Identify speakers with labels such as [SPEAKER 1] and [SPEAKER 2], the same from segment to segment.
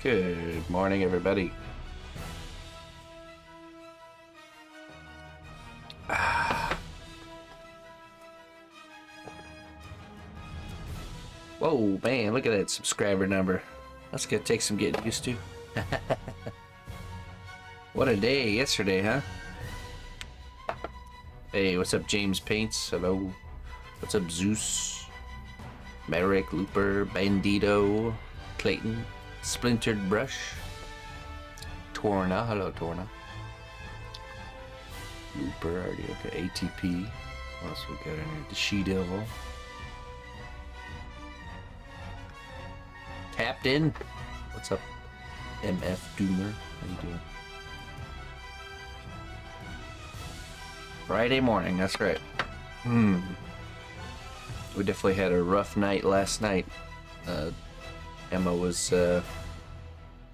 [SPEAKER 1] Good morning, everybody. Whoa, man, look at that subscriber number. That's gonna take some getting used to. What a day yesterday, huh? Hey, what's up, James Paints? Hello. What's up, Zeus? Merrick, Looper, Bandito, Clayton, Splintered Brush, Torna. Hello, Torna. Looper, already okay. ATP. What else we got in here? The She-Devil. Tapped in. What's up, MF Doomer? How you doing? Friday morning, that's right. We definitely had a rough night last night. Emma was,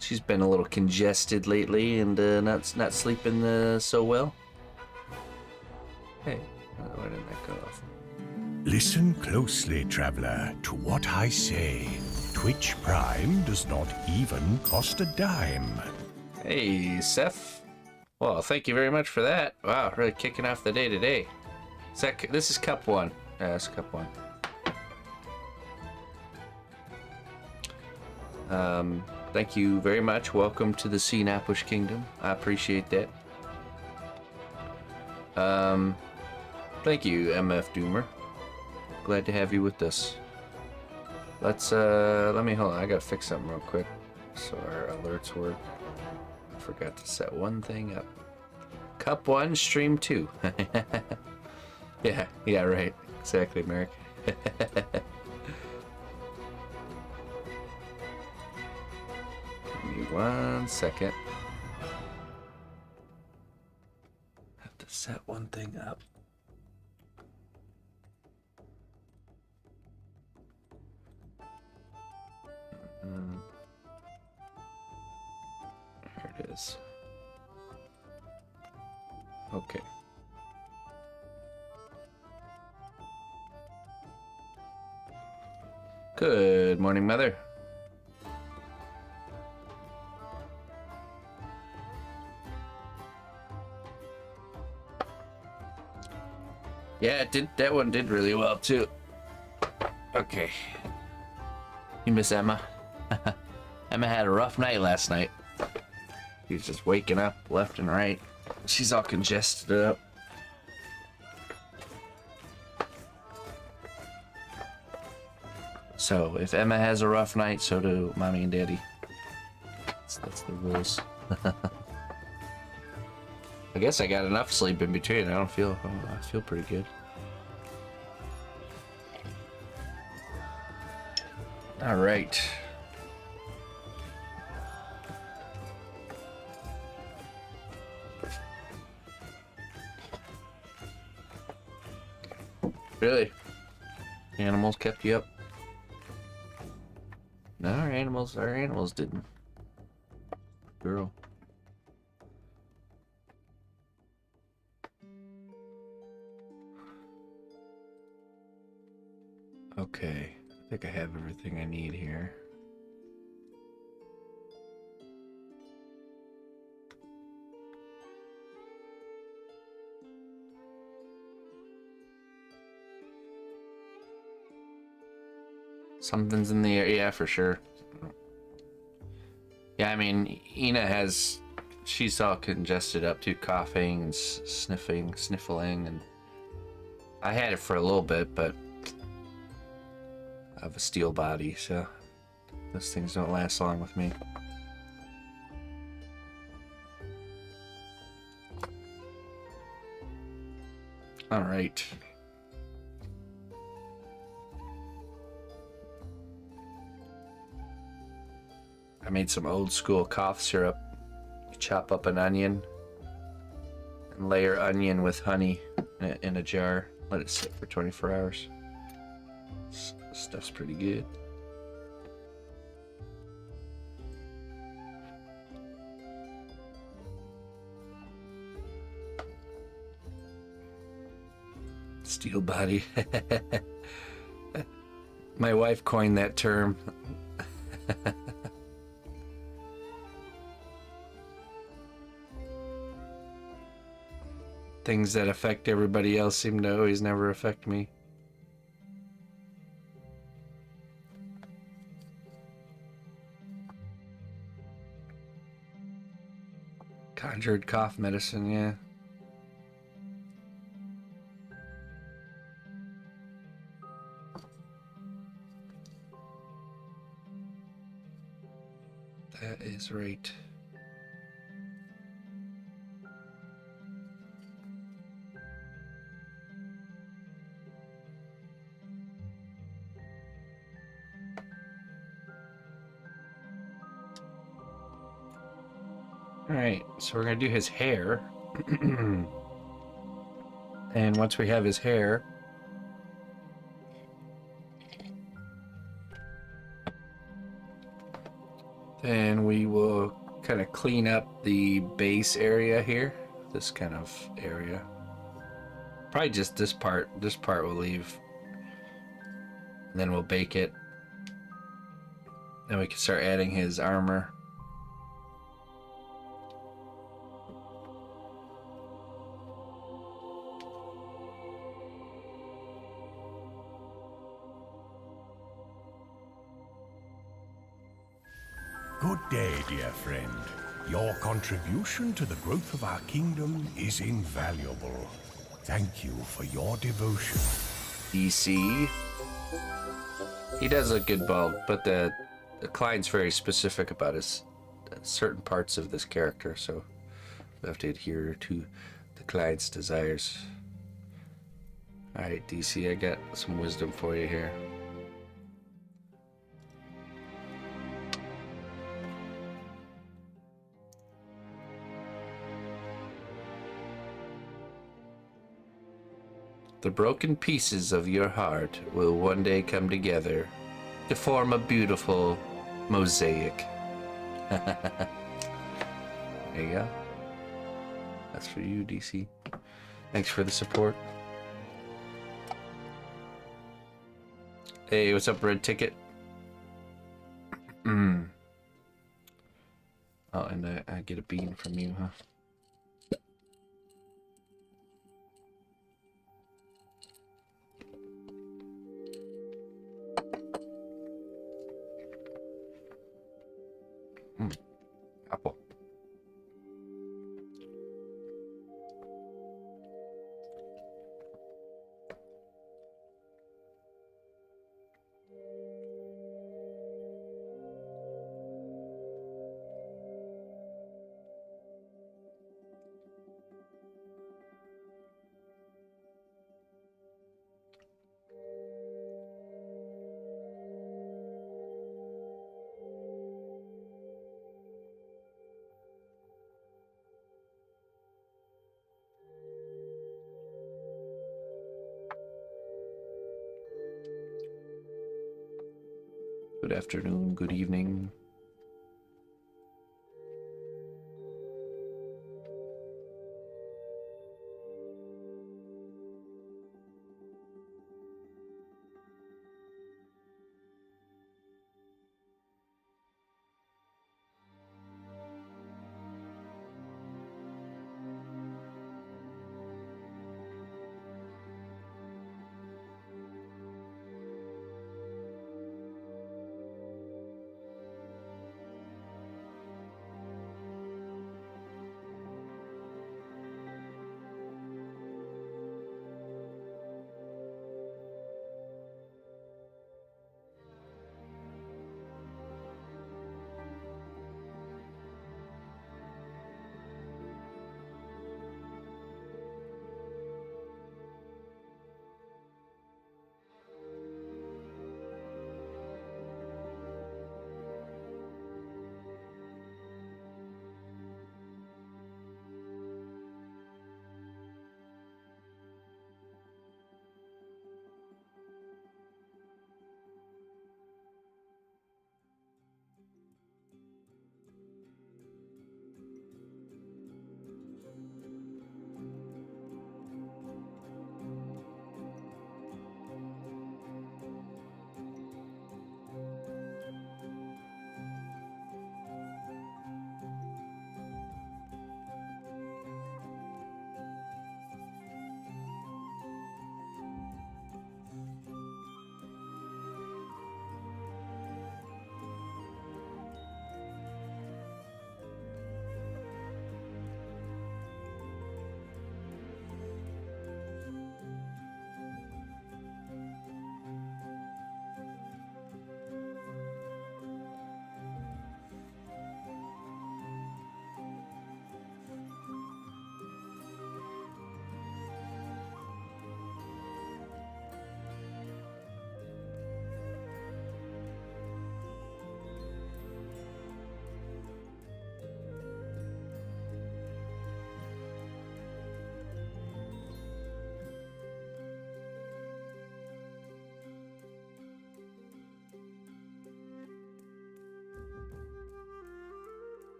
[SPEAKER 1] she's been a little congested lately and not sleeping so well. Hey, why didn't that go off?
[SPEAKER 2] Listen closely, traveler, to what I say. Twitch Prime does not even cost a dime.
[SPEAKER 1] Hey, Seth. Well, thank you very much for that. Wow, really kicking off the day today. This is Cup 1. Yeah, that's Cup 1. Thank you very much. Welcome to the Seanapush Kingdom. I appreciate that. Thank you, MF Doomer. Glad to have you with us. Let's, let me, hold on. I gotta fix something real quick so our alerts work. I forgot to set one thing up. Cup 1, Stream 2. Yeah, right. Exactly, Merrick. Give me 1 second. Have to set one thing up. Here it is. Okay. Good morning, Mother. Yeah, it did. That one did really well too. Okay. You miss Emma? Emma had a rough night last night. She was just waking up left and right. She's all congested up. So if Emma has a rough night, so do Mommy and Daddy. That's the rules. I guess I got enough sleep in between. I feel pretty good. All right. Really? Animals kept you up? No, our animals didn't. Girl. Okay, I think I have everything I need here. Something's in the air, yeah, for sure. Yeah, I mean, she's all congested up too, coughing and sniffling, and I had it for a little bit, but I have a steel body, so those things don't last long with me. All right. I made some old school cough syrup. You chop up an onion and layer onion with honey in a jar. Let it sit for 24 hours. Stuff's pretty good. Steel body. My wife coined that term. Things that affect everybody else seem to always never affect me. Conjured cough medicine, yeah. That is right. Alright, so we're gonna do his hair. And once we have his hair, then we will kind of clean up the base area here. This kind of area. Probably just this part. This part we'll leave. And then we'll bake it. Then we can start adding his armor.
[SPEAKER 2] Good day, dear friend. Your contribution to the growth of our kingdom is invaluable. Thank you for your devotion.
[SPEAKER 1] DC. He does look good bald, but the client's very specific about his certain parts of this character, so we have to adhere to the client's desires. Alright, DC, I got some wisdom for you here. The broken pieces of your heart will one day come together to form a beautiful mosaic. There you go. That's for you, DC. Thanks for the support. Hey, what's up, Red Ticket? Oh, and I get a bean from you, huh? Apple. Good afternoon, good evening.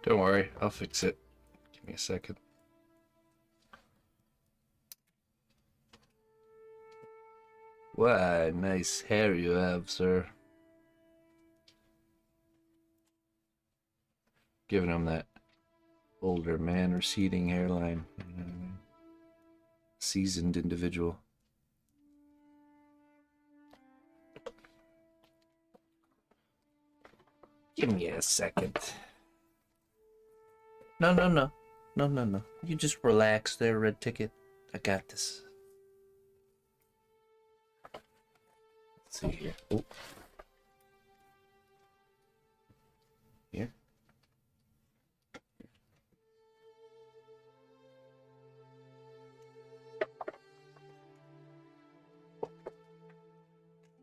[SPEAKER 1] Don't worry, I'll fix it. Give me a second. What a nice hair you have, sir. Giving him that older man receding hairline. You know what I mean? Seasoned individual. Give me a second. No. You just relax there, Red Ticket. I got this. Let's see here. Oh. Here.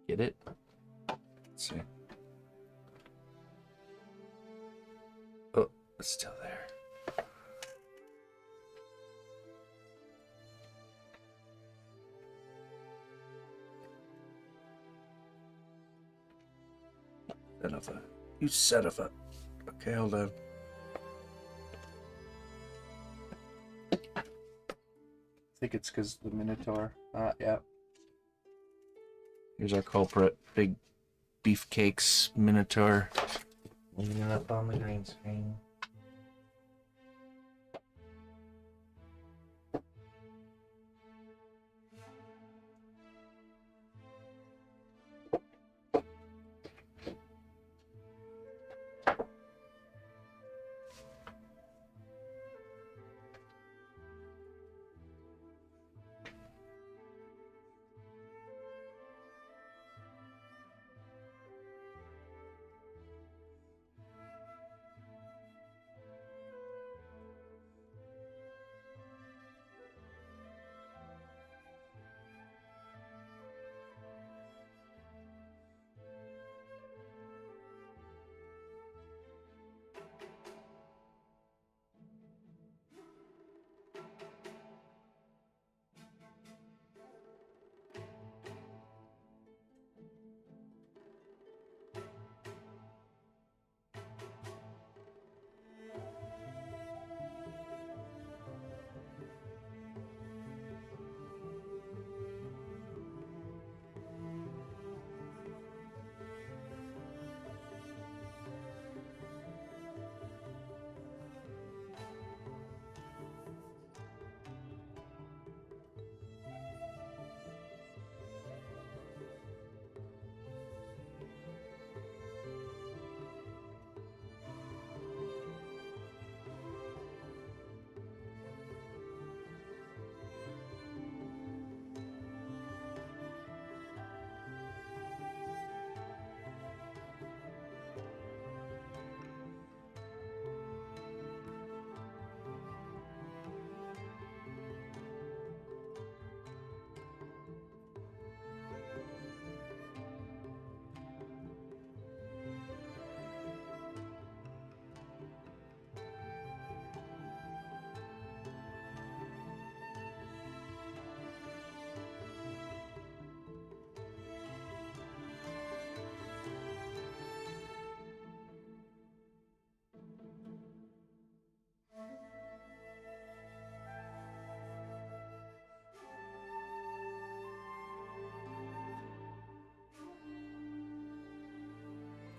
[SPEAKER 1] Get it? Let's see. Oh, it's still there. Son of a... You son of a... Okay, hold on. I think it's because the Minotaur. Yeah. Here's our culprit. Big beefcakes Minotaur. Leaning up on the green screen.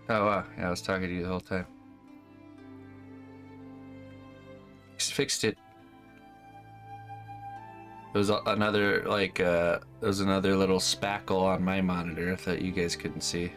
[SPEAKER 1] Oh wow, yeah, I was talking to you the whole time. Fixed it. There was another there was another little spackle on my monitor that you guys couldn't see.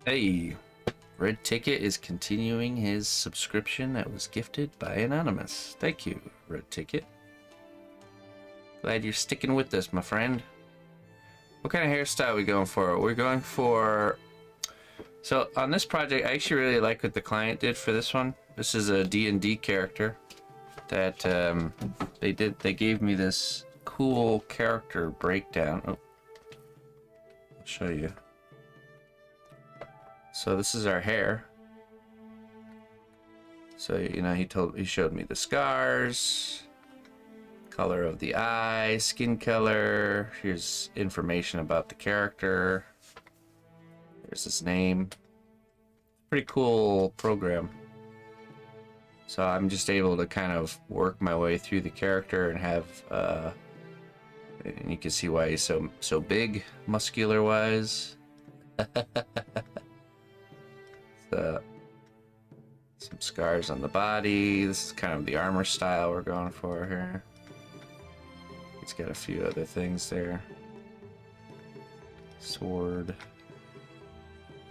[SPEAKER 1] Hey, Red Ticket is continuing his subscription that was gifted by Anonymous. Thank you, Red Ticket. Glad you're sticking with us, my friend. What kind of hairstyle are we going for? We're going for So on this project, I actually really like what the client did for this one. This is a D&D character that they gave me this cool character breakdown. Oh, I'll show you. So this is our hair. So, you know, he showed me the scars, color of the eye, skin color. Here's information about the character. There's his name. Pretty cool program. So I'm just able to kind of work my way through the character and have, and you can see why he's so big, muscular wise. So, some scars on the body. This is kind of the armor style we're going for here. It's got a few other things there. Sword.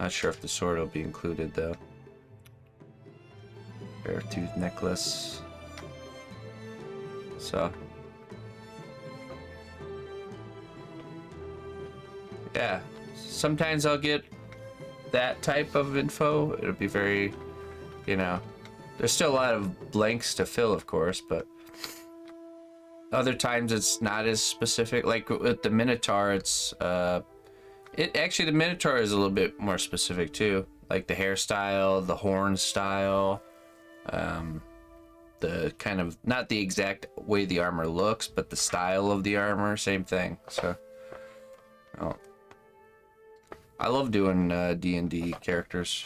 [SPEAKER 1] Not sure if the sword will be included though. Bear tooth necklace. So. Yeah. Sometimes I'll get that type of info. It'll be very, you know, there's still a lot of blanks to fill, of course, but other times it's not as specific. Like with the Minotaur, it's actually the Minotaur is a little bit more specific too, like the hairstyle, the horn style, the kind of, not the exact way the armor looks, but the style of the armor, same thing. So I love doing D&D characters.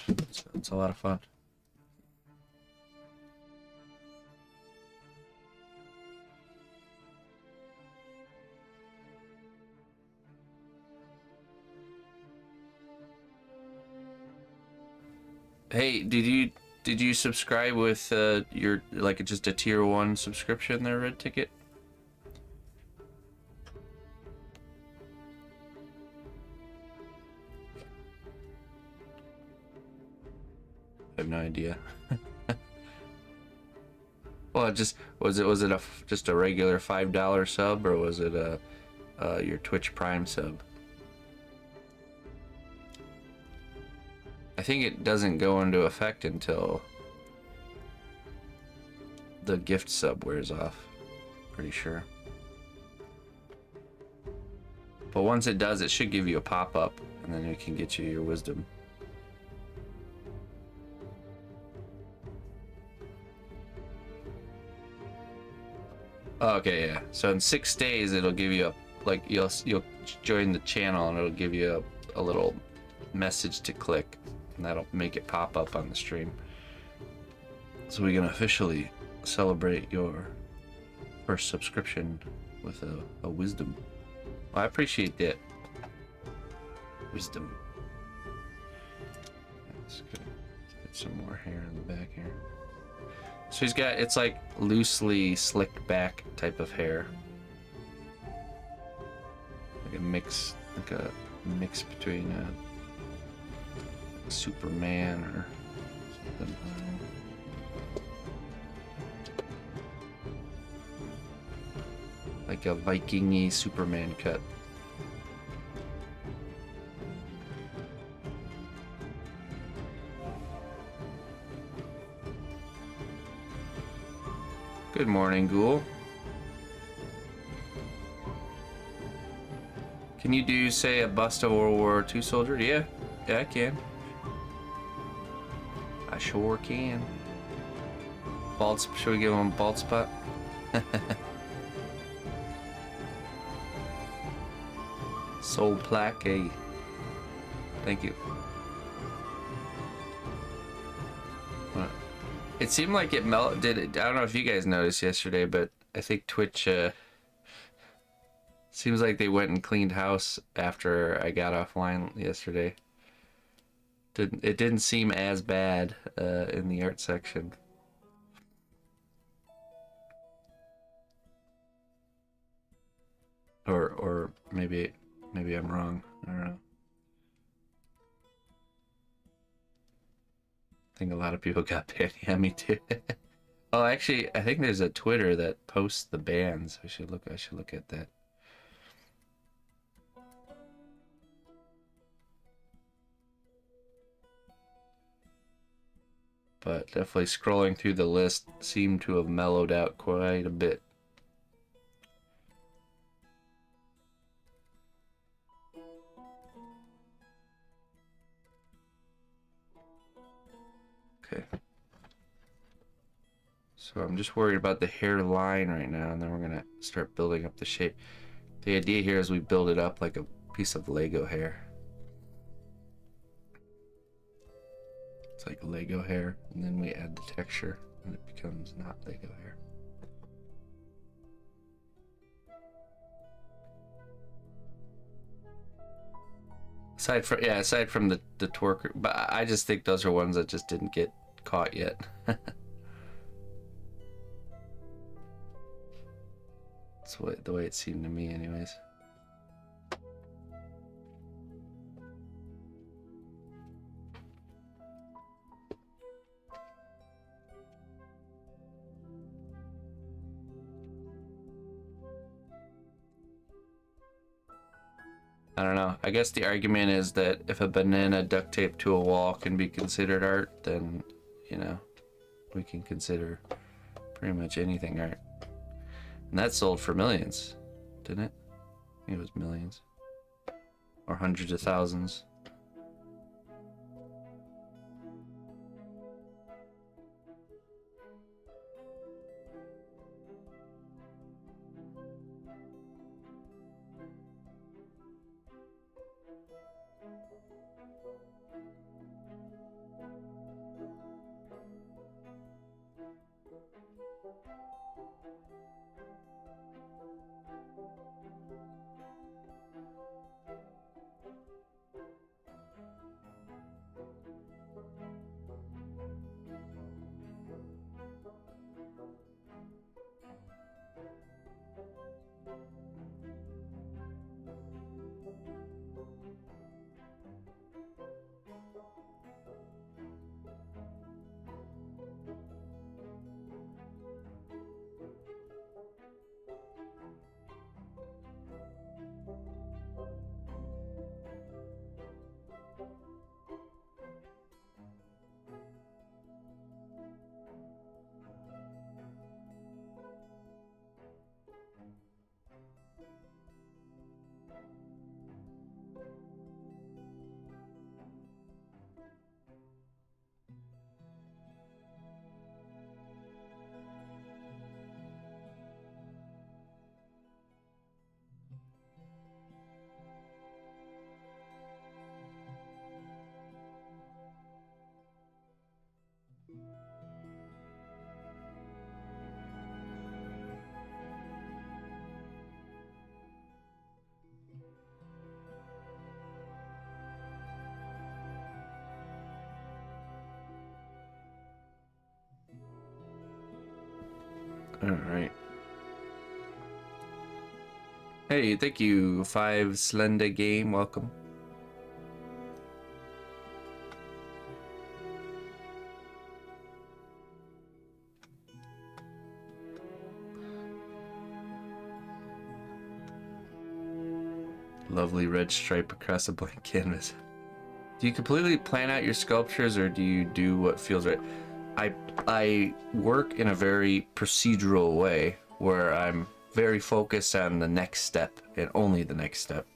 [SPEAKER 1] It's a lot of fun. Hey, did you subscribe with your, like, just a tier 1 subscription there, Red Ticket? I have no idea. Well, it just was it just a regular $5 sub, or was it your Twitch Prime sub? I think it doesn't go into effect until the gift sub wears off. Pretty sure. But once it does, it should give you a pop-up, and then it can get you your wisdom. Okay, yeah. So in 6 days, it'll give you a, like, you'll join the channel, and it'll give you a little message to click, and that'll make it pop up on the stream. So we can officially celebrate your first subscription with a wisdom. Well, I appreciate that. Wisdom. That's good. Let's get some more hair in the back here. So he's got, it's like loosely slicked back type of hair. Like a mix between a Superman or something. Like a Viking-y Superman cut. Good morning, Ghoul. Can you say a bust of a World War II soldier? Yeah, I can. I sure can. Should we give him a bald spot? Soul plaque. Thank you. It seemed like it melted. I don't know if you guys noticed yesterday, but I think Twitch seems like they went and cleaned house after I got offline yesterday. It didn't seem as bad in the art section. Or maybe I'm wrong. I don't know. I think a lot of people got banned. Yeah, me too. Oh, actually, I think there's a Twitter that posts the bans. I should look at that. but definitely scrolling through the list seemed to have mellowed out quite a bit. Okay. So I'm just worried about the hairline right now, and then we're gonna start building up the shape. The idea here is we build it up like a piece of Lego hair. It's like Lego hair, and then we add the texture, and it becomes not Lego hair. Aside from the torque, but I just think those are ones that just didn't get caught yet. That's the way it seemed to me, anyways. I don't know. I guess the argument is that if a banana duct taped to a wall can be considered art, then, you know, we can consider pretty much anything art. And that sold for millions, didn't it? I think it was millions. Or hundreds of thousands. All right. Hey, thank you, 5 Slender Game. Welcome. Lovely red stripe across a blank canvas. Do you completely plan out your sculptures, or do you do what feels right? I work in a very procedural way where I'm very focused on the next step and only the next step.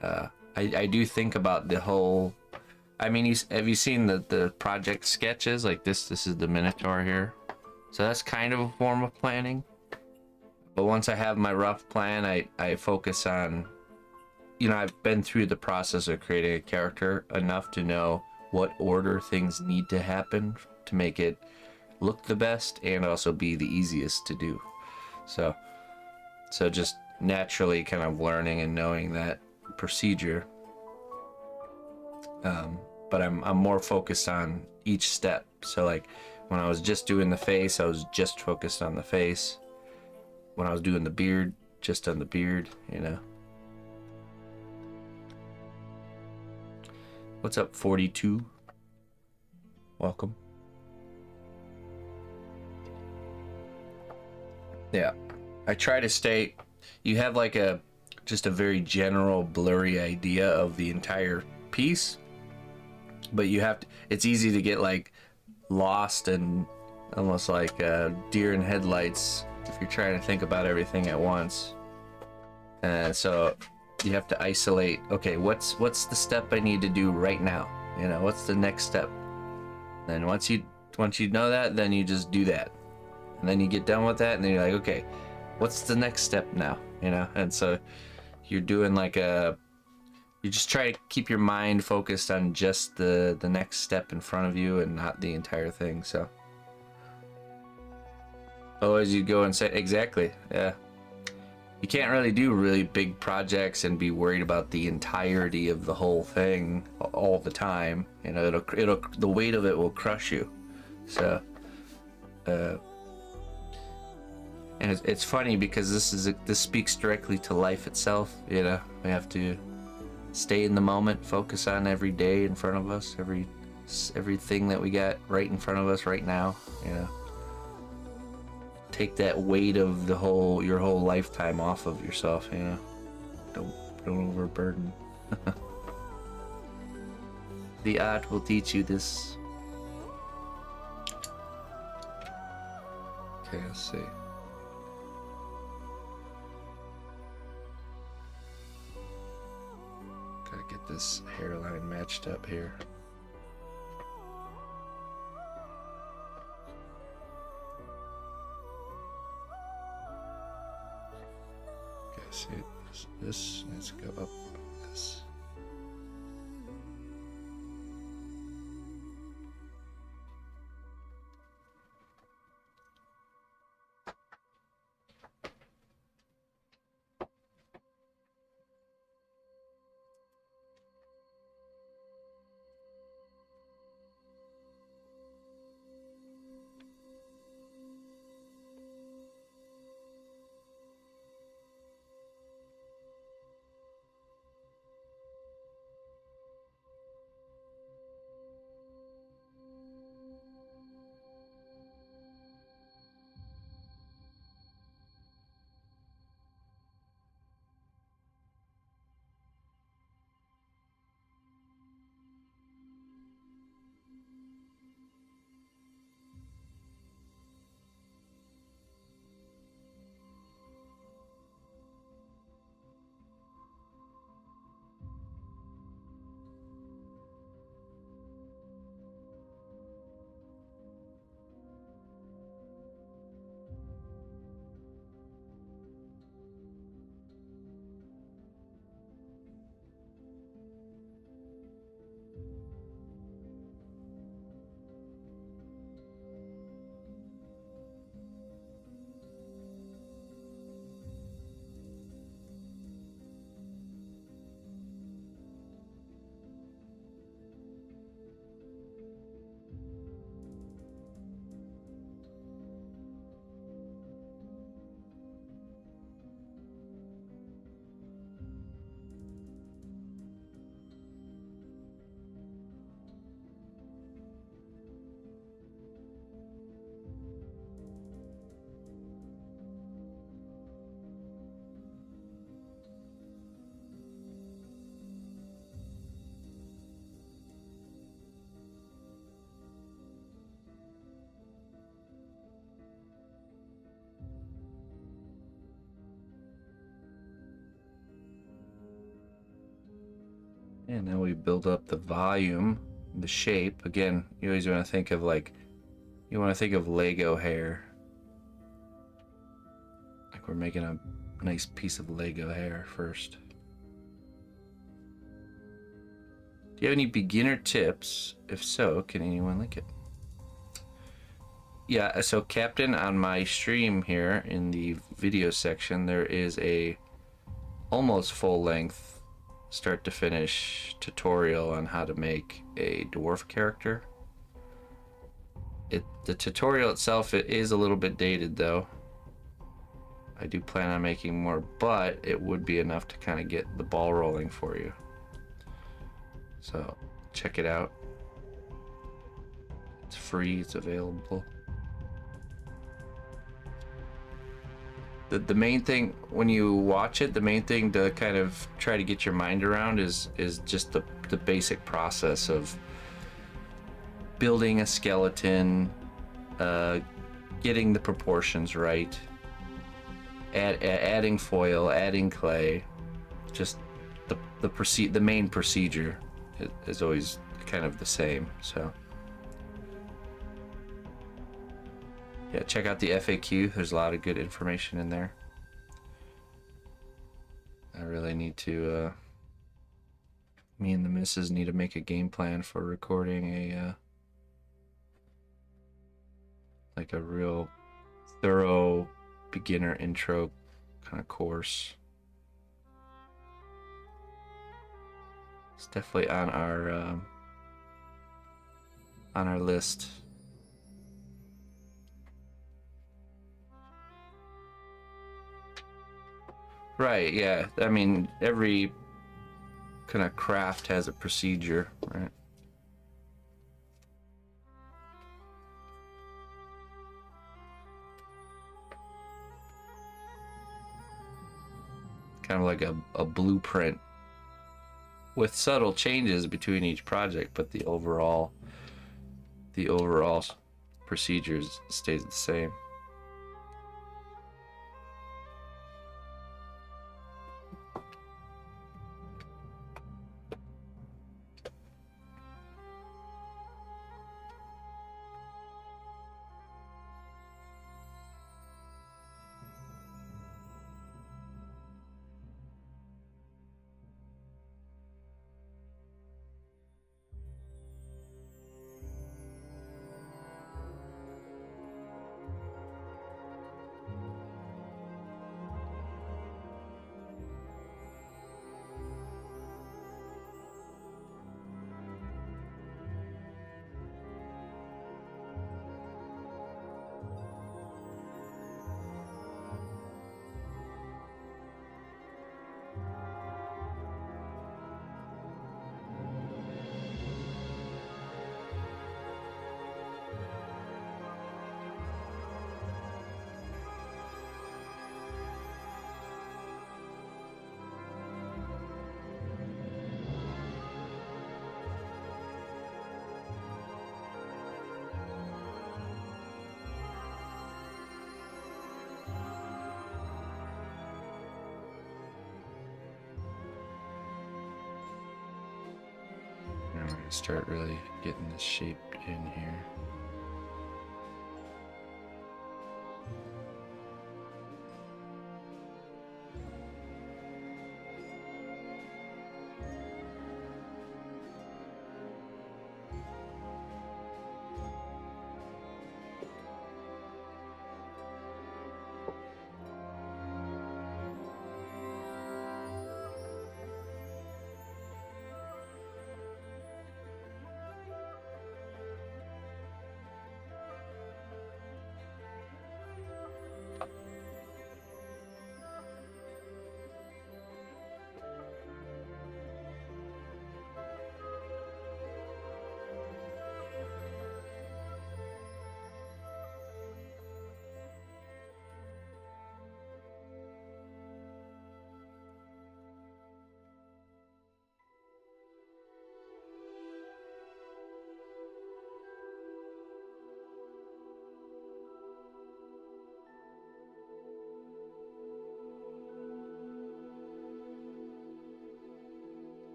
[SPEAKER 1] I do think about the whole. I mean, have you seen the project sketches? Like this is the Minotaur here, so that's kind of a form of planning. But once I have my rough plan, I focus on. You know, I've been through the process of creating a character enough to know what order things need to happen to make it look the best and also be the easiest to do. So just naturally kind of learning and knowing that procedure. But I'm more focused on each step. So like when I was just doing the face, I was just focused on the face. When I was doing the beard, just on the beard, you know. What's up, 42? Welcome. Yeah, I try to stay. You have like just a very general, blurry idea of the entire piece, but you have to. It's easy to get like lost and almost like deer in headlights if you're trying to think about everything at once. And so you have to isolate, okay, what's the step I need to do right now? You know, what's the next step? Then once you know that, then you just do that. And then you get done with that, and then you're like, okay, what's the next step now? You know, and so you're doing like you just try to keep your mind focused on just the next step in front of you and not the entire thing. So otherwise you go and say, exactly, yeah. You can't really do really big projects and be worried about the entirety of the whole thing all the time. You know, it'll the weight of it will crush you. So and it's funny because this speaks directly to life itself. You know, we have to stay in the moment, focus on every day in front of us, everything that we got right in front of us right now. You know, take that weight of your whole lifetime off of yourself. You know, don't overburden. The art will teach you this. Okay, let's see. Gotta get this hairline matched up here. Okay, see, this needs to go up like this. And now we build up the volume, the shape. Again, you always want to think of Lego hair. Like we're making a nice piece of Lego hair first. Do you have any beginner tips? If so, can anyone link it? Yeah, so Captain, on my stream here in the video section, there is a almost full-length start to finish tutorial on how to make a dwarf character. The tutorial itself, it is a little bit dated though. I do plan on making more, but it would be enough to kind of get the ball rolling for you. So check it out. It's free, it's available. The main thing when you watch it, the main thing to kind of try to get your mind around is just the basic process of building a skeleton, getting the proportions right, adding foil, adding clay, just the main procedure is always kind of the same. So yeah, check out the FAQ. There's a lot of good information in there. I really need to me and the missus need to make a game plan for recording a like a real thorough beginner intro kind of course. It's definitely on our list. Right, yeah. I mean, every kind of craft has a procedure, right? Kind of like a blueprint with subtle changes between each project, but the overall procedures stays the same. Now we're gonna start really getting this shaped in here.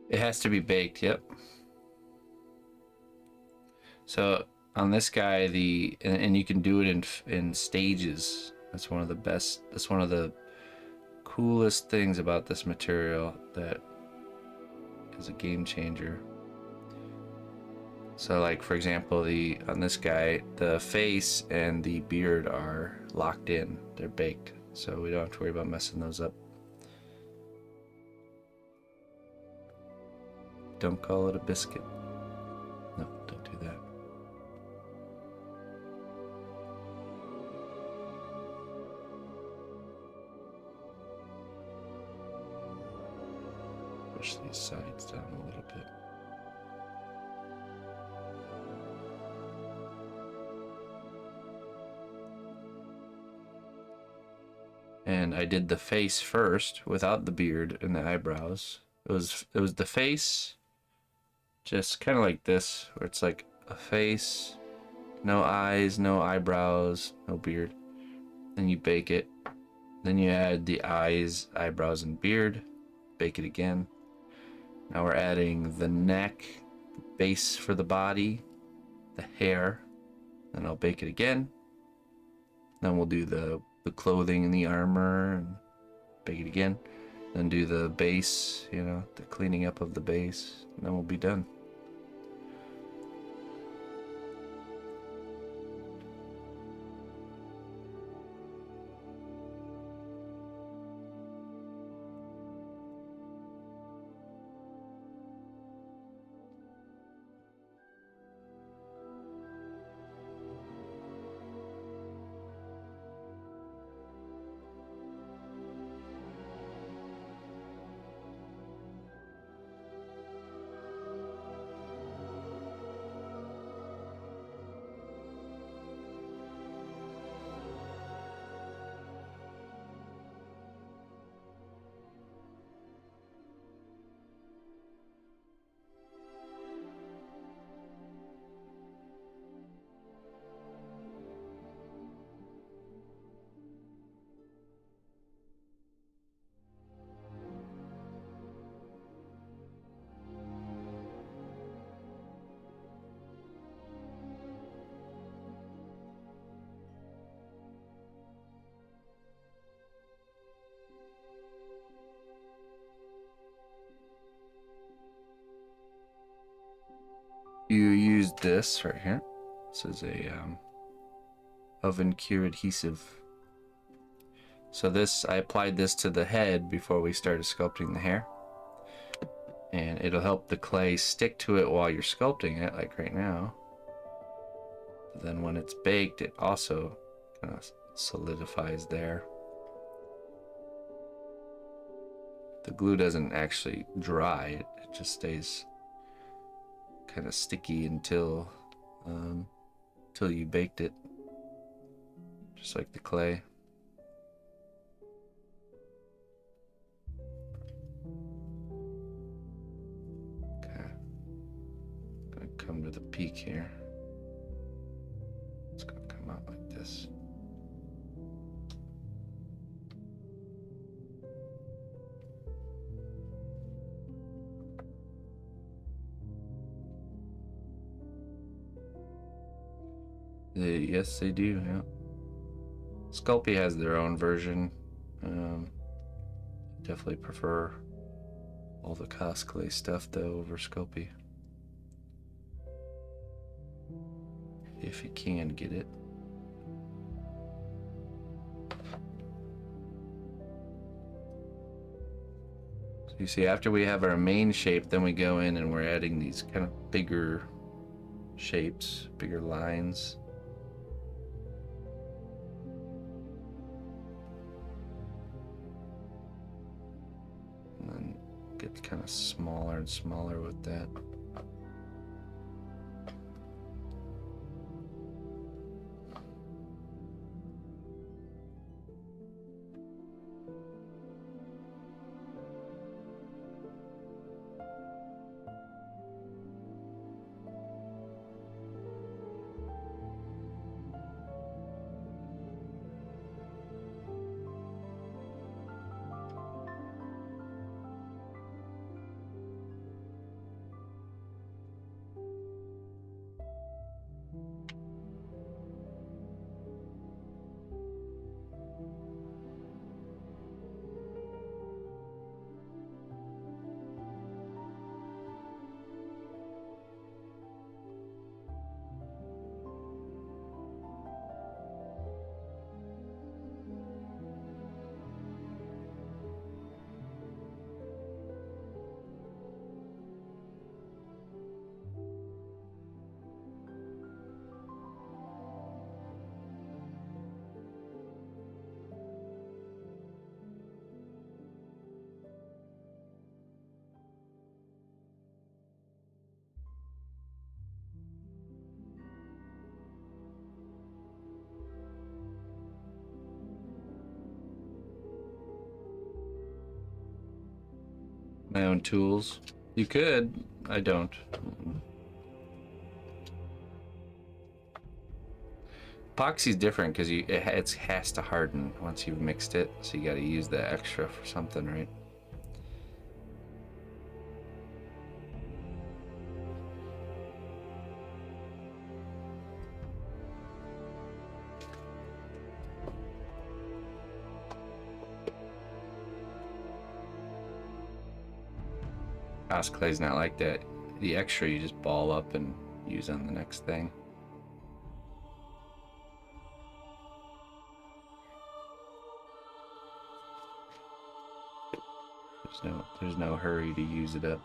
[SPEAKER 1] It has to be baked, yep. So on this guy, and you can do it in stages. That's one of the best. That's one of the coolest things about this material that is a game changer. So like for example, on this guy, the face and the beard are locked in. They're baked, so we don't have to worry about messing those up. Don't call it a biscuit. No, don't do that. Push these sides down a little bit. And I did the face first without the beard and the eyebrows. It was the face, just kind of like this, where it's like a face, no eyes, no eyebrows, no beard. Then you bake it. Then you add the eyes, eyebrows, and beard. Bake it again. Now we're adding the neck, base for the body, the hair. Then I'll bake it again. Then we'll do the clothing and the armor and bake it again. Then do the base, you know, the cleaning up of the base. And then we'll be done. You use this right here. This is a oven cure adhesive. So this, I applied this to the head before we started sculpting the hair. And it'll help the clay stick to it while you're sculpting it, like right now. But then when it's baked, it also kind of solidifies there. The glue doesn't actually dry, it just stays kind of sticky until you baked it, just like the clay. Okay, gonna come to the peak here. It's gonna come out like this. Yes, they do, yeah. Sculpey has their own version. Definitely prefer all the Cosclay stuff though over Sculpey. If you can get it. So you see, after we have our main shape, then we go in and we're adding these kind of bigger shapes, bigger lines. Get kind of smaller and smaller with that. My own tools. You could. I don't. Epoxy's different because it has to harden once you've mixed it, so you got to use that extra for something, right? Cosclay's not like that. The extra you just ball up and use on the next thing. There's no hurry to use it up.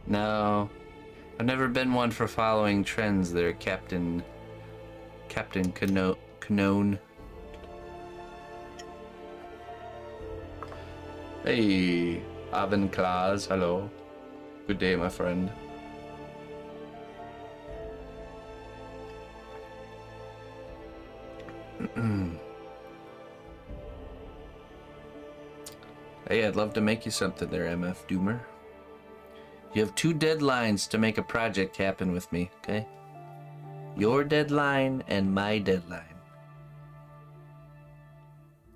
[SPEAKER 1] No, I've never been one for following trends there, Captain Canone. Hey, Avon Claus, hello. Good day, my friend. Hey, I'd love to make you something there, MF Doomer. You have 2 deadlines to make a project happen with me, okay? Your deadline and my deadline.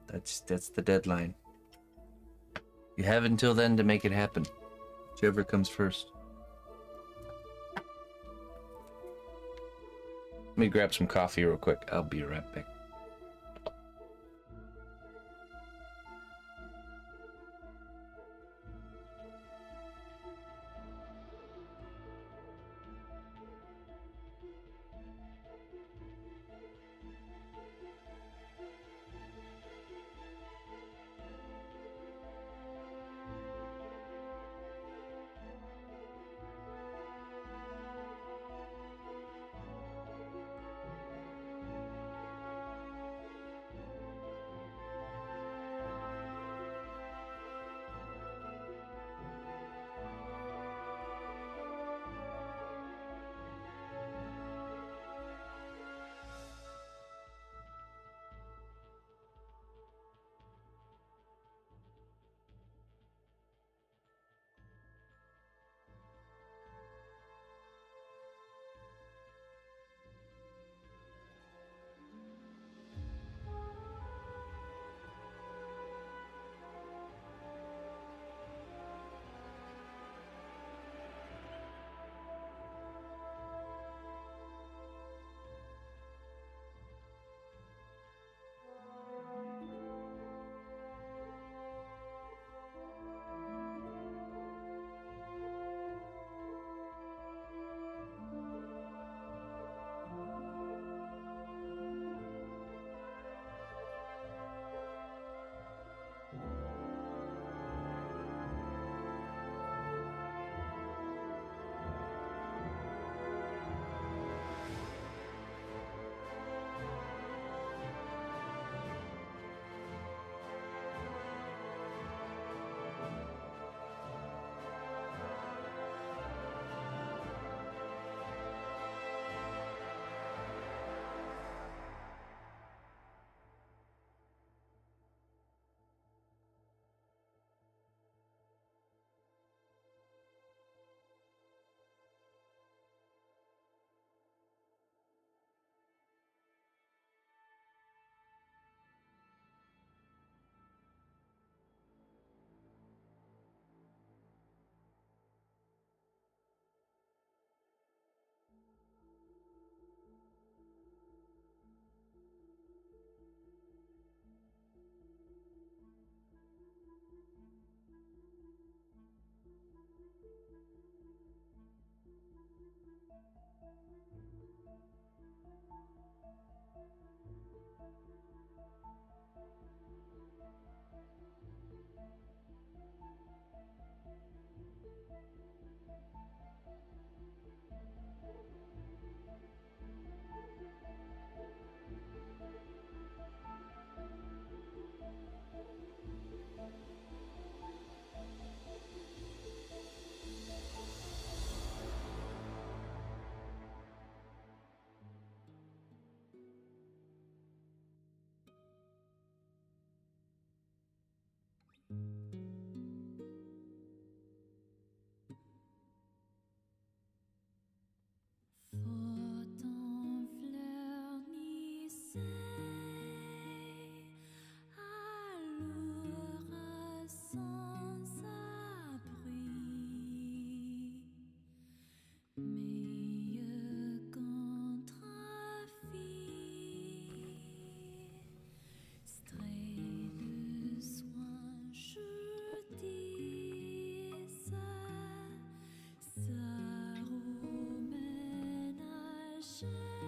[SPEAKER 1] That's the deadline. You have until then to make it happen. Whichever comes first. Let me grab some coffee real quick. I'll be right back.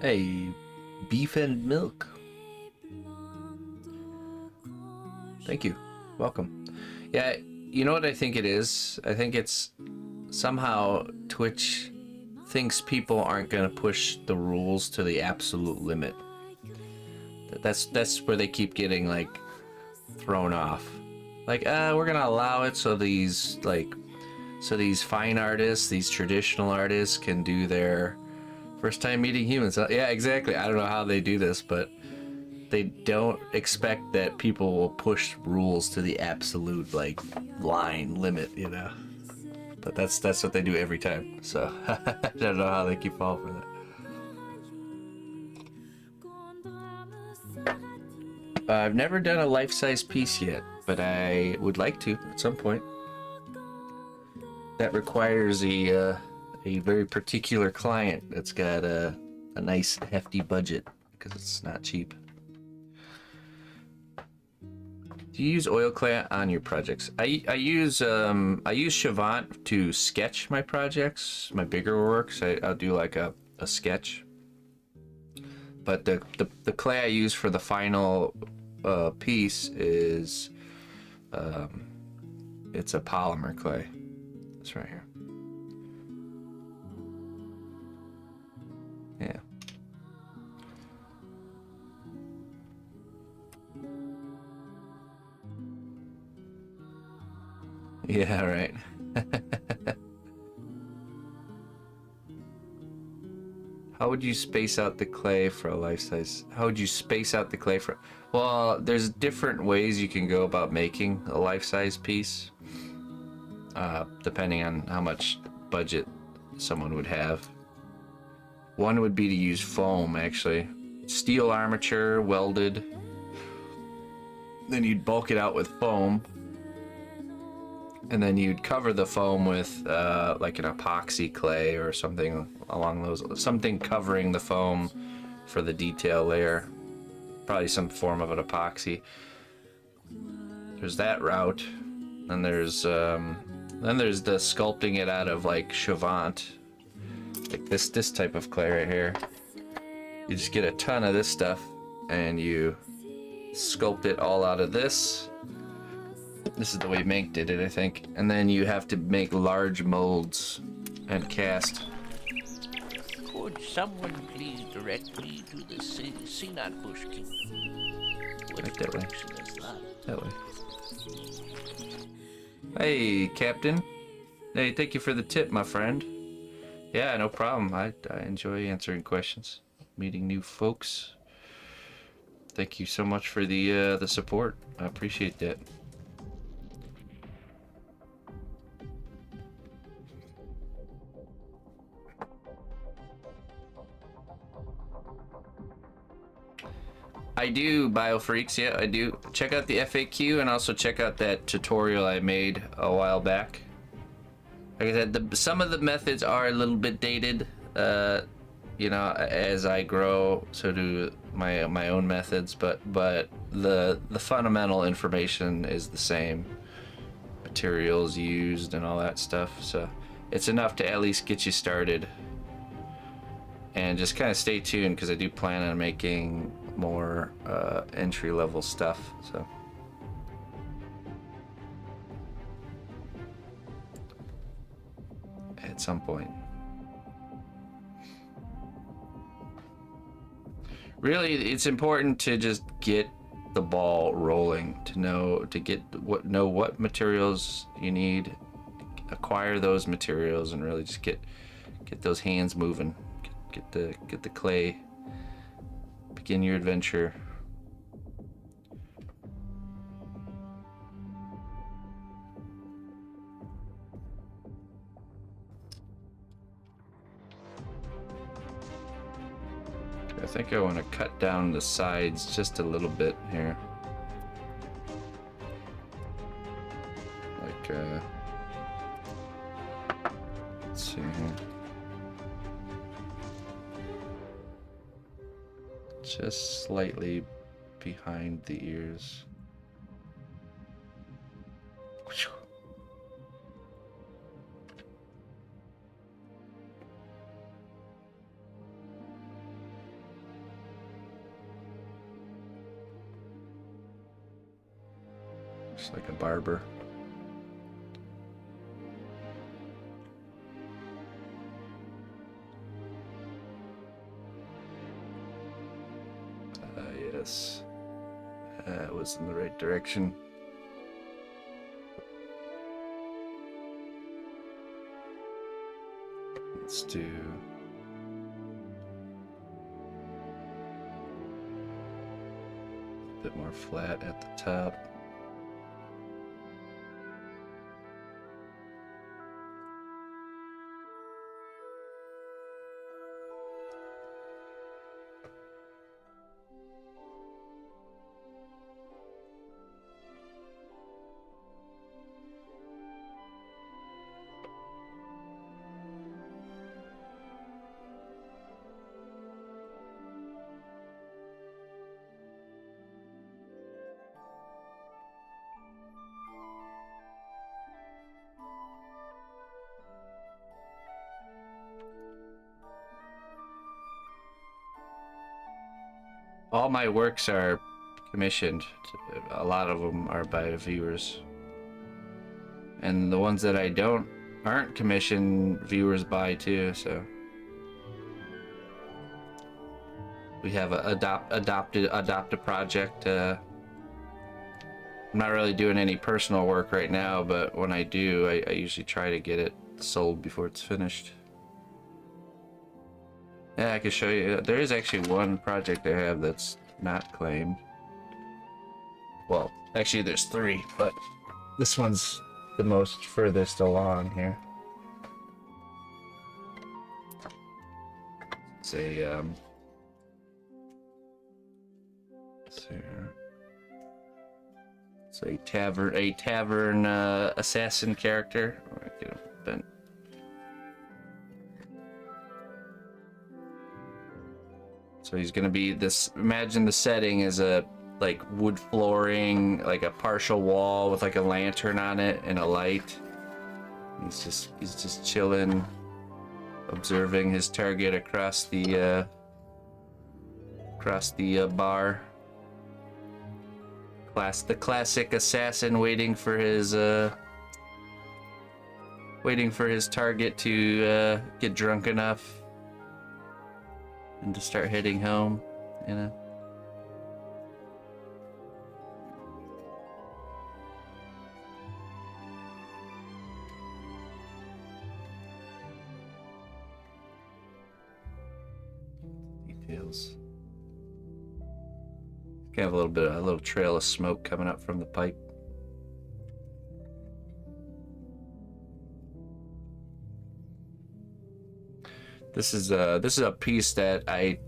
[SPEAKER 1] Hey, beef and milk. Thank you. Welcome. Yeah, you know what I think it is? I think it's somehow Twitch thinks people aren't going to push the rules to the absolute limit. That's where they keep getting like thrown off. Like, we're going to allow it so these fine artists, these traditional artists can do their first time meeting humans. Yeah, exactly. I don't know how they do this, but they don't expect that people will push rules to the absolute like line limit, you know. But that's what they do every time. So I don't know how they keep falling for that. I've never done a life-size piece yet, but I would like to at some point. That requires a very particular client that's got a nice hefty budget, because it's not cheap. Do you use oil clay on your projects? I use Chavant to sketch my projects, my bigger works. I'll do like a sketch. But the clay I use for the final piece is it's a Polymerclay. It's right here. Yeah. Yeah, right. How would you space out the clay for a life size? How would you space out the clay for... Well, there's different ways you can go about making a life size piece, depending on how much budget someone would have. One would be to use foam, actually. Steel armature, welded. Then you'd bulk it out with foam. And then you'd cover the foam with like an epoxy clay or something along those, something covering the foam for the detail layer. Probably some form of an epoxy. There's that route. And there's the sculpting it out of like Chavant, like this type of clay right here. You just get a ton of this stuff and you sculpt it all out of this. This is the way Mank did it, I think. And then you have to make large molds and cast.
[SPEAKER 3] Could someone please direct me to the Sinat Bushkin?
[SPEAKER 1] Right that way.
[SPEAKER 3] Is that?
[SPEAKER 1] That way. Hey, Captain. Hey, thank you for the tip, my friend. Yeah, no problem. I enjoy answering questions, meeting new folks. Thank you so much for the support. I appreciate that. I do, BioFreaks, yeah, I do. Check out the FAQ and also check out that tutorial I made a while back. Like I said, some of the methods are a little bit dated. You know, as I grow, so do my own methods, but the fundamental information is the same. Materials used and all that stuff, so it's enough to at least get you started. And just kind of stay tuned because I do plan on making more entry-level stuff. So at some point. Really, it's important to just get the ball rolling, to know what materials you need, acquire those materials, and really just get those hands moving. Get the clay. Begin your adventure. I think I want to cut down the sides just a little bit here. Like, let's see here. Just slightly behind the ears. Just like a barber. Yes, that was in the right direction. Let's do a bit more flat at the top. All my works are commissioned. A lot of them are by viewers. And the ones that I aren't commissioned, viewers buy too, so. We have a adopt a project. I'm not really doing any personal work right now, but when I do, I usually try to get it sold before it's finished. Yeah, I can show you. There is actually one project I have that's not claimed. Well, actually there's 3, but this one's the most furthest along here. It's a, let's see here. It's a tavern assassin character. Oh, I get him bent. So he's gonna be this. Imagine the setting is a like wood flooring, like a partial wall with like a lantern on it and a light. He's just chilling, observing his target across the bar. The classic assassin waiting for his target to get drunk enough and to start heading home, you know. Details. Kind of a little trail of smoke coming up from the pipe. This is a piece that I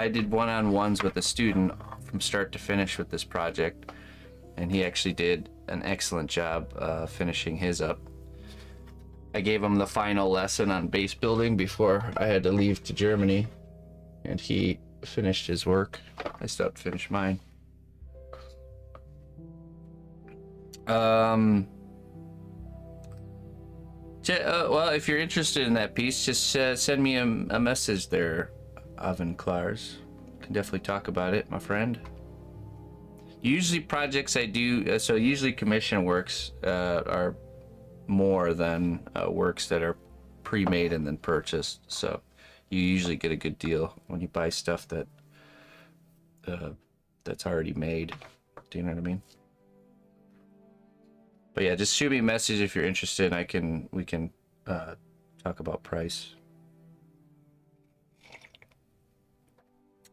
[SPEAKER 1] did one-on-ones with a student from start to finish with this project, and he actually did an excellent job finishing his up. I gave him the final lesson on base building before I had to leave to Germany, and he finished his work. I still have to finish mine. Well, if you're interested in that piece, just send me a message there, Oven Clars. Can definitely talk about it, my friend. Usually projects I do, so usually commission works are more than works that are pre-made and then purchased. So you usually get a good deal when you buy stuff that that's already made. Do you know what I mean? But yeah, just shoot me a message if you're interested. And we can talk about price.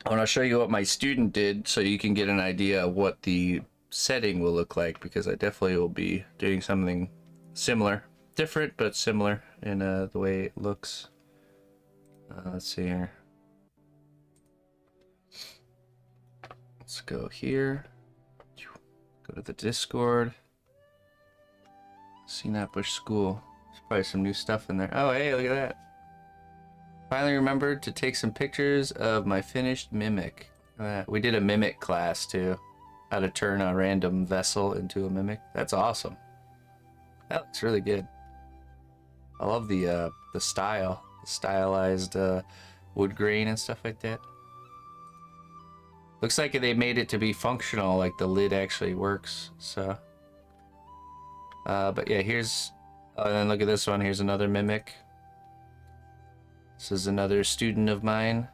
[SPEAKER 1] I want to show you what my student did so you can get an idea of what the setting will look like, because I definitely will be doing something similar, different but similar in the way it looks. Let's see here. Let's go here. Go to the Discord. CNAP Bush School. There's probably some new stuff in there. Oh, hey, look at that. Finally remembered to take some pictures of my finished mimic. We did a mimic class too. How to turn a random vessel into a mimic. That's awesome. That looks really good. I love the style, the stylized wood grain and stuff like that. Looks like they made it to be functional, like the lid actually works. So, but yeah, here's. Oh, and then look at this one. Here's another mimic. This is another student of mine.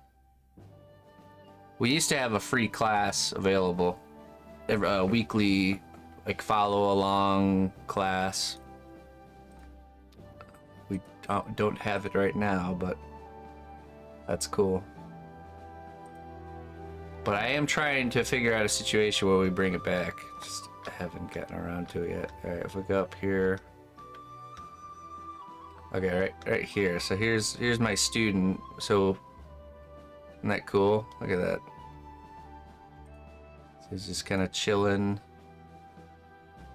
[SPEAKER 1] We used to have a free class available, a weekly, like follow along class. We don't have it right now, but that's cool. But I am trying to figure out a situation where we bring it back. Just haven't gotten around to it yet. All right, if we go up here. Okay, right here. So here's my student. So isn't that cool? Look at that. So he's just kind of chilling.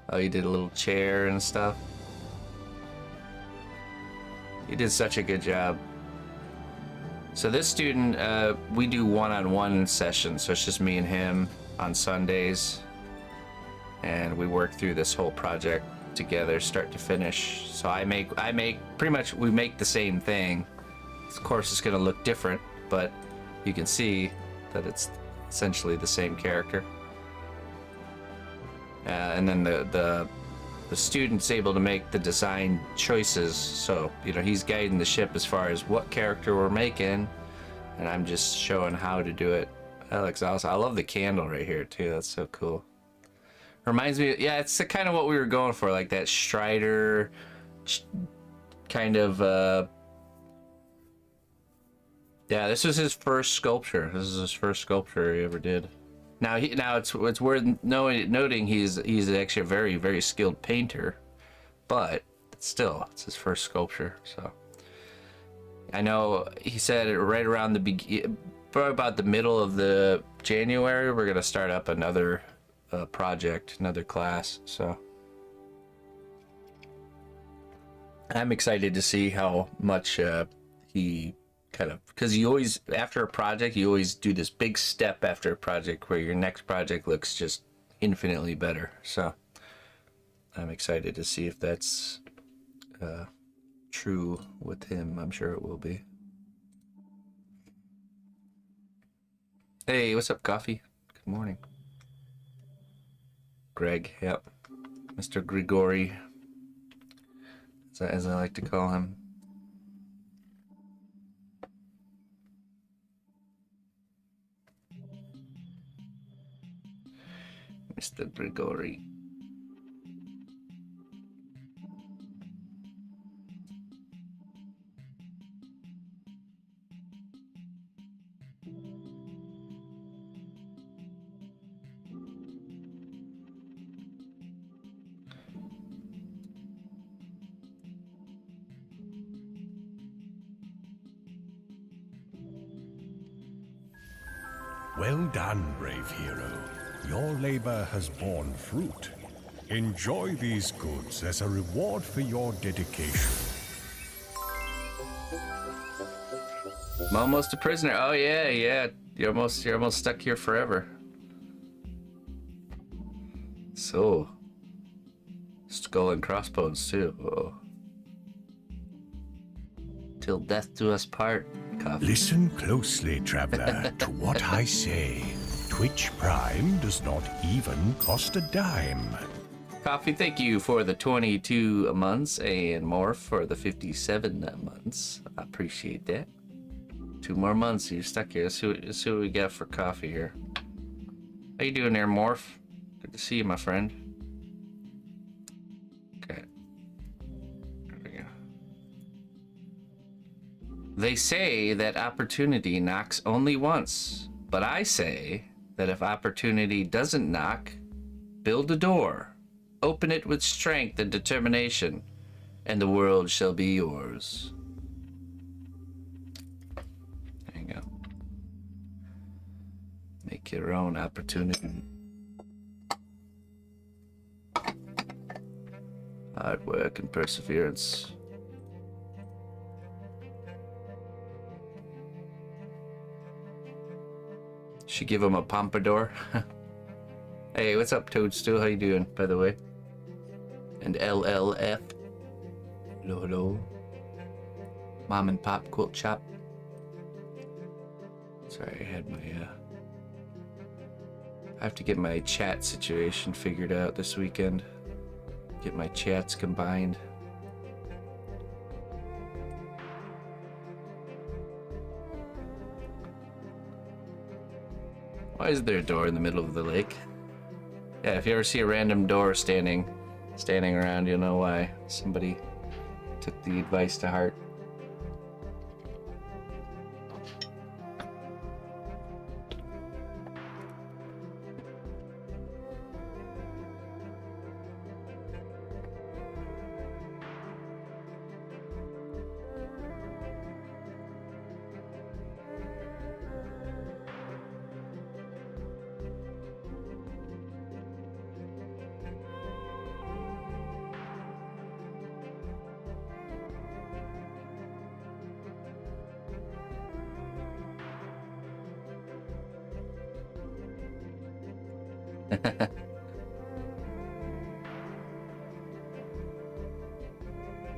[SPEAKER 1] Oh, he did a little chair and stuff. He did such a good job. So this student, we do one-on-one sessions. So it's just me and him on Sundays, and we work through this whole project together, start to finish. So I make pretty much, we make the same thing. Of course it's going to look different, but you can see that it's essentially the same character. And then the student's able to make the design choices. So, you know, he's guiding the ship as far as what character we're making, and I'm just showing how to do it. That looks awesome. I love the candle right here too. That's so cool. Reminds me, yeah, it's the kind of what we were going for, like that Strider kind of. Yeah, this was his first sculpture. This is his first sculpture he ever did. Now it's worth noting he's actually a very, very skilled painter, but still it's his first sculpture. So I know he said it right around probably about the middle of the January we're gonna start up another project, another class. So I'm excited to see how much he kind of, because you always, after a project, you always do this big step after a project where your next project looks just infinitely better. So I'm excited to see if that's true with him. I'm sure it will be. Hey, what's up, Coffee? Good morning. Greg, yep. Mr. Grigori, as I like to call him. Mr. Grigori.
[SPEAKER 2] Well done, brave hero. Your labor has borne fruit. Enjoy these goods as a reward for your dedication.
[SPEAKER 1] I'm almost a prisoner. Oh yeah. You're almost stuck here forever. So, skull and crossbones too. Oh. till death do us part, Coffee.
[SPEAKER 2] Listen closely, traveler, to what I say. Twitch Prime does not even cost a dime.
[SPEAKER 1] Coffee, thank you for the 22 months and more for the 57 months. I appreciate that. 2 more months, you're stuck here. Let's see what we got for coffee here. How you doing there, Morph? Good to see you, my friend. Okay. There we go. They say that opportunity knocks only once, but I say that if opportunity doesn't knock, build a door. Open it with strength and determination, and the world shall be yours. There you go. Make your own opportunity. Hard work and perseverance. Should give him a pompadour. Hey, what's up, Toadstool? How you doing, by the way? And LLF. Hello, hello. Mom and Pop Quilt Shop. Sorry, I had my, I have to get my chat situation figured out this weekend. Get my chats combined. Why is there a door in the middle of the lake? Yeah, if you ever see a random door standing around, you'll know why. Somebody took the advice to heart.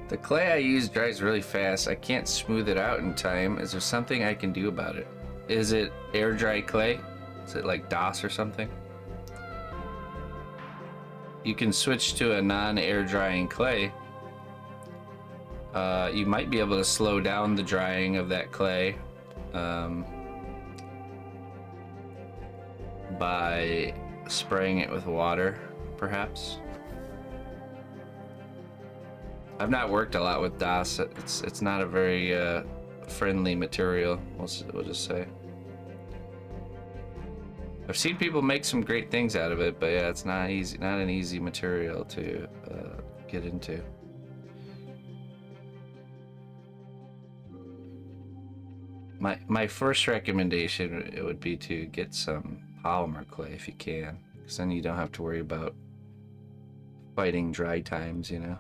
[SPEAKER 1] The clay I use dries really fast. I can't smooth it out in time. Is there something I can do about it? Is it air dry clay? Is it like DOS or something? You can switch to a non-air drying clay. You might be able to slow down the drying of that clay by spraying it with water, perhaps. I've not worked a lot with DOS. It's not a very friendly material, we'll just say. I've seen people make some great things out of it, but yeah, it's not easy, not an easy material to get into. My first recommendation, it would be to get some Polymerclay if you can, because then you don't have to worry about fighting dry times, you know.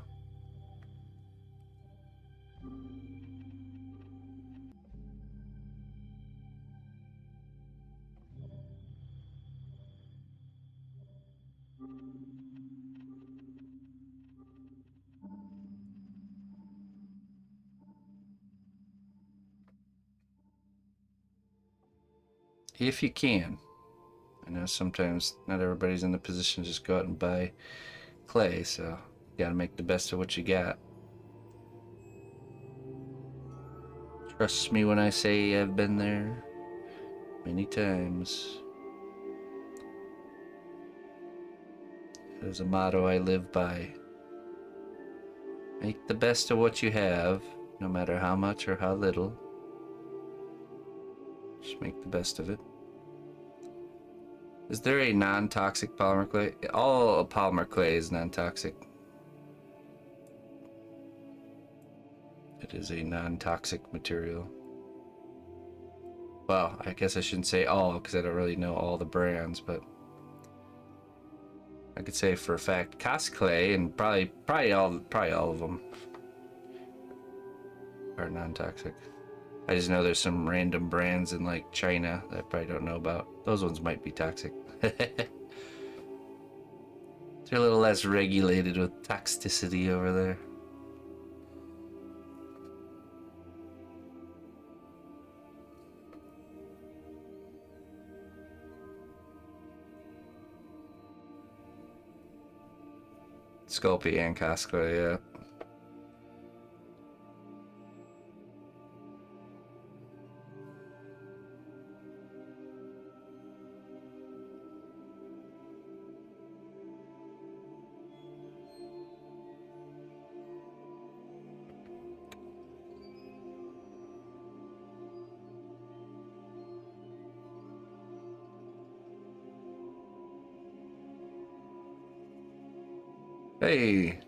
[SPEAKER 1] If you can. I know sometimes not everybody's in the position to just go out and buy clay, so you gotta make the best of what you got. Trust me when I say I've been there many times. There's a motto I live by. Make the best of what you have, no matter how much or how little. Just make the best of it. Is there a non-toxic polymer clay? All polymer clay is non-toxic. It is a non-toxic material. Well, I guess I shouldn't say all, because I don't really know all the brands, but I could say for a fact Cosclay and probably all of them are non-toxic. I just know there's some random brands in like China that I probably don't know about. Those ones might be toxic. They're a little less regulated with toxicity over there. Sculpting and Cosclay, yeah. Hey,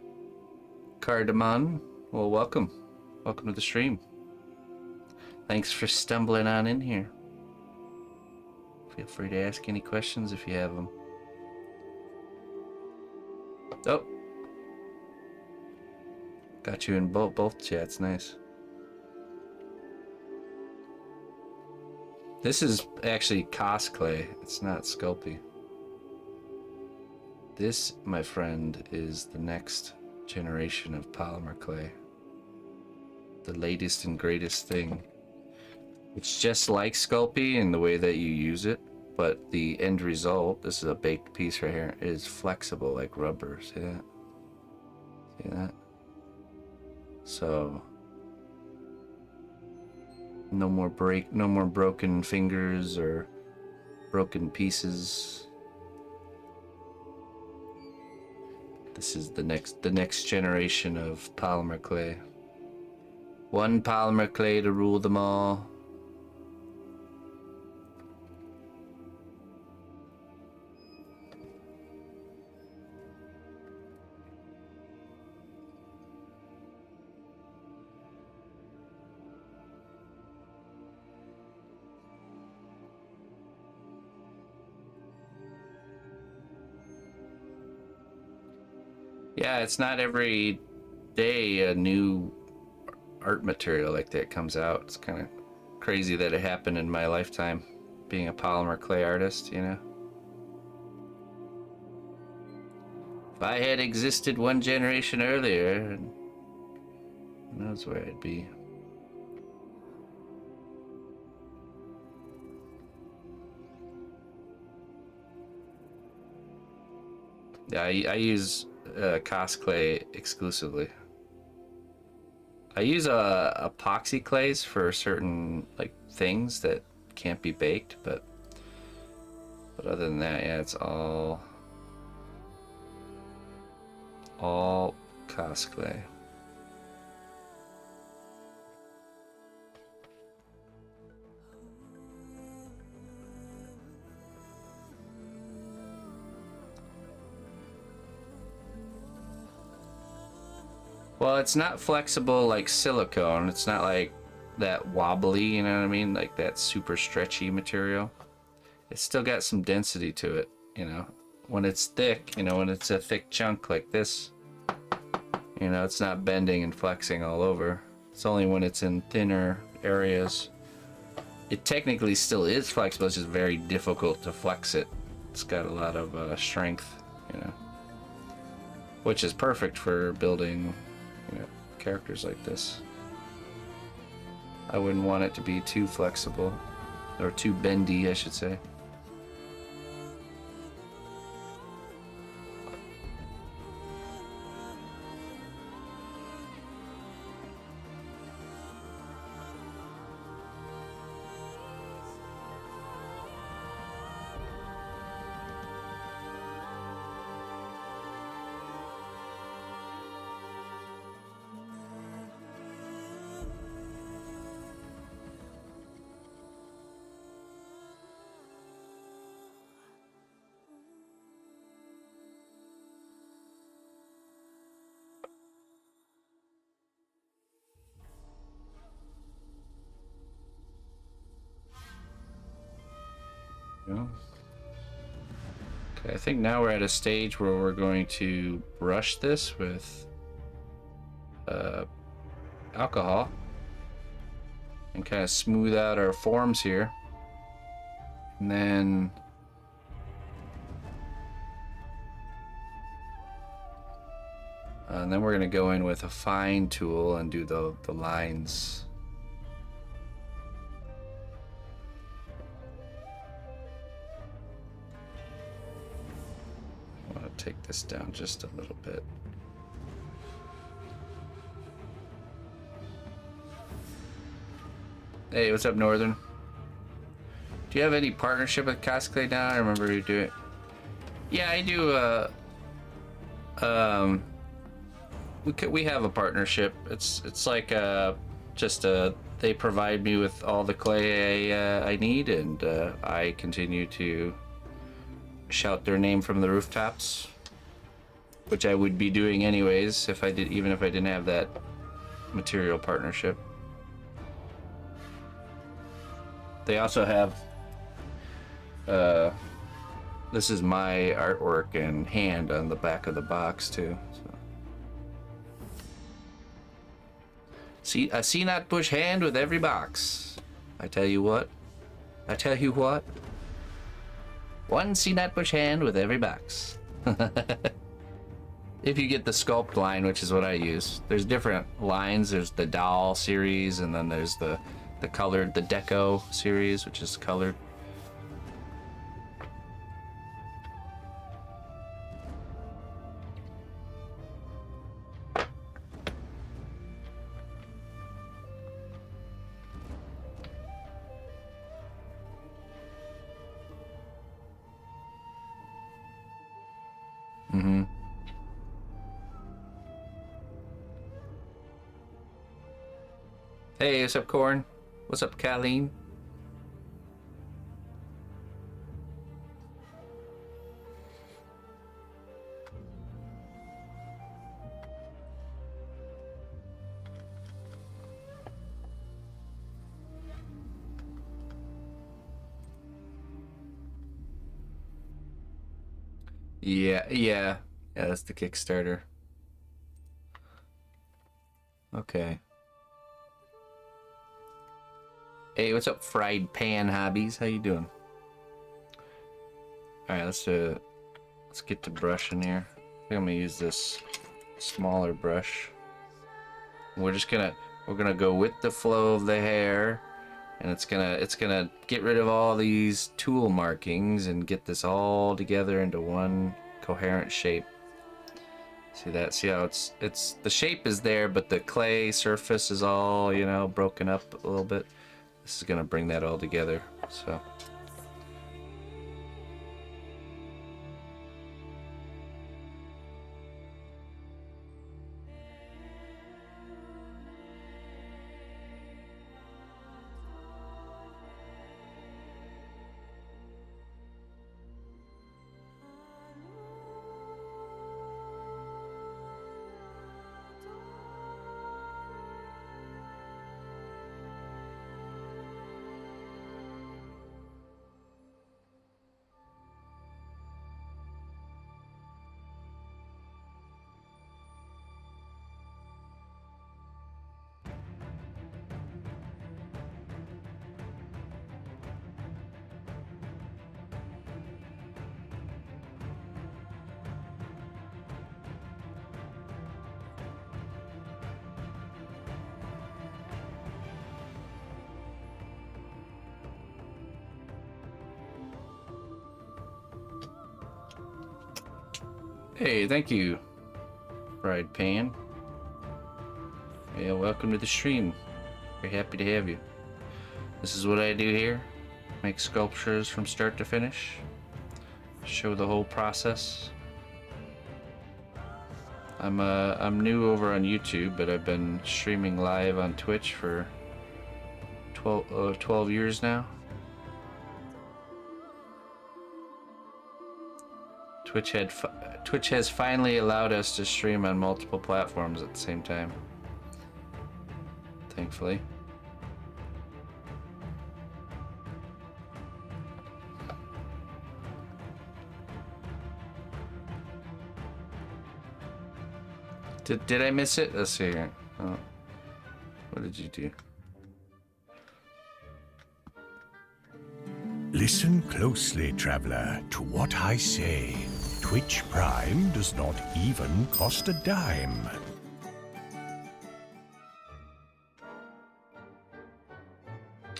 [SPEAKER 1] Cardamon. Well, welcome. Welcome to the stream. Thanks for stumbling on in here. Feel free to ask any questions if you have them. Oh. Got you in both chats. Nice. This is actually Cosclay. It's not Sculpting. This, my friend, is the next generation of Polymerclay. The latest and greatest thing. It's just like Sculpting in the way that you use it, but the end result, this is a baked piece right here, is flexible like rubber. See that? See that? So no more broken fingers or broken pieces. This is the next generation of Polymerclay. One Polymerclay to rule them all. Yeah, it's not every day a new art material like that comes out. It's kind of crazy that it happened in my lifetime, being a Polymerclay artist, you know? If I had existed one generation earlier, who knows where I'd be. Yeah, I use Cosclay exclusively. I use epoxy clays for certain like things that can't be baked, but other than that, yeah, it's all Cosclay. Well, it's not flexible like silicone. It's not like that wobbly, you know what I mean? Like that super stretchy material. It's still got some density to it, you know? When it's thick, you know, when it's a thick chunk like this, you know, it's not bending and flexing all over. It's only when it's in thinner areas. It technically still is flexible, it's just very difficult to flex it. It's got a lot of strength, you know? Which is perfect for building, you know, characters like this. I wouldn't want it to be too flexible, or too bendy, I should say. Yeah. Okay, I think now we're at a stage where we're going to brush this with alcohol and kind of smooth out our forms here. And then we're going to go in with a fine tool and do the lines. I want to take this down just a little bit. Hey, what's up, Northern? Do you have any partnership with Cosclay now? I remember you do it. Yeah, I do. We have a partnership. It's like just they provide me with all the clay I need, and I continue to shout their name from the rooftops, which I would be doing anyways if I did, even if I didn't have that material partnership. They also have this is my artwork and hand on the back of the box too. So. See, I see not push hand with every box. I tell you what. I tell you what. One see not push hand with every box. If you get the sculpt line, which is what I use. There's different lines. There's the doll series, and then there's the colored, the deco series, which is colored. Hey, what's up, Corn? What's up, Colleen? Yeah, that's the Kickstarter. Okay. Hey, what's up, Fried Pan Hobbies? How you doing? All right, let's get to brushing here. I think I'm gonna use this smaller brush. We're gonna go with the flow of the hair, and it's gonna get rid of all these tool markings and get this all together into one coherent shape. See that? See how it's the shape is there, but the clay surface is all, you know, broken up a little bit. This is gonna bring that all together, so. Hey, thank you, Fried Pan. Yeah, welcome to the stream. Very happy to have you. This is what I do here. Make sculptures from start to finish. Show the whole process. I'm new over on YouTube, but I've been streaming live on Twitch for 12 years now. Twitch has finally allowed us to stream on multiple platforms at the same time. Thankfully. Did I miss it? Let's see here. Oh. What did you do?
[SPEAKER 2] Listen closely, traveler, to what I say. Twitch Prime does not even cost a dime.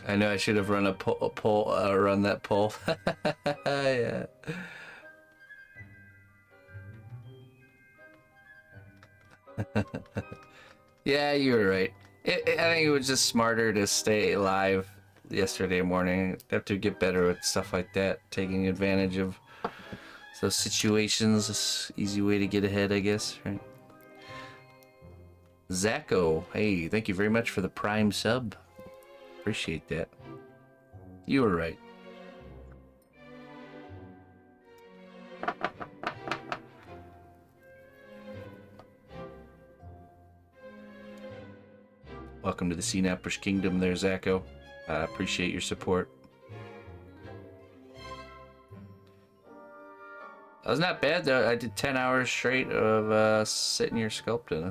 [SPEAKER 1] I know I should have run run that poll. Yeah. Yeah, you were right. I think it was just smarter to stay alive yesterday morning. Have to get better with stuff like that, taking advantage of those situations. It's an easy way to get ahead, I guess, right? Zacho, hey, thank you very much for the Prime sub. Appreciate that. You were right. Welcome to the Seanappers Kingdom there, Zacho. I appreciate your support. That was not bad, though. I did 10 hours straight of sitting here sculpting.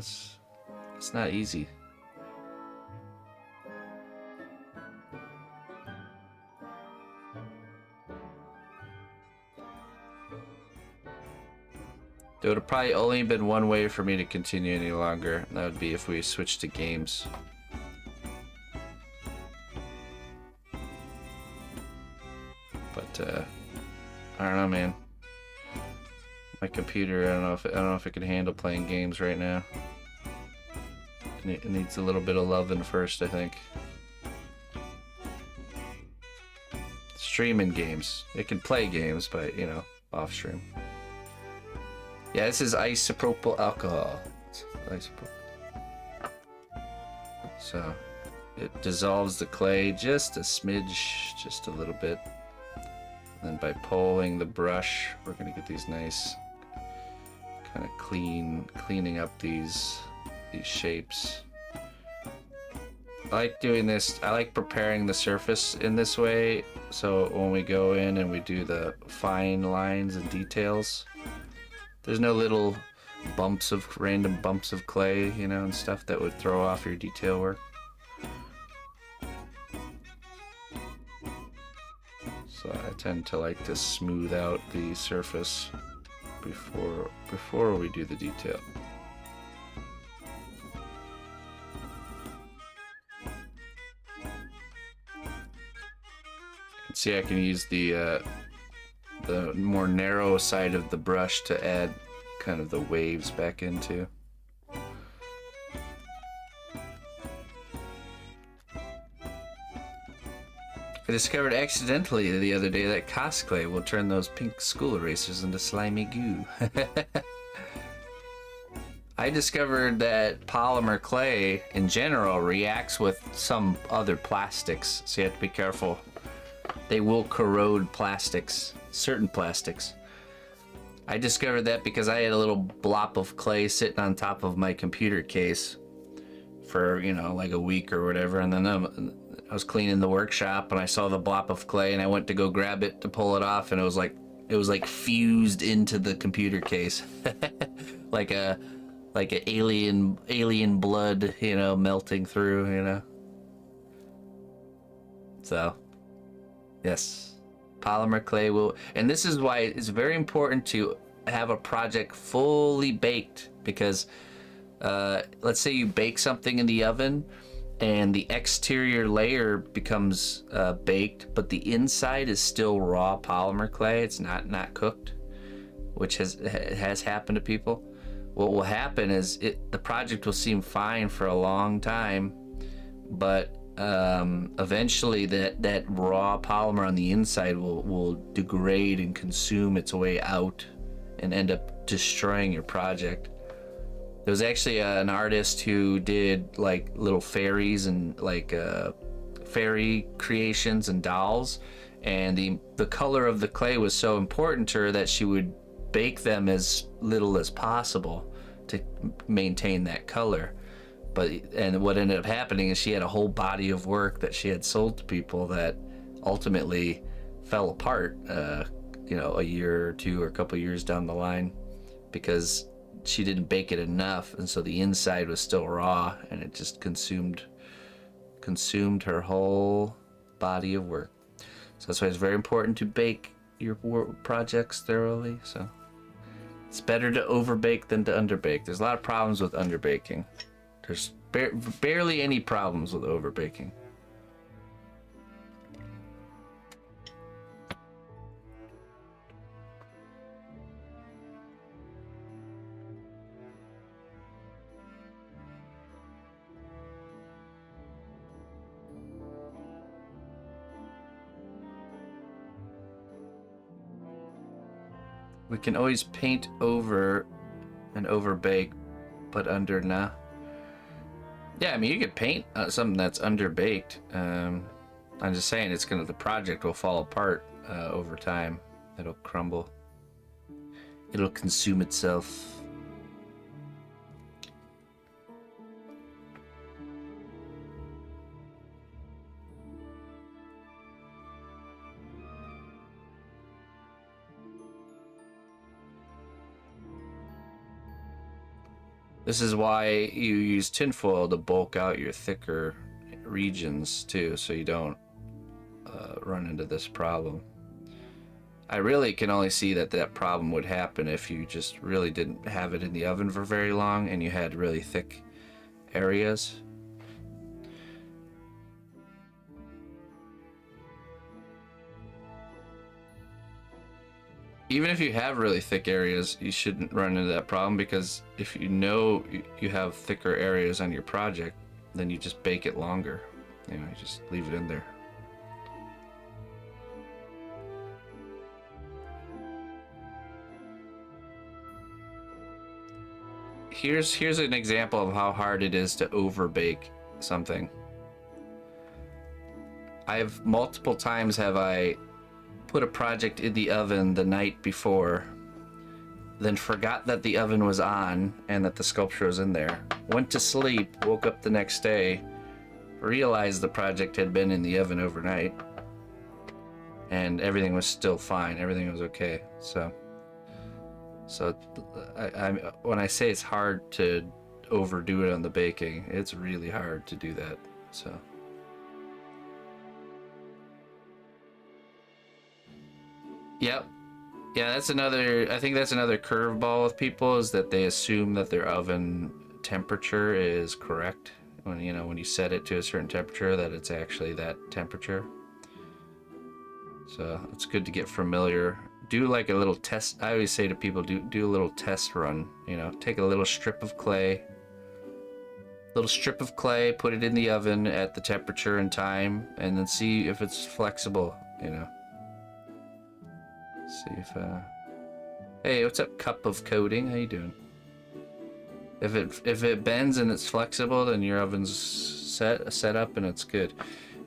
[SPEAKER 1] It's not easy. There would have probably only been one way for me to continue any longer. That would be if we switched to games. But I don't know, man. My computer, I don't know if it can handle playing games right now. It needs a little bit of loving first, I think. Streaming games. It can play games, but you know, off stream. Yeah, this is isopropyl alcohol. It's isopropyl. So it dissolves the clay just a smidge, just a little bit. And then by pulling the brush, we're gonna get these nice kind of cleaning up these shapes. I like doing this. I like preparing the surface in this way, so when we go in and we do the fine lines and details, there's no little random bumps of clay, you know, and stuff that would throw off your detail work. So I tend to like to smooth out the surface before we do the detail. See, I can use the more narrow side of the brush to add kind of the waves back into. I discovered accidentally the other day that Cosclay will turn those pink school erasers into slimy goo. I discovered that Polymerclay in general reacts with some other plastics, so you have to be careful. They will corrode plastics, certain plastics. I discovered that because I had a little blob of clay sitting on top of my computer case for, you know, like a week or whatever, and then I was cleaning the workshop and I saw the blob of clay and I went to go grab it to pull it off, and it was like fused into the computer case. like a alien blood, you know, melting through, you know. So yes, Polymerclay will, and this is why it's very important to have a project fully baked, because let's say you bake something in the oven and the exterior layer becomes baked, but the inside is still raw Polymerclay. It's not cooked, which has happened to people. What will happen is the project will seem fine for a long time, but eventually that raw polymer on the inside will degrade and consume its way out and end up destroying your project. There was actually an artist who did like little fairies and like fairy creations and dolls, and the color of the clay was so important to her that she would bake them as little as possible to maintain that color. And what ended up happening is she had a whole body of work that she had sold to people that ultimately fell apart, you know, a year or two or a couple years down the line, because she didn't bake it enough, and so the inside was still raw, and it just consumed her whole body of work. So that's why it's very important to bake your projects thoroughly. So it's better to overbake than to underbake. There's a lot of problems with underbaking. There's barely any problems with overbaking. We can always paint over and over bake, but under nah. Yeah, I mean, you could paint something that's under baked. I'm just saying the project will fall apart over time. It'll crumble. It'll consume itself. This is why you use tinfoil to bulk out your thicker regions too, so you don't run into this problem. I really can only see that problem would happen if you just really didn't have it in the oven for very long and you had really thick areas. Even if you have really thick areas, you shouldn't run into that problem, because if you know you have thicker areas on your project, then you just bake it longer. You know, you just leave it in there. Here's an example of how hard it is to overbake something. I've multiple times have I put a project in the oven the night before, then forgot that the oven was on and that the sculpture was in there. Went to sleep, woke up the next day, realized the project had been in the oven overnight, and everything was still fine. Everything was okay. So when I say it's hard to overdo it on the baking, it's really hard to do that. So. Yep. Yeah, that's another, I think that's another curveball with people, is that they assume that their oven temperature is correct. When you set it to a certain temperature, that it's actually that temperature. So it's good to get familiar. Do like a little test. I always say to people, do a little test run. Take a little strip of clay, put it in the oven at the temperature and time, and then see if it's flexible. See if hey, what's up, cup of coating? How you doing? If it bends and it's flexible, then your oven's set up and it's good.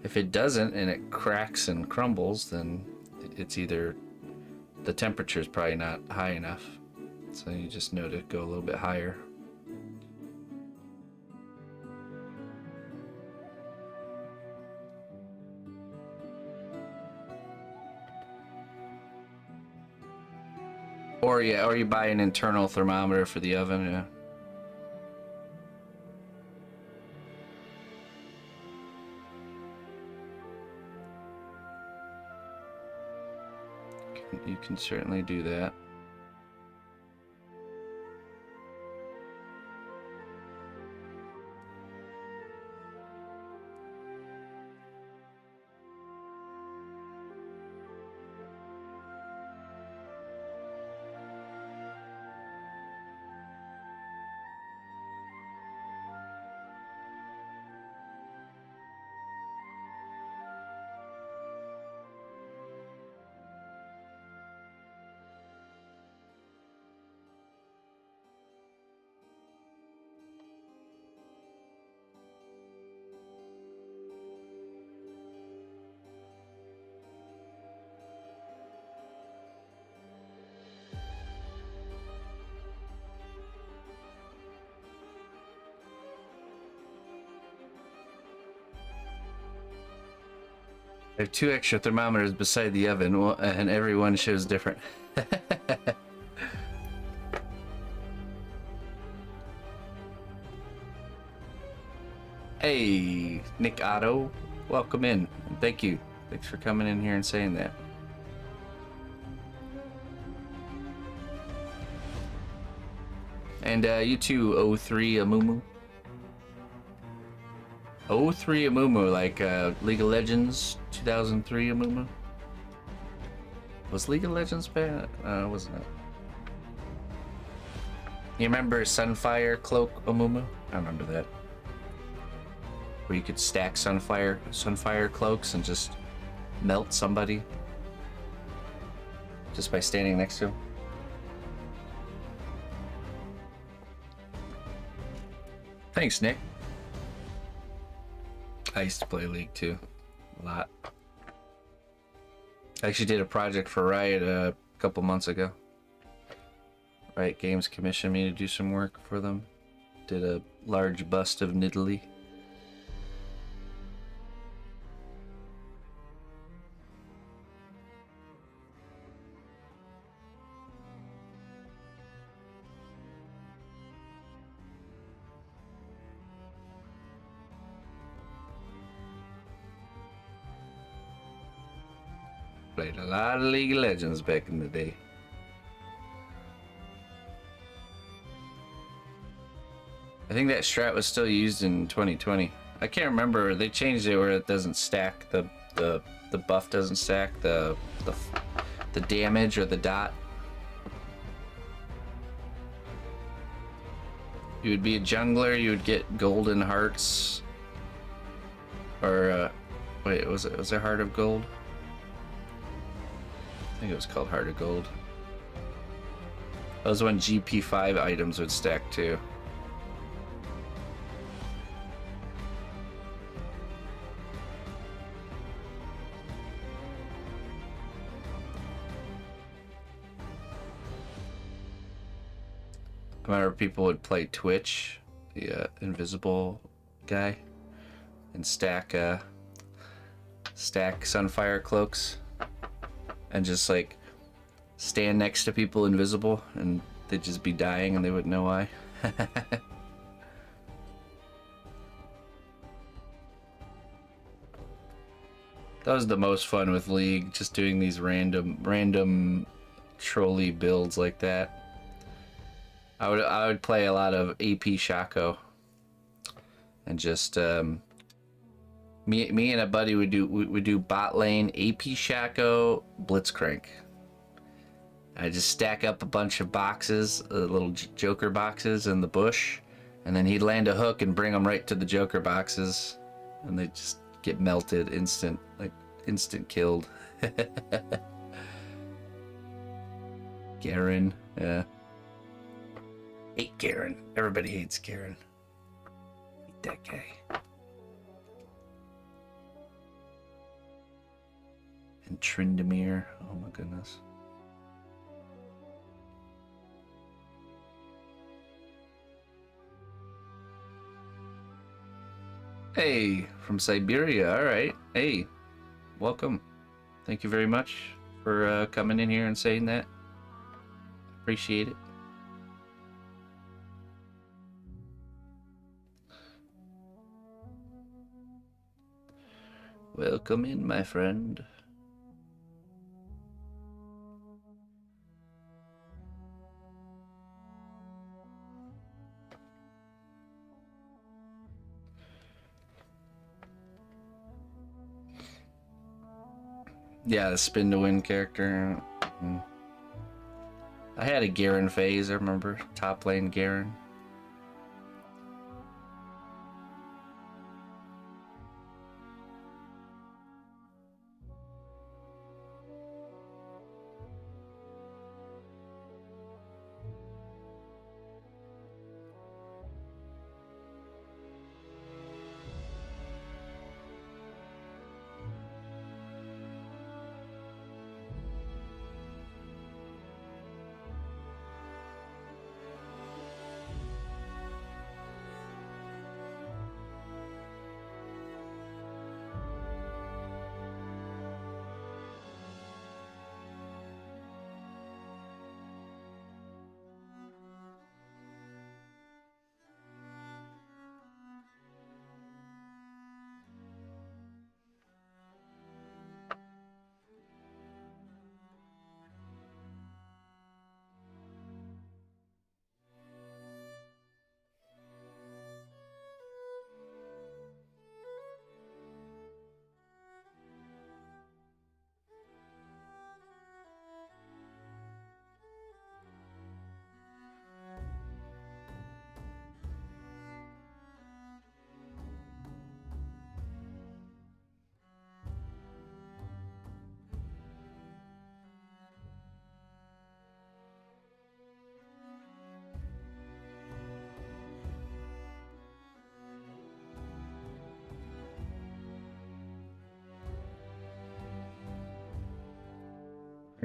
[SPEAKER 1] If it doesn't and it cracks and crumbles, then it's either the temperature is probably not high enough. So you just know to go a little bit higher. Or you buy an internal thermometer for the oven, yeah. You can certainly do that. I have 2 extra thermometers beside the oven, and every one shows different. Hey, Nick Otto, welcome in. Thank you. Thanks for coming in here and saying that. And you too, 03 Amumu. 03 Amumu, like League of Legends 2003 Amumu. Was League of Legends bad? Wasn't it? You remember Sunfire Cloak Amumu? I remember that. Where you could stack Sunfire cloaks and just melt somebody just by standing next to him. Thanks, Nick. I used to play League too, a lot. I actually did a project for Riot a couple months ago. Riot Games commissioned me to do some work for them. Did a large bust of Nidalee. Played a lot of League of Legends back in the day. I think that strat was still used in 2020. I can't remember. They changed it where it doesn't stack. The buff doesn't stack the damage or the dot. You would be a jungler. You would get golden hearts. Or wait, was it Heart of Gold? I think it was called Heart of Gold. That was when GP5 items would stack too. I remember people would play Twitch, the invisible guy, and stack Sunfire cloaks, and just like stand next to people invisible, and they'd just be dying and they wouldn't know why. That was the most fun with League, just doing these random trolley builds like that. I would play a lot of AP Shaco, and just me and a buddy would do bot lane AP Shaco Blitzcrank. I just stack up a bunch of boxes, little Joker boxes in the bush, and then he'd land a hook and bring them right to the Joker boxes, and they just get melted instant killed. Garen, yeah. Hate Garen. Everybody hates Garen. Hate that guy. And Tryndamere. Oh my goodness. Hey, from Siberia. All right. Hey, welcome. Thank you very much for coming in here and saying that. Appreciate it. Welcome in, my friend. Yeah, the spin to win character. I had a Garen phase, I remember. Top lane Garen.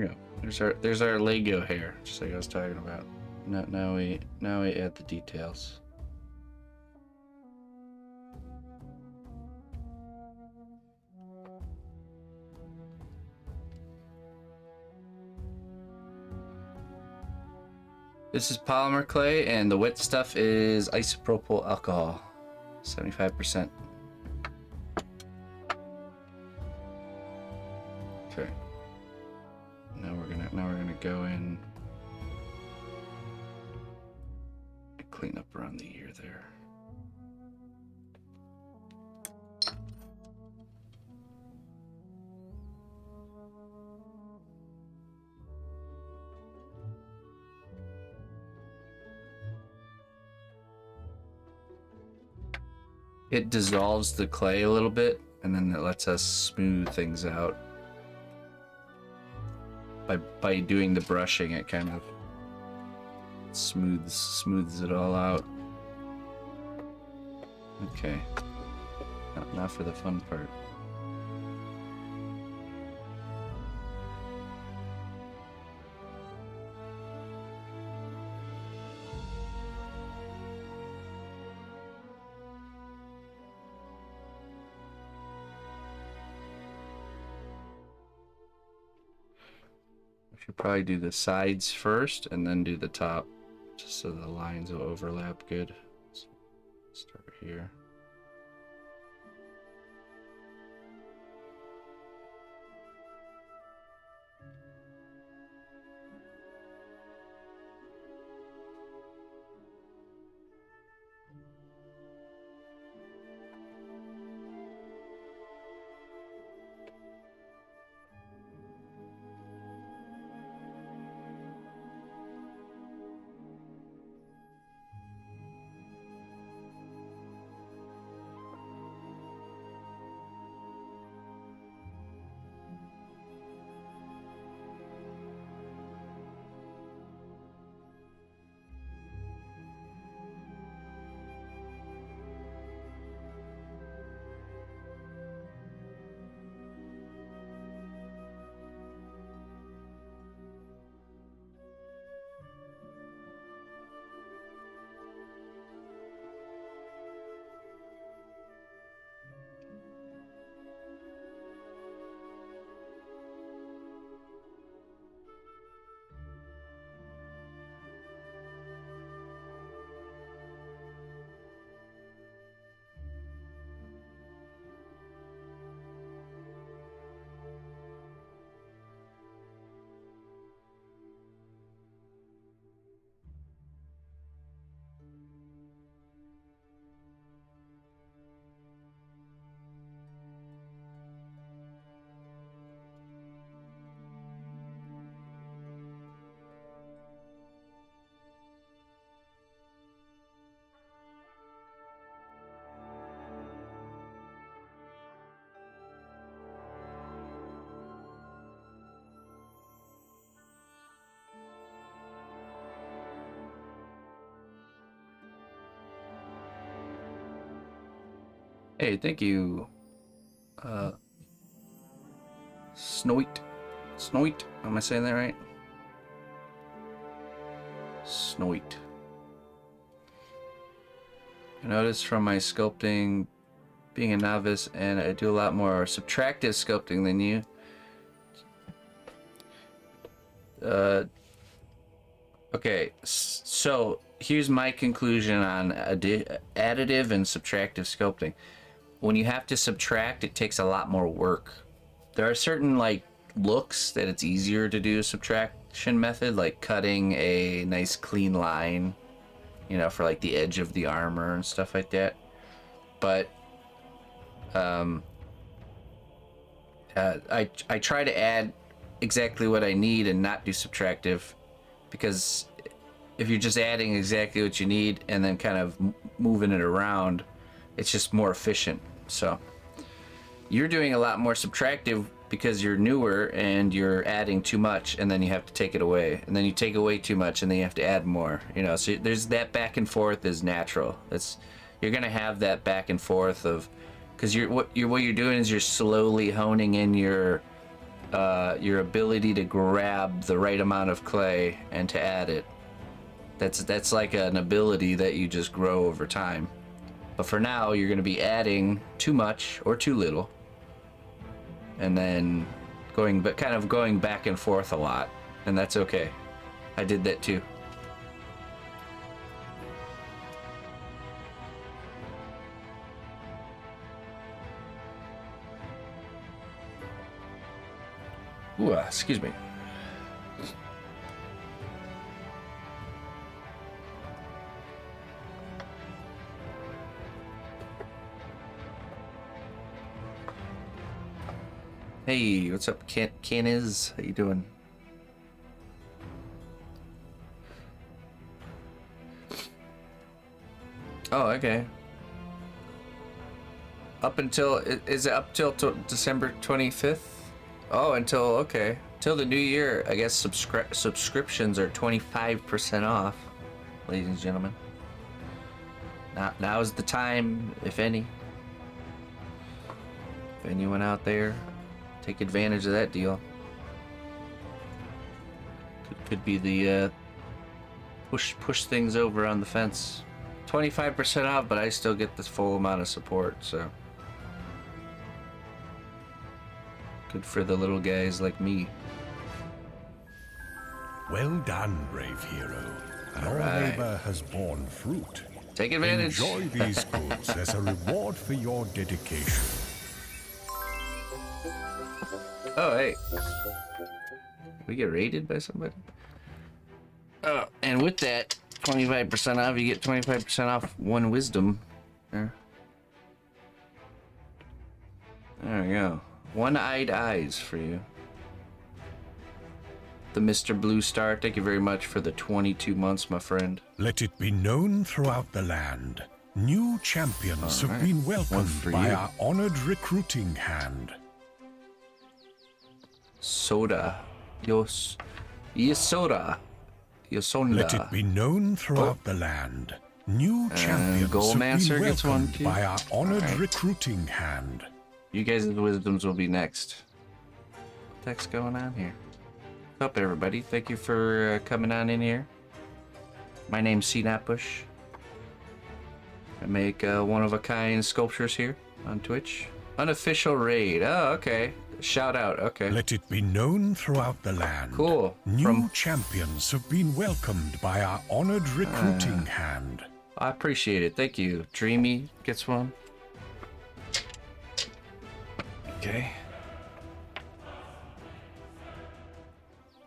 [SPEAKER 1] There we go. There's our Lego hair, just like I was talking about. Now we add the details. This is Polymerclay, and the wet stuff is isopropyl alcohol, 75%. Okay. Now we're gonna go in and clean up around the ear there. It dissolves the clay a little bit, and then it lets us smooth things out. By doing the brushing, it kind of smooths it all out. Okay. Now for the fun part. Should probably do the sides first and then do the top, just so the lines will overlap good. So start here. Hey, thank you. Snoit. Am I saying that right? Snoit. I noticed from my sculpting, being a novice, and I do a lot more subtractive sculpting than you. Okay, so here's my conclusion on additive and subtractive sculpting. When you have to subtract, it takes a lot more work. There are certain like looks that it's easier to do a subtraction method, like cutting a nice clean line, you know, for like the edge of the armor and stuff like that. But I try to add exactly what I need and not do subtractive, because if you're just adding exactly what you need and then kind of moving it around, it's just more efficient. So you're doing a lot more subtractive because you're newer and you're adding too much, and then you have to take it away, and then you take away too much and then you have to add more, you know. So there's that back and forth is natural. You're gonna have that back and forth of, because what you're doing is you're slowly honing in your your ability to grab the right amount of clay and to add it. That's like an ability that you just grow over time. But for now, you're going to be adding too much or too little, and then kind of going back and forth a lot, and that's okay. I did that too. Ooh, excuse me. Hey, what's up, Caniz? How you doing? Oh, okay. Up until, is it up till December 25th? Oh, okay. Till the new year, I guess subscriptions are 25% off, ladies and gentlemen. Now's the time, if any. If anyone out there, take advantage of that deal. Could be the push things over on the fence. 25% off, but I still get the full amount of support, so. Good for the little guys like me.
[SPEAKER 2] Well done, brave hero. Your labor has borne fruit.
[SPEAKER 1] Take advantage.
[SPEAKER 2] Enjoy these goods as a reward for your dedication.
[SPEAKER 1] Oh, hey. We get raided by somebody? Oh, and with that 25% off, you get 25% off one wisdom. There we go. One-eyed eyes for you. The Mr. Blue Star, thank you very much for the 22 months, my friend.
[SPEAKER 2] Let it be known throughout the land. New champions have been welcomed by our honored recruiting hand.
[SPEAKER 1] Soda. Yesonda.
[SPEAKER 2] Let it be known throughout the land. New champions
[SPEAKER 1] Goldmancer
[SPEAKER 2] have been
[SPEAKER 1] gets one
[SPEAKER 2] welcomed
[SPEAKER 1] too.
[SPEAKER 2] by our honored recruiting hand.
[SPEAKER 1] You guys' wisdoms will be next. What the heck's going on here? What's up, everybody? Thank you for coming on in here. My name's CNatbush. I make one-of-a-kind sculptures here on Twitch. Unofficial raid. Oh, okay. Shout out. Okay.
[SPEAKER 2] Let it be known throughout the land.
[SPEAKER 1] Cool.
[SPEAKER 2] New champions have been welcomed by our honored recruiting hand.
[SPEAKER 1] I appreciate it. Thank you. Dreamy gets one. Okay.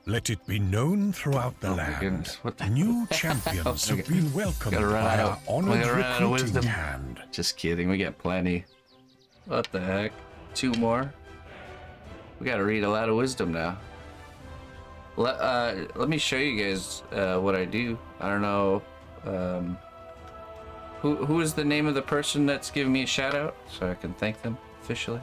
[SPEAKER 2] Let it be known throughout the land.
[SPEAKER 1] Goodness. What the
[SPEAKER 2] New champions have been welcomed by our honored recruiting hand.
[SPEAKER 1] Just kidding. We got plenty. What the heck? 2 more? We gotta read a lot of wisdom now. Let me show you guys what I do. I don't know. Who is the name of the person that's giving me a shout out so I can thank them officially?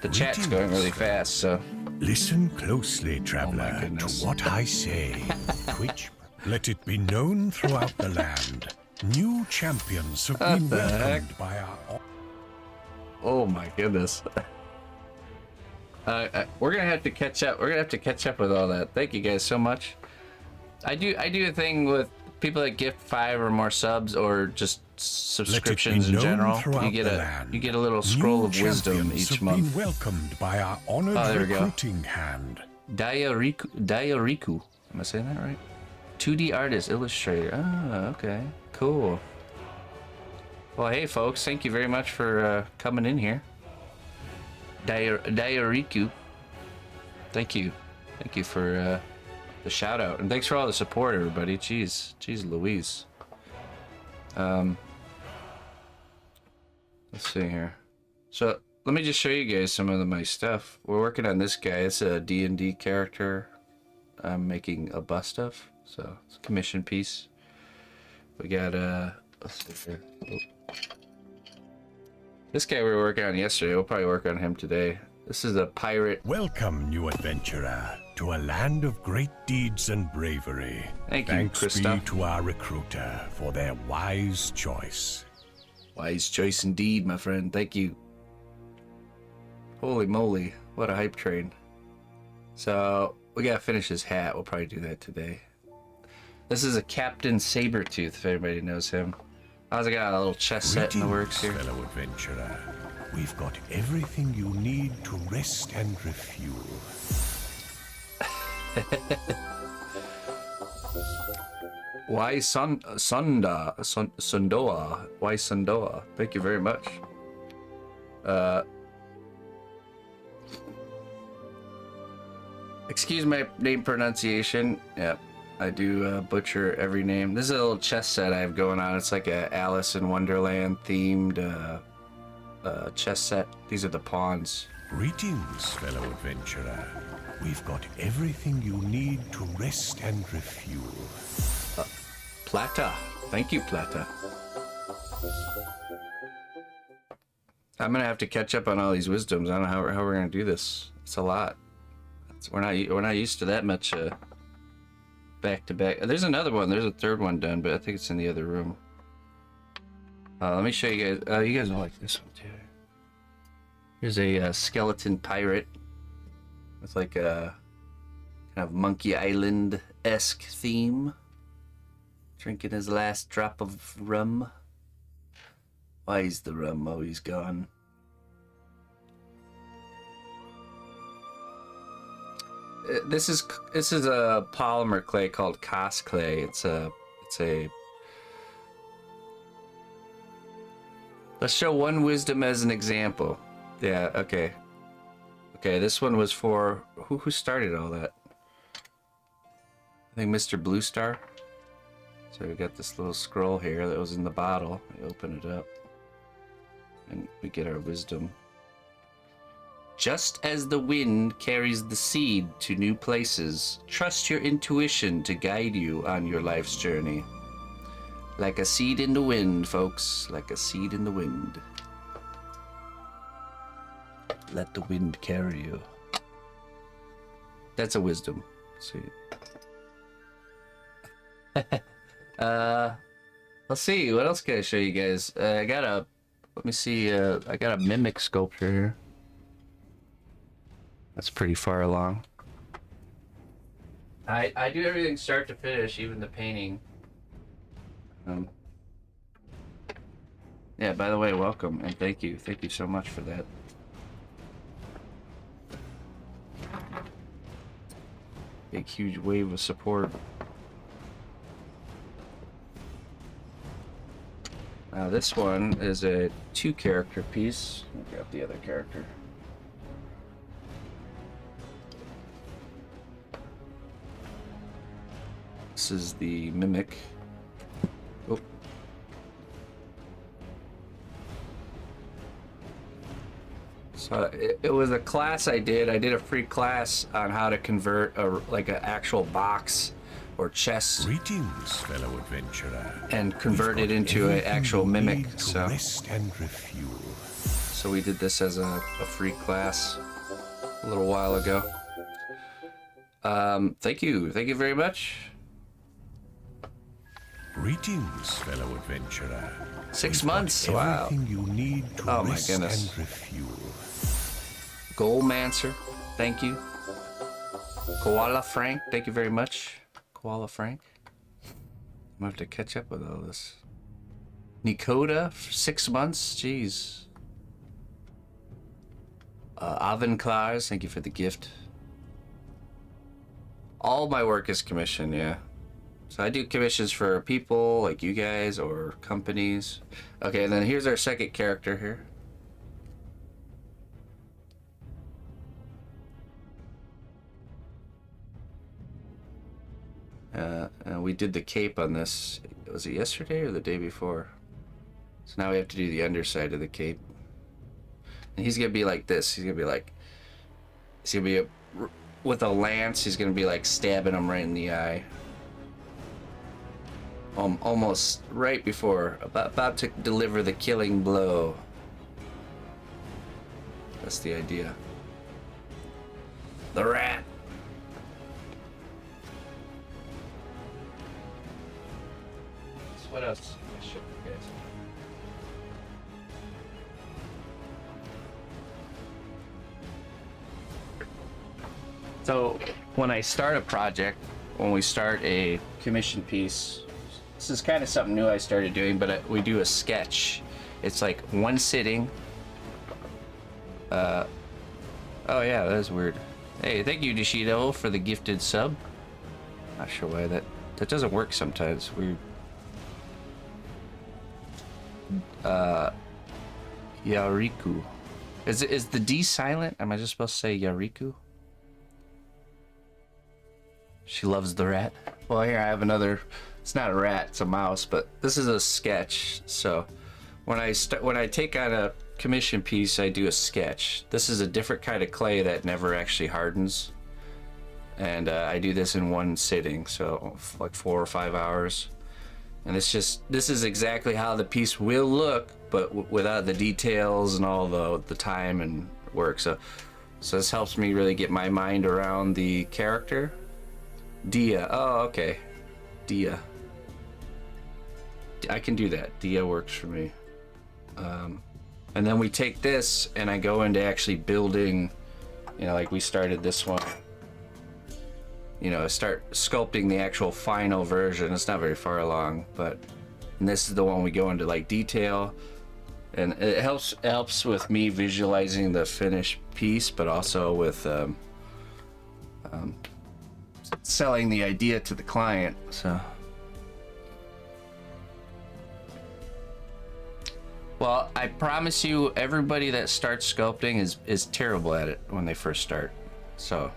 [SPEAKER 1] The chat's going really fast, so.
[SPEAKER 2] Listen closely, traveler, to what I say. Twitch. Let it be known throughout the land. New champions have been welcomed by our.
[SPEAKER 1] Oh my goodness. We're gonna have to catch up. We're gonna have to catch up with all that. Thank you guys so much. I do a thing with people that gift 5 or more subs or just subscriptions in general. You get a little scroll of wisdom each month.
[SPEAKER 2] Been welcomed by our honored recruiting hand.
[SPEAKER 1] Diariku. Am I saying that right? 2D artist, illustrator. Ah, okay, cool. Well, hey folks, thank you very much for coming in here. Diariku. Thank you for the shout out, and thanks for all the support, everybody. Jeez Louise. Let's see here. So let me just show you guys some of my stuff. We're working on this guy. It's a D&D character I'm making a bust of, so it's a commission piece. We got let's see here. This guy we were working on yesterday. We'll probably work on him today. This is a pirate.
[SPEAKER 2] Welcome, new adventurer, to a land of great deeds and bravery.
[SPEAKER 1] Thank you,
[SPEAKER 2] Thanks
[SPEAKER 1] Krista.
[SPEAKER 2] be to our recruiter for their wise choice.
[SPEAKER 1] Wise choice indeed, my friend. Thank you. Holy moly, what a hype train. So we gotta finish his hat. We'll probably do that today. This is a Captain Sabretooth, if anybody knows him. I was got a little chess set in the works here.
[SPEAKER 2] Fellow adventurer. We've got everything you need to rest and refuel.
[SPEAKER 1] Why Sundoa? Why Sundoa? Thank you very much. Excuse my name pronunciation. Yep, I do butcher every name. This is a little chess set I have going on. It's like a Alice in Wonderland themed chess set. These are the pawns.
[SPEAKER 2] Greetings, fellow adventurer. We've got everything you need to rest and refuel.
[SPEAKER 1] Plata. Thank you, Plata. I'm gonna have to catch up on all these wisdoms. I don't know how we're gonna do this. It's a lot. We're not used to that much back to back. There's another one. There's a third one done, but I think it's in the other room. Let me show you guys. You guys will like this one too. Here's a skeleton pirate with like a kind of Monkey Island-esque theme. Drinking his last drop of rum. Why is the rum always gone? This is a polymer clay called Cosclay. It's a. Let's show one wisdom as an example. Yeah. Okay. Okay. This one was for who started all that? I think Mr. Blue Star. So we got this little scroll here that was in the bottle. We open it up, and we get our wisdom. Just as the wind carries the seed to new places, trust your intuition to guide you on your life's journey. Like a seed in the wind, folks. Like a seed in the wind. Let the wind carry you. That's a wisdom. Sweet. Let's see. What else can I show you guys? Let me see. I got a mimic sculpture here. That's pretty far along. I do everything start to finish, even the painting. Yeah, by the way, welcome and thank you. Thank you so much for that. Big, huge wave of support. Now this one is a 2-character piece. Let me grab the other character. This is the mimic. Oh. So it was a class I did. I did a free class on how to convert like an actual box or chest.
[SPEAKER 2] Greetings, fellow adventurer.
[SPEAKER 1] And convert it into an actual mimic. So
[SPEAKER 2] rest and refuel.
[SPEAKER 1] So we did this as a free class a little while ago. Thank you very much.
[SPEAKER 2] Greetings, fellow adventurer.
[SPEAKER 1] 6 months. Wow.
[SPEAKER 2] Everything you need to
[SPEAKER 1] oh my
[SPEAKER 2] rest
[SPEAKER 1] goodness.
[SPEAKER 2] and refuel.
[SPEAKER 1] Goalmancer, thank you. Koala Frank, thank you very much. Koala Frank. I'm gonna have to catch up with all this. Nicoda, 6 months. Jeez. Avenclars, thank you for the gift. All my work is commission, yeah. So I do commissions for people like you guys or companies. Okay, and then here's our second character here. And we did the cape on this. Was it yesterday or the day before? So now we have to do the underside of the cape. And he's gonna be like this. He's gonna be like, with a lance. He's gonna be like stabbing him right in the eye. Almost right before, about to deliver the killing blow. That's the idea. The rat. So what else? I show you guys. So when I start a project, when we start a commission piece, this is kind of something new I started doing, but we do a sketch. It's like one sitting. Oh yeah, that is weird. Hey, thank you, Dishido, for the gifted sub. Not sure why that doesn't work sometimes. Weird. Yariku. Is the D silent? Am I just supposed to say Yariku? She loves the rat. Well, here I have another. It's not a rat, it's a mouse, but this is a sketch. So when I take on a commission piece, I do a sketch. This is a different kind of clay that never actually hardens, and I do this in one sitting, so like 4 or 5 hours. And this is exactly how the piece will look, but without the details and all the time and work. So this helps me really get my mind around the character. Dia. Oh, okay. Dia. I can do that. Dia works for me. And then we take this and I go into actually building, you know, like we started this one. You know, start sculpting the actual final version. It's not very far along, but and this is the one we go into like detail, and it helps with me visualizing the finished piece, but also with selling the idea to the client. So, well, I promise you, everybody that starts sculpting is terrible at it when they first start. So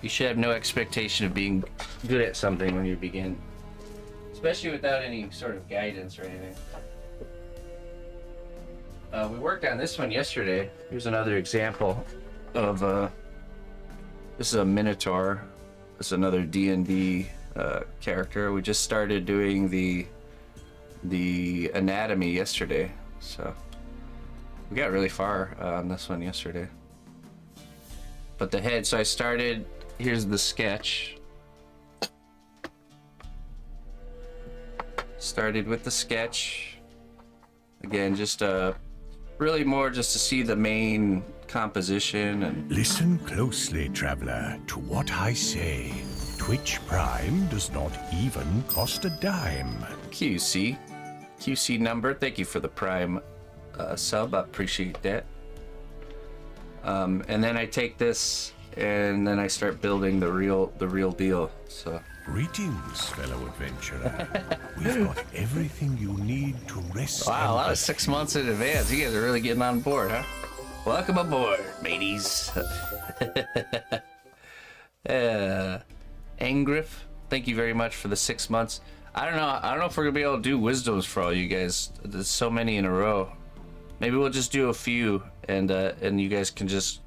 [SPEAKER 1] you should have no expectation of being good at something when you begin, especially without any sort of guidance or anything. We worked on this one yesterday. Here's another example of this is a Minotaur. This is another D&D character. We just started doing the anatomy yesterday, so we got really far on this one yesterday. But the head, so I started. Here's the sketch. Started with the sketch. Again, just really more just to see the main composition and...
[SPEAKER 2] Listen closely, traveler, to what I say. Twitch Prime does not even cost a dime.
[SPEAKER 1] QC number, thank you for the Prime sub, I appreciate that. And then I take this and then I start building the real deal. So
[SPEAKER 2] greetings, fellow adventurer. We've got everything you need to rest.
[SPEAKER 1] Wow, a lot of 6 months in advance. You guys are really getting on board, huh? Welcome aboard, mateys. Angriff, thank you very much for the 6 months. I don't know if we're gonna be able to do wisdoms for all you guys. There's so many in a row. Maybe we'll just do a few, and you guys can just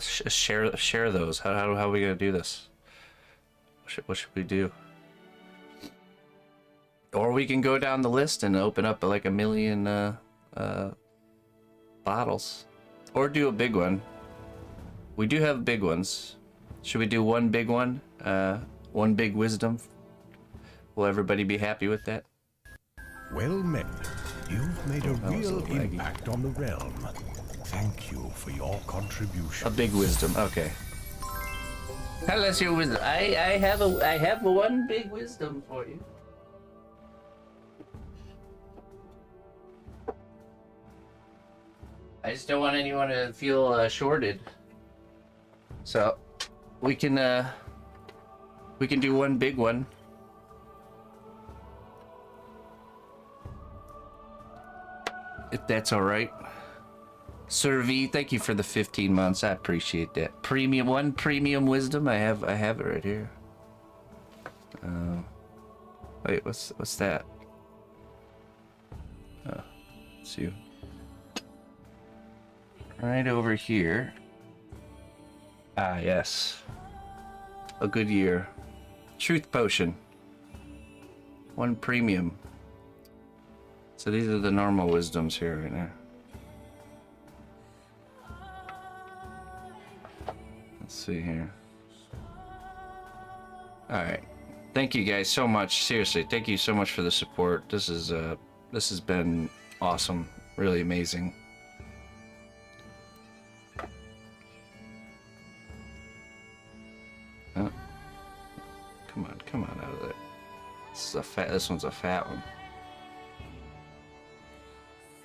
[SPEAKER 1] share those. How are we gonna do this? What should we do? Or we can go down the list and open up like 1 million bottles, or do a big one. We do have big ones. Should we do one big one? One big wisdom. Will everybody be happy with that?
[SPEAKER 2] Well met. You've made a real impact on the realm. Thank you for your contribution.
[SPEAKER 1] A big wisdom. Okay. Tell us your wisdom. I have one big wisdom for you. I just don't want anyone to feel shorted. So we can do one big one. If that's all right. Sir V, thank you for the 15 months. I appreciate that. Premium wisdom. I have it right here. Wait, what's that? Let's see. Right over here. Ah, yes. A good year. Truth potion. One premium. So these are the normal wisdoms here right now. Let's see here. All right. Thank you guys so much. Seriously, thank you so much for the support. This has been awesome. Really amazing. This one's a fat one.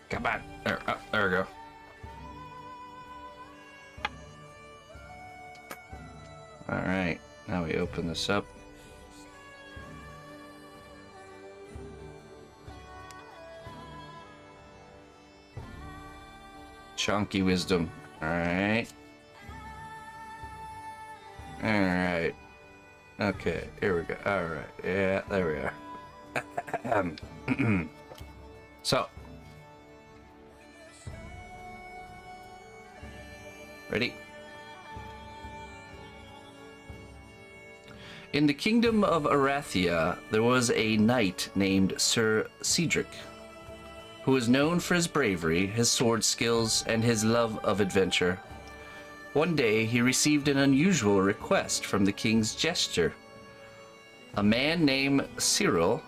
[SPEAKER 1] Come on. There we go. Alright, now we open this up. Chunky wisdom. Alright. Alright. Okay, here we go. Alright, yeah, there we are. So. Ready? In the kingdom of Arathia, there was a knight named Sir Cedric, who was known for his bravery, his sword skills, and his love of adventure. One day, he received an unusual request from the king's jester. A man named Cyril.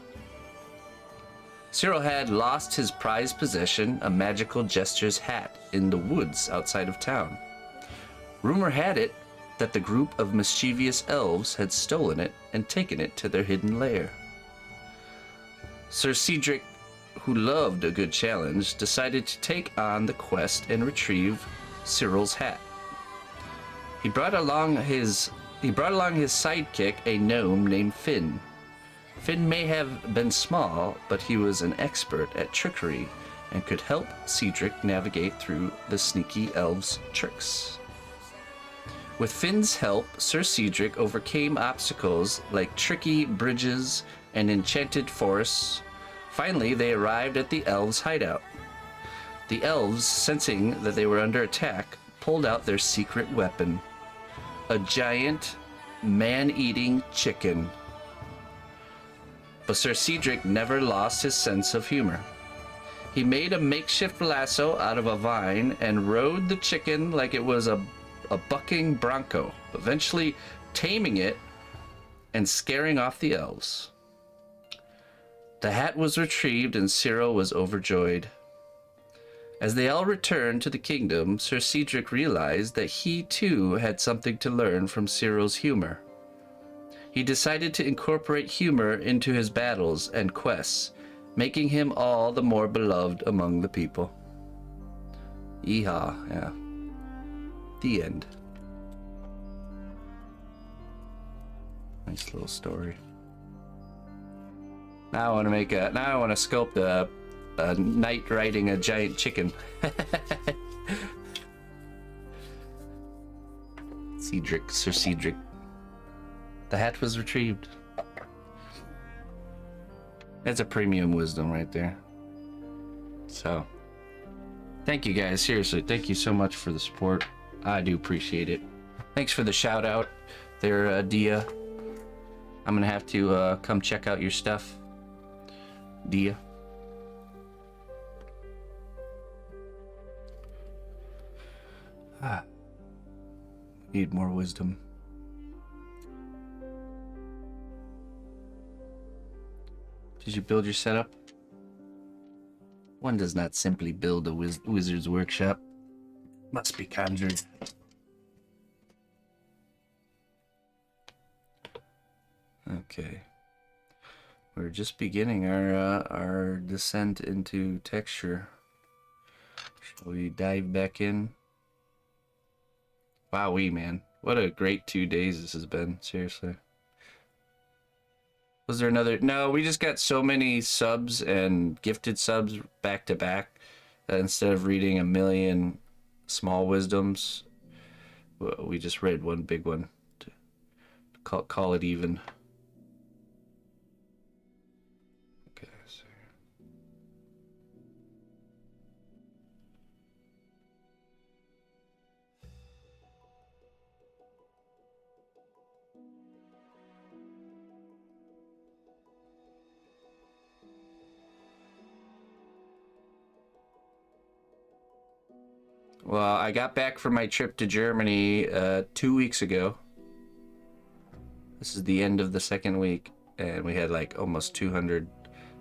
[SPEAKER 1] Cyril had lost his prized possession, a magical jester's hat, in the woods outside of town. Rumor had it that the group of mischievous elves had stolen it and taken it to their hidden lair. Sir Cedric, who loved a good challenge, decided to take on the quest and retrieve Cyril's hat. He brought along his sidekick, a gnome named Finn. Finn may have been small, but he was an expert at trickery and could help Cedric navigate through the sneaky elves' tricks. With Finn's help, Sir Cedric overcame obstacles like tricky bridges and enchanted forests. Finally, they arrived at the elves' hideout. The elves, sensing that they were under attack, pulled out their secret weapon, a giant, man-eating chicken. But Sir Cedric never lost his sense of humor. He made a makeshift lasso out of a vine and rode the chicken like it was a bucking bronco, eventually taming it and scaring off the elves. The hat was retrieved and Cyril was overjoyed. As they all returned to the kingdom, Sir Cedric realized that he too had something to learn from Cyril's humor. He decided to incorporate humor into his battles and quests, making him all the more beloved among the people. Yeehaw, yeah. The end. Nice little story. Now I want to sculpt a knight riding a giant chicken. Sir Cedric. The hat was retrieved. That's a premium wisdom right there. So, thank you guys. Seriously, thank you so much for the support. I do appreciate it. Thanks for the shout out there, Dia. I'm gonna have to come check out your stuff, Dia. Need more wisdom. Did you build your setup? One does not simply build a wizard's workshop. Must be conjured. Okay. We're just beginning our descent into texture. Shall we dive back in? Wowee, man. What a great 2 days this has been. Seriously. Was there another? No, we just got so many subs and gifted subs back to back that instead of reading a million small wisdoms, we just read one big one to call it even. Okay, so well, I got back from my trip to Germany 2 weeks ago. This is the end of the second week, and we had like almost 200.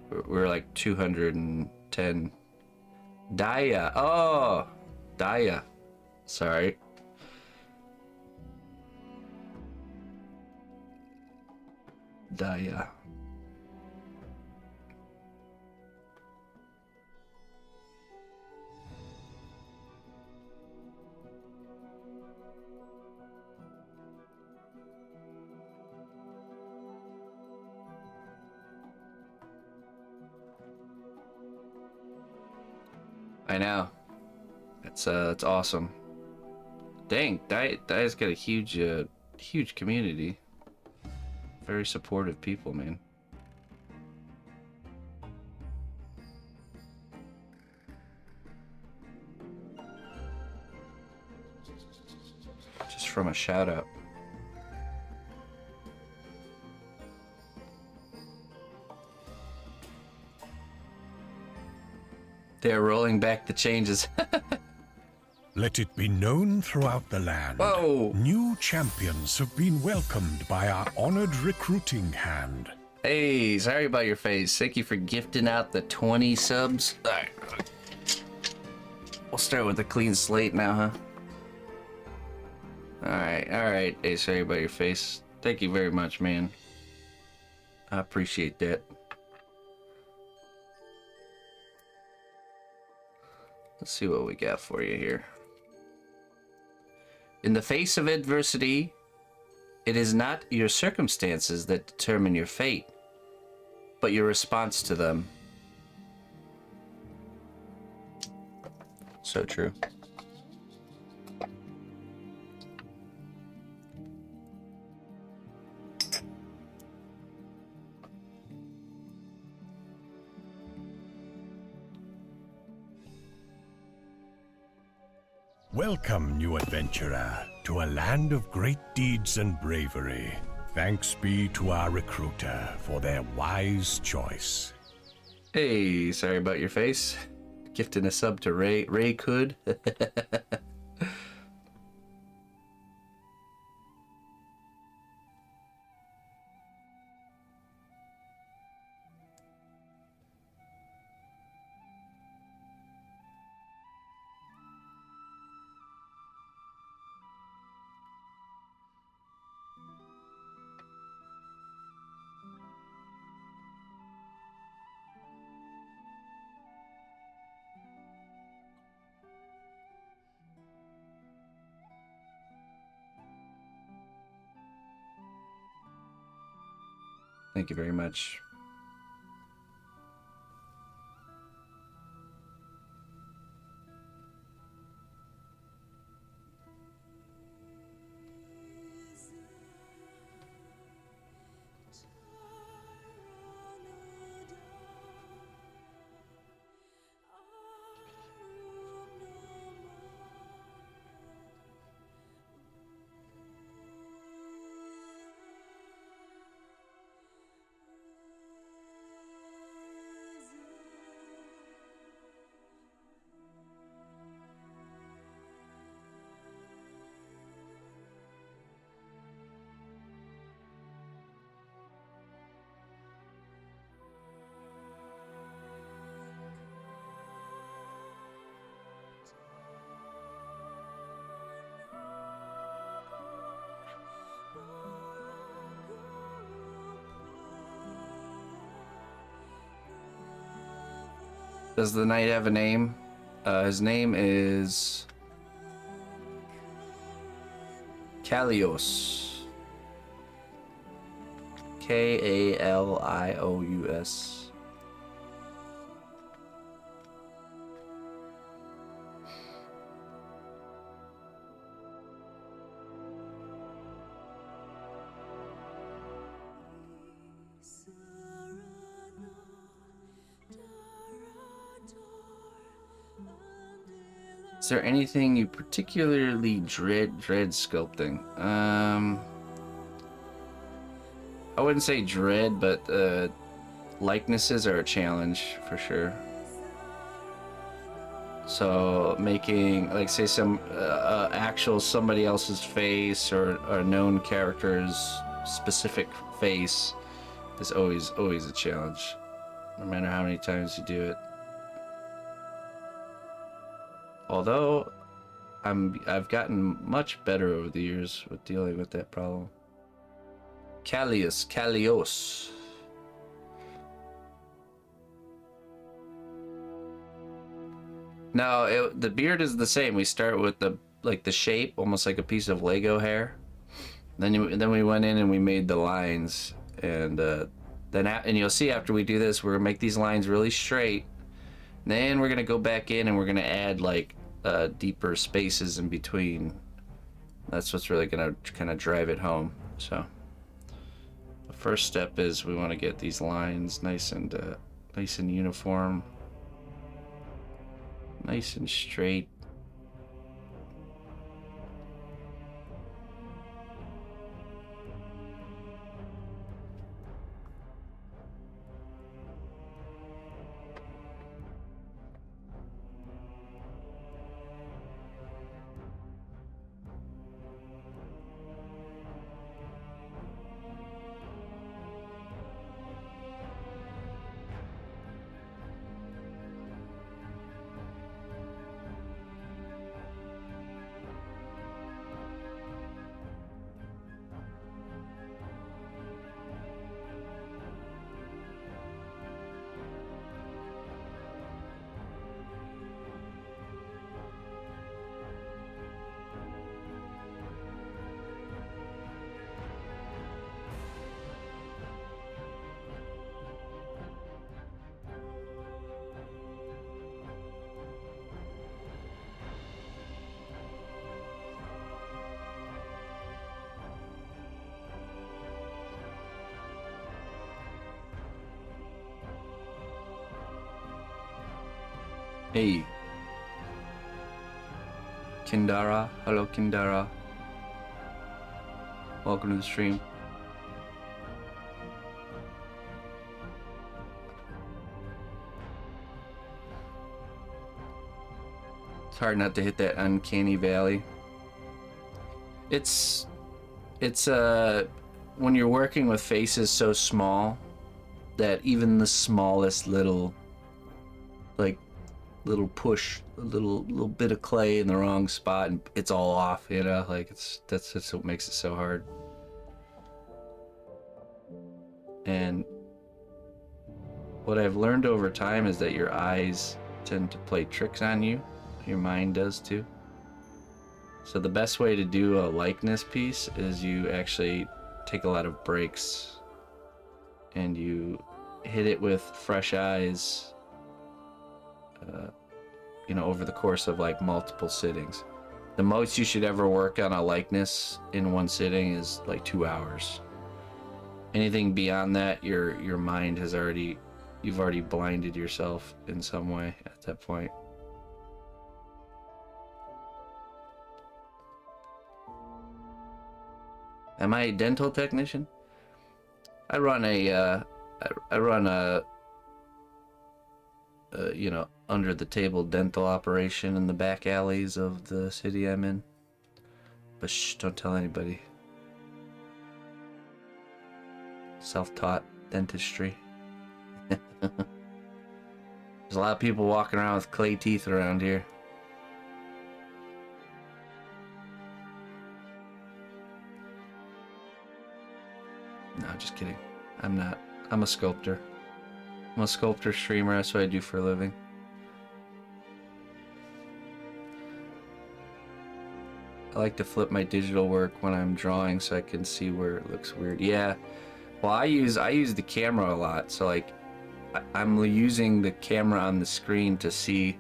[SPEAKER 1] We were like 210. Daya. Oh, Daya. Sorry. Daya. I know. It's awesome. Dang, Diet's got a huge huge community. Very supportive people, man. Just from a shout out. They're rolling back the changes.
[SPEAKER 2] Let it be known throughout the land.
[SPEAKER 1] Whoa!
[SPEAKER 2] New champions have been welcomed by our honored recruiting hand.
[SPEAKER 1] Hey, sorry about your face. Thank you for gifting out the 20 subs. Alright. We'll start with a clean slate now, huh? Alright. Hey, sorry about your face. Thank you very much, man. I appreciate that. Let's see what we got for you here. In the face of adversity, it is not your circumstances that determine your fate, but your response to them. So true.
[SPEAKER 2] Welcome, new adventurer, to a land of great deeds and bravery. Thanks be to our recruiter for their wise choice.
[SPEAKER 1] Hey, sorry about your face. Gifting a sub to Ray. Ray could. Thank you very much. Does the knight have a name? His name is Kalios. Kalious. Is there anything you particularly dread sculpting? I wouldn't say dread, but likenesses are a challenge for sure. So making, like, say some actual somebody else's face or a known character's specific face is always a challenge, no matter how many times you do it. Although I've gotten much better over the years with dealing with that problem. Kalios. No, the beard is the same. We start with the shape, almost like a piece of Lego hair. Then we went in and we made the lines, and you'll see after we do this, we're gonna make these lines really straight, Then we're gonna go back in and we're gonna add like deeper spaces in between. That's what's really gonna kind of drive it home. So the first step is we want to get these lines nice and uniform, nice and straight. Hey, Kindara. Hello, Kindara. Welcome to the stream. It's hard not to hit that uncanny valley. It's when you're working with faces so small that even the smallest little push, a little bit of clay in the wrong spot and it's all off, you know, like that's just what makes it so hard. And what I've learned over time is that your eyes tend to play tricks on you. Your mind does too. So the best way to do a likeness piece is you actually take a lot of breaks and you hit it with fresh eyes, you know, over the course of like multiple sittings. The most you should ever work on a likeness in one sitting is like 2 hours. Anything beyond that, your mind has you've already blinded yourself in some way at that point. Am I a dental technician? I run a you know, under the table dental operation in the back alleys of the city I'm in. But shh, don't tell anybody. Self-taught dentistry. There's a lot of people walking around with clay teeth around here. No, just kidding. I'm not. I'm a sculptor. I'm a sculptor streamer. That's what I do for a living. I like to flip my digital work when I'm drawing so I can see where it looks weird. Yeah. Well, I use the camera a lot. So like I'm using the camera on the screen to see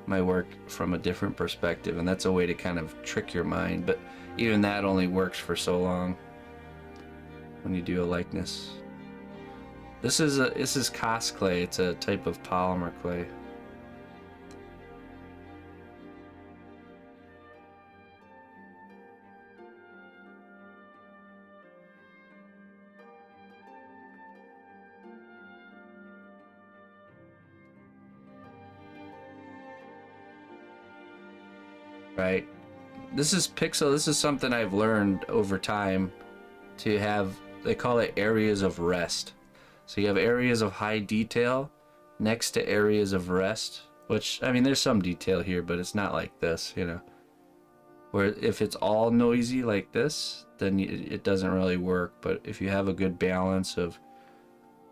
[SPEAKER 1] my work from a different perspective, and that's a way to kind of trick your mind, but even that only works for so long when you do a likeness. This is Cosclay. It's a type of Polymerclay. Right. This is pixel. This is something I've learned over time to have. They call it areas of rest. So you have areas of high detail next to areas of rest, which, I mean, there's some detail here, but it's not like this, you know. Where if it's all noisy like this, then it doesn't really work. But if you have a good balance of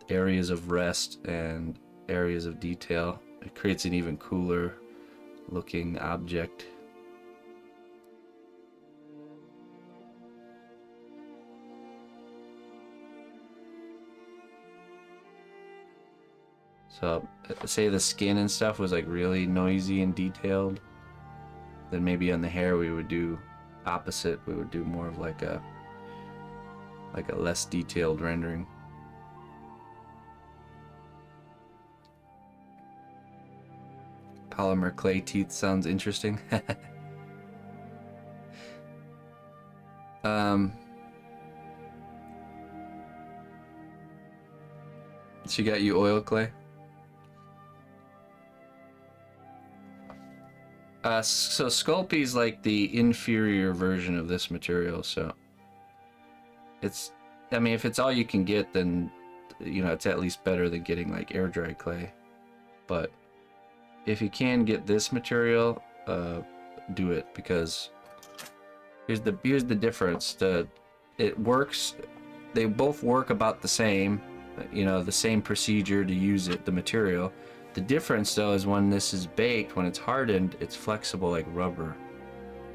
[SPEAKER 1] areas of rest and areas of detail, it creates an even cooler looking object. So So, say the skin and stuff was like really noisy and detailed, then maybe on the hair we would do opposite. We would do more of like a less detailed rendering. Polymerclay teeth sounds interesting. She got you oil clay? So Sculpey's like the inferior version of this material, so it's, I mean, if it's all you can get, then, you know, it's at least better than getting like air dry clay. But if you can get this material, do it, because here's the difference. It works, they both work about the same, you know, the same procedure to use it, the material. The difference though is when this is baked, when it's hardened, it's flexible like rubber.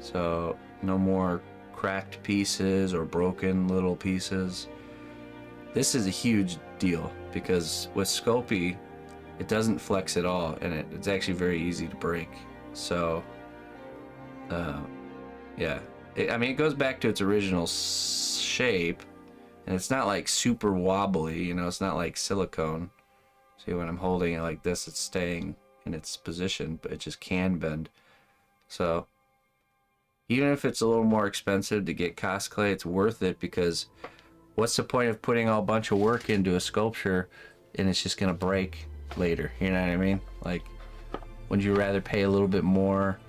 [SPEAKER 1] So no more cracked pieces or broken little pieces. This is a huge deal because with Sculpey, it doesn't flex at all, and it's actually very easy to break. So, yeah. I mean, it goes back to its original shape, and it's not like super wobbly, you know, it's not like silicone. See, when I'm holding it like this, it's staying in its position, but it just can bend. So even if it's a little more expensive to get Cosclay, it's worth it, because what's the point of putting a bunch of work into a sculpture and it's just gonna break later? You know what I mean? Like, wouldn't you rather pay a little bit more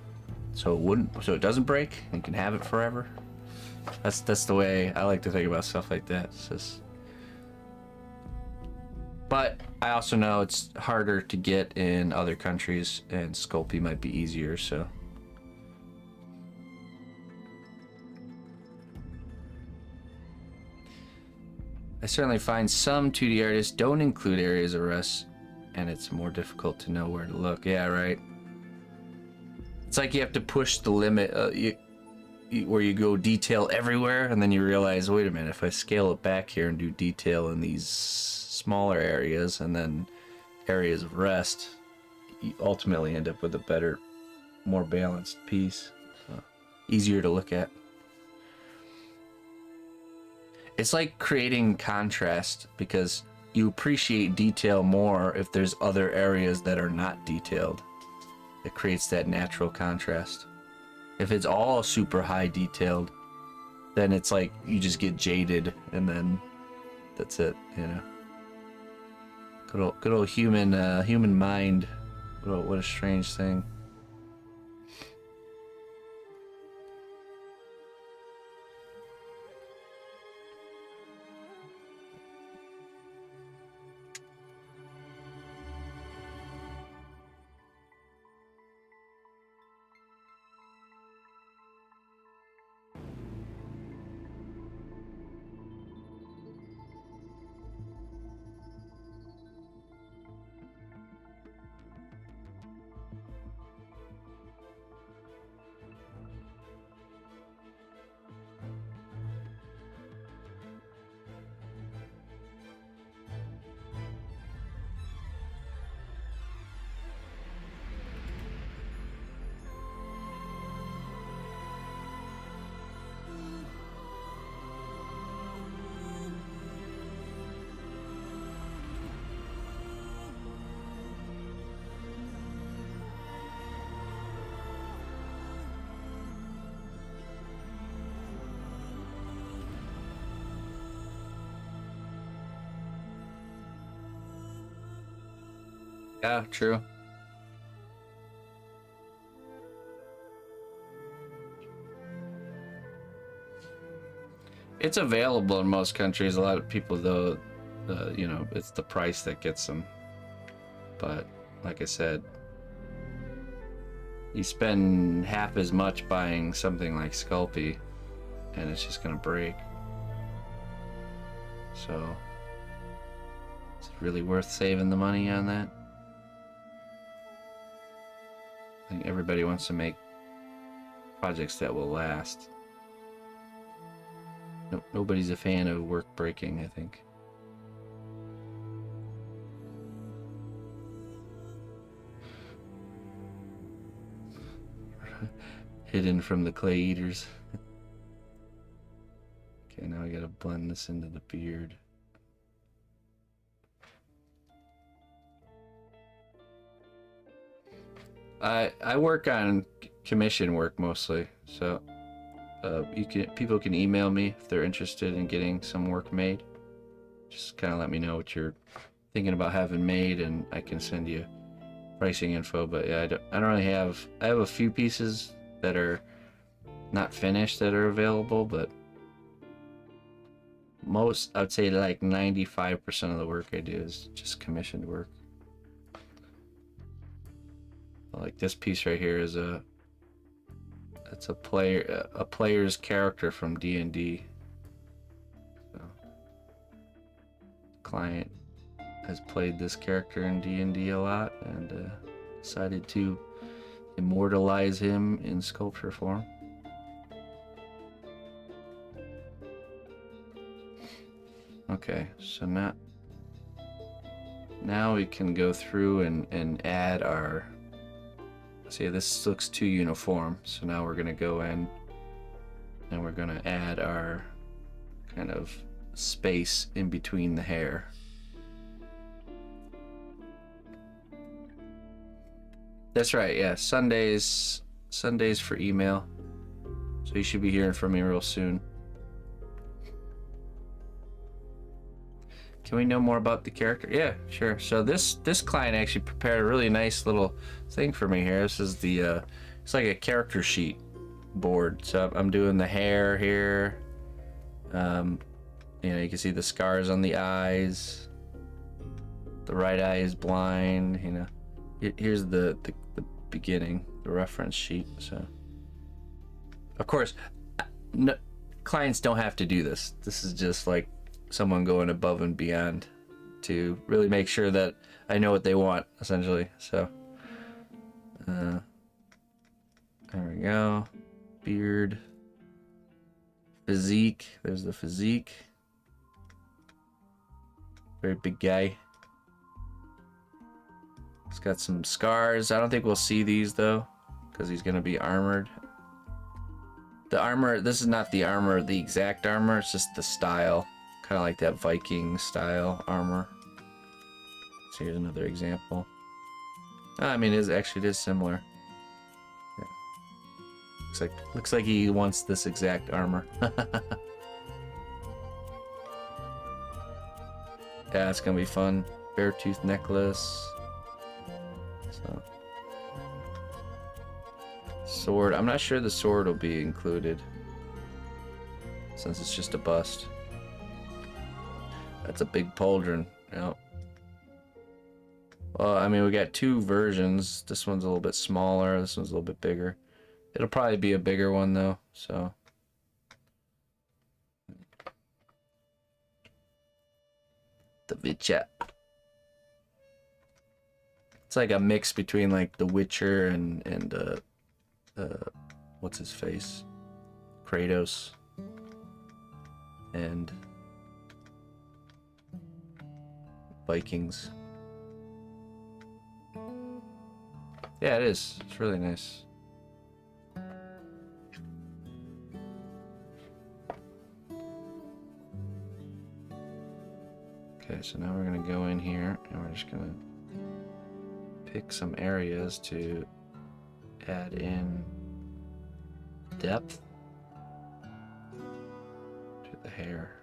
[SPEAKER 1] so it doesn't break and you can have it forever? That's the way I like to think about stuff like that. It's just... But I also know it's harder to get in other countries, and Sculpey might be easier, so. I certainly find some 2D artists don't include areas of rest, and it's more difficult to know where to look. Yeah, right. It's like you have to push the limit, where you go detail everywhere, and then you realize, wait a minute, if I scale it back here and do detail in these smaller areas and then areas of rest, you ultimately end up with a better, more balanced piece. So, easier to look at. It's like creating contrast, because you appreciate detail more if there's other areas that are not detailed. It creates that natural contrast. If it's all super high detailed, then it's like you just get jaded, and then that's it, you know. Good old human mind. What a strange thing. Yeah, true. It's available in most countries. A lot of people, though, you know, it's the price that gets them. But like I said, you spend half as much buying something like Sculpey, and it's just gonna break. So, is it really worth saving the money on that? I think everybody wants to make projects that will last. Nobody's a fan of work breaking, I think. hidden from the clay eaters. Okay, now I gotta blend this into the beard. I work on commission work mostly, so people can email me if they're interested in getting some work made. Just kind of let me know what you're thinking about having made, and I can send you pricing info. But yeah, I don't really have. I have a few pieces that are not finished that are available, but most, I would say like 95% of the work I do is just commissioned work. Like this piece right here is it's a player's character from D&D. So, client has played this character in D&D a lot and decided to immortalize him in sculpture form. Okay, so now we can go through and add our. See, this looks too uniform, so now we're gonna go in and we're gonna add our kind of space in between the hair. That's right, yeah, Sundays for email, so you should be hearing from me real soon. Can we know more about the character? Yeah, sure. So this client actually prepared a really nice little thing for me here. This is the it's like a character sheet board. So I'm doing the hair here. You know, you can see the scars on the eyes. The right eye is blind. You know, here's the beginning, the reference sheet. So, of course, no, clients don't have to do this. This is just like someone going above and beyond to really make sure that I know what they want, essentially. So there we go. Beard, physique, there's the physique, very big guy. He's got some scars. I don't think we'll see these though because he's gonna be armored. The armor, this is not the armor, the exact armor, it's just the style. Kind of like that Viking style armor. So here's another example. I mean, it is similar. Yeah. Looks like he wants this exact armor. Yeah, it's gonna be fun. Bear tooth necklace. So sword. I'm not sure the sword will be included since it's just a bust. That's a big pauldron. Yep. Well, I mean, we got two versions. This one's a little bit smaller. This one's a little bit bigger. It'll probably be a bigger one though. So the Witcher. It's like a mix between like The Witcher and what's his face, Kratos, and Vikings. Yeah, it is. It's really nice. Okay, so now we're gonna go in here and we're just gonna pick some areas to add in depth to the hair.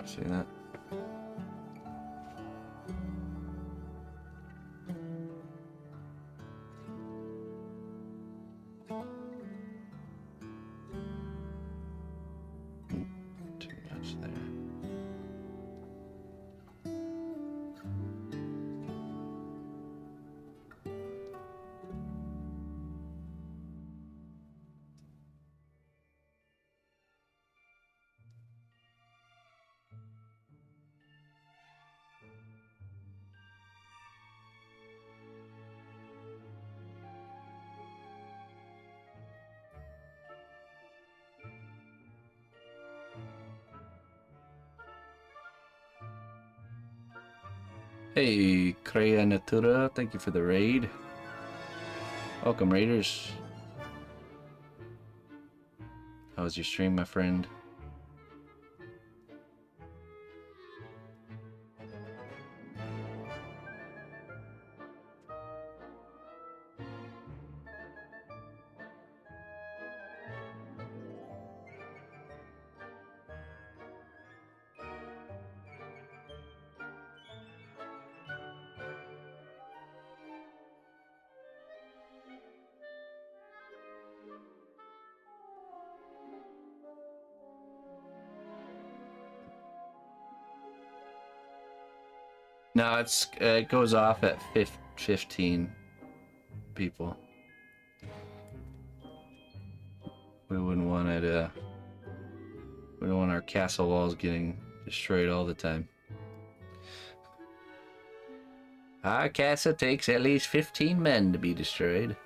[SPEAKER 1] See that? Too much there. Hey, Kreia Natura, thank you for the raid. Welcome, raiders. How was your stream, my friend? No, it goes off at 15 people. We wouldn't want it. We don't want our castle walls getting destroyed all the time. Our castle takes at least 15 men to be destroyed.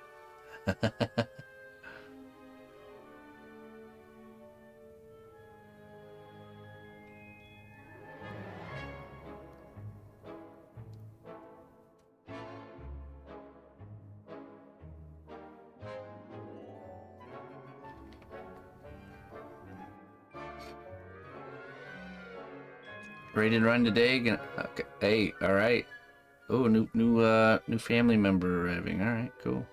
[SPEAKER 1] Raid and run today. Okay. Hey, all right. Oh, new family member arriving. All right, cool.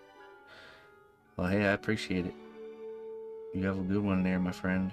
[SPEAKER 1] Well, hey, I appreciate it. You have a good one there, my friend.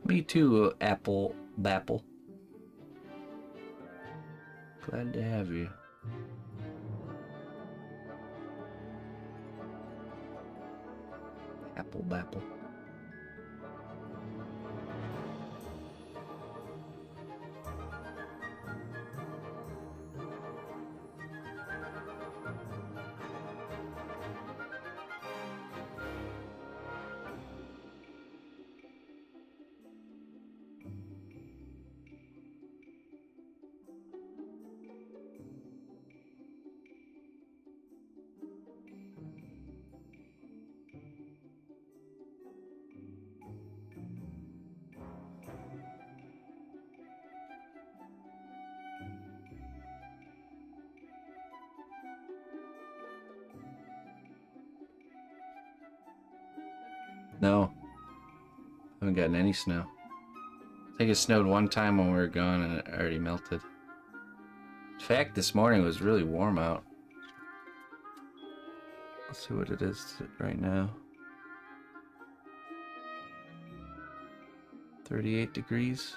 [SPEAKER 1] Me too, Apple Bapple. Glad to have you. Apple Bapple. No, haven't gotten any snow. I think it snowed one time when we were gone and it already melted. In fact, this morning was really warm out. Let's see what it is right now. 38 degrees.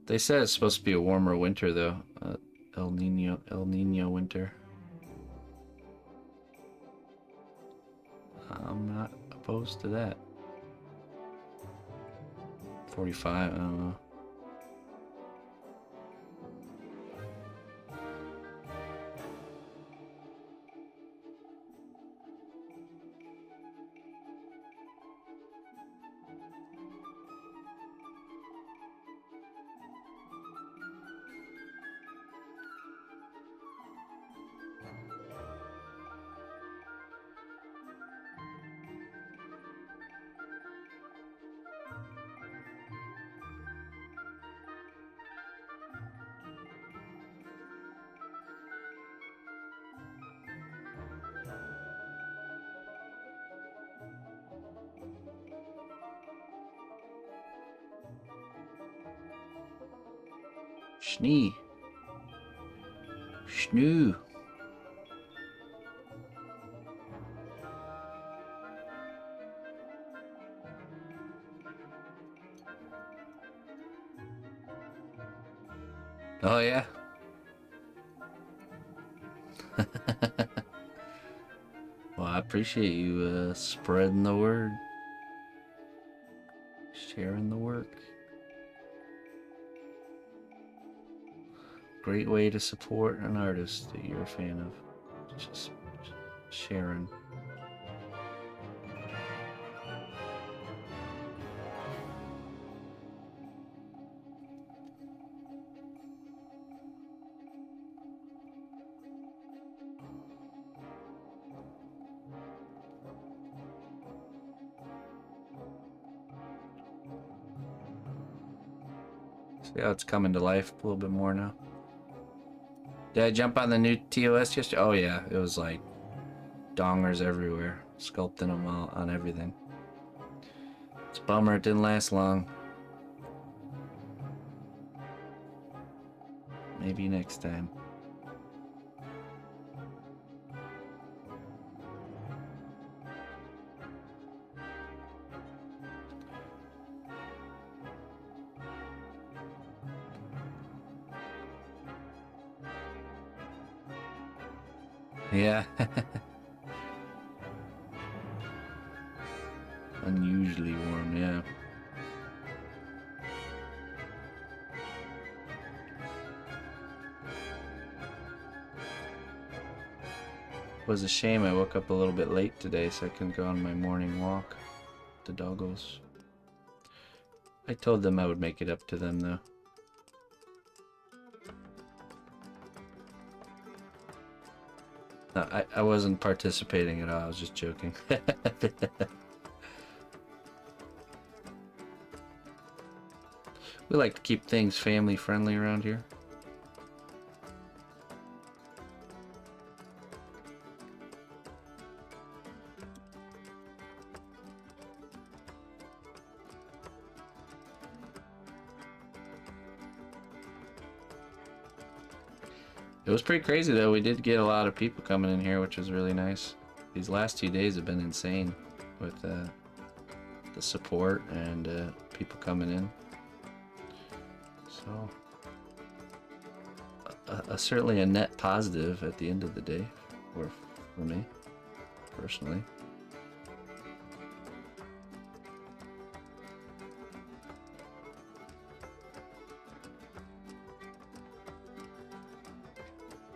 [SPEAKER 1] They said it's supposed to be a warmer winter though. El Nino winter. I'm not opposed to that. 45, I don't know. Schnee. Schnoo. Well, I appreciate you spreading the word, sharing the work. Great way to support an artist that you're a fan of. Just sharing. See how it's coming to life a little bit more now. Did I jump on the new TOS yesterday? Oh yeah, it was like dongers everywhere, sculpting them all on everything. It's a bummer it didn't last long. Maybe next time. Yeah. Unusually warm, yeah. It was a shame I woke up a little bit late today, so I couldn't go on my morning walk. The doggos. I told them I would make it up to them, though. No, I wasn't participating at all. I was just joking. We like to keep things family friendly around here. It was pretty crazy though. We did get a lot of people coming in here, which was really nice. These last 2 days have been insane with the support and people coming in. So, certainly a net positive at the end of the day for me, personally.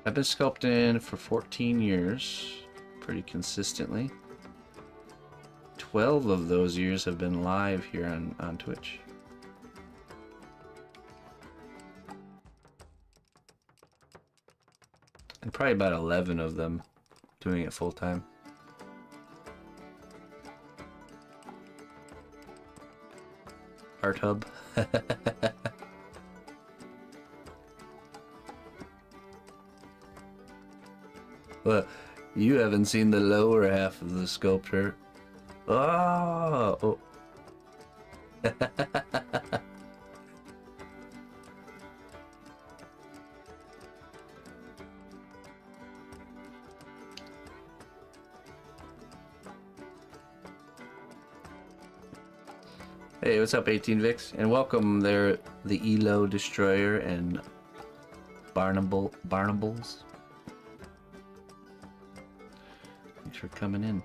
[SPEAKER 1] I've been sculpting for 14 years, pretty consistently. 12 of those years have been live here on Twitch. And probably about 11 of them doing it full time. Art Hub. Well, you haven't seen the lower half of the sculpture. Oh! Hey, what's up, 18 Vix? And welcome there, the Elo Destroyer and Barnables. Thanks for coming in.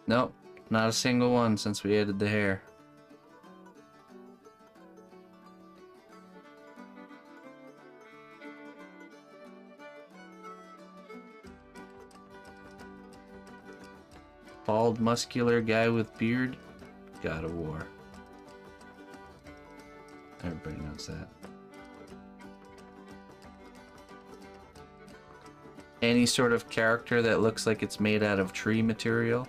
[SPEAKER 1] Nope, not a single one since we added the hair. Bald, muscular guy with beard, God of War. Everybody knows that. Any sort of character that looks like it's made out of tree material,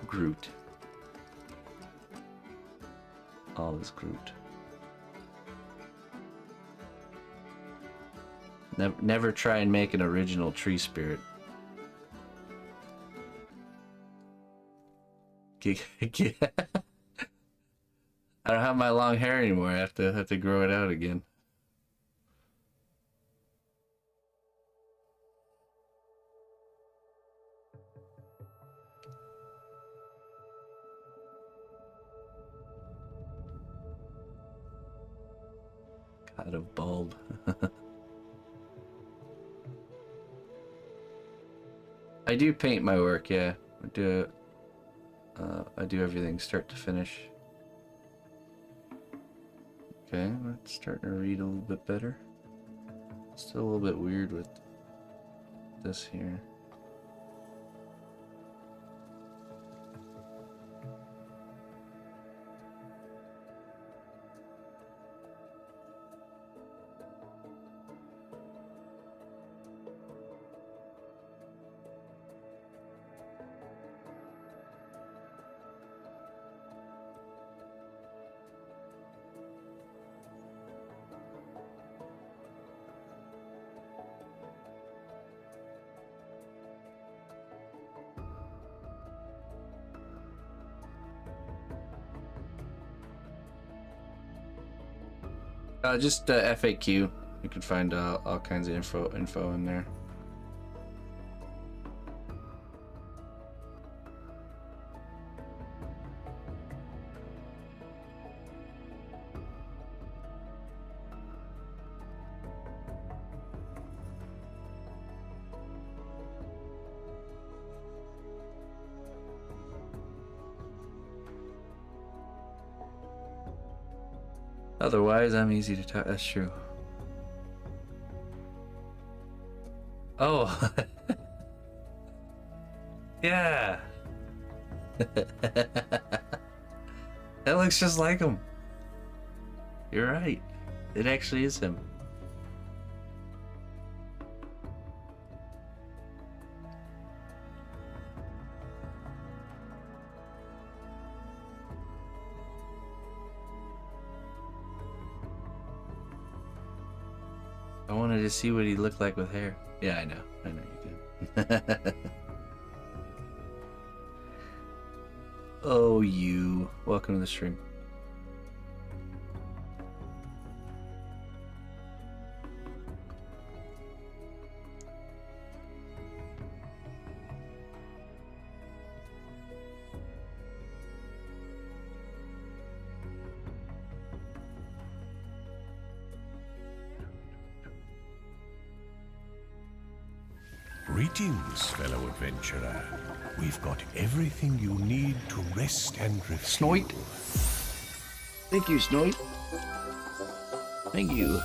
[SPEAKER 1] Groot. All is Groot. Never try and make an original tree spirit. I don't have my long hair anymore. I have to grow it out again. of bulb. I do paint my work, yeah. I do everything start to finish. Okay, that's starting to read a little bit better. Still a little bit weird with this here. Just FAQ. You can find all kinds of info in there. Otherwise, I'm easy to talk. That's true. Oh. Yeah. That looks just like him. You're right. It actually is him. I wanted to see what he looked like with hair. Yeah, I know you did. Oh, you. Welcome to the stream.
[SPEAKER 2] Greetings, fellow adventurer. We've got everything you need to rest and refuel.
[SPEAKER 1] Snoit. Thank you, Snoit. Thank you.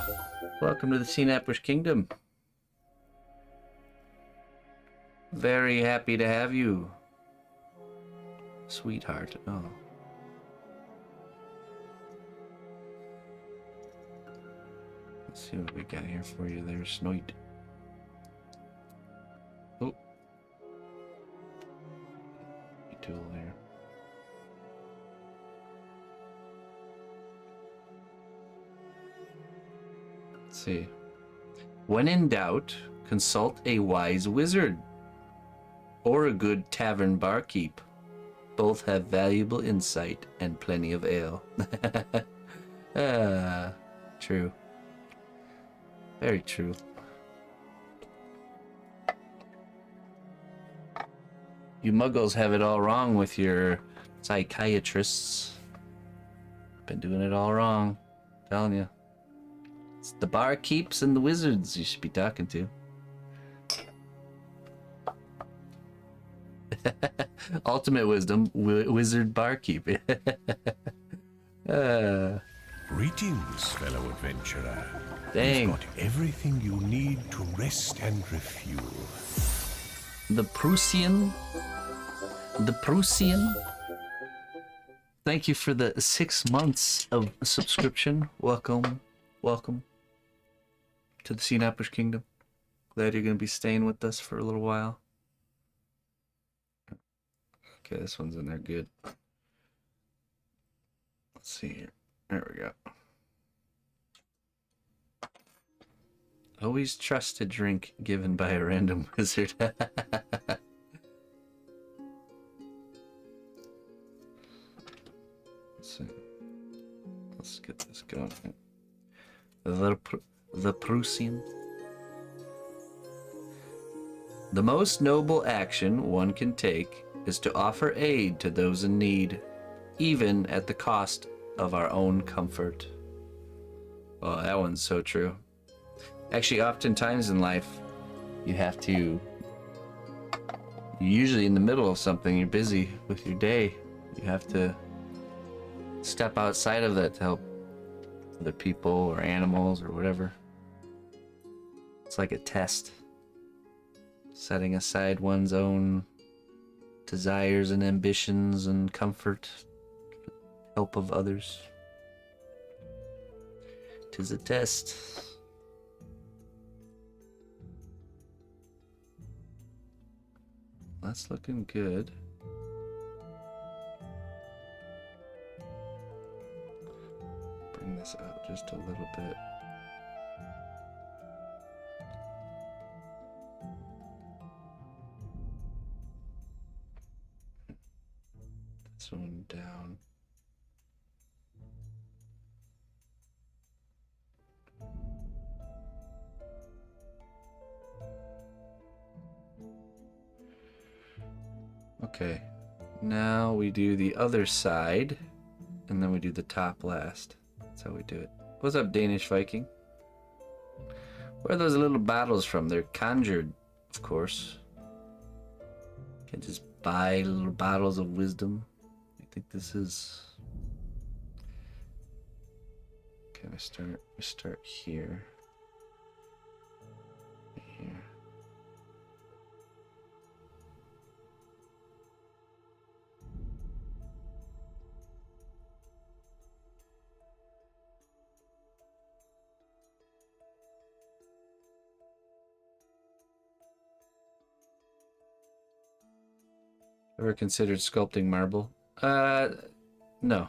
[SPEAKER 1] Welcome to the Sculpting Kingdom. Very happy to have you. Sweetheart. Oh. Let's see what we got here for you there, Snoit. Oh. Tool here. Let's see. When in doubt, consult a wise wizard or a good tavern barkeep. Both have valuable insight and plenty of ale. True. Very true. You muggles have it all wrong with your psychiatrists. Been doing it all wrong. I'm telling you. It's the barkeeps and the wizards you should be talking to. Ultimate wisdom, wizard barkeep.
[SPEAKER 2] Greetings, fellow adventurer.
[SPEAKER 1] Dang.
[SPEAKER 2] We've got everything you need to rest and refuel.
[SPEAKER 1] The Prussian. Thank you for the 6 months of subscription. Welcome to the Sculpting Kingdom. Glad you're gonna be staying with us for a little while. Okay, this one's in there good. Let's see here. There we go. Always trust a drink given by a random wizard. Let's see. Let's get this going. The Prussian. The most noble action one can take is to offer aid to those in need, even at the cost of our own comfort. Oh, that one's so true. Actually, oftentimes in life, you have to. You're usually in the middle of something. You're busy with your day. You have to step outside of that to help other people or animals or whatever. It's like a test. Setting aside one's own desires and ambitions and comfort, help of others. 'Tis a test. That's looking good. Bring this out just a little bit. This one down. Okay, now we do the other side, and then we do the top last. That's how we do it. What's up, Danish Viking? Where are those little bottles from? They're conjured, of course. Can't just buy little bottles of wisdom. I think this is... Okay, we start here. Here. Ever considered sculpting marble? No.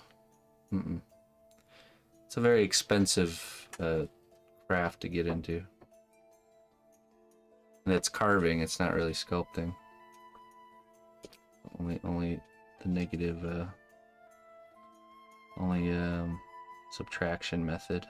[SPEAKER 1] Mm-mm. It's a very expensive craft to get into. And it's carving, it's not really sculpting. Only the negative, subtraction method.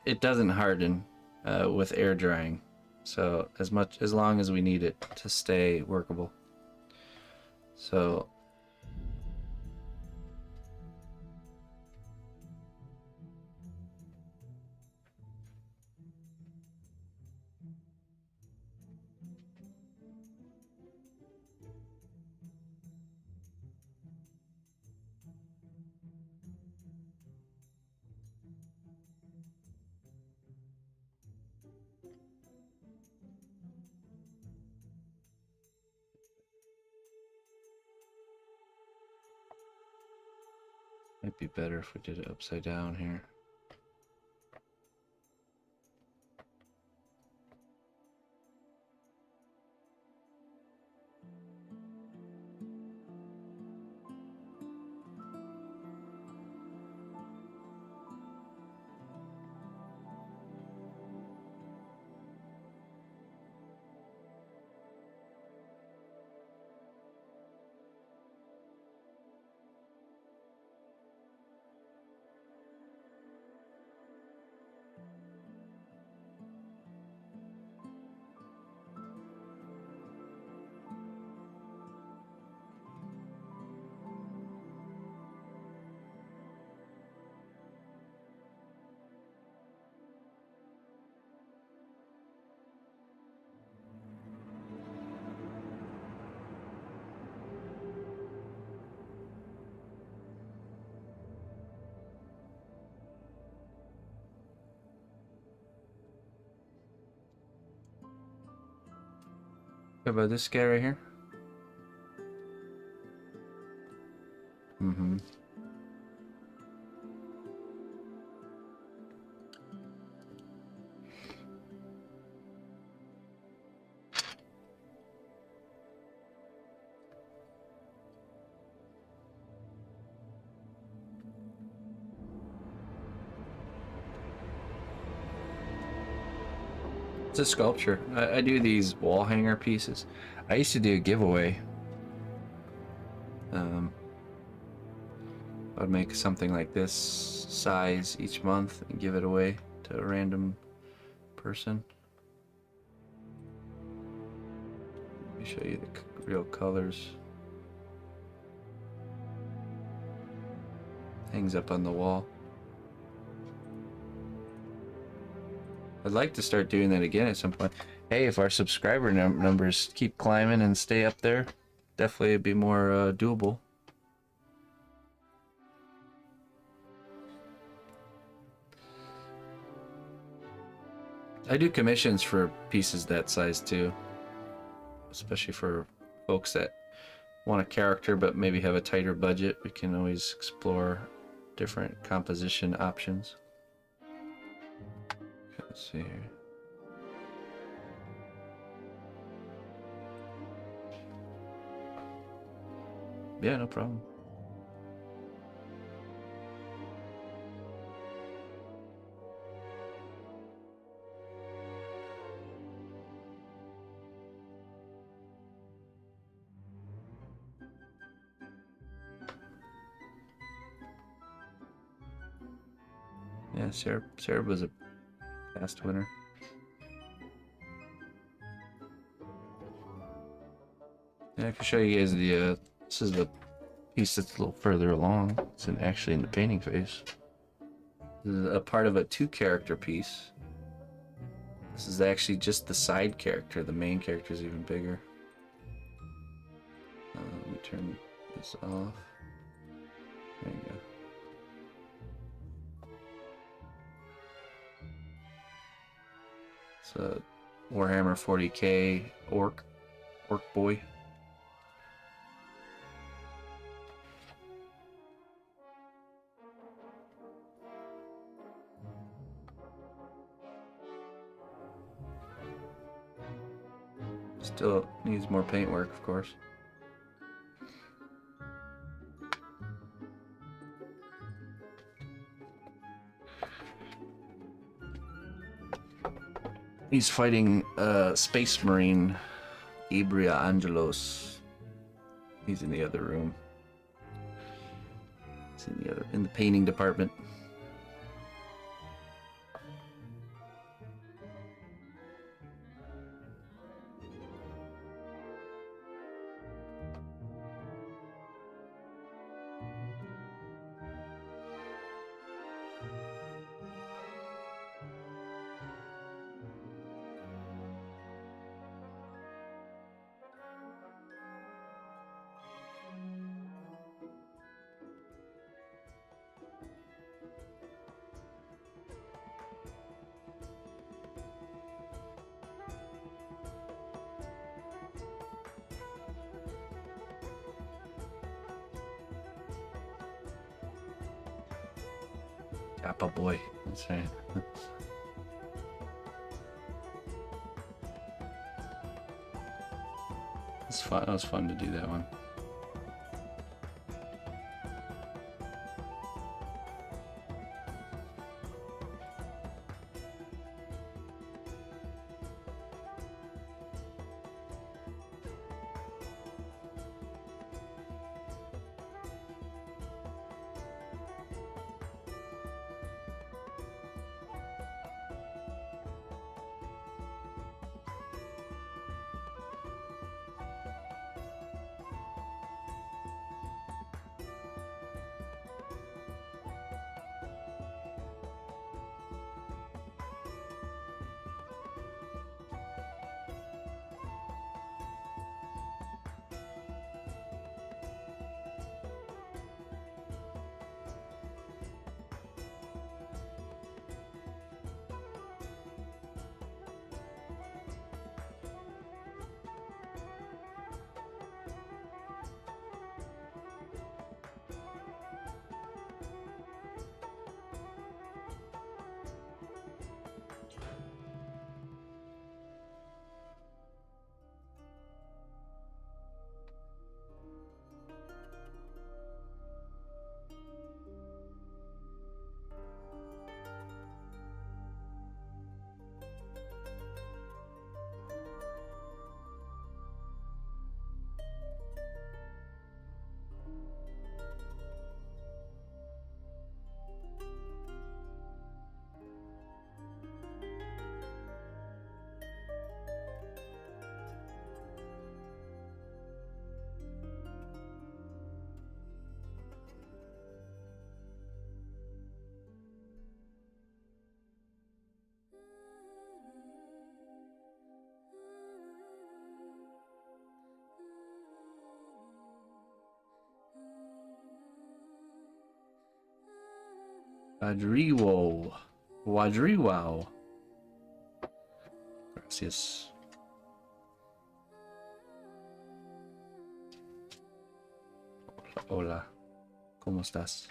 [SPEAKER 1] It doesn't harden with air drying, so as long as we need it to stay workable. So might be better if we did it upside down here. What about this guy right here? Mm-hmm. It's a sculpture. I do these wall hanger pieces. I used to do a giveaway. I'd make something like this size each month and give it away to a random person. Let me show you the real colors. Hangs up on the wall. I'd like to start doing that again at some point. Hey, if our subscriber numbers keep climbing and stay up there, definitely it'd be more doable. I do commissions for pieces that size too, especially for folks that want a character but maybe have a tighter budget. We can always explore different composition options. Let's see here. Yeah, no problem. Yeah, Sarah was a past winner. Yeah, I can show you guys the, this is the piece that's a little further along. It's actually in the painting phase. This is a part of a 2-character piece. This is actually just the side character. The main character is even bigger. Let me turn this off. There you go. It's a Warhammer 40k orc boy. Still needs more paint work, of course. He's fighting Space Marine Ibria Angelos. He's in the other room. He's in the painting department. Apple boy. That's right. It's fun. It was fun to do that one. Rodrigo. Rodrigo. Gracias. Hola. ¿Cómo estás?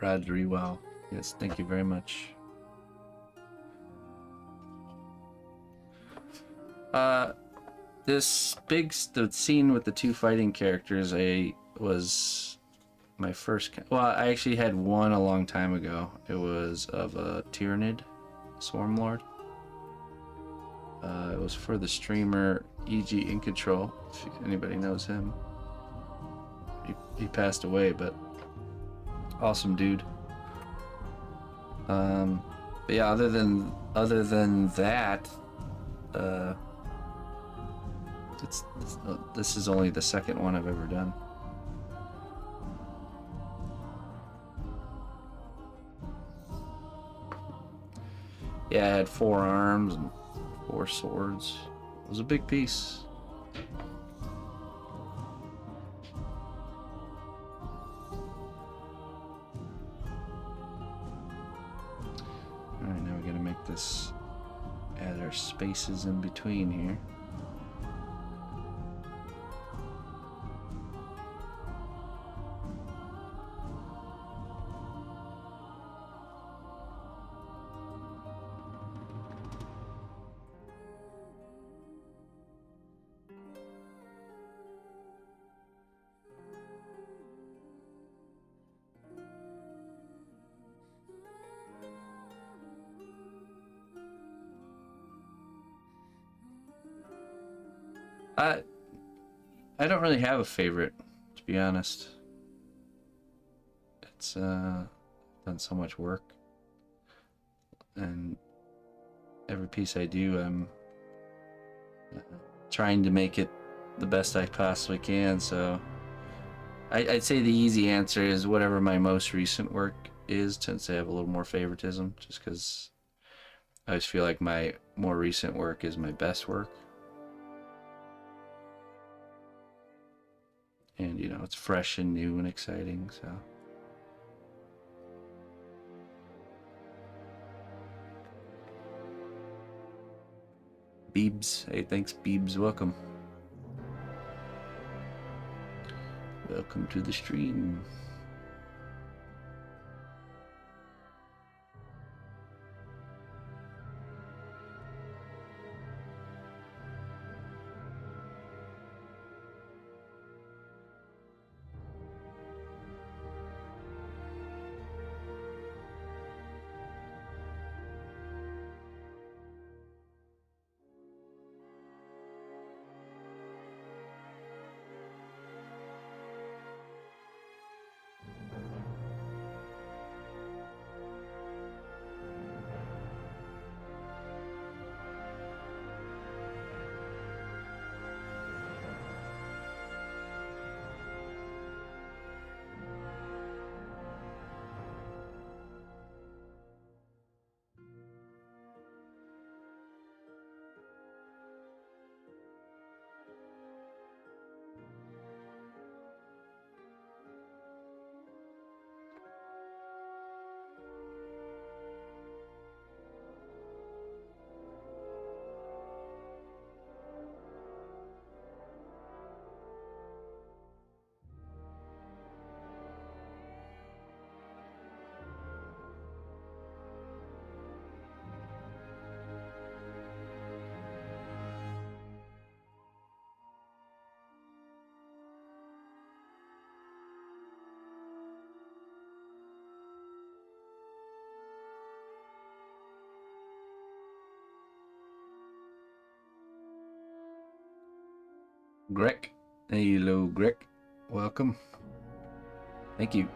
[SPEAKER 1] Rodrigo. Yes, thank you very much. The scene with the two fighting characters, was my first. Well, I actually had one a long time ago. It was of a Tyrannid, Swarmlord. It was for the streamer EG In Control, if anybody knows him. He passed away, but awesome dude. But yeah, other than that, this is only the second one I've ever done. Yeah, I had 4 arms and 4 swords. It was a big piece. Alright, now we're gonna make this, add our spaces in between here. I don't really have a favorite, to be honest. It's done so much work, and every piece I do, I'm trying to make it the best I possibly can. So I'd say the easy answer is whatever my most recent work is, tends to have a little more favoritism, just because I always feel like my more recent work is my best work. And, you know, it's fresh and new and exciting, so. Beebs. Hey, thanks, Beebs. Welcome. Welcome to the stream. Greg. Hello, Greg. Welcome. Thank you.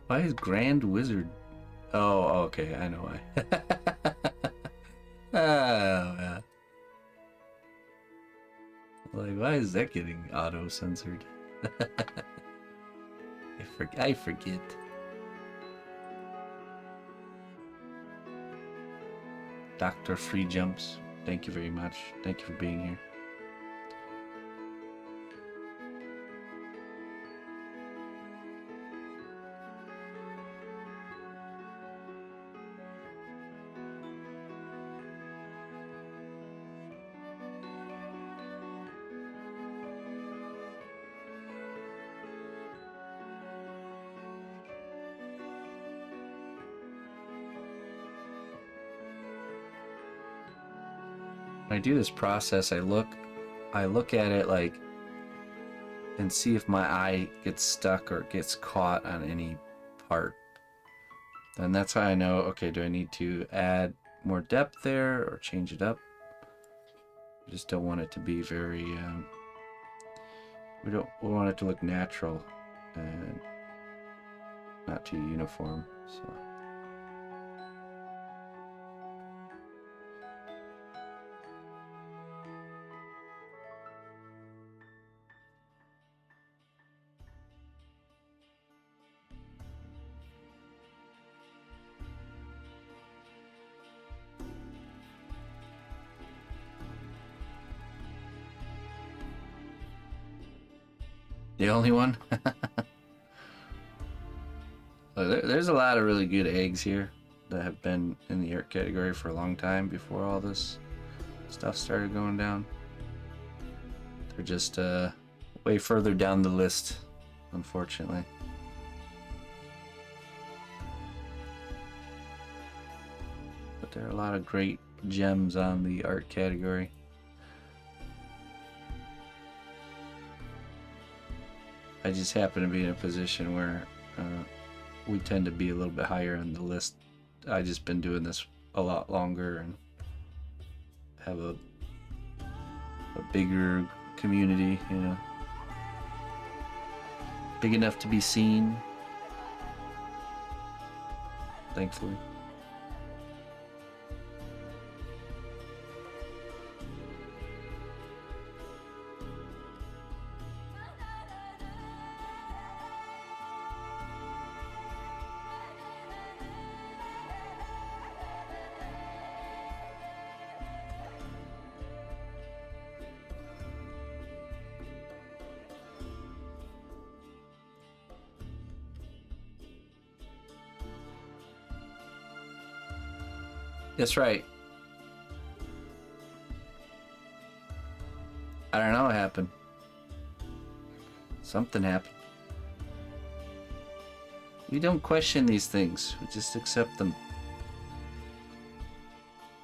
[SPEAKER 1] Why is Grand Wizard? Oh, okay, I know why. Oh, yeah. Like, why is that getting auto-censored? I forget. Dr. Free Jumps, thank you very much. Thank you for being here. When I do this process, I look at it like and see if my eye gets stuck or gets caught on any part. And that's how I know, okay, do I need to add more depth there or change it up? I just don't want it to be very, we want it to look natural and not too uniform, so. The only one? There's a lot of really good eggs here that have been in the art category for a long time before all this stuff started going down. They're just way further down the list, unfortunately. But there are a lot of great gems on the art category. I just happen to be in a position where we tend to be a little bit higher on the list. I just been doing this a lot longer and have a bigger community, you know, big enough to be seen, thankfully. That's right. I don't know what happened. Something happened. We don't question these things. We just accept them.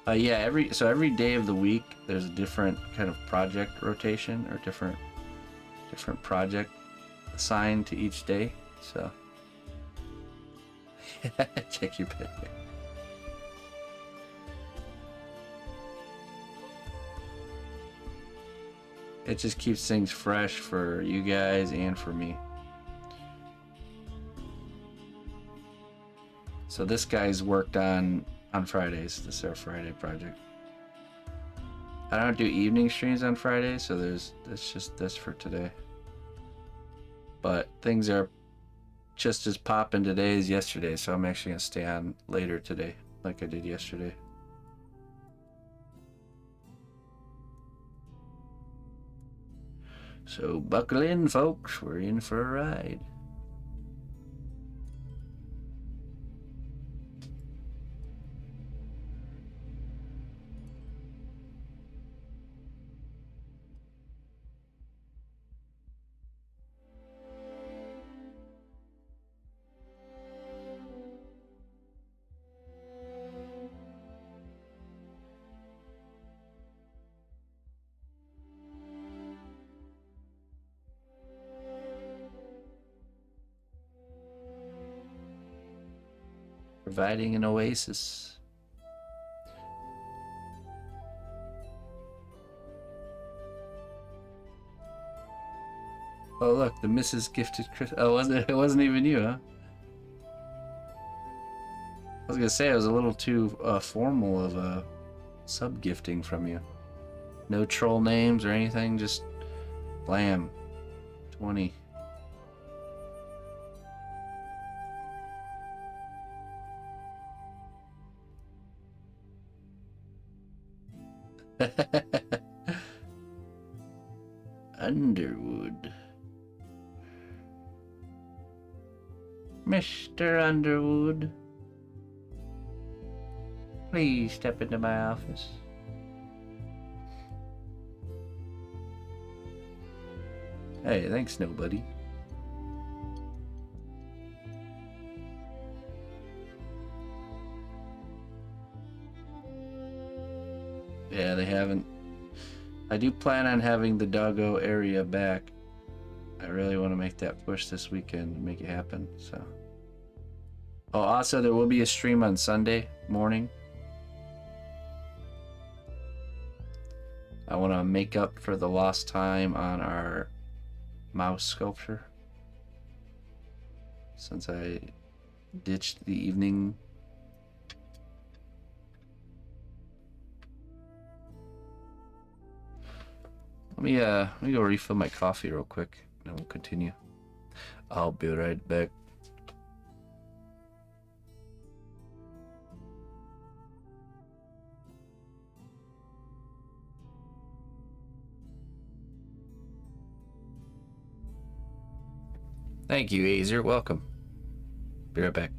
[SPEAKER 1] Yeah, every day of the week there's a different kind of project rotation or different project assigned to each day. So check your pick. It just keeps things fresh for you guys and for me. So this guy's worked on Fridays. This is our Friday project. I don't do evening streams on Fridays, so that's just this for today. But things are just as popping today as yesterday, so I'm actually gonna stay on later today, like I did yesterday. So buckle in, folks. We're in for a ride. Providing an oasis. Oh look, the Mrs. Gifted Chris. Oh, it wasn't even you, huh? I was gonna say it was a little too formal of a sub gifting from you. No troll names or anything, just blam. 20. Underwood. Mr. Underwood. Please step into my office. Hey, thanks, nobody. Yeah, they haven't. I do plan on having the doggo area back. I really want to make that push this weekend and make it happen, so. Oh, also, there will be a stream on Sunday morning. I want to make up for the lost time on our mouse sculpture, since I ditched the evening. Let me go refill my coffee real quick, and then we'll continue. I'll be right back. Thank you, Azer. Welcome. Be right back.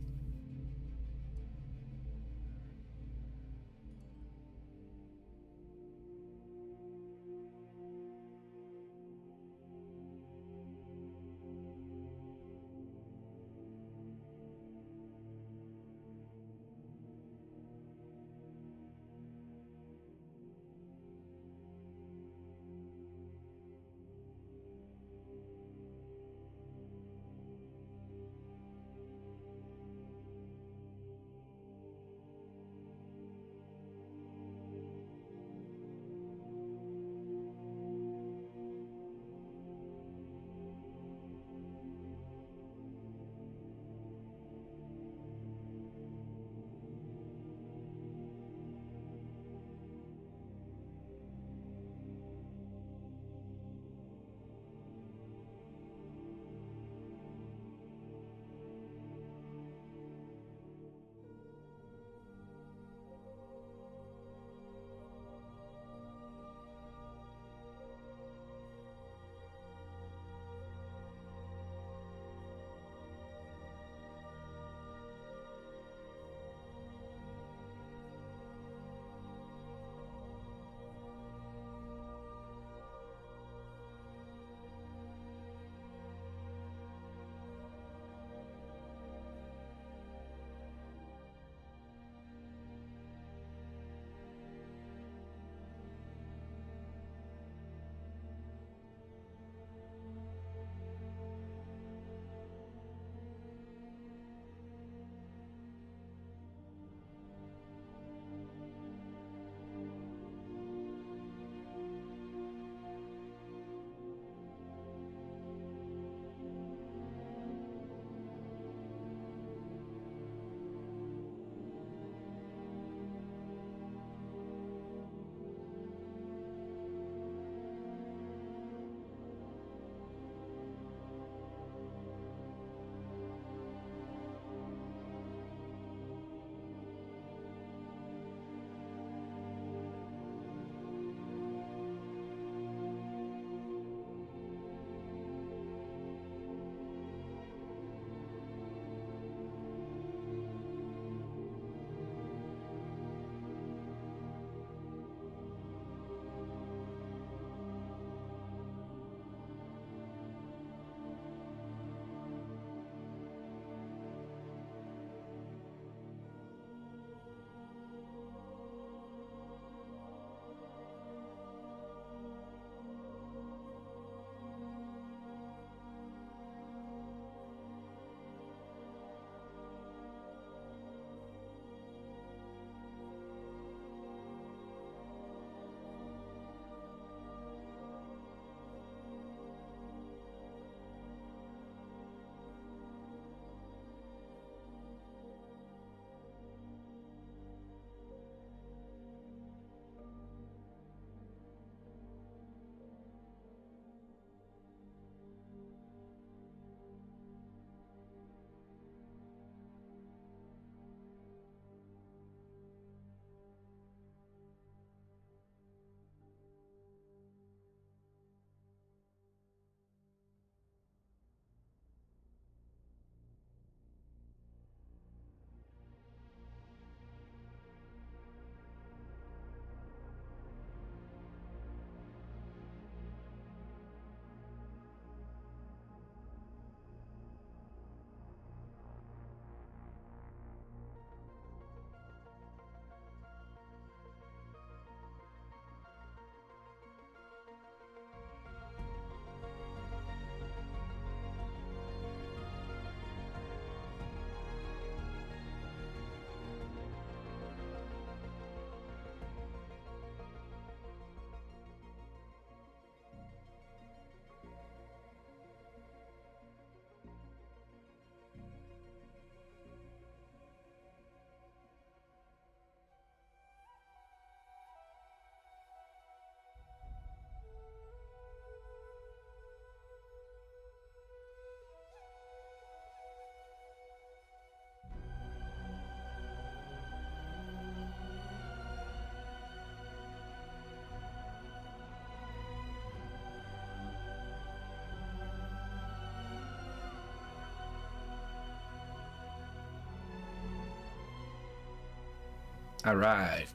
[SPEAKER 1] All right,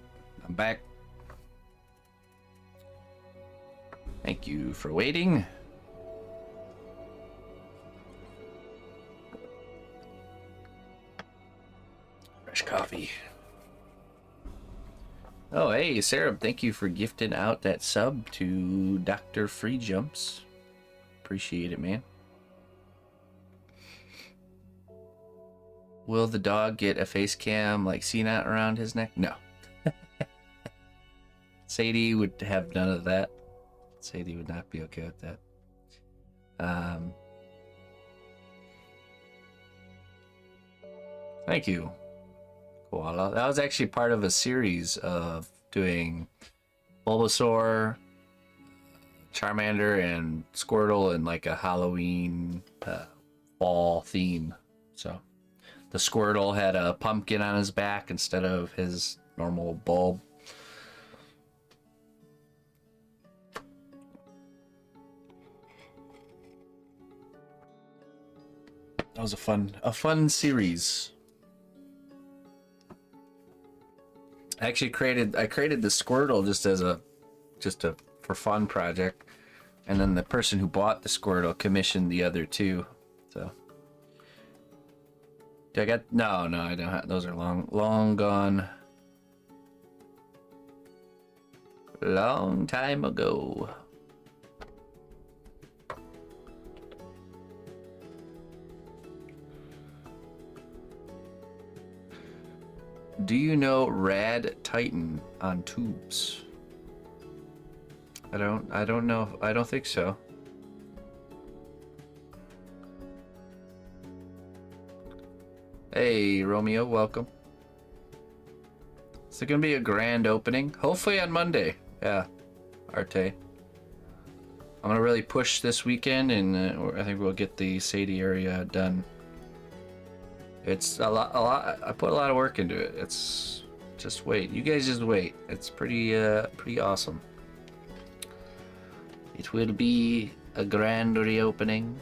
[SPEAKER 1] I'm back. Thank you for waiting. Fresh coffee. Oh, hey, Sarah, thank you for gifting out that sub to Dr. Free Jumps. Appreciate it, man. Will the dog get a face cam like CNAT around his neck? No. Sadie would have none of that. Sadie would not be okay with that. Thank you, Koala. That was actually part of a series of doing Bulbasaur, Charmander, and Squirtle in like a Halloween fall theme. So the Squirtle had a pumpkin on his back instead of his normal bulb. That was a fun series. I created the Squirtle just as a for fun project, and then the person who bought the Squirtle commissioned the other two. So do I got no, I don't have, those are long gone. Long time ago. Do you know Rad Titan on tubes? I don't know. I don't think so. Hey, Romeo, welcome. Is it gonna be a grand opening? Hopefully on Monday. Yeah, Arte. I'm gonna really push this weekend, and I think we'll get the Sadie area done. It's a lot. I put a lot of work into it. It's just wait. You guys just wait. It's pretty awesome. It will be a grand reopening.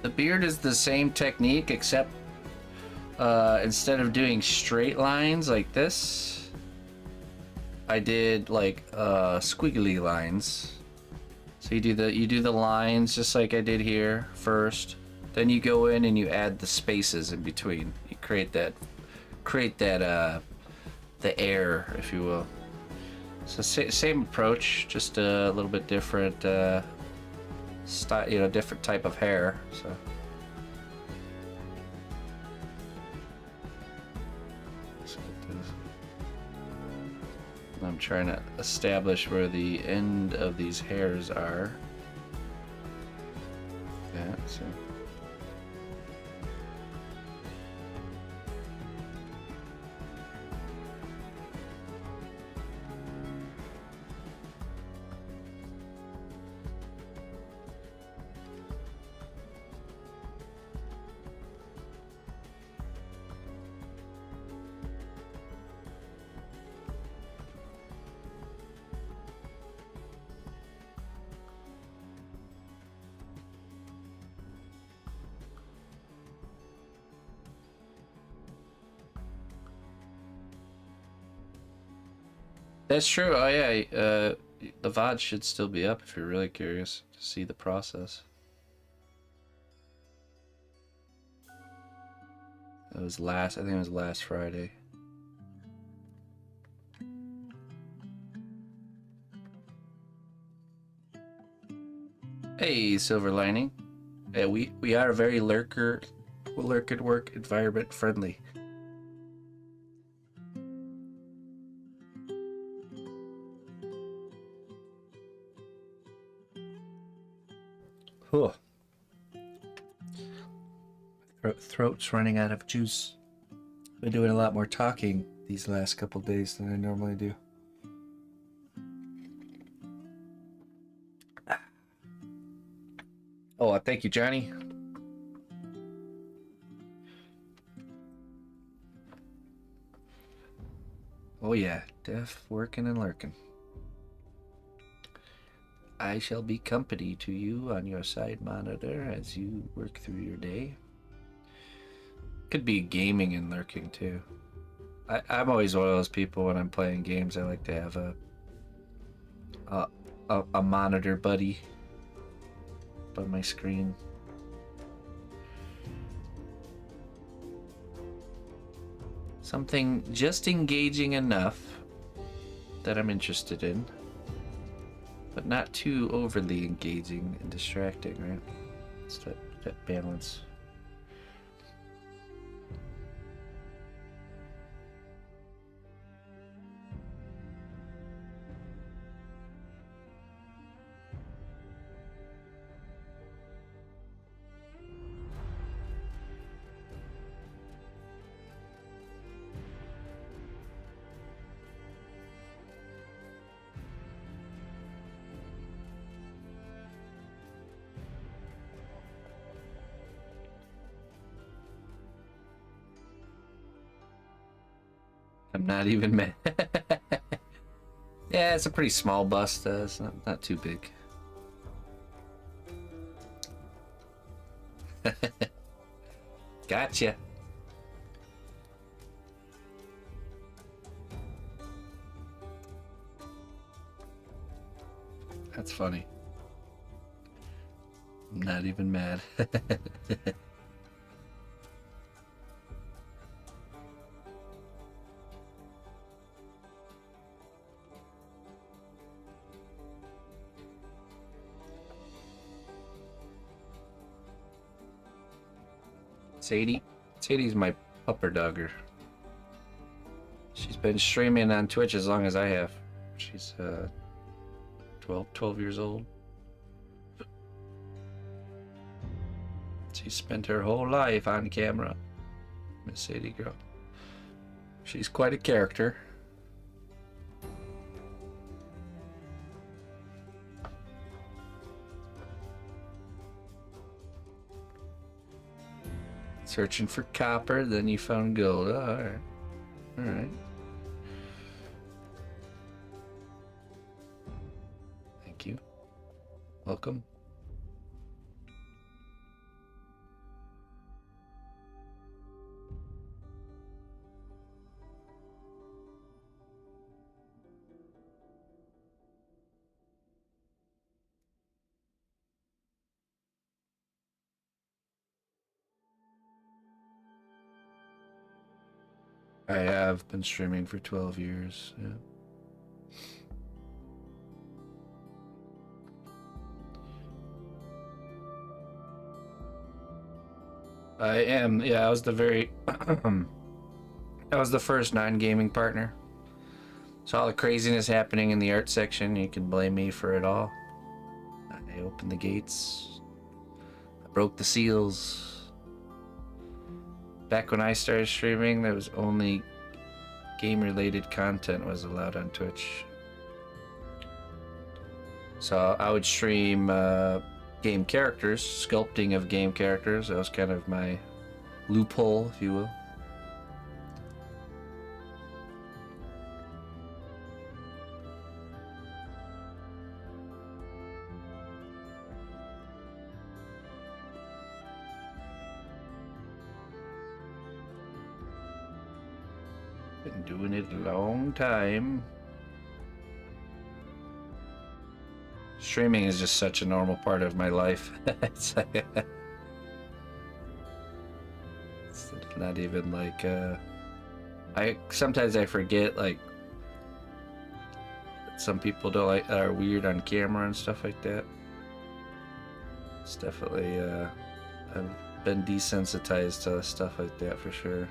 [SPEAKER 1] The beard is the same technique, except instead of doing straight lines like this, I did like squiggly lines. So you do the lines just like I did here first. Then you go in and you add the spaces in between. You create that the air, if you will. So same approach, just a little bit different style, different type of hair. So I'm trying to establish where the end of these hairs are. Yeah, so that's true. Oh yeah, the VOD should still be up if you're really curious to see the process. It was last, I think it was last Friday. Hey, Silver Lining. Yeah, we are very lurker at work environment friendly. Oh. Throat's running out of juice. Been doing a lot more talking these last couple days than I normally do. Oh, thank you, Johnny. Oh yeah, Def working and lurking. I shall be company to you on your side monitor as you work through your day. Could be gaming and lurking too. I'm always one of those people when I'm playing games. I like to have a monitor buddy by my screen. Something just engaging enough that I'm interested in, but not too overly engaging and distracting, right? It's that balance. I'm not even mad. Yeah, it's a pretty small bust. It's not too big. Gotcha. That's funny. I'm not even mad. Sadie's my pupper dogger. She's been streaming on Twitch as long as I have. She's 12 years old. She spent her whole life on camera. Miss Sadie girl. She's quite a character. Searching for copper, then you found gold. Oh, alright. Alright. Thank you. Welcome. I have been streaming for 12 years, yeah. I am, yeah, I was the very, I was the first non-gaming partner. So all the craziness happening in the art section, you can blame me for it all. I opened the gates. I broke the seals. Back when I started streaming, there was only game-related content was allowed on Twitch. So I would stream game characters, sculpting of game characters. That was kind of my loophole, if you will. Been doing it a long time. Streaming is just such a normal part of my life. It's like, it's Not even like, sometimes I forget, like, some people don't like, are weird on camera and stuff like that. It's definitely, I've been desensitized to stuff like that for sure.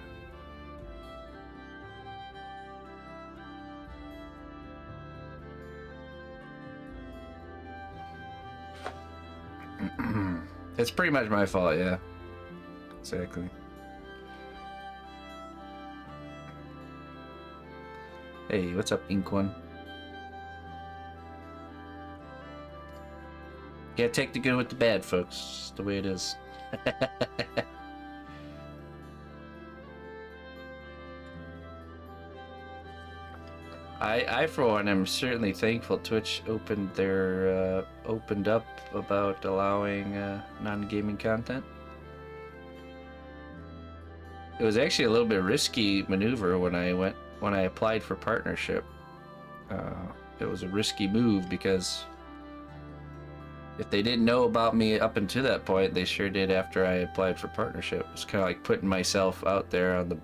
[SPEAKER 1] It's pretty much my fault, yeah. Exactly. Hey, what's up, Ink One? Yeah, take the good with the bad, folks. It's the way it is. I for one am certainly thankful Twitch opened up about allowing non-gaming content. It was actually a little bit risky maneuver when I applied for partnership. It was a risky move because if they didn't know about me up until that point, they sure did after I applied for partnership. It's kind of like putting myself out there on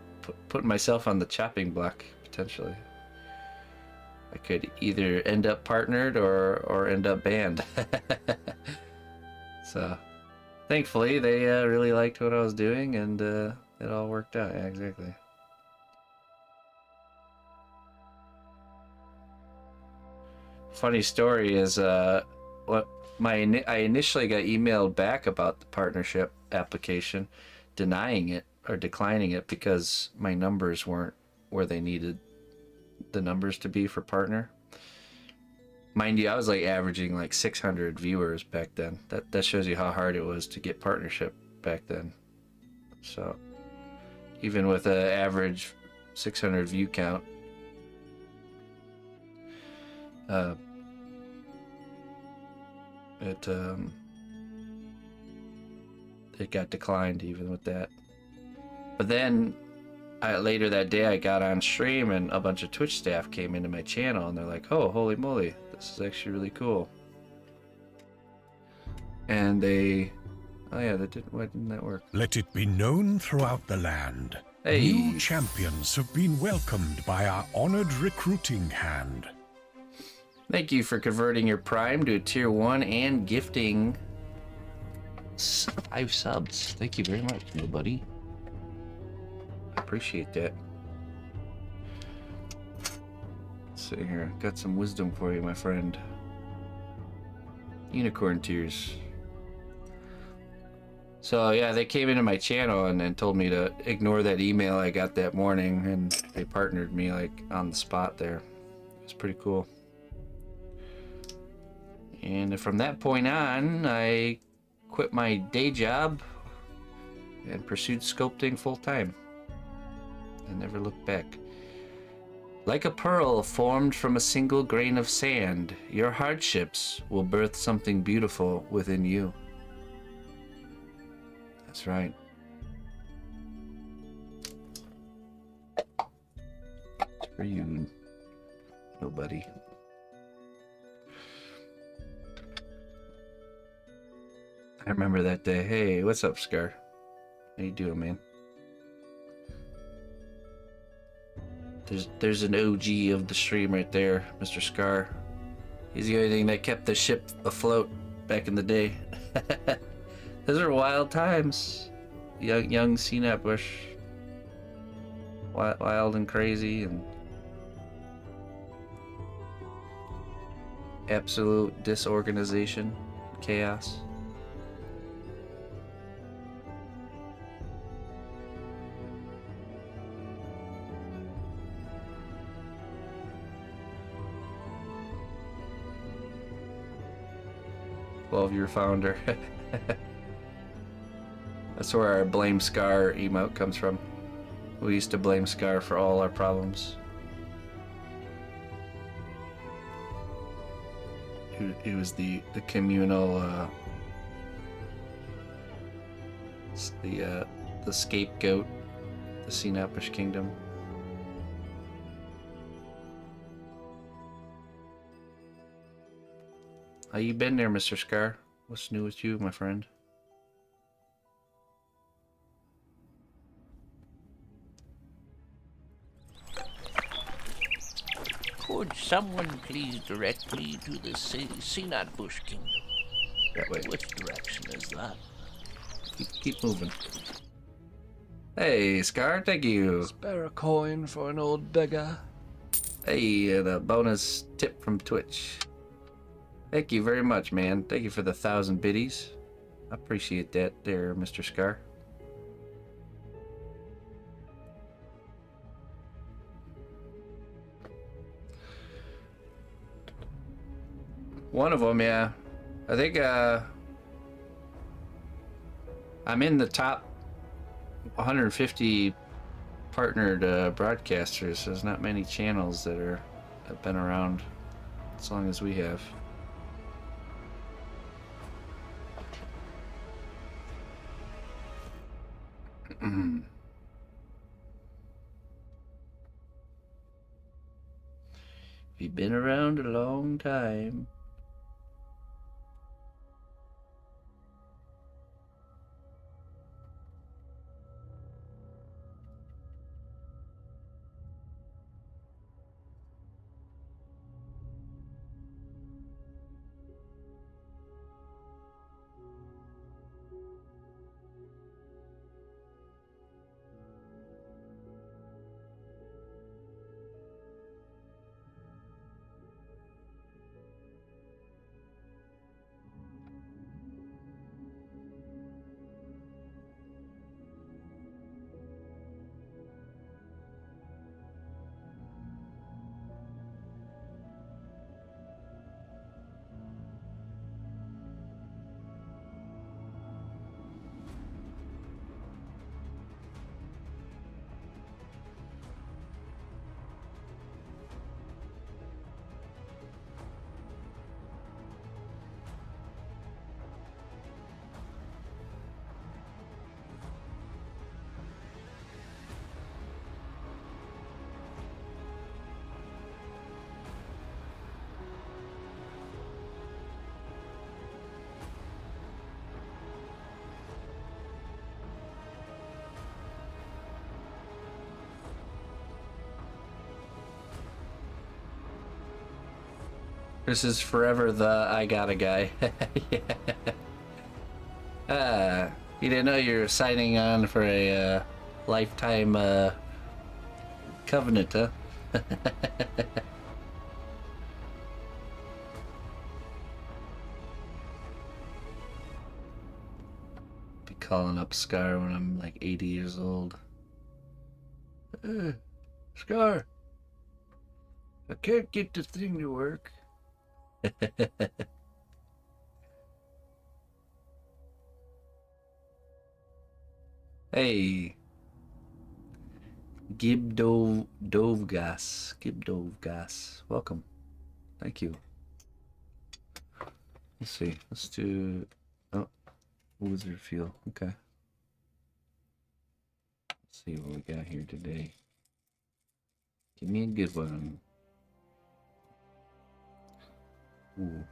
[SPEAKER 1] putting myself on the chopping block potentially. I could either end up partnered or end up banned. So, thankfully, they really liked what I was doing, and it all worked out. Yeah, exactly. Funny story is, I initially got emailed back about the partnership application, denying it or declining it because my numbers weren't where they needed the numbers to be for partner. Mind you, I was like averaging like 600 viewers back then. That shows you how hard it was to get partnership back then. So even with an average 600 view count, it got declined even with that. But then later that day I got on stream and a bunch of Twitch staff came into my channel and they're like, oh, holy moly, this is actually really cool. And oh yeah, why didn't that work?
[SPEAKER 2] Let it be known throughout the land.
[SPEAKER 1] Hey.
[SPEAKER 2] New champions have been welcomed by our honored recruiting hand.
[SPEAKER 1] Thank you for converting your Prime to a Tier 1 and gifting 5 subs. Thank you very much, buddy. Appreciate that. Let's see here. Got some wisdom for you, my friend. Unicorn tears. So yeah, they came into my channel and told me to ignore that email I got that morning, and they partnered me like on the spot there. It was pretty cool. And from that point on, I quit my day job and pursued sculpting full time. I never looked back. Like a pearl formed from a single grain of sand, your hardships will birth something beautiful within you. That's right. It's for you, nobody. I remember that day. Hey, what's up, Scar? How you doing, man? There's an OG of the stream right there, Mr. Scar. He's the only thing that kept the ship afloat back in the day. Those are wild times. Young CNAP Bush. Wild and crazy and absolute disorganization, chaos. Your founder. That's where our blame Scar emote comes from. We used to blame Scar for all our problems. He was the communal the scapegoat, the Sinapish kingdom. How you been there, Mr. Scar? What's new with you, my friend?
[SPEAKER 3] Could someone please direct me to the Sinat Bush Kingdom?
[SPEAKER 1] That way.
[SPEAKER 3] Which direction is that?
[SPEAKER 1] Keep moving. Hey, Scar, thank you.
[SPEAKER 4] Spare a coin for an old beggar.
[SPEAKER 1] Hey, the bonus tip from Twitch. Thank you very much, man. Thank you for the 1,000 biddies. I appreciate that there, Mr. Scar. One of them, yeah. I think, I'm in the top 150 partnered broadcasters. There's not many channels that have been around as long as we have. You've been around a long time. This is forever the I got a guy. Yeah. You didn't know you were signing on for a lifetime covenant, huh? Be calling up Scar when I'm like 80 years old. Scar, I can't get the thing to work. Hey, Gibdovgas, welcome. Thank you. Let's see. Let's do. Oh, wizard feel. Okay. Let's see what we got here today. Give me a good one. Ooh.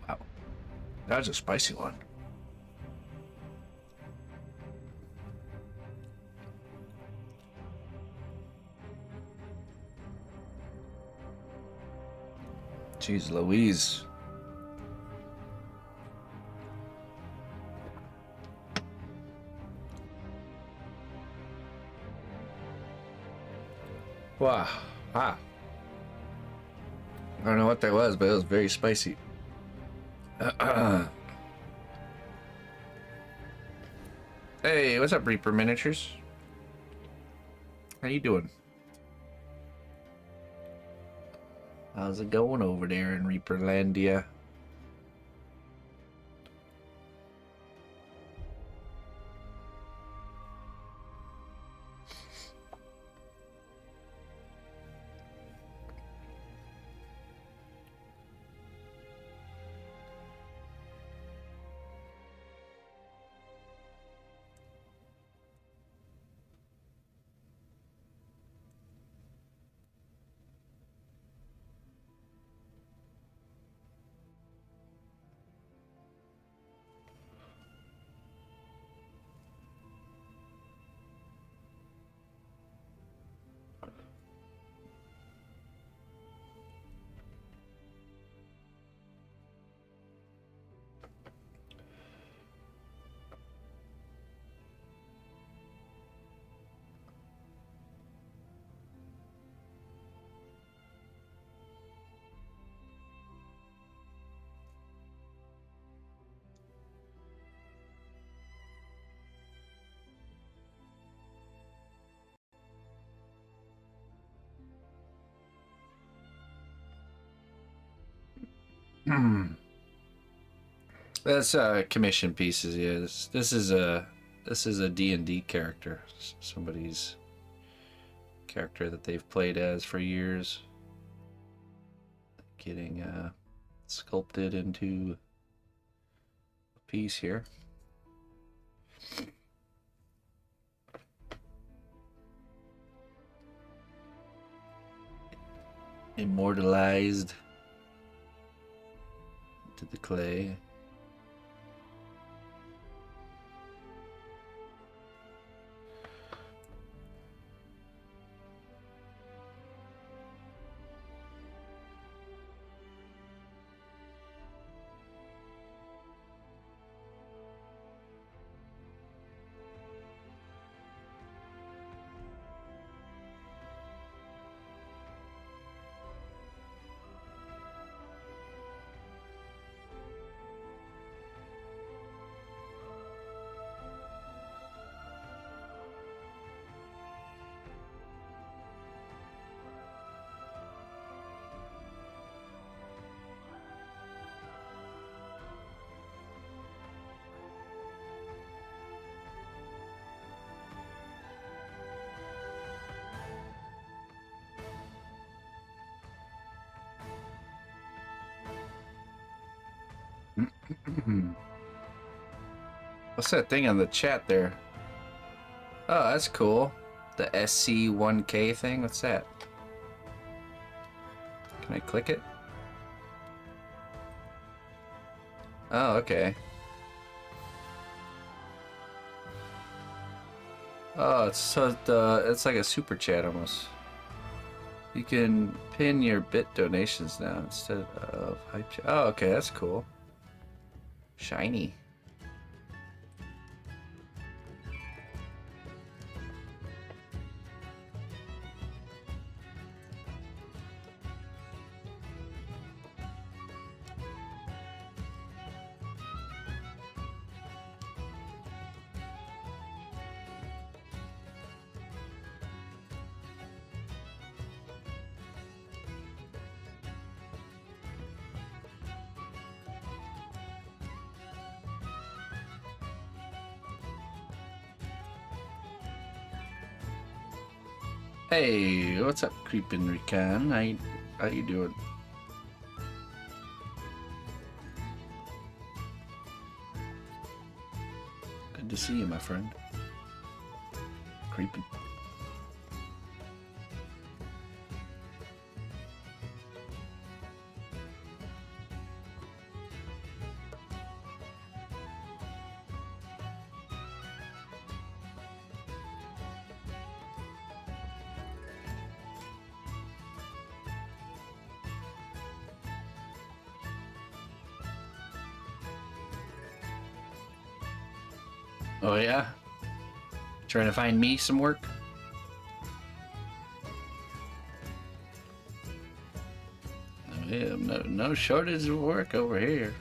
[SPEAKER 1] Wow, that's a spicy one. Jeez Louise. Wow. Ah. I don't know what that was, but it was very spicy. Hey, what's up, Reaper Miniatures? How you doing? How's it going over there in Reaperlandia? That's commission pieces. Yeah, this is a D&D character. Somebody's character that they've played as for years. Getting sculpted into a piece here. Immortalized into the clay. What's that thing on the chat there? Oh, that's cool. The SC1K thing? What's that? Can I click it? Oh, okay. Oh, it's like a super chat almost. You can pin your bit donations now instead of hype chat. Oh, okay, that's cool. Shiny. Hey, what's up, Creepin' Recon? How you doing? Good to see you, my friend. Creepin'. Oh yeah? Trying to find me some work? Oh, yeah, no shortage of work over here.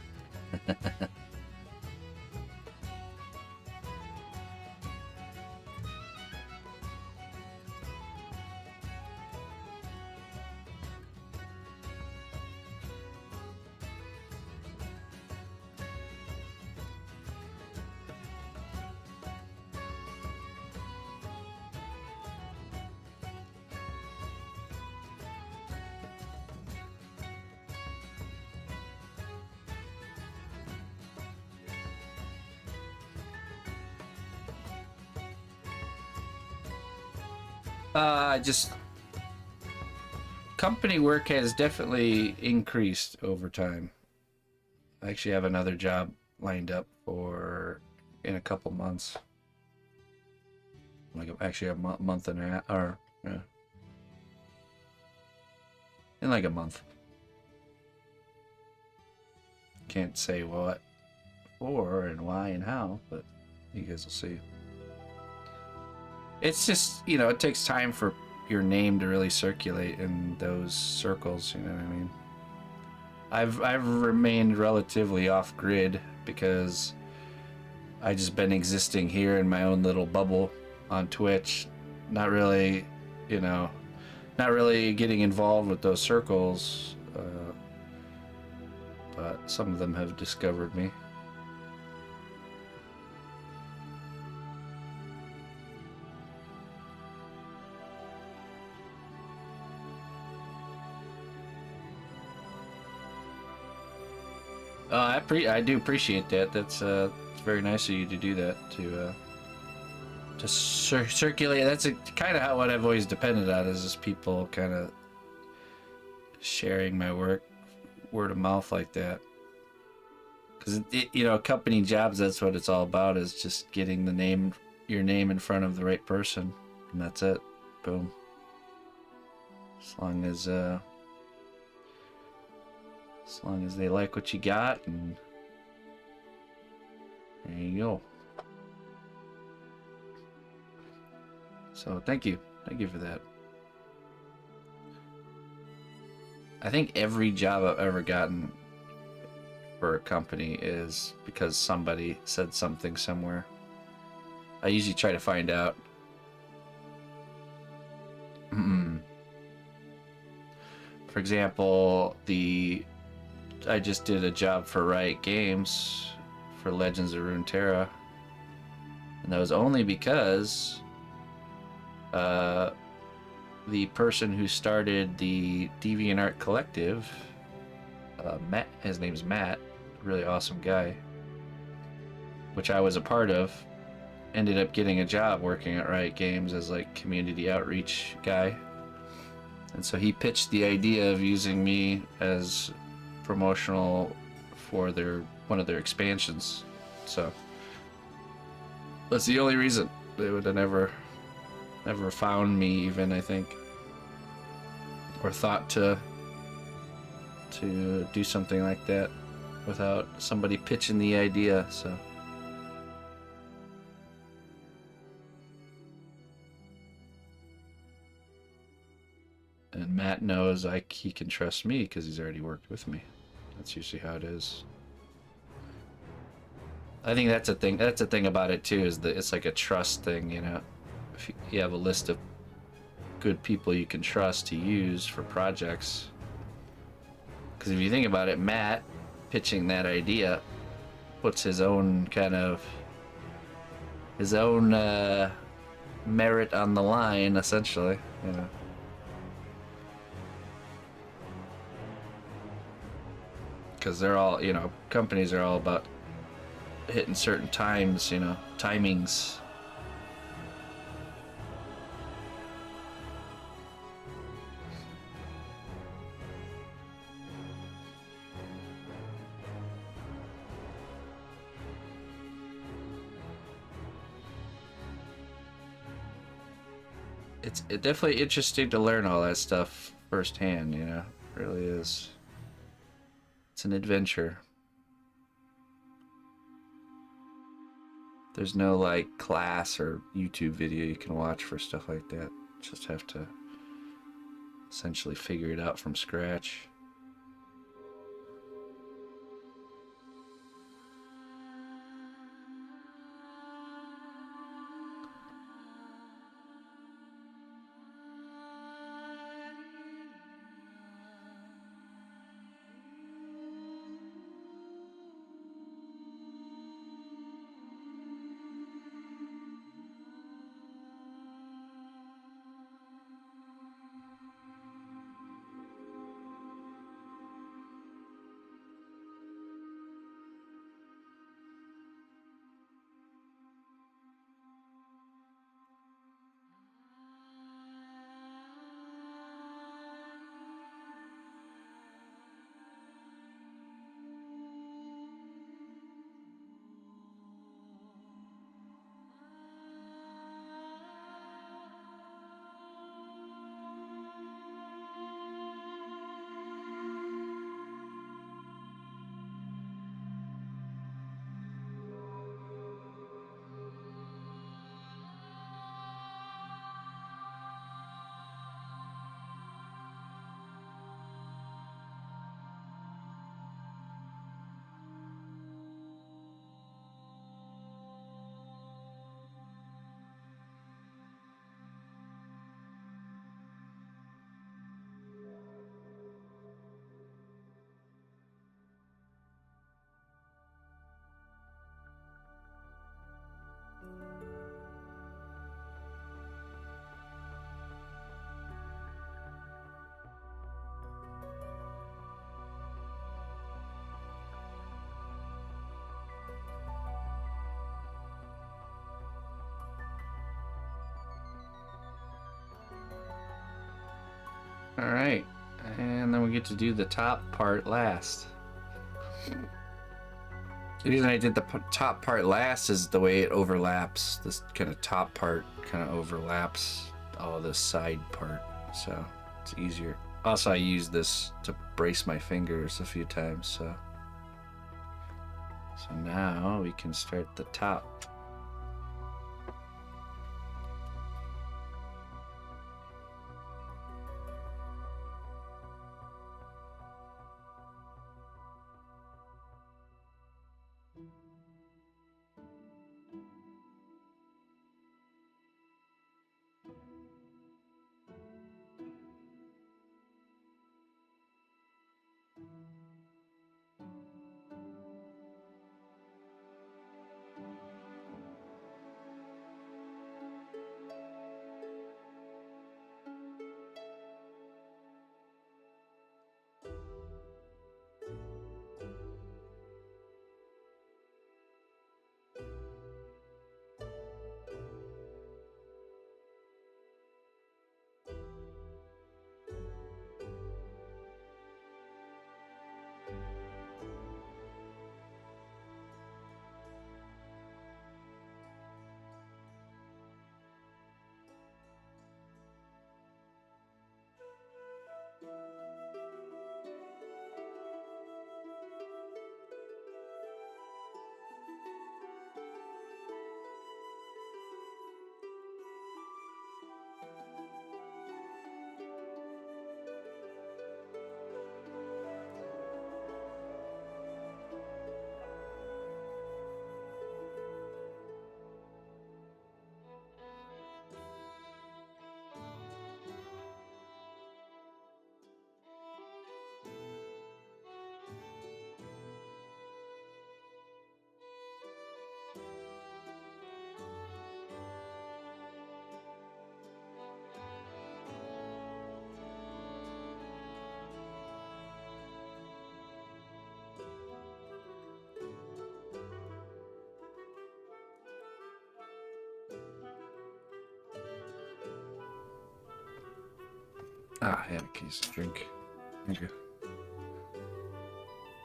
[SPEAKER 1] Just company work has definitely increased over time. I actually have another job lined up for in a couple months. Like actually a month and a half, or yeah, in like a month. Can't say what for and why and how, but you guys will see. It's just, you know, it takes time for your name to really circulate in those circles, you know what I mean? I've remained relatively off grid because I just been existing here in my own little bubble on Twitch, not really, you know, not really getting involved with those circles. but some of them have discovered me. I do appreciate that. That's it's very nice of you to do that, to circulate. That's kind of how what I've always depended on, is just people kind of sharing my work word of mouth like that. Because you know, company jobs, that's what it's all about, is just getting your name in front of the right person, and that's it. Boom. As long as they like what you got, and there you go. So thank you for that. I think every job I've ever gotten for a company is because somebody said something somewhere. I usually try to find out. For example, I just did a job for Riot Games for Legends of Runeterra, and that was only because the person who started the DeviantArt Collective, Matt, his name's Matt, really awesome guy, which I was a part of, ended up getting a job working at Riot Games as like community outreach guy. And so he pitched the idea of using me as promotional for one of their expansions. So that's the only reason. They would have never found me, even, I think, or thought to do something like that without somebody pitching the idea. So and Matt knows he can trust me because he's already worked with me. That's usually how it is. I think that's a thing. That's a thing about it too, is that it's like a trust thing, you know. If you have a list of good people you can trust to use for projects. Because if you think about it, Matt pitching that idea puts his own merit on the line, essentially, you know. Because they're all, you know, companies are all about hitting certain times, you know, timings. It's definitely interesting to learn all that stuff firsthand, you know, it really is. It's an adventure. There's no like class or YouTube video you can watch for stuff like that. Just have to essentially figure it out from scratch. Alright, and then we get to do the top part last. The reason I did the top part last is the way it overlaps. This kind of top part kind of overlaps all this side part, so it's easier. Also, I used this to brace my fingers a few times, so now we can start the top. Ah, I had a case of drink. Thank you.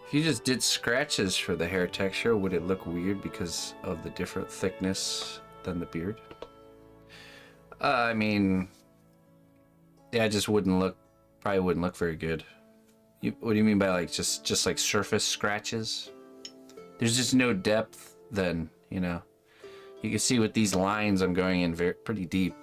[SPEAKER 1] If you just did scratches for the hair texture, would it look weird because of the different thickness than the beard? I mean, yeah, it just probably wouldn't look very good. What do you mean by like just like surface scratches? There's just no depth then, you know. You can see with these lines I'm going in pretty deep.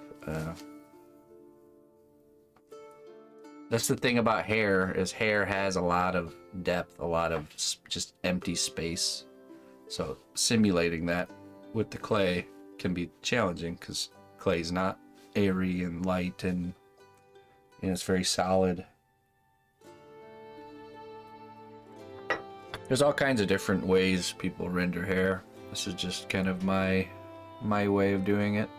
[SPEAKER 1] That's the thing about hair, is hair has a lot of depth, a lot of just empty space. So simulating that with the clay can be challenging because clay's not airy and light, and you know, it's very solid. There's all kinds of different ways people render hair. This is just kind of my way of doing it.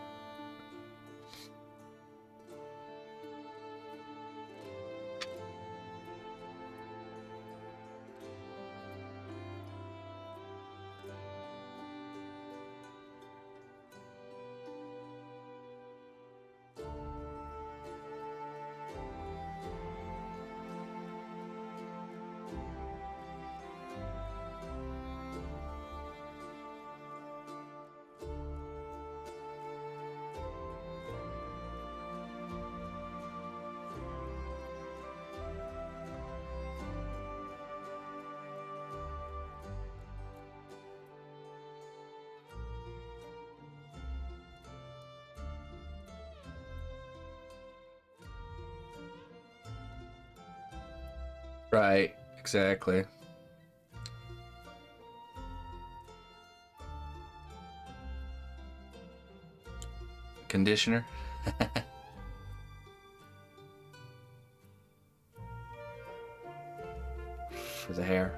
[SPEAKER 1] Right, exactly. Conditioner. For the hair.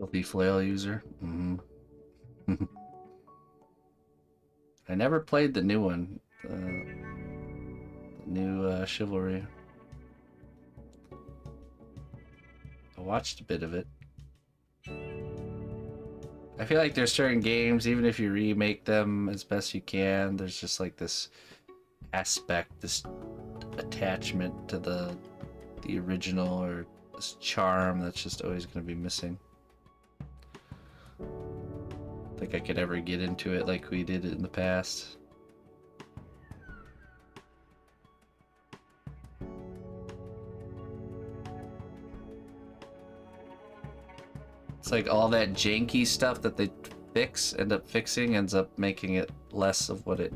[SPEAKER 1] Healthy flail user. I never played the new one. The new Chivalry. I watched a bit of it. I feel like there's certain games, even if you remake them as best you can, there's just like this aspect, this attachment to the original, or this charm that's just always going to be missing. I don't think I could ever get into it like we did it in the past. It's like all that janky stuff that they end up fixing, ends up making it less of what it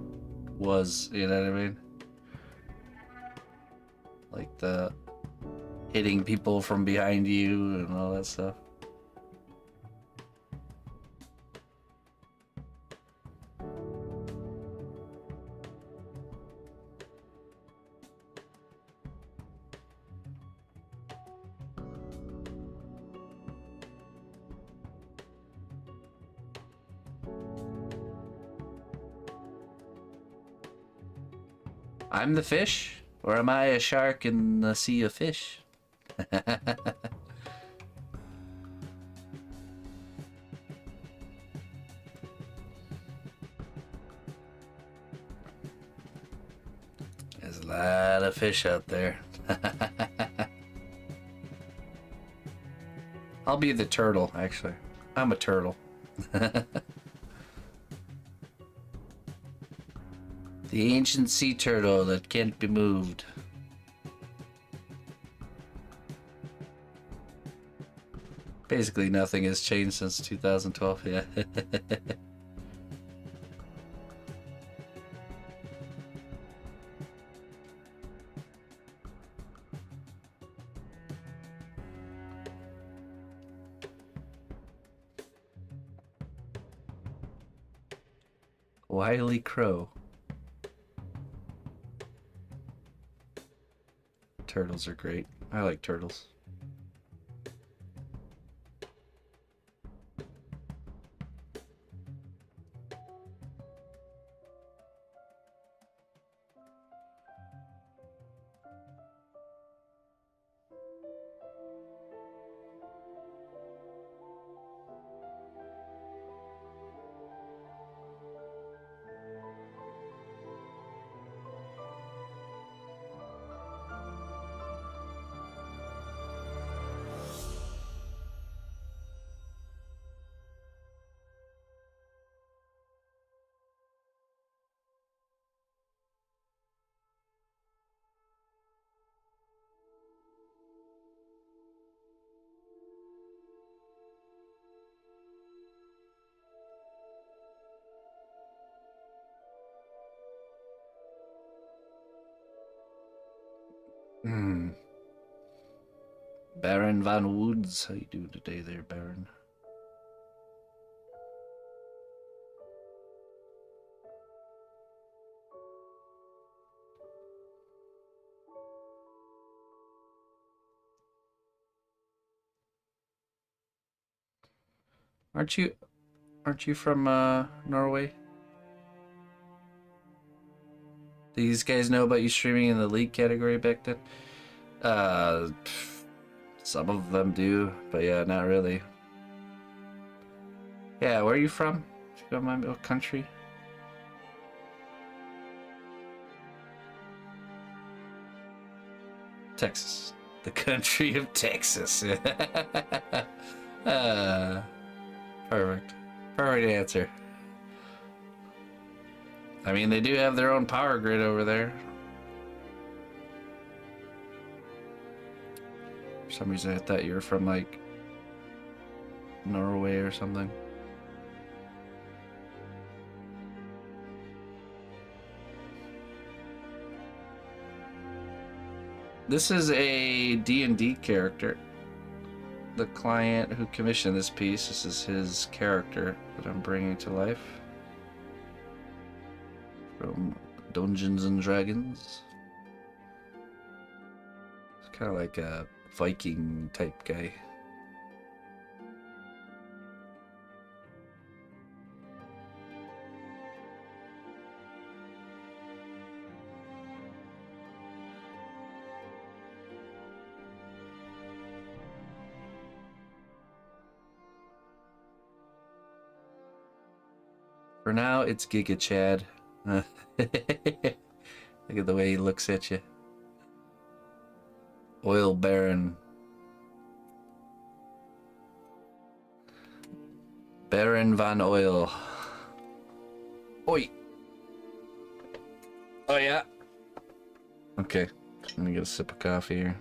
[SPEAKER 1] was, you know what I mean? Like the hitting people from behind you and all that stuff. I'm the fish? Or am I a shark in the sea of fish? There's a lot of fish out there. I'll be the turtle, actually. I'm a turtle. The ancient sea turtle that can't be moved. Basically nothing has changed since 2012, yeah. Wily Crow. Turtles are great. I like turtles. Baron Van Woods, how you doing today there, Baron? Aren't you from Norway? Do these guys know about you streaming in the League category back then? Some of them do, but yeah, not really. Yeah, where are you from? If you don't mind, what country? Texas. The country of Texas. Perfect. Perfect answer. I mean, they do have their own power grid over there. For some reason, I thought you were from, like, Norway or something. This is a D&D character. The client who commissioned this piece, this is his character that I'm bringing to life. From Dungeons and Dragons. It's kind of like a Viking type guy. For now, it's Giga Chad. Look at the way he looks at you. Oil Baron. Baron Von Oil. Oi! Oh, yeah? Okay. Let me get a sip of coffee here.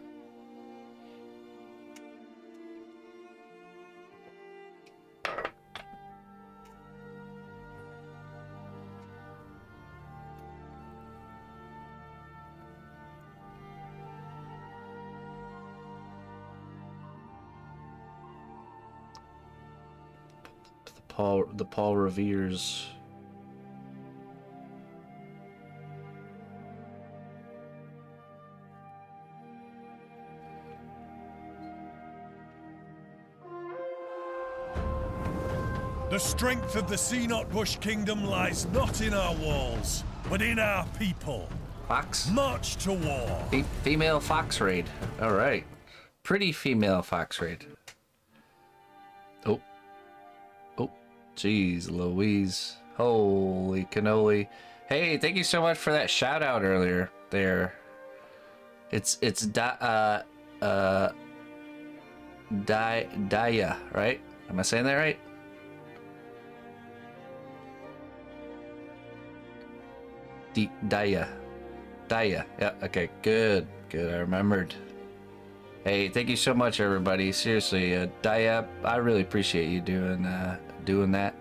[SPEAKER 1] The Paul Revere's.
[SPEAKER 2] The strength of the Sea-Not-Bush Kingdom lies not in our walls, but in our people.
[SPEAKER 1] Fox?
[SPEAKER 2] March to war.
[SPEAKER 1] Female fox raid. All right. Pretty female fox raid. Oh. Oh. Jeez Louise. Holy cannoli. Hey, thank you so much for that shout out earlier there. It's Daya, right? Am I saying that right? Daya. Yeah, okay, good. I remembered. Hey, thank you so much, everybody. Seriously, Daya, I really appreciate you doing that,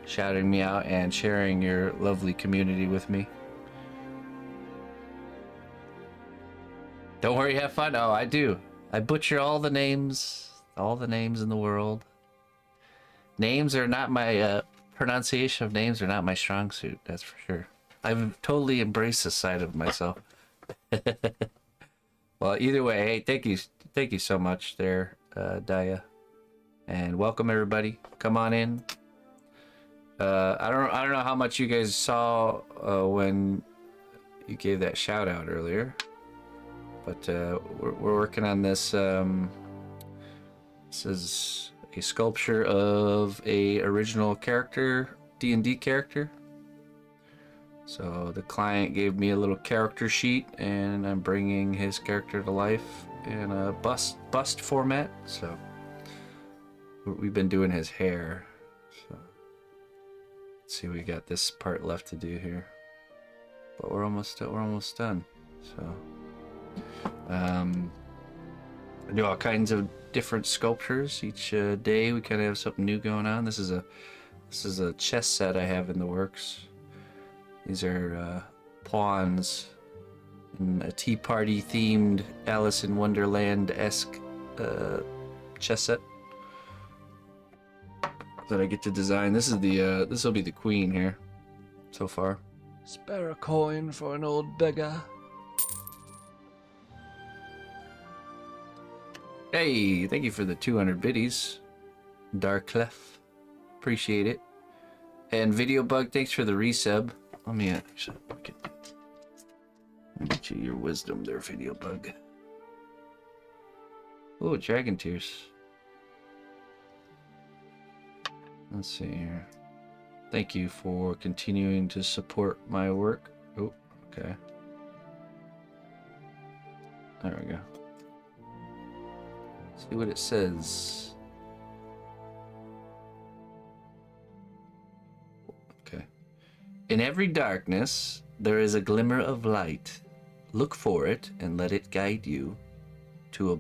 [SPEAKER 1] shouting me out and sharing your lovely community with me. Don't worry, have fun. Oh, I do. I butcher all the names in the world. Names are not my pronunciation of names are not my strong suit. That's for sure. I've totally embraced this side of myself. Well, either way, hey, thank you so much there, Daya, and welcome everybody. Come on in. I don't know how much you guys saw when you gave that shout out earlier, but we're working on this. This is a sculpture of a original character, D&D character. So the client gave me a little character sheet, and I'm bringing his character to life in a bust format. So we've been doing his hair. So let's see, we got this part left to do here, but we're almost done. So I do all kinds of different sculptures each day. We kind of have something new going on. This is a chess set I have in the works. These are pawns in a Tea Party themed Alice in Wonderland-esque chess set that I get to design. This is the this will be the queen here so far.
[SPEAKER 4] Spare a coin for an old beggar.
[SPEAKER 1] Hey, thank you for the 200 biddies, Darklef. Appreciate it. And Video Bug, thanks for the resub. Let me actually get you your wisdom there, Video Bug. Oh, Dragon Tears. Let's see here. Thank you for continuing to support my work. Oh, okay. There we go. See what it says. Okay. In every darkness, there is a glimmer of light. Look for it and let it guide you to a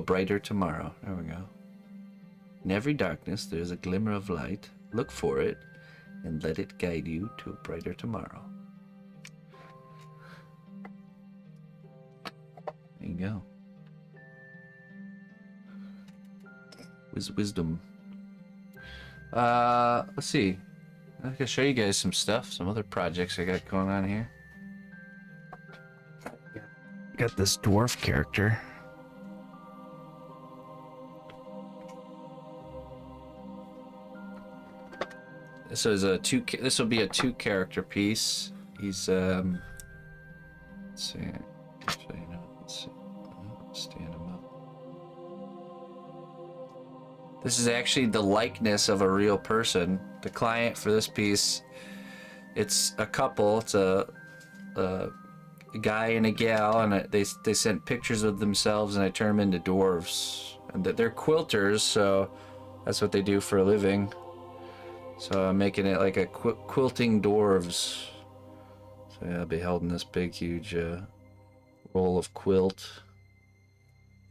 [SPEAKER 1] brighter tomorrow. There we go. In every darkness, there is a glimmer of light. Look for it and let it guide you to a brighter tomorrow. There you go. Wisdom. Let's see. I can show you guys some stuff, some other projects I got going on here. Got this dwarf character. This will be a 2-character piece. He's let's see. Actually, no, let's see. Stand him up. This is actually the likeness of a real person. the client for this piece. It's a couple. It's a guy and a gal, and they sent pictures of themselves, and I turned them into dwarves. And they're quilters, so that's what they do for a living. So I'm making it like a quilting dwarves. So yeah, I'll be holding this big, huge roll of quilt,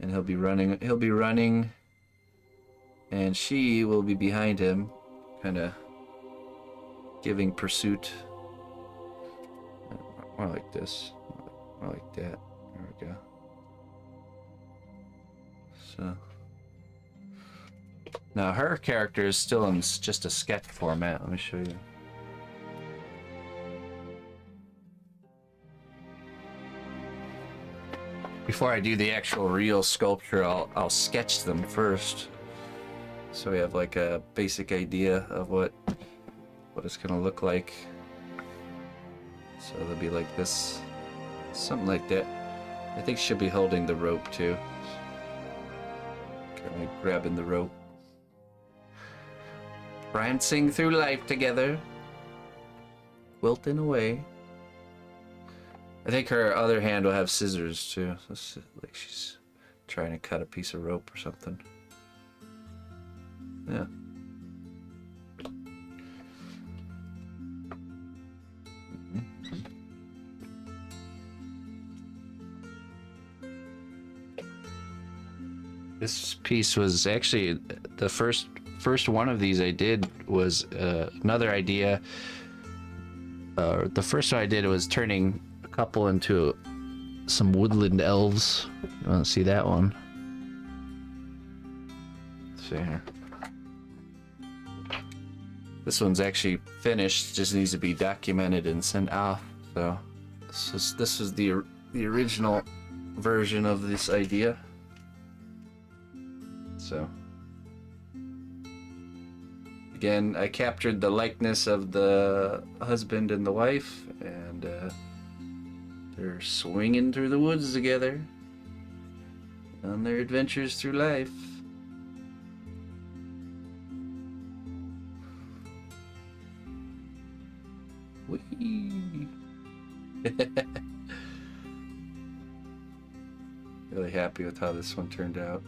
[SPEAKER 1] and he'll be running, and she will be behind him, kind of giving pursuit. More like this, more like that. There we go. So now her character is still in just a sketch format. Let me show you. Before I do the actual real sculpture, I'll sketch them first, so we have like a basic idea of what it's gonna look like. So they'll be like this, something like that. I think she'll be holding the rope too. Kind of grabbing the rope. Prancing through life together. Quilting away. I think her other hand will have scissors too. So like she's trying to cut a piece of rope or something. Yeah. This piece was actually the first one of these I did was another idea. The first one I did was turning a couple into some woodland elves. You want to see that one? Let's see here. This one's actually finished, just needs to be documented and sent off. So this was the original version of this idea. So again, I captured the likeness of the husband and the wife, and they're swinging through the woods together on their adventures through life. Whee! Really happy with how this one turned out.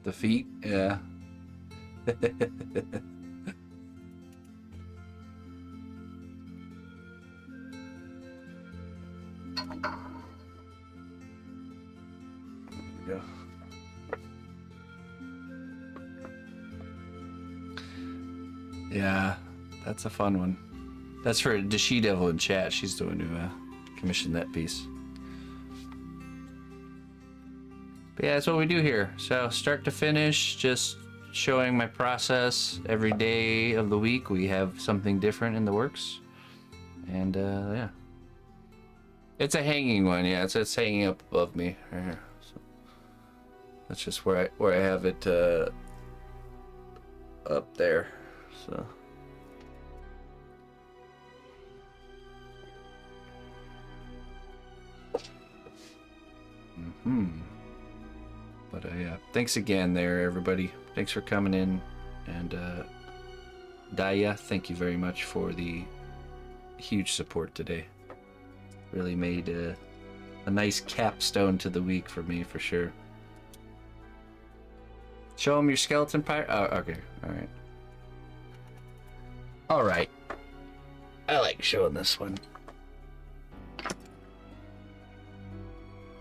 [SPEAKER 1] The feet, yeah. There we go. Yeah, that's a fun one. That's for the She Devil in chat. She's the one who commissioned that piece. But yeah, that's what we do here. So start to finish, just showing my process. Every day of the week we have something different in the works. And yeah. It's a hanging one, yeah. It's hanging up above me right here. So that's just where I have it up there. So But yeah, thanks again there, everybody. Thanks for coming in. And Daya, thank you very much for the huge support today. Really made a nice capstone to the week for me, for sure. Show them your skeleton pirate. Oh, okay. Alright. Alright. I like showing this one.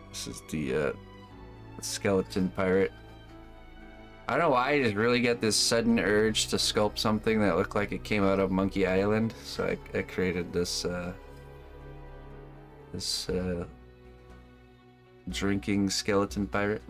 [SPEAKER 1] This is the skeleton pirate. I don't know why, I just really get this sudden urge to sculpt something that looked like it came out of Monkey Island, so I created this drinking skeleton pirate.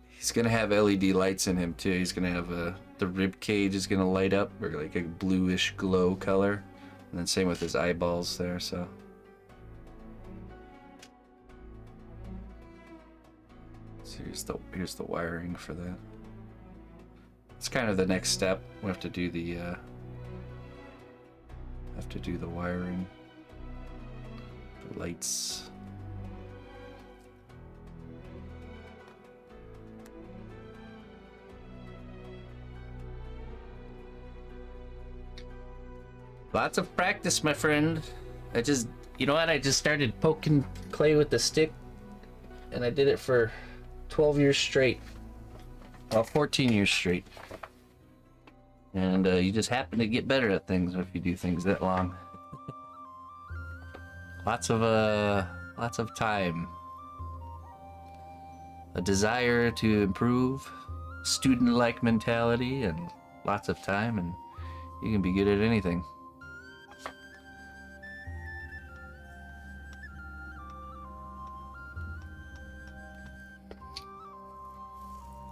[SPEAKER 1] He's gonna have LED lights in him too. He's gonna have the rib cage is gonna light up, or like a bluish glow color, and then same with his eyeballs there. So So here's the wiring for that. It's kind of the next step. We have to do the wiring, the lights. Lots of practice, my friend. You know what? I just started poking clay with the stick, and I did it for 12 years straight. Well, 14 years straight. And you just happen to get better at things if you do things that long. Lots of time. A desire to improve, student-like mentality, and lots of time, and you can be good at anything.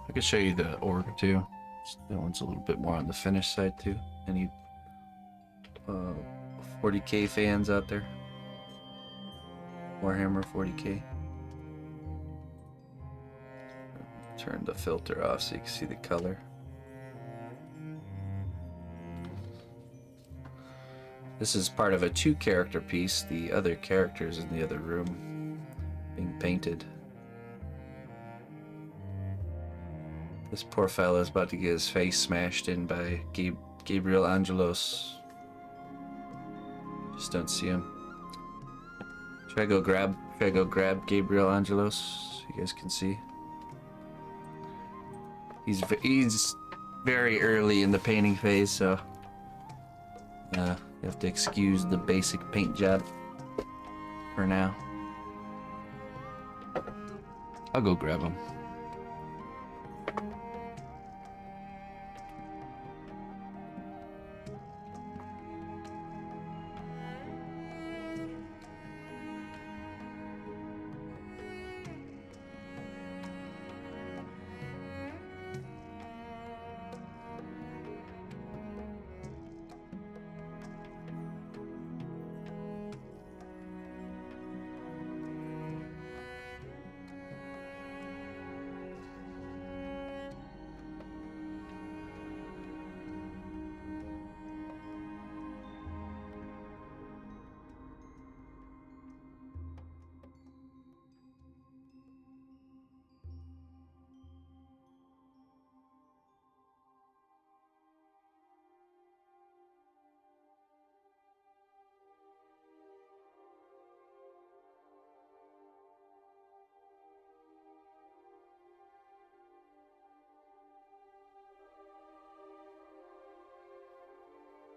[SPEAKER 1] I could show you the org too. That one's a little bit more on the finished side too. Any 40K fans out there? Warhammer 40K. Turn the filter off so you can see the color. This is part of a 2-character piece. The other characters in the other room being painted. This poor fella is about to get his face smashed in by Gabriel Angelos. Just don't see him. Should I go grab Gabriel Angelos so you guys can see? He's very early in the painting phase, so you have to excuse the basic paint job for now. I'll go grab him.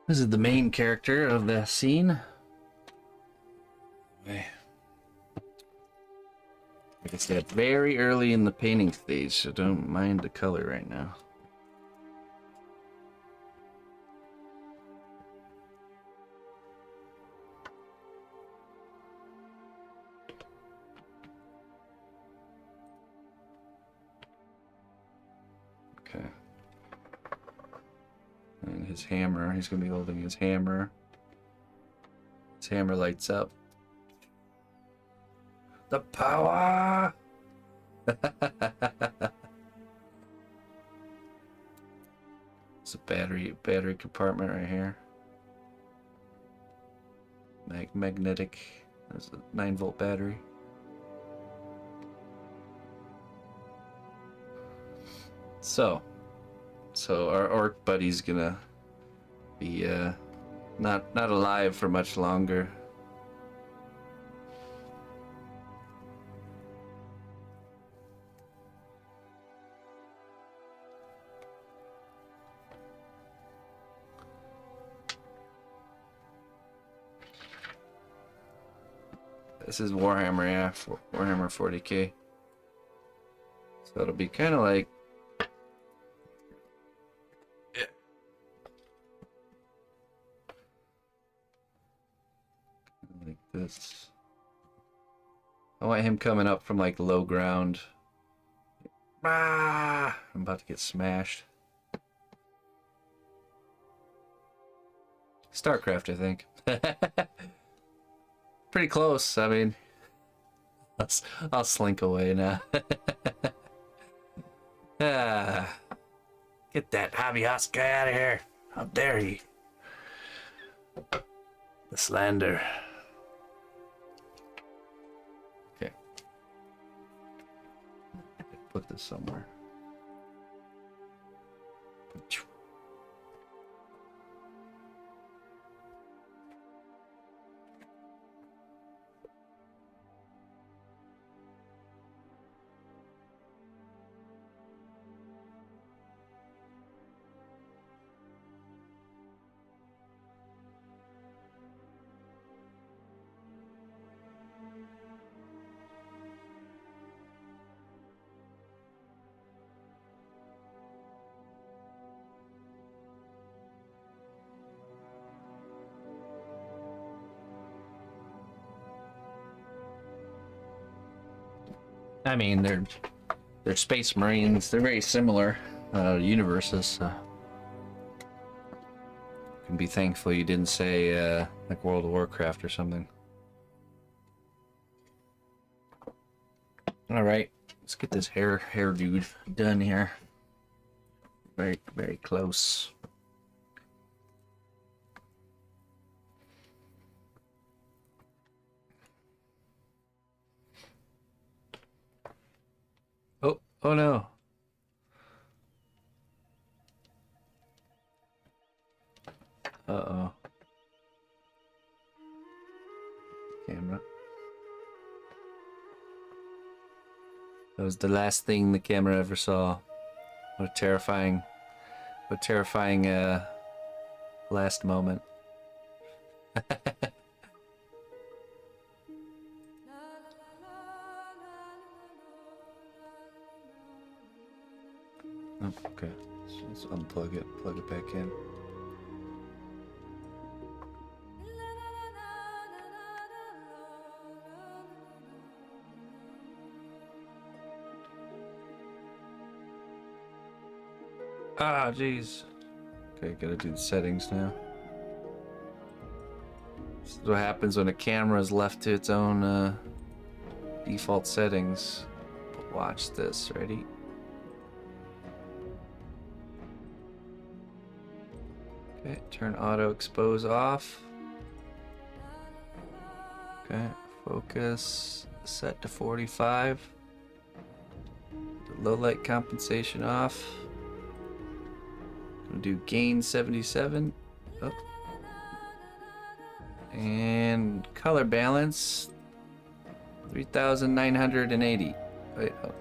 [SPEAKER 1] This is the main character of the scene. Like I said, very early in the painting stage, so don't mind the color right now. Okay. And his hammer, he's going to be holding his hammer. His hammer lights up. The power! It's a battery compartment right here. Magnetic. There's a 9-volt battery. So our orc buddy's gonna be not alive for much longer. This is Warhammer, yeah, Warhammer 40K. So it'll be kind of like this. I want him coming up from like low ground. Ah, I'm about to get smashed. StarCraft, I think. Pretty close. I mean, I'll slink away now. Ah, get that hobby house guy out of here. How dare he? The slander. Okay. Put this somewhere. I mean, they're space marines. They're very similar universes. Can be thankful you didn't say like World of Warcraft or something. All right, let's get this hair dude done here. Very close. Oh no. Uh-oh. Camera. That was the last thing the camera ever saw. What a terrifying last moment. Oh, okay. Let's unplug it, plug it back in. Ah, jeez. Okay, gotta do the settings now. This is what happens when a camera is left to its own default settings. But watch this, ready? Okay, turn auto expose off. Okay, focus set to 45. The low light compensation off. Gonna do gain 77. Oh. And color balance 3,980. Wait, oh.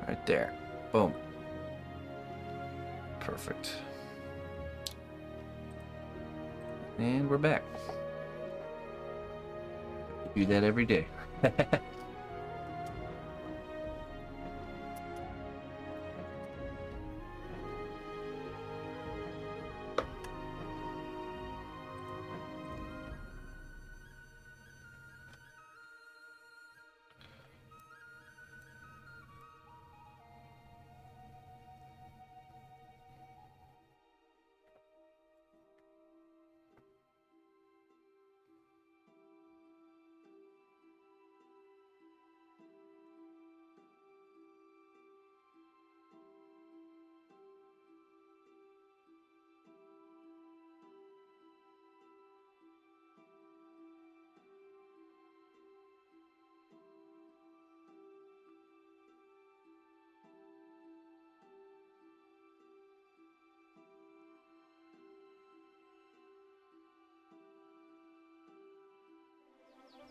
[SPEAKER 1] Right there. Boom. Perfect. And we're back. Do that every day.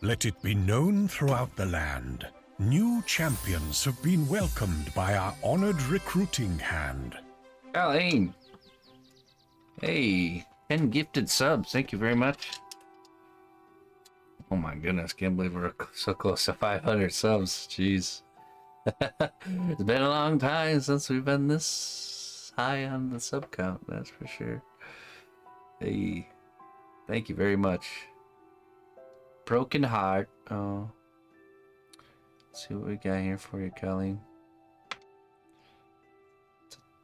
[SPEAKER 2] Let it be known throughout the land, new champions have been welcomed by our honored recruiting hand.
[SPEAKER 1] Colleen. Hey, 10 gifted subs. Thank you very much. Oh my goodness, can't believe we're so close to 500 subs. Jeez. It's been a long time since we've been this high on the sub count, that's for sure. Hey, thank you very much. Broken heart. Oh. Let's see what we got here for you, Colleen.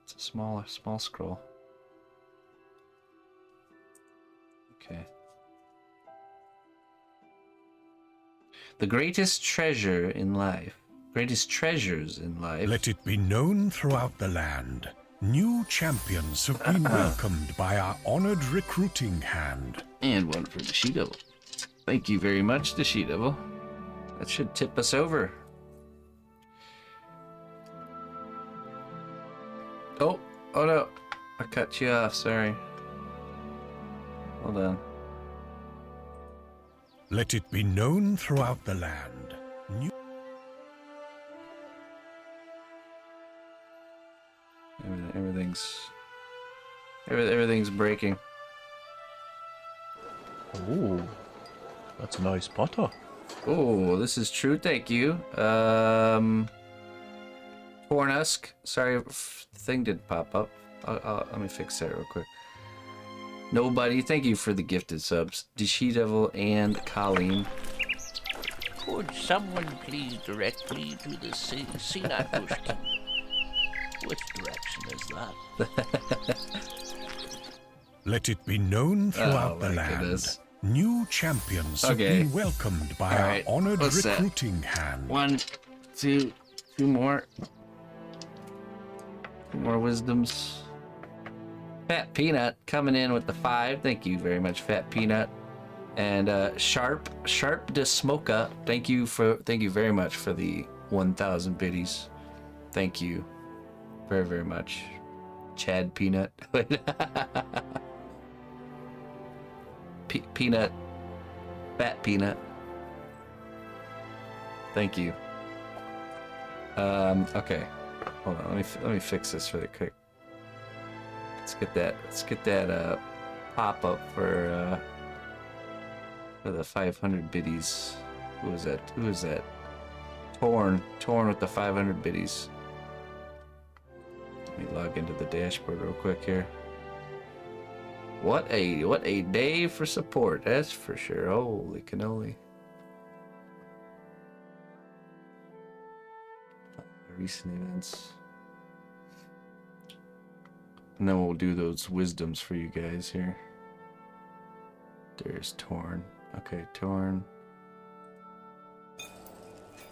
[SPEAKER 1] It's a small scroll. Okay. The greatest treasure in life. Greatest treasures in life.
[SPEAKER 2] Let it be known throughout the land. New champions have been welcomed by our honored recruiting hand.
[SPEAKER 1] And one for the She-Devil. Thank you very much, the She-Devil. That should tip us over. Oh no. I cut you off, sorry. Hold on.
[SPEAKER 2] Let it be known throughout the land. New
[SPEAKER 1] Everything's breaking.
[SPEAKER 4] Ooh, that's a nice butter.
[SPEAKER 1] Oh, this is true. Thank you. Tornusk. Sorry, thing didn't pop up. Let me fix that real quick. Nobody. Thank you for the gifted subs. The She-Devil and Colleen.
[SPEAKER 3] Could someone please direct me to the Senat Bush? Which direction is that?
[SPEAKER 2] Let it be known throughout the
[SPEAKER 1] my
[SPEAKER 2] land.
[SPEAKER 1] goodness.
[SPEAKER 2] New champions have
[SPEAKER 1] Okay.
[SPEAKER 2] been welcomed by
[SPEAKER 1] All
[SPEAKER 2] our
[SPEAKER 1] right,
[SPEAKER 2] honored
[SPEAKER 1] what's that?
[SPEAKER 2] recruiting hand.
[SPEAKER 1] 1, 2, 2 more. 2 more wisdoms. Fat Peanut coming in with the 5. Thank you very much, Fat Peanut. And Sharp de Smoka. Thank you very much for the 1,000 biddies. Thank you very, very much. Chad Peanut. Peanut. Fat Peanut. Thank you. Okay. Hold on. Let me fix this really quick. Let's get that pop up for the 500 biddies. Who is that? Torn with the 500 biddies. Let me log into the dashboard real quick here. What a day for support, that's for sure. Holy cannoli. Recent events. And then we'll do those wisdoms for you guys here. There's Torn. Okay, Torn.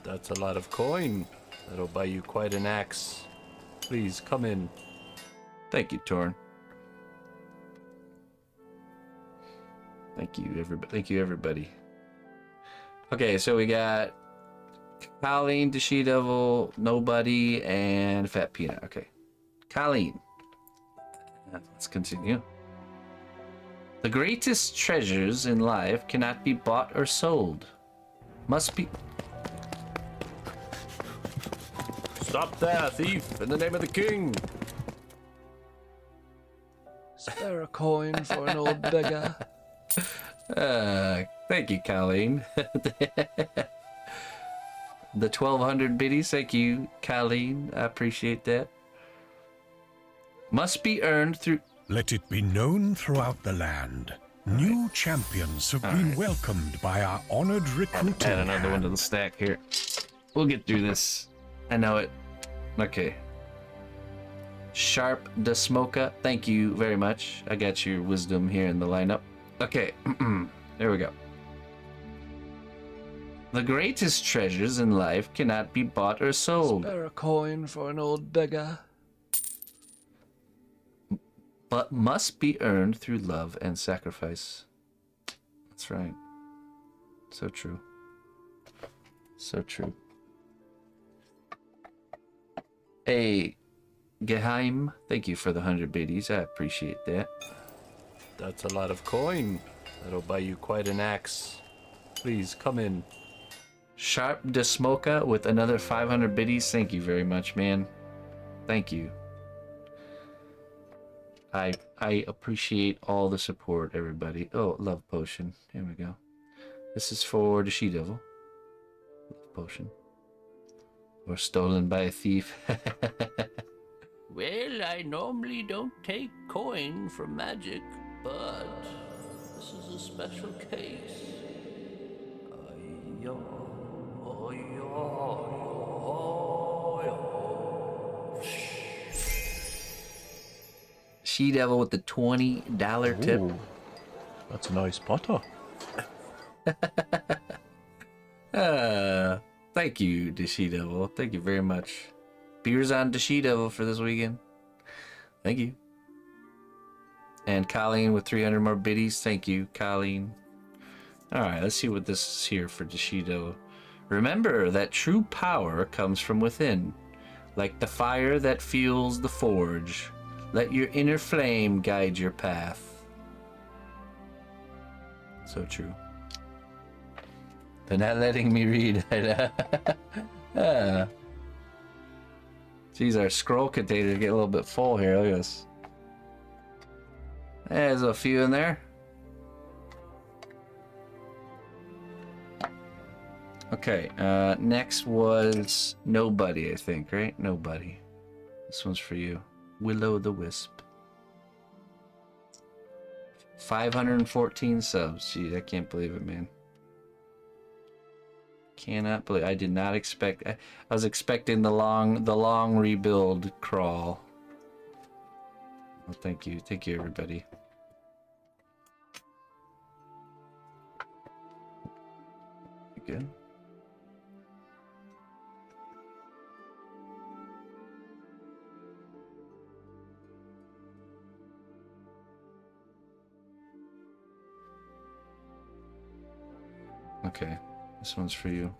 [SPEAKER 1] That's a lot of coin. That'll buy you quite an axe. Please come in. Thank you, Torn. Thank you, everybody. Okay, so we got Colleen, the She-Devil, Nobody, and Fat Peanut. Okay. Colleen. Let's continue. The greatest treasures in life cannot be bought or sold. Must be... Stop there, thief! In the name of the king!
[SPEAKER 4] Spare a coin for an old beggar.
[SPEAKER 1] Thank you, Colleen. The 1,200 biddies, thank you, Colleen. I appreciate that. Must be earned through...
[SPEAKER 2] Let it be known throughout the land. New champions have been welcomed by our honored recruiting
[SPEAKER 1] Add another one to the stack here. We'll get through this. I know it. Okay. Sharp de Smoka, thank you very much. I got your wisdom here in the lineup. Okay, there we go. The greatest treasures in life cannot be bought or sold,
[SPEAKER 4] Spare a coin for an old beggar.
[SPEAKER 1] but must be earned through love and sacrifice. That's right. So true. So true. Hey, Geheim, thank you for the 100 biddies. I appreciate that. That's a lot of coin. That'll buy you quite an axe. Please come in. Sharp de Smoka with another 500 biddies. Thank you very much, man. Thank you. I appreciate all the support, everybody. Oh, love potion. Here we go. This is for the She-Devil. Love potion. Or stolen by a thief.
[SPEAKER 3] Well, I normally don't take coin for magic, but this is a special case.
[SPEAKER 1] She-Devil with the $20 tip.
[SPEAKER 4] Ooh, that's a nice butter.
[SPEAKER 1] Thank you, Dashi Devil. Thank you very much. Beers on Dashi Devil for this weekend. Thank you. And Colleen with 300 more biddies. Thank you, Colleen. Alright, let's see what this is here for Dashi Devil. Remember that true power comes from within. Like the fire that fuels the forge. Let your inner flame guide your path. So true. They're not letting me read. Geez, our scroll containers get a little bit full here. Look at this. There's a few in there. Okay, next was Nobody, I think, right? Nobody. This one's for you. Willow the Wisp. 514 subs. Gee, I can't believe it, man. Cannot believe. I did not expect. I was expecting the long rebuild crawl. Well, thank you, everybody. Good. Okay, this one's for you.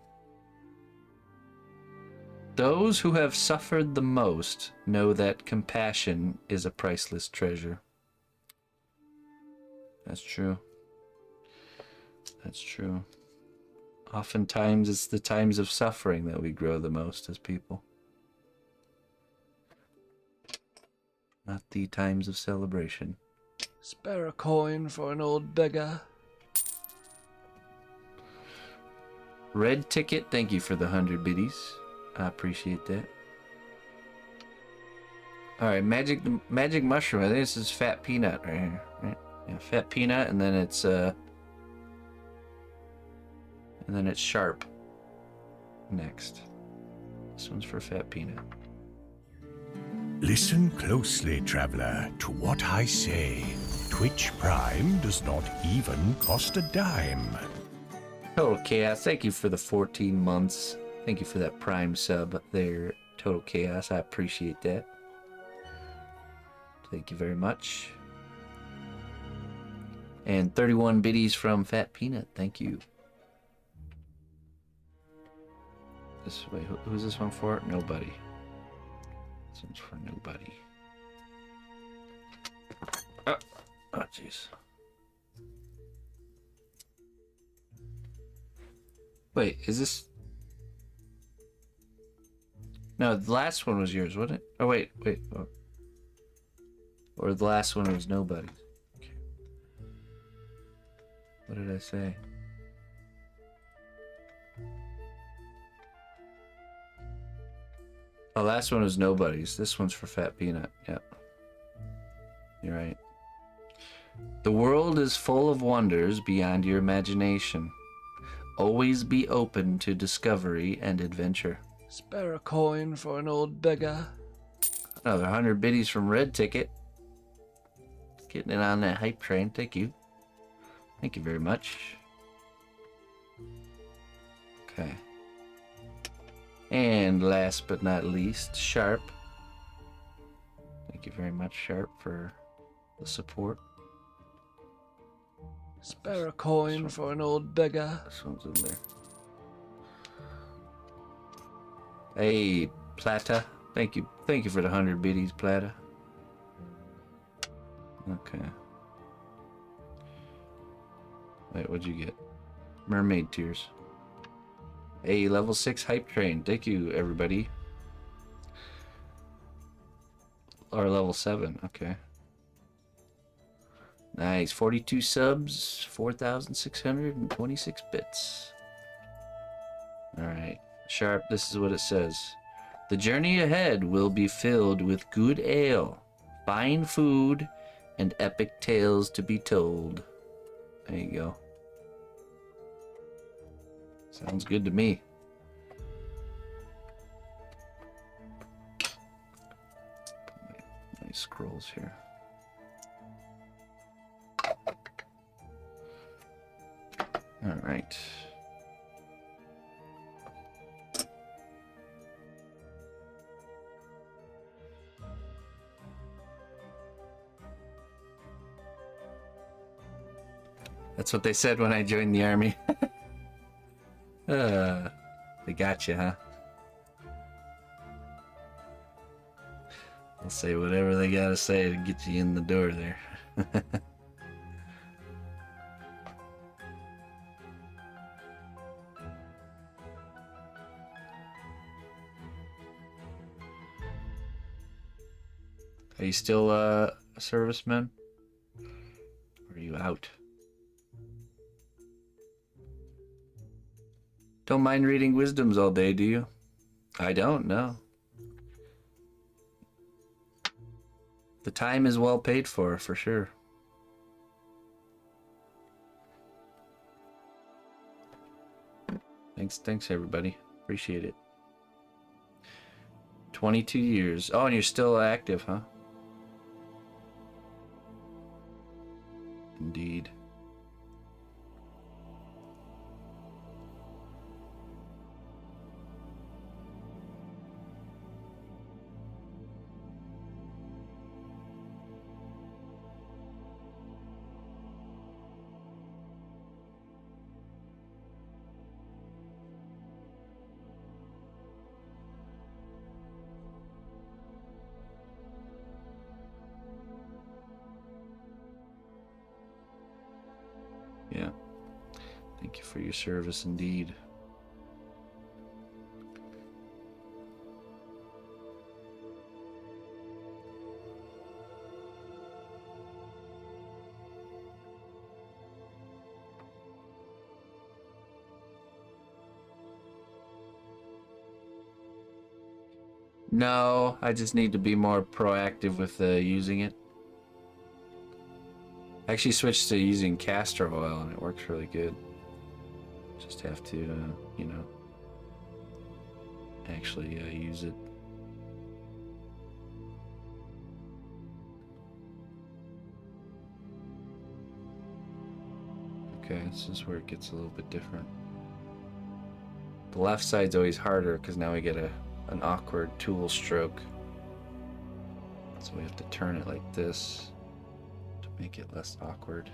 [SPEAKER 1] Those who have suffered the most know that compassion is a priceless treasure. That's true. That's true. Oftentimes it's the times of suffering that we grow the most as people. Not the times of celebration.
[SPEAKER 4] Spare a coin for an old beggar.
[SPEAKER 1] Red Ticket, thank you for the 100 biddies. I appreciate that. Alright, magic mushroom. I think this is Fat Peanut right here. Right? Yeah, Fat Peanut, and then it's Sharp next. This one's for Fat Peanut.
[SPEAKER 2] Listen closely, traveler, to what I say. Twitch Prime does not even cost a dime.
[SPEAKER 1] Total Chaos, thank you for the 14 months. Thank you for that Prime sub there, Total Chaos. I appreciate that. Thank you very much. And 31 biddies from Fat Peanut. Thank you. Wait, who's this one for? Nobody. This one's for Nobody. Oh, jeez. Wait, is this... No, the last one was yours, wasn't it? Oh, wait. Oh. Or the last one was Nobody's. Okay. What did I say? Oh, last one was Nobody's. This one's for Fat Peanut. Yep. You're right. The world is full of wonders beyond your imagination. Always be open to discovery and adventure.
[SPEAKER 4] Spare a coin for an old beggar.
[SPEAKER 1] Another 100 biddies from Red Ticket. Getting it on that hype train. Thank you. Thank you very much. Okay. And last but not least, Sharp. Thank you very much, Sharp, for the support.
[SPEAKER 4] Spare a coin for an old beggar.
[SPEAKER 1] This one's in there. Hey, Plata. Thank you. Thank you for the 100 biddies, Plata. Okay. Wait, what'd you get? Mermaid Tears. Hey, level 6 hype train. Thank you, everybody. Or level 7. Okay. Nice. 42 subs, 4,626 bits. Alright. Sharp, this is what it says. The journey ahead will be filled with good ale, fine food, and epic tales to be told. There you go. Sounds good to me. Nice scrolls here. All right. That's what they said when I joined the army. They got you, huh? They'll say whatever they gotta say to get you in the door there. Are you still a serviceman? Or are you out? Don't mind reading wisdoms all day, do you? I don't, no. The time is well paid for sure. Thanks everybody. Appreciate it. 22 years. Oh, and you're still active, huh? Indeed. Yeah. Thank you for your service indeed. No, I just need to be more proactive with using it. I actually switched to using castor oil and it works really good. Just have to, you know, actually use it. Okay, this is where it gets a little bit different. The left side's always harder because now we get an awkward tool stroke. So we have to turn it like this to make it less awkward.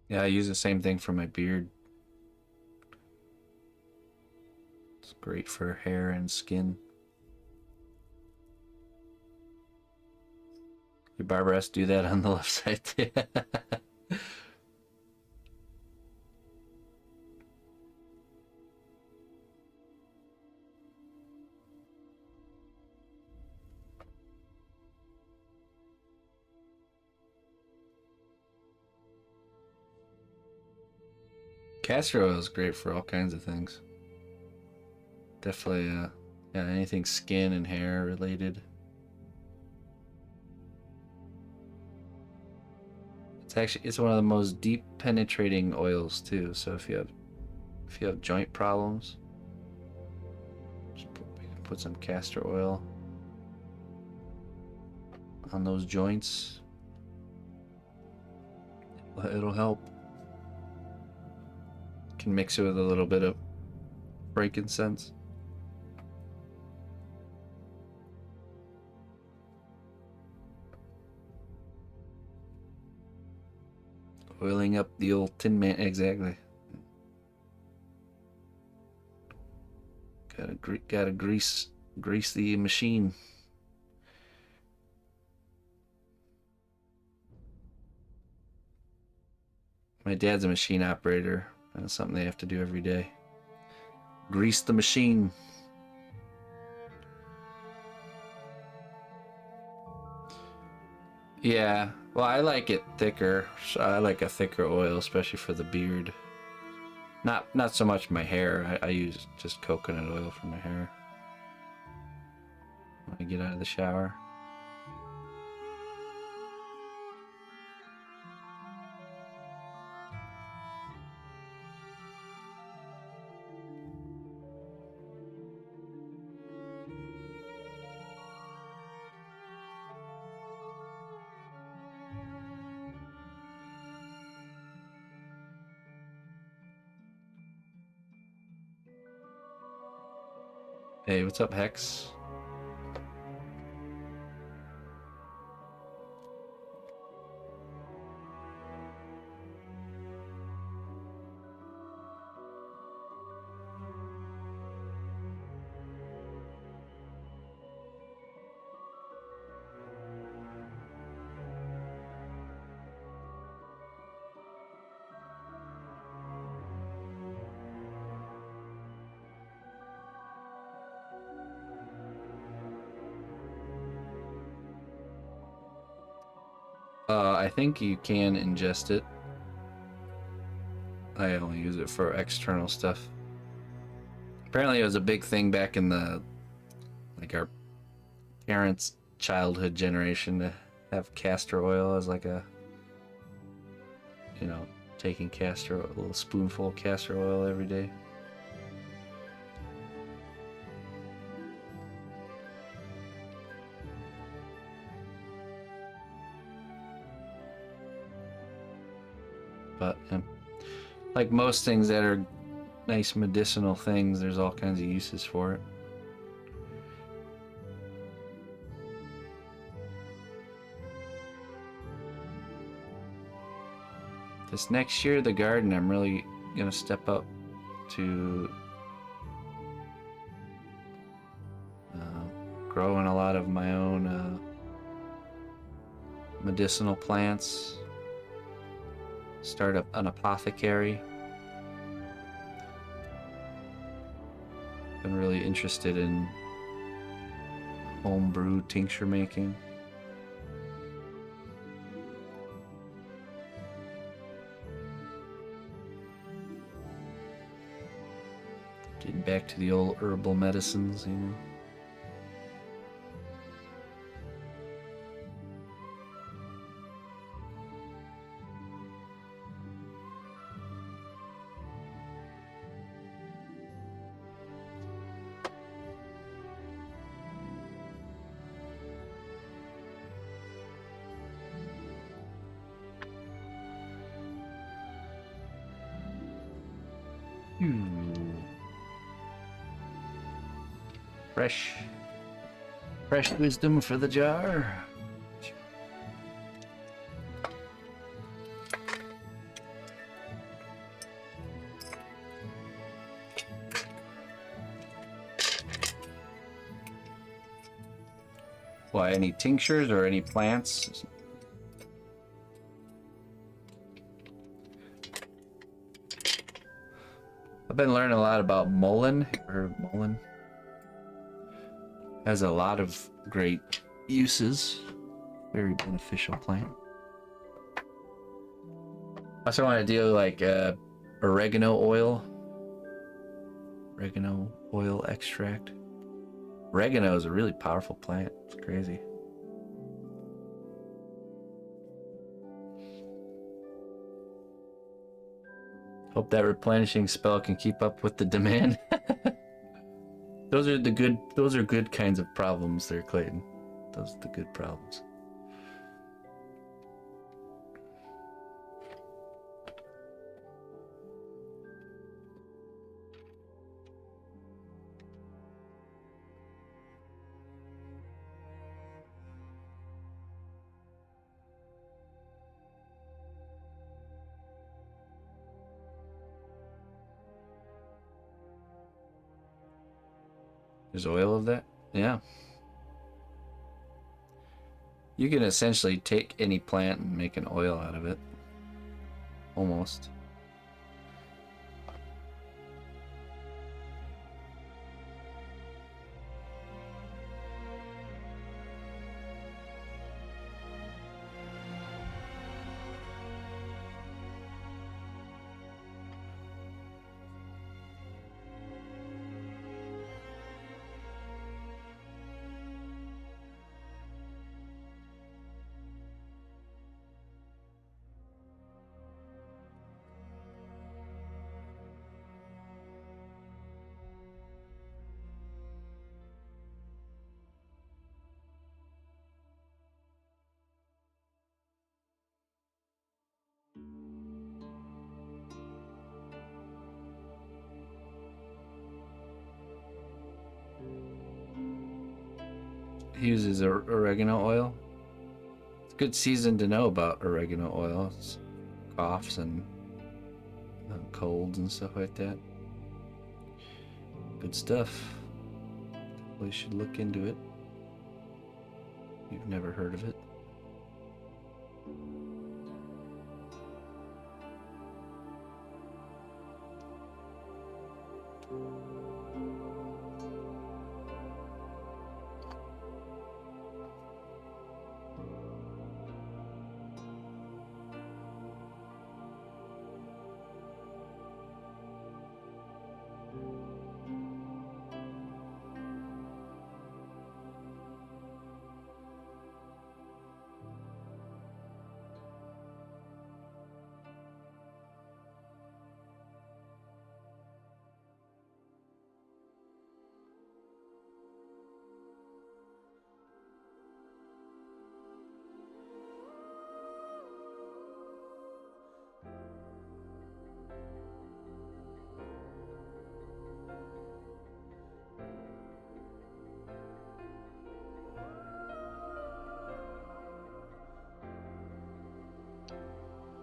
[SPEAKER 1] Yeah, I use the same thing for my beard. It's great for hair and skin. Your barber has to do that on the left side too. Castor oil is great for all kinds of things. Definitely, yeah, anything skin and hair related. It's one of the most deep penetrating oils too. So if you have joint problems, just put some castor oil on those joints. It'll help. Can mix it with a little bit of frankincense. Oiling up the old Tin Man, exactly. Gotta grease the machine. My dad's a machine operator. That's something they have to do every day. Grease the machine. Yeah, well, I like it thicker. So I like a thicker oil, especially for the beard. Not so much my hair. I use just coconut oil for my hair when I get out of the shower. Hey, what's up, Hex? I think you can ingest it. I only use it for external stuff. Apparently, it was a big thing back in the, like, our parents' childhood generation to have castor oil as like a, you know, taking a little spoonful of castor oil every day. But like most things that are nice medicinal things, there's all kinds of uses for it. This next year, the garden, I'm really gonna step up to growing a lot of my own medicinal plants. Start up an apothecary. Been really interested in homebrew tincture making. Getting back to the old herbal medicines, you know. Fresh wisdom for the jar. Why, any tinctures or any plants? I've been learning a lot about mullein. You ever heard of mullein? Has a lot of great uses. Very beneficial plant. I also want to do like oregano oil. Oregano oil extract. Oregano is a really powerful plant. It's crazy. Hope that replenishing spell can keep up with the demand. Those are good kinds of problems there, Clayton. Those are the good problems. There's oil of that? Yeah. You can essentially take any plant and make an oil out of it. Almost. He uses oregano oil. It's a good season to know about oregano oil. It's coughs and colds and stuff like that. Good stuff. Definitely should look into it. You've never heard of it.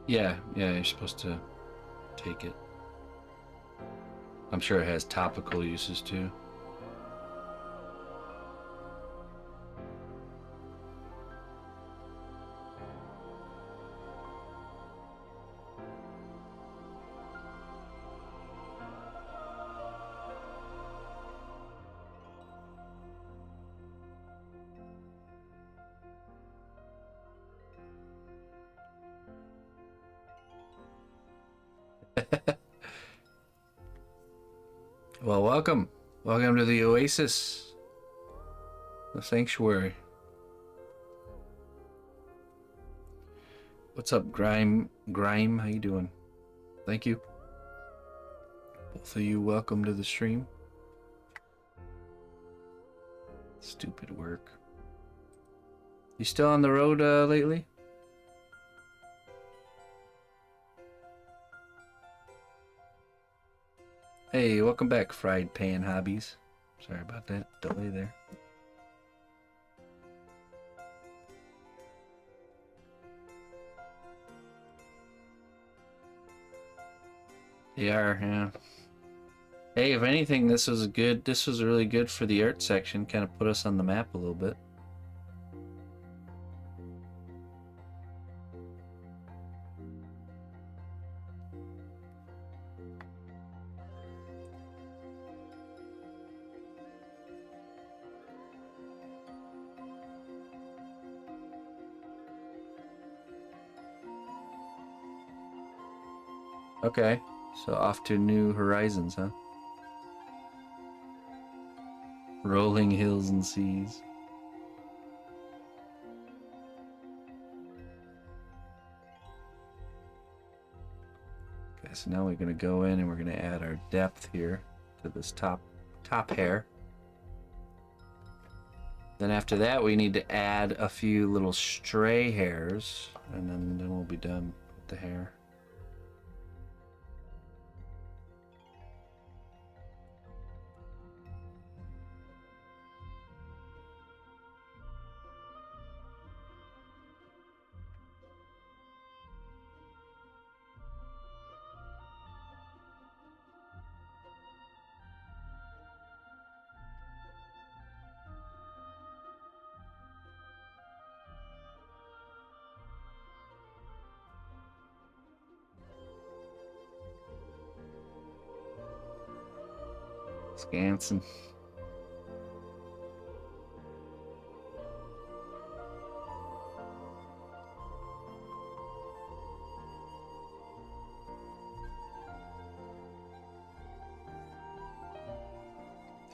[SPEAKER 1] Yeah, you're supposed to take it. I'm sure it has topical uses too. Well, welcome. Welcome to the Oasis. The Sanctuary. What's up, Grime? How you doing? Thank you. Both of you, welcome to the stream. Stupid work. You still on the road lately? Hey, welcome back, Fried Pan Hobbies. Sorry about that delay there. They are, yeah. Hey, if anything, this was really good for the art section. Kind of put us on the map a little bit. Okay, so off to new horizons, huh? Rolling hills and seas. Okay, so now we're gonna go in and we're gonna add our depth here to this top hair. Then after that, we need to add a few little stray hairs, and then we'll be done with the hair. Scanson.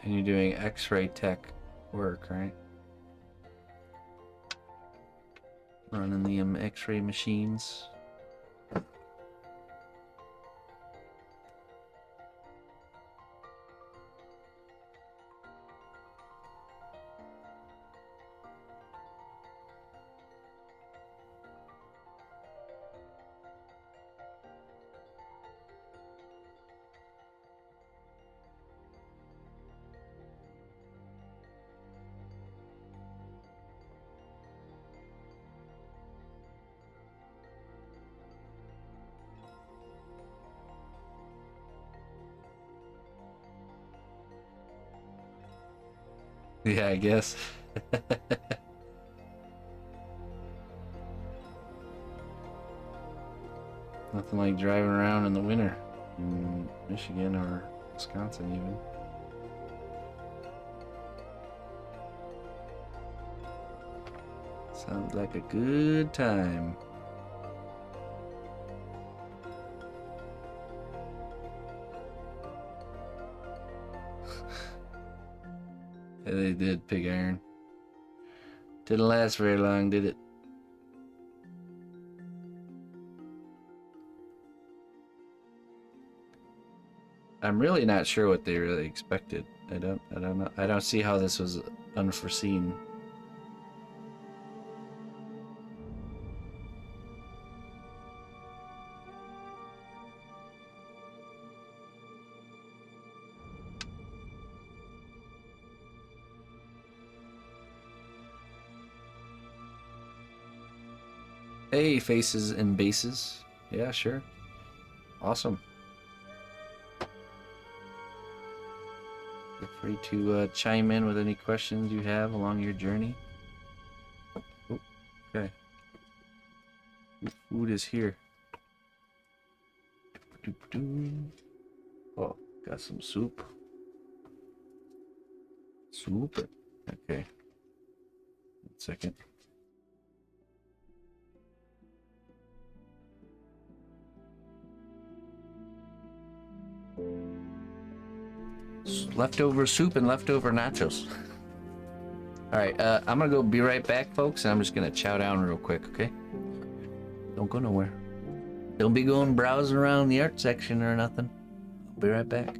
[SPEAKER 1] And you're doing X-ray tech work, right? Running the X-ray machines. Yeah, I guess. Nothing like driving around in the winter in Michigan or Wisconsin even. Sounds like a good time. Yeah, they did, pig iron. Didn't last very long, did it? I'm really not sure what they really expected. I don't know. I don't see how this was unforeseen. Hey, faces and bases. Yeah, sure. Awesome. Feel free to chime in with any questions you have along your journey. Oh, okay. Food is here. Oh, got some soup. Soup. Okay. 1 second. Leftover soup and leftover nachos. All right, I'm gonna go be right back, folks, and I'm just gonna chow down real quick, okay? Don't go nowhere. Don't be going browsing around the art section or nothing. I'll be right back.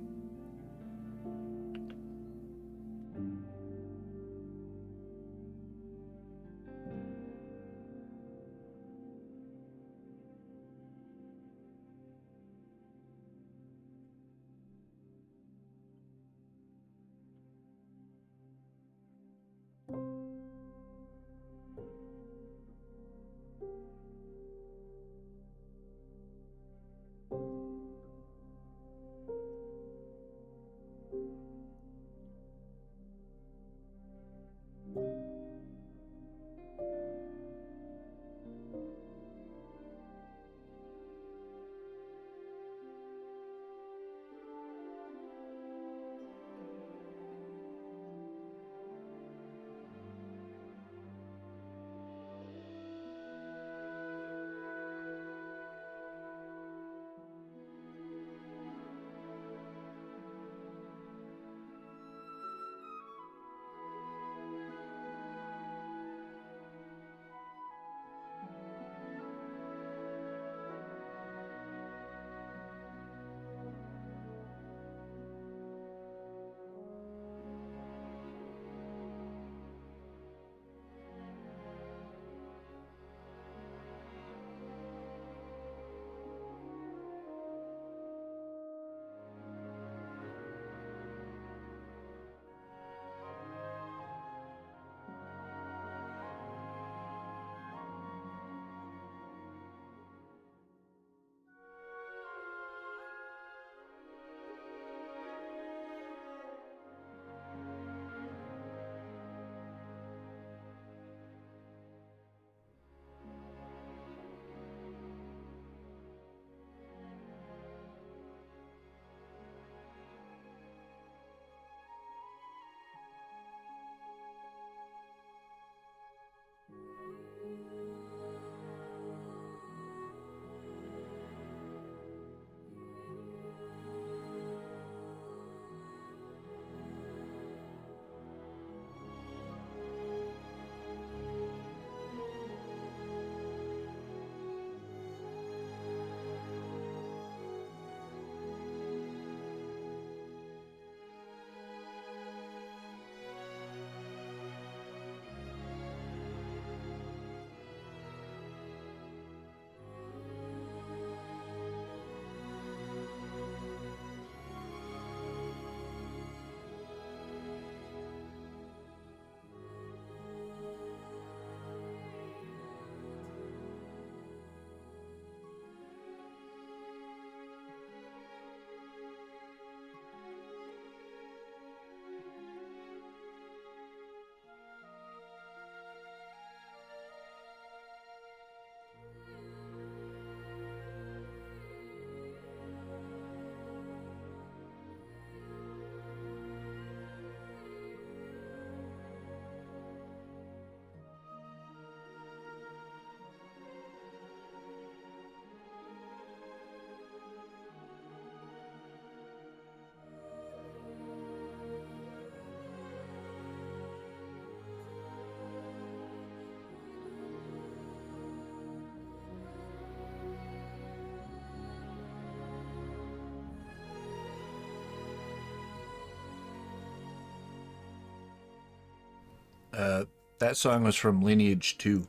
[SPEAKER 5] That song was from Lineage 2.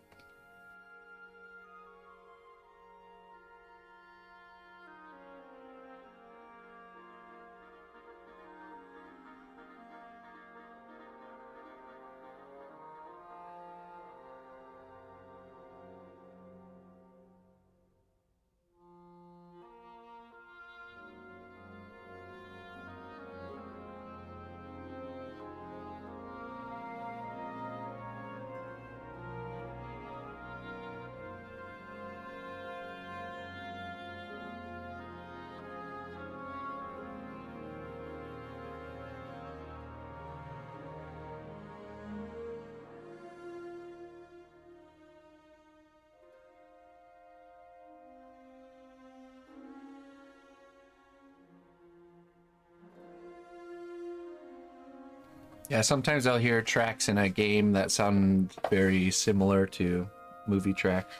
[SPEAKER 5] Yeah, sometimes I'll hear tracks in a game that sound very similar to movie tracks.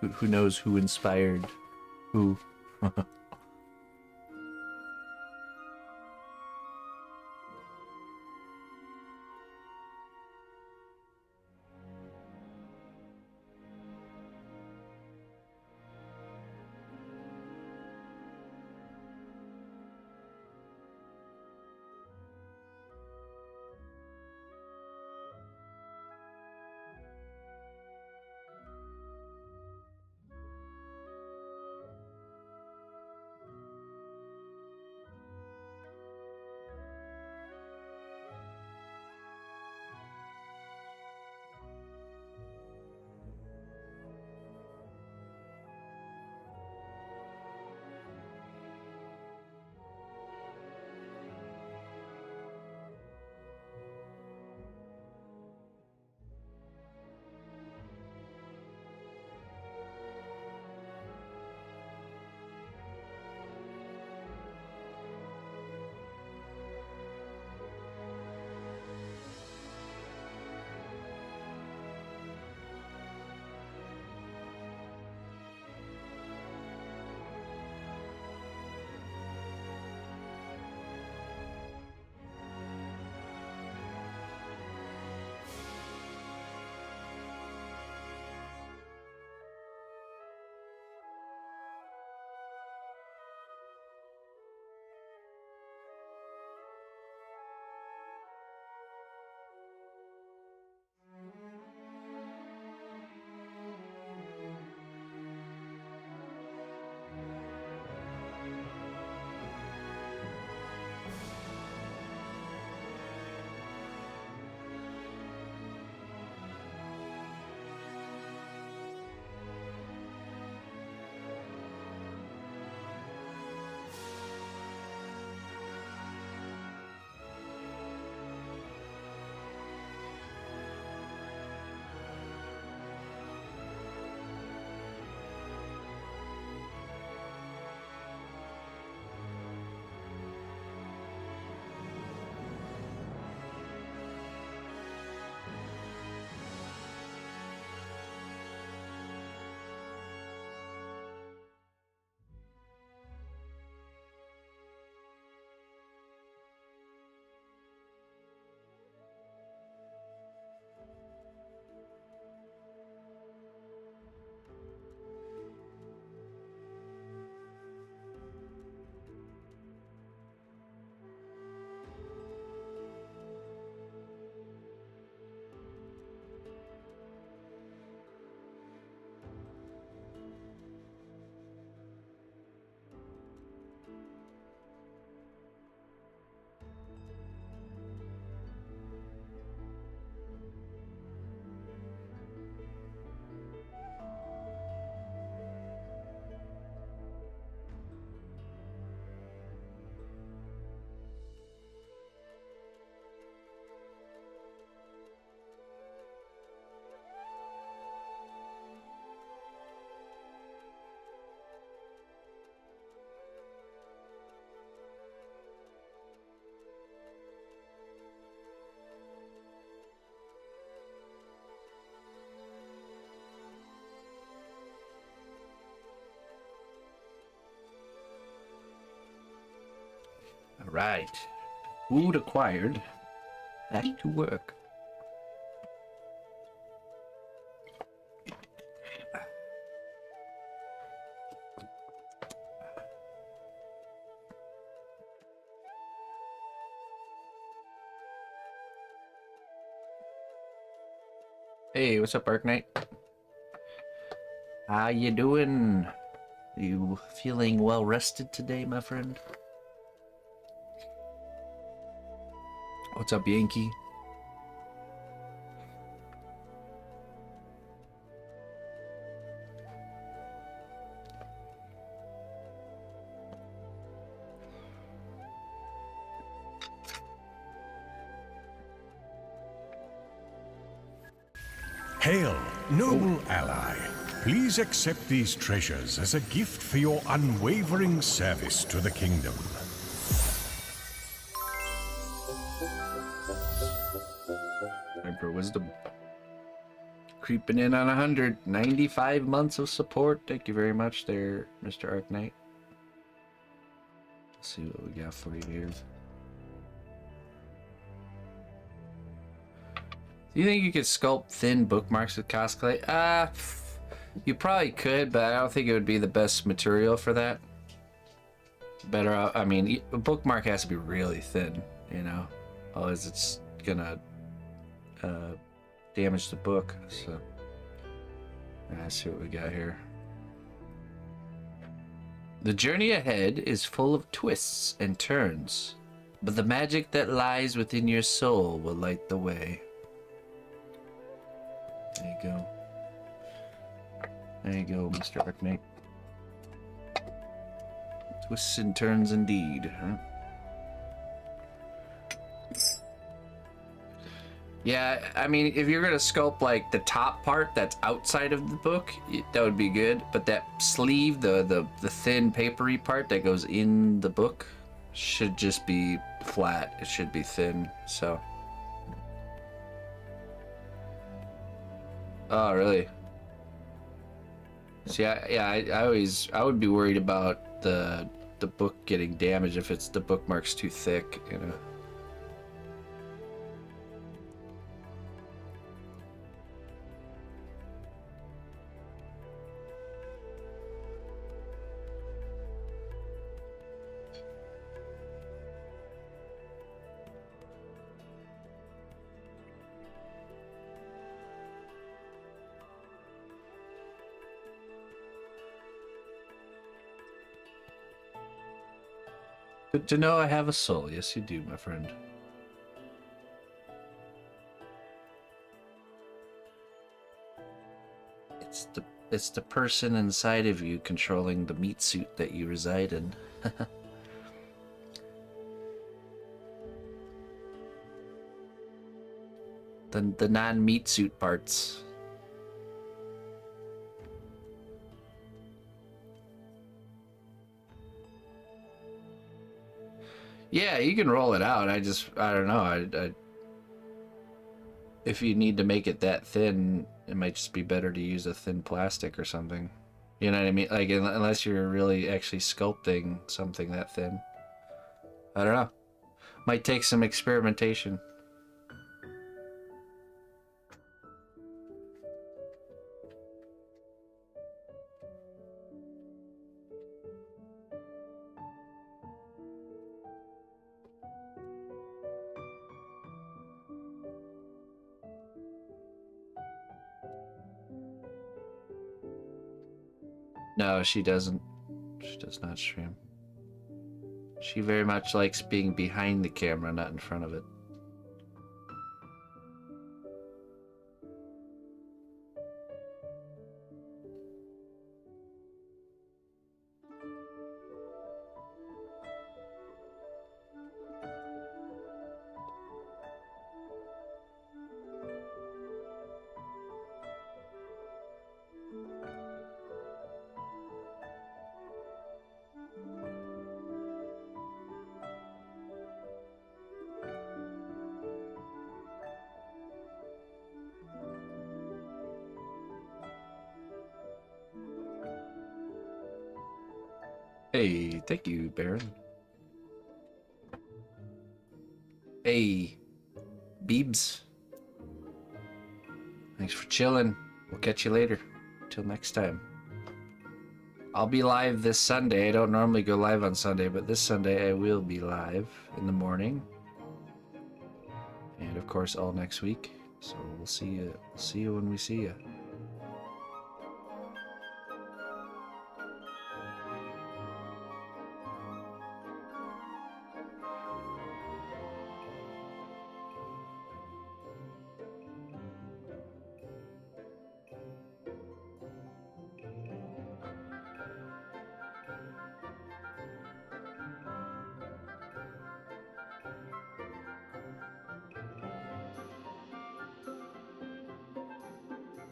[SPEAKER 5] Who knows who inspired who?
[SPEAKER 1] All right. Food acquired. Back to work.
[SPEAKER 5] Hey, what's up, Arc Knight? How you doing? You feeling well rested today, my friend? What's up, Yankee?
[SPEAKER 2] Hail, noble ally. Please accept these treasures as a gift for your unwavering service to the kingdom.
[SPEAKER 5] Time for wisdom. Creeping in on 195 months of support. Thank you very much there, Mr. Arc Knight. Let's see what we got for you here. Do you think you could sculpt thin bookmarks with Cosclay? You probably could, but I don't think it would be the best material for that. Better out, I mean, a bookmark has to be really thin, you know? Otherwise it's gonna damage the book, so. Let's see what we got here. The journey ahead is full of twists and turns, but the magic that lies within your soul will light the way. There you go. There you go, Mr. Arc Knight. Twists and turns indeed, huh? Yeah, I mean, if you're gonna sculpt like the top part that's outside of the book, that would be good. But that sleeve, the thin papery part that goes in the book, should just be flat. It should be thin. So. Oh, really? See, I would be worried about the book getting damaged if the bookmark's too thick, you know. Good to know I have a soul. Yes, you do, my friend. It's the person inside of you controlling the meat suit that you reside in. the non-meat suit parts. Yeah, you can roll it out. I don't know. If you need to make it that thin, it might just be better to use a thin plastic or something. You know what I mean? Like, unless you're really actually sculpting something that thin. I don't know. Might take some experimentation. No, she doesn't. She does not stream. She very much likes being behind the camera, not in front of it. Hey, thank you, Baron. Hey, Beebs. Thanks for chilling. We'll catch you later. Till next time. I'll be live this Sunday. I don't normally go live on Sunday, but this Sunday I will be live in the morning. And of course, all next week. So we'll see you. We'll see you when we see you.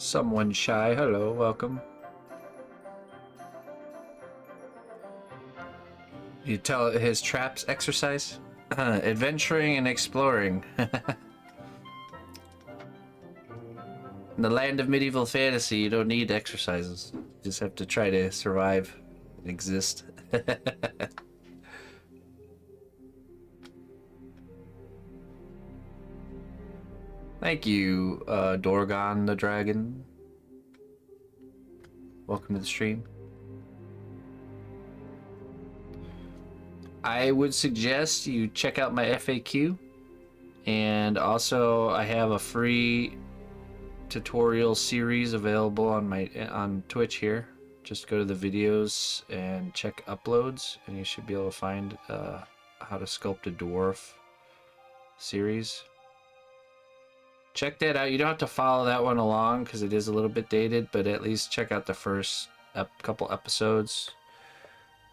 [SPEAKER 5] Someone shy. Hello, welcome. You tell his traps exercise? Adventuring and exploring. In the land of medieval fantasy, you don't need exercises. You just have to try to survive and exist. Thank you, Dorgon the Dragon. Welcome to the stream. I would suggest you check out my FAQ, and also I have a free tutorial series available on Twitch here. Just go to the videos and check uploads, and you should be able to find how to sculpt a dwarf series. Check that out. You don't have to follow that one along because it is a little bit dated, but at least check out the first couple episodes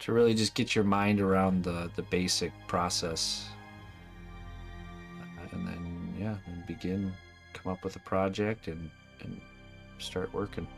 [SPEAKER 5] to really just get your mind around the basic process. And then, yeah, then come up with a project and start working.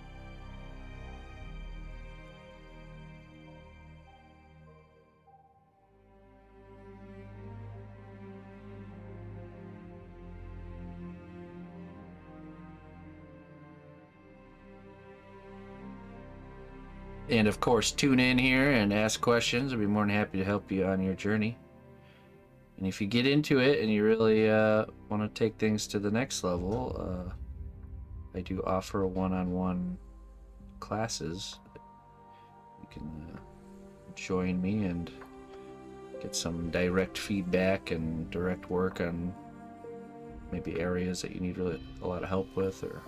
[SPEAKER 5] And of course, tune in here and ask questions. I'll be more than happy to help you on your journey. And if you get into it and you really want to take things to the next level, I do offer one-on-one classes. You can join me and get some direct feedback and direct work on maybe areas that you need really a lot of help with, or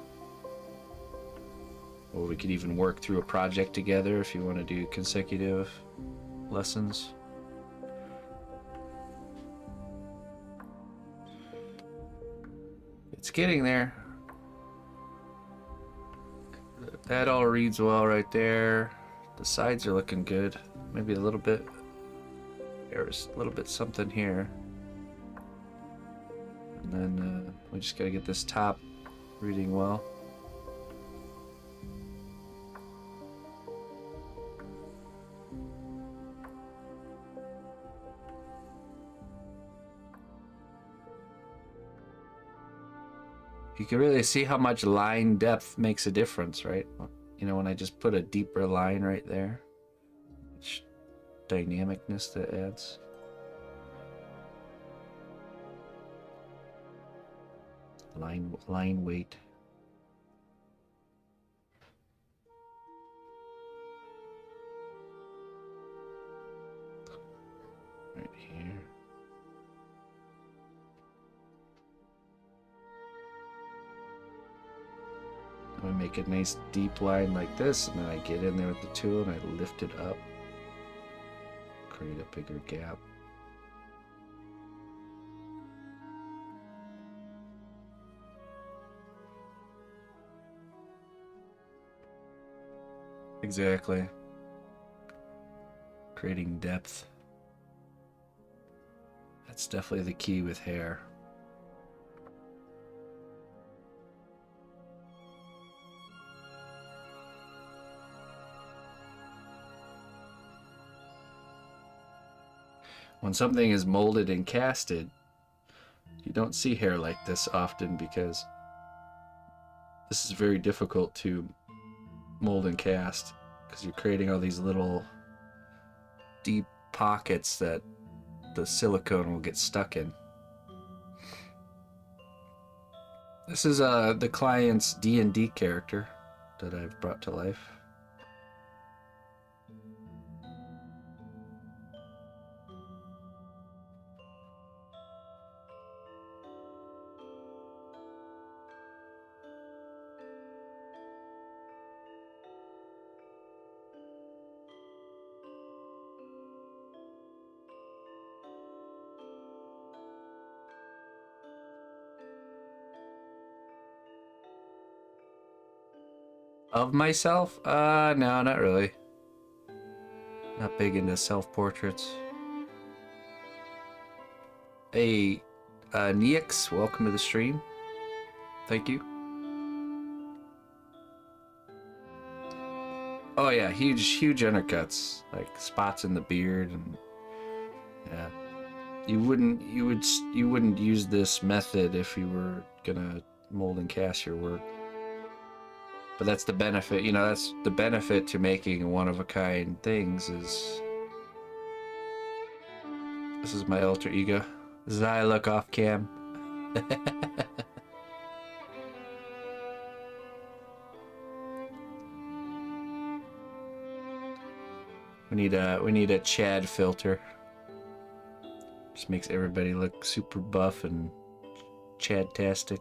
[SPEAKER 5] we could even work through a project together if you want to do consecutive lessons. It's getting there. That all reads well right there. The sides are looking good. Maybe a little bit. There's a little bit something here. And then we just gotta get this top reading well. You can really see how much line depth makes a difference, right? You know, when I just put a deeper line right there, which dynamicness that adds. Line weight. Right here. I make a nice deep line like this, and then I get in there with the tool and I lift it up, create a bigger gap. Exactly. Creating depth. That's definitely the key with hair. When something is molded and casted, you don't see hair like this often because this is very difficult to mold and cast because you're creating all these little deep pockets that the silicone will get stuck in. This is the client's D&D character that I've brought to life. Of myself? No, not really. Not big into self-portraits. Hey, Neox, welcome to the stream. Thank you. Oh yeah, huge undercuts, like spots in the beard, and yeah. You wouldn't use this method if you were gonna mold and cast your work. But that's the benefit, you know, that's the benefit to making one-of-a-kind things is... This is my alter ego. This is how I look off cam. We need a Chad filter. Just makes everybody look super buff and Chad-tastic.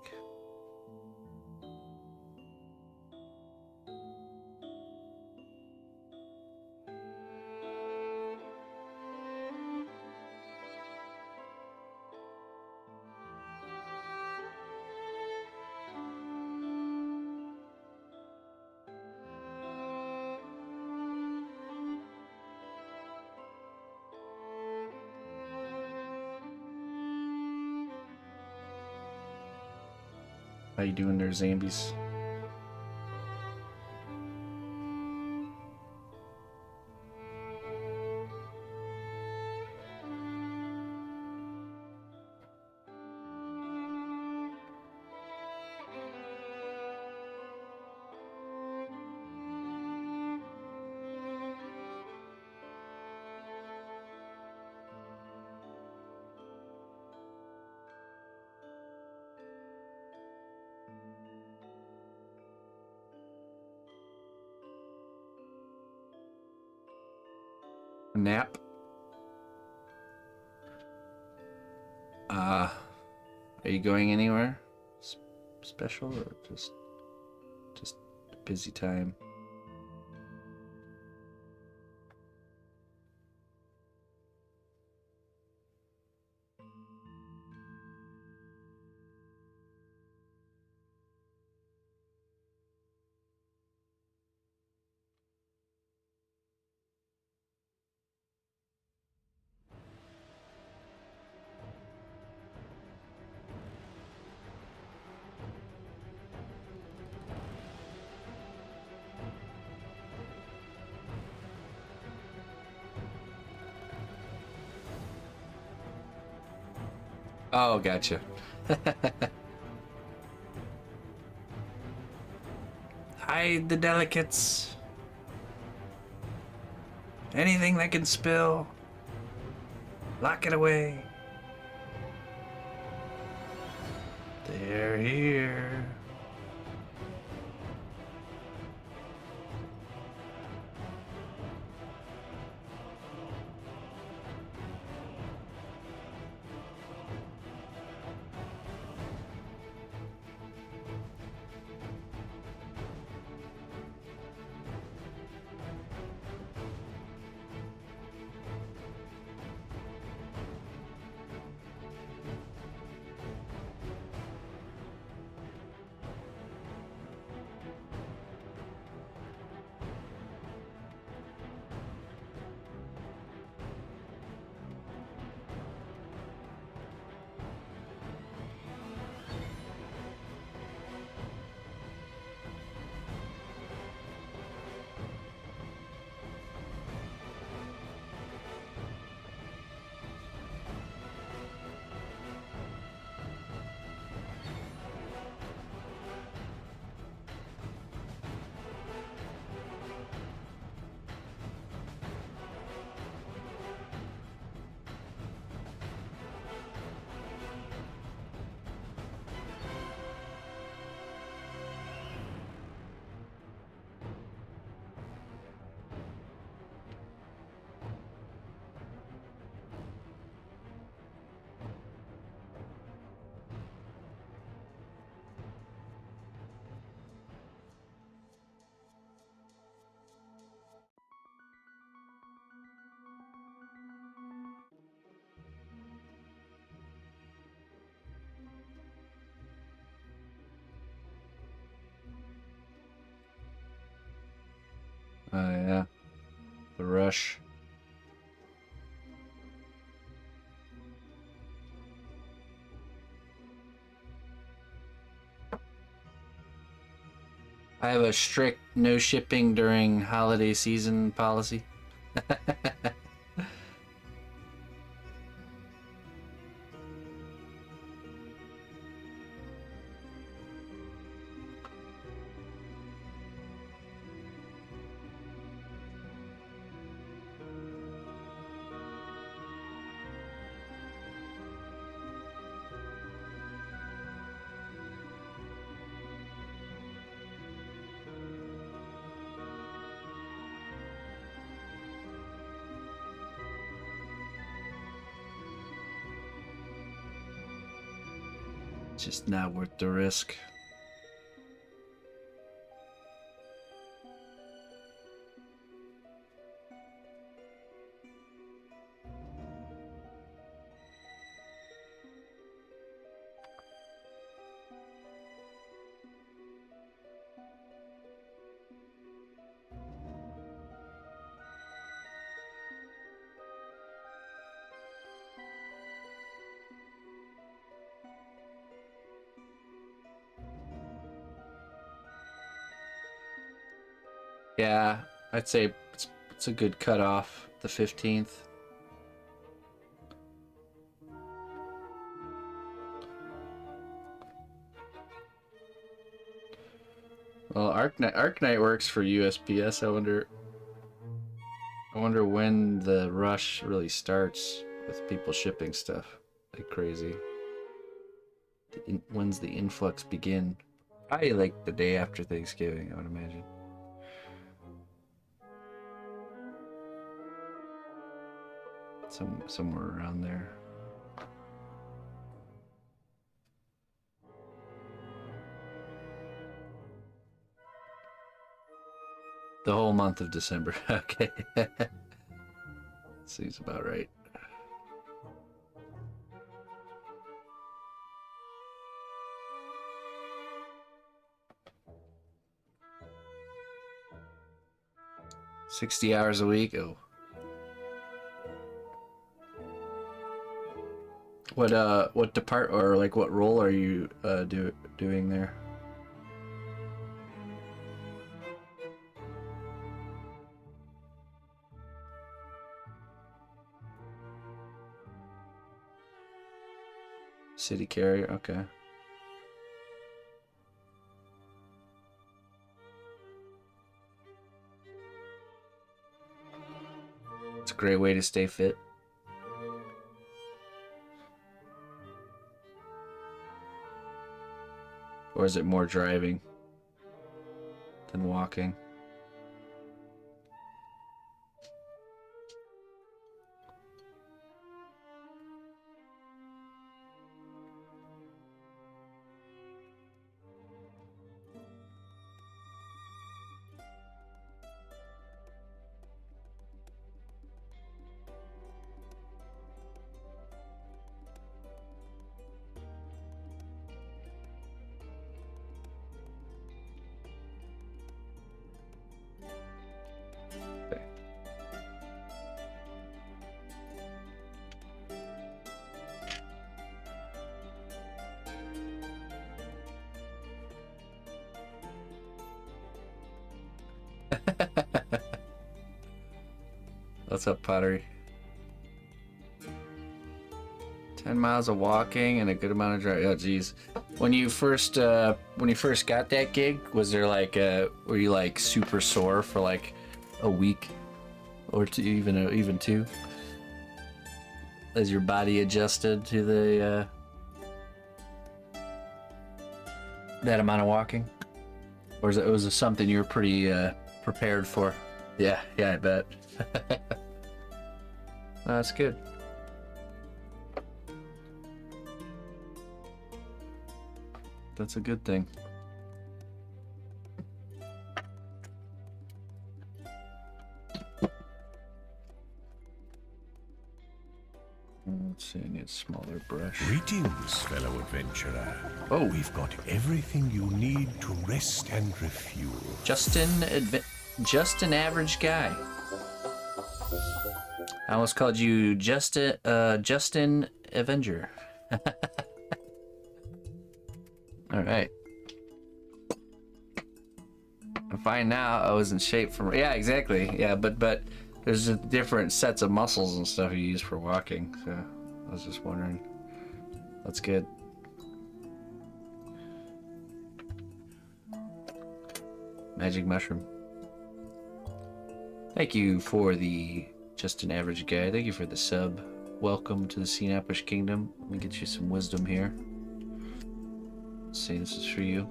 [SPEAKER 5] How you doing there, Zambies? Nap. Are you going anywhere special or just a busy time? Oh, gotcha. Hide the delicates. Anything that can spill, lock it away. They're here. Oh yeah, the rush. I have a strict no shipping during holiday season policy. It's just not worth the risk. Yeah, I'd say it's a good cutoff, the 15th. Well, Arknight works for USPS. I wonder when the rush really starts with people shipping stuff like crazy. When's the influx begin? Probably like the day after Thanksgiving, I would imagine. Somewhere around there. The whole month of December. Okay. Seems about right. $60 a week. Oh. What depart or like what role are you doing there? City carrier, okay. It's a great way to stay fit. Or is it more driving than walking? What's up, Pottery? 10 miles of walking and a good amount of driving. Oh, geez. When you first got that gig, was there like were you like super sore for like a week or two, even two, as your body adjusted to the that amount of walking, or was it something you were pretty prepared for? Yeah, I bet. That's good. That's a good thing. Let's see, I need a smaller brush.
[SPEAKER 2] Greetings, fellow adventurer.
[SPEAKER 5] Oh.
[SPEAKER 2] We've got everything you need to rest and refuel.
[SPEAKER 5] Justin Just an average guy. I almost called you Justin Avenger. All right. I'm fine now. I was in shape for. Yeah, exactly. Yeah, but there's just different sets of muscles and stuff you use for walking. So I was just wondering. That's good. Magic mushroom. Thank you for the Just an Average Guy. Thank you for the sub. Welcome to the Sinapish Kingdom. Let me get you some wisdom here. Let's see, this is for you.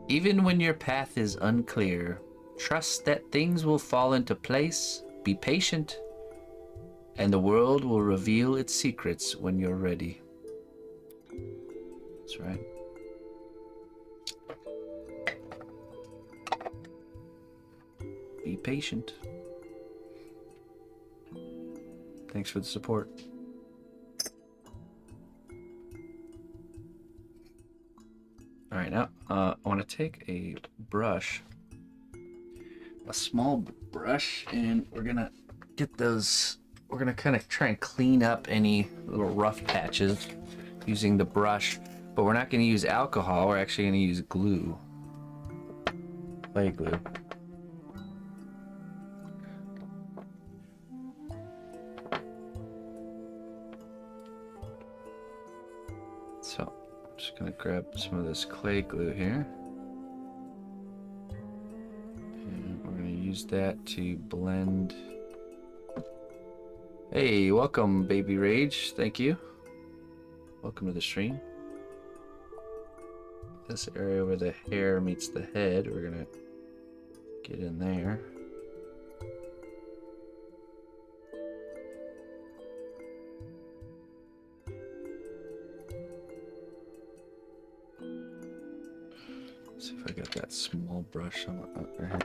[SPEAKER 5] Even when your path is unclear, trust that things will fall into place. Be patient, and the world will reveal its secrets when you're ready. That's right. Be patient. Thanks for the support. All right, now I want to take a brush, a small brush, and we're gonna get those. We're gonna kind of try and clean up any little rough patches using the brush, but we're not gonna use alcohol. We're actually gonna use glue, clay glue. So I'm just gonna grab some of this clay glue here. And we're gonna use that to blend. Hey, welcome, Baby Rage. Thank you. Welcome to the stream. This area where the hair meets the head, we're gonna get in there. See if I got that small brush on right here.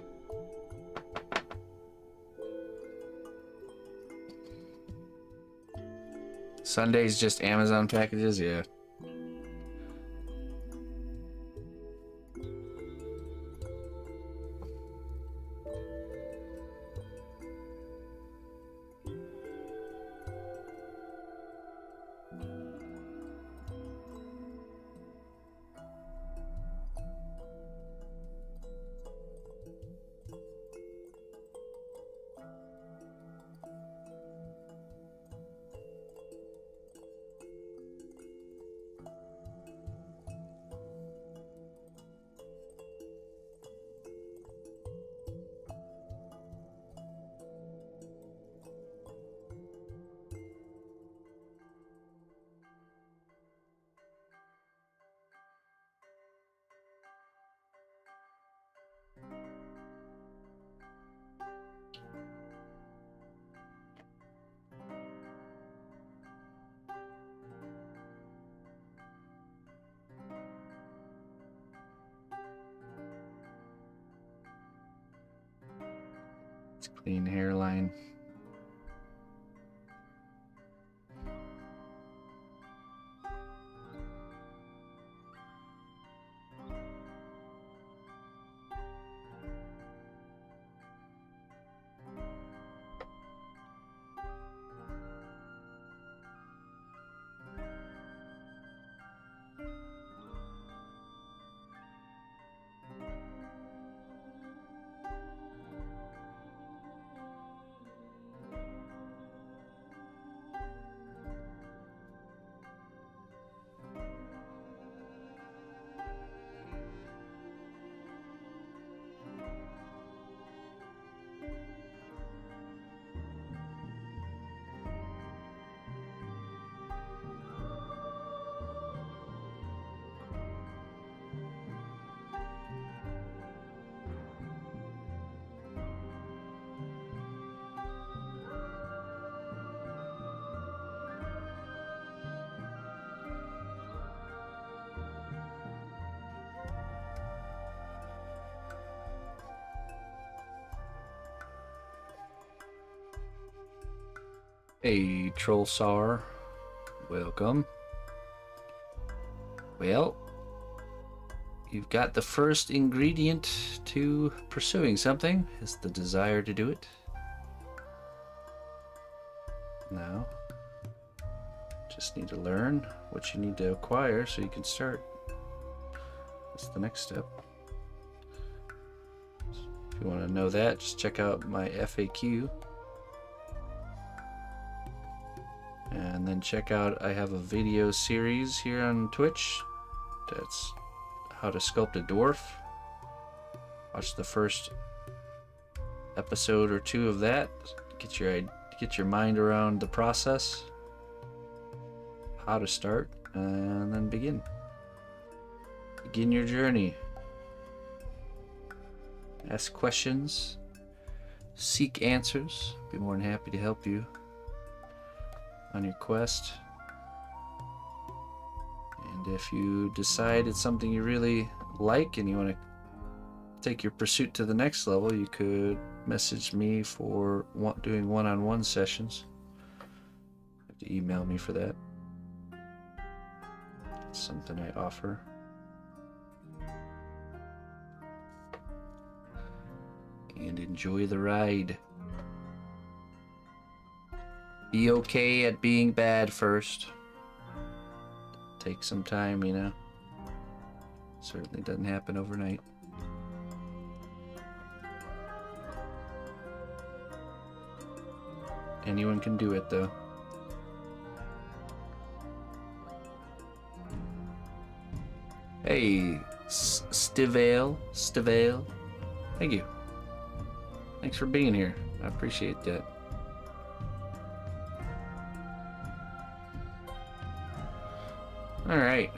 [SPEAKER 5] Sundays just Amazon packages, yeah. Clean hairline. Hey, Trollsar. Welcome. Well, you've got the first ingredient to pursuing something, is the desire to do it. Now, just need to learn what you need to acquire so you can start. That's the next step. If you want to know that, just check out my FAQ. And then check out, I have a video series here on Twitch. That's how to sculpt a dwarf. Watch the first episode or two of that. Get your mind around the process. How to start, and then begin. Begin your journey. Ask questions. Seek answers. Be more than happy to help you on your quest. And if you decide it's something you really like and you want to take your pursuit to the next level, you could message me for doing one-on-one sessions. You have to email me for that. It's something I offer. And enjoy the ride. Be okay at being bad first. Take some time, you know. Certainly doesn't happen overnight. Anyone can do it, though. Hey, Stivale. Thank you. Thanks for being here. I appreciate that. Alright,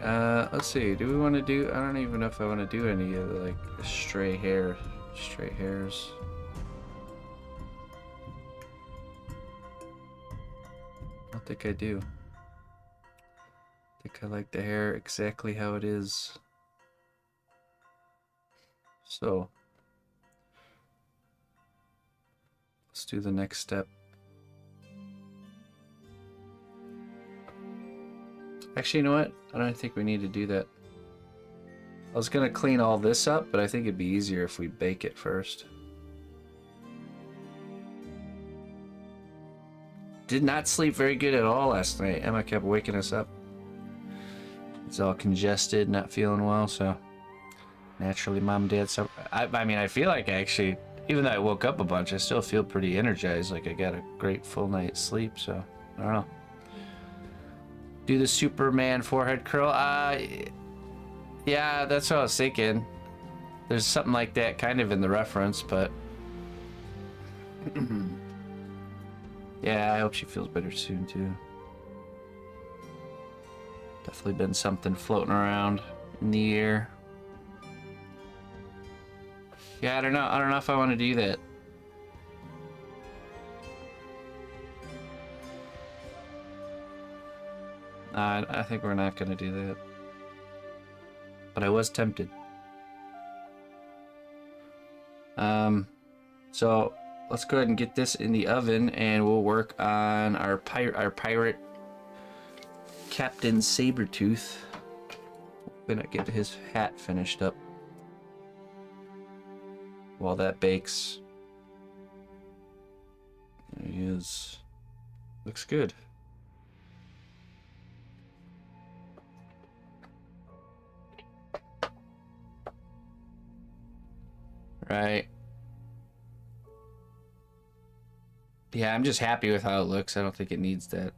[SPEAKER 5] let's see. Do we want to do... I don't even know if I want to do any of the, like, stray hairs. I don't think I do. I think I like the hair exactly how it is. So, let's do the next step. Actually, you know what? I don't think we need to do that. I was gonna clean all this up, but I think it'd be easier if we bake it first. Did not sleep very good at all last night. Emma kept waking us up. It's all congested, not feeling well, so naturally Mom and Dad suffer. I mean, I feel like I actually, even though I woke up a bunch, I still feel pretty energized, like I got a great full night's sleep, so I don't know. Do the Superman forehead curl? Yeah, that's what I was thinking. There's something like that kind of in the reference, but yeah, I hope she feels better soon too. Definitely been something floating around in the air. Yeah, I don't know. I don't know if I want to do that. I think we're not going to do that. But I was tempted. So let's go ahead and get this in the oven, and we'll work on our pirate Captain Sabretooth. We're gonna get his hat finished up while that bakes. There he is. Looks good. Right. Yeah, I'm just happy with how it looks. I don't think it needs that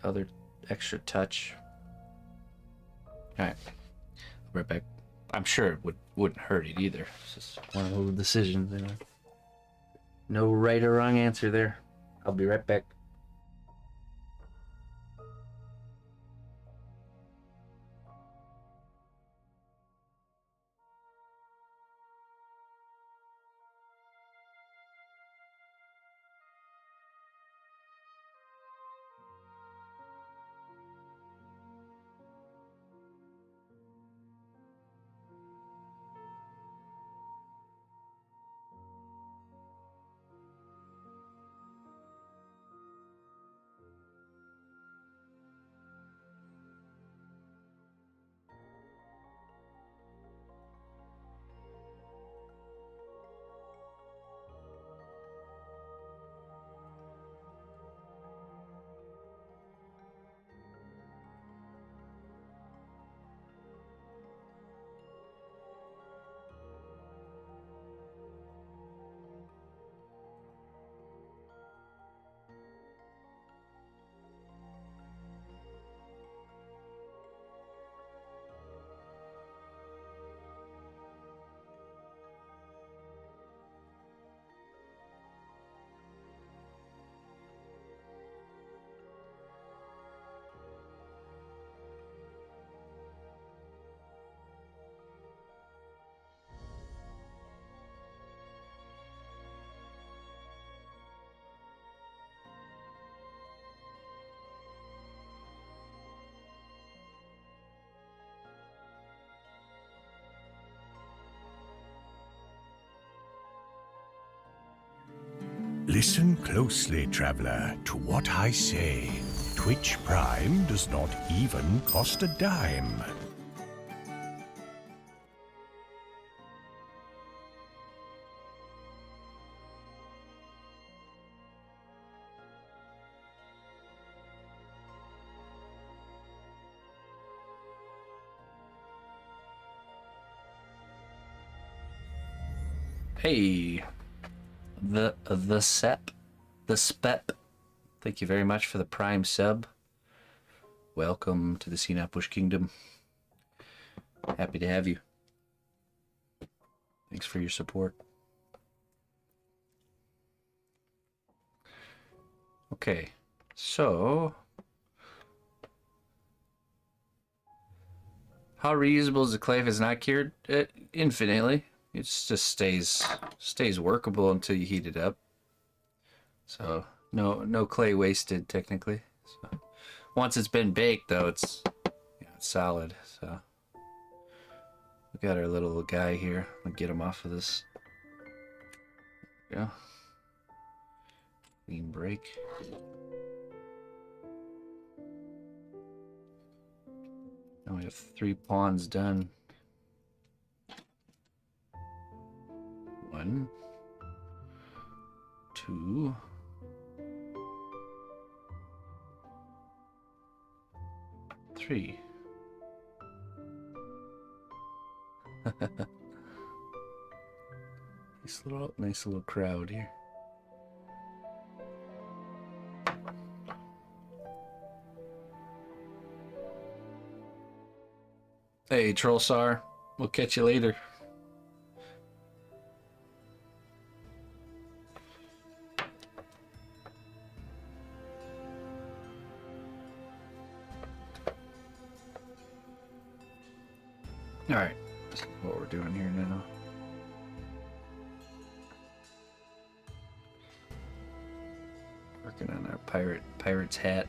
[SPEAKER 5] other extra touch. Alright. I'll be right back. I'm sure it wouldn't hurt it either. It's just one of those decisions, you know. No right or wrong answer there. I'll be right back.
[SPEAKER 2] Listen closely, traveler, to what I say. Twitch Prime does not even cost a dime.
[SPEAKER 5] Hey, the Spep. Thank you very much for the Prime sub. Welcome to the Sinat Bush Kingdom. Happy to have you. Thanks for your support. Okay, so how reusable is the clay if it's not cured? Infinitely. It just stays workable until you heat it up. So no clay wasted technically. So once it's been baked though, it's solid. So we got our little guy here. I'll get him off of this. Yeah. Clean break. Now we have 3 pawns done. 1, 2, 3. Nice little crowd here. Hey, Trollsar. We'll catch you later. All right, this is what we're doing here now. Working on our pirate's hat.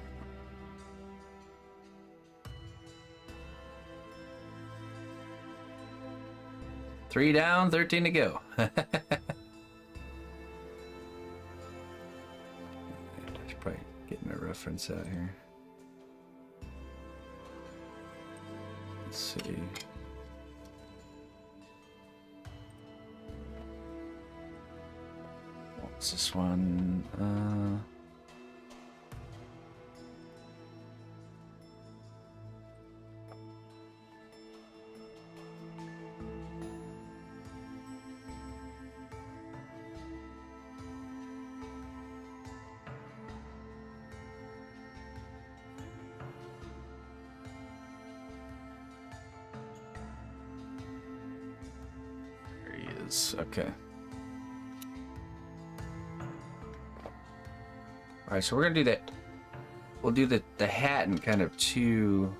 [SPEAKER 5] Three down, 13 to go. I should probably getting a reference out here. Let's see. What's this one? There he is. Okay. All right, so we're gonna do that. We'll do the hat in kind of two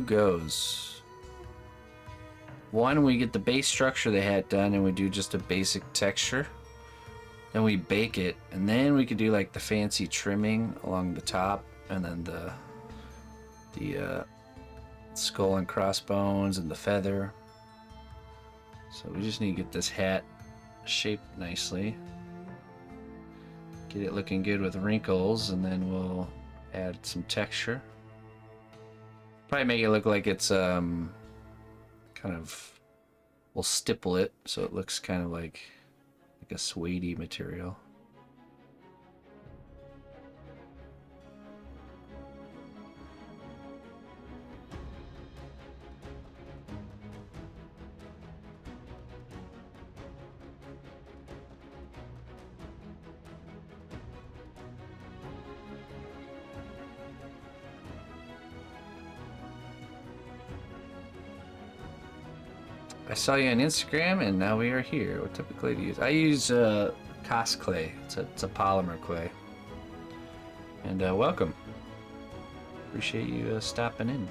[SPEAKER 5] goes. One, we get the base structure of the hat done, and we do just a basic texture. Then we bake it, and then we could do like the fancy trimming along the top, and then the skull and crossbones and the feather. So we just need to get this hat shaped nicely. Get it looking good with wrinkles, and then we'll add some texture. Probably make it look like it's kind of, we'll stipple it so it looks kind of like a suede-y material. I saw you on Instagram, and now we are here. What type of clay do you use? I use Cosclay. It's a Polymerclay. And welcome. Appreciate you stopping in.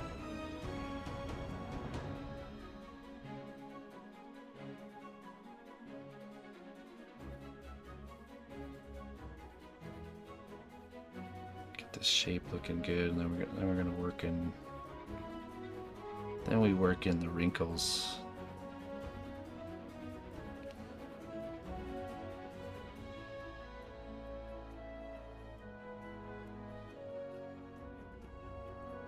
[SPEAKER 5] Get this shape looking good, and then we're gonna work in. Then we work in the wrinkles.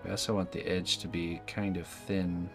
[SPEAKER 5] I also want the edge to be kind of thin.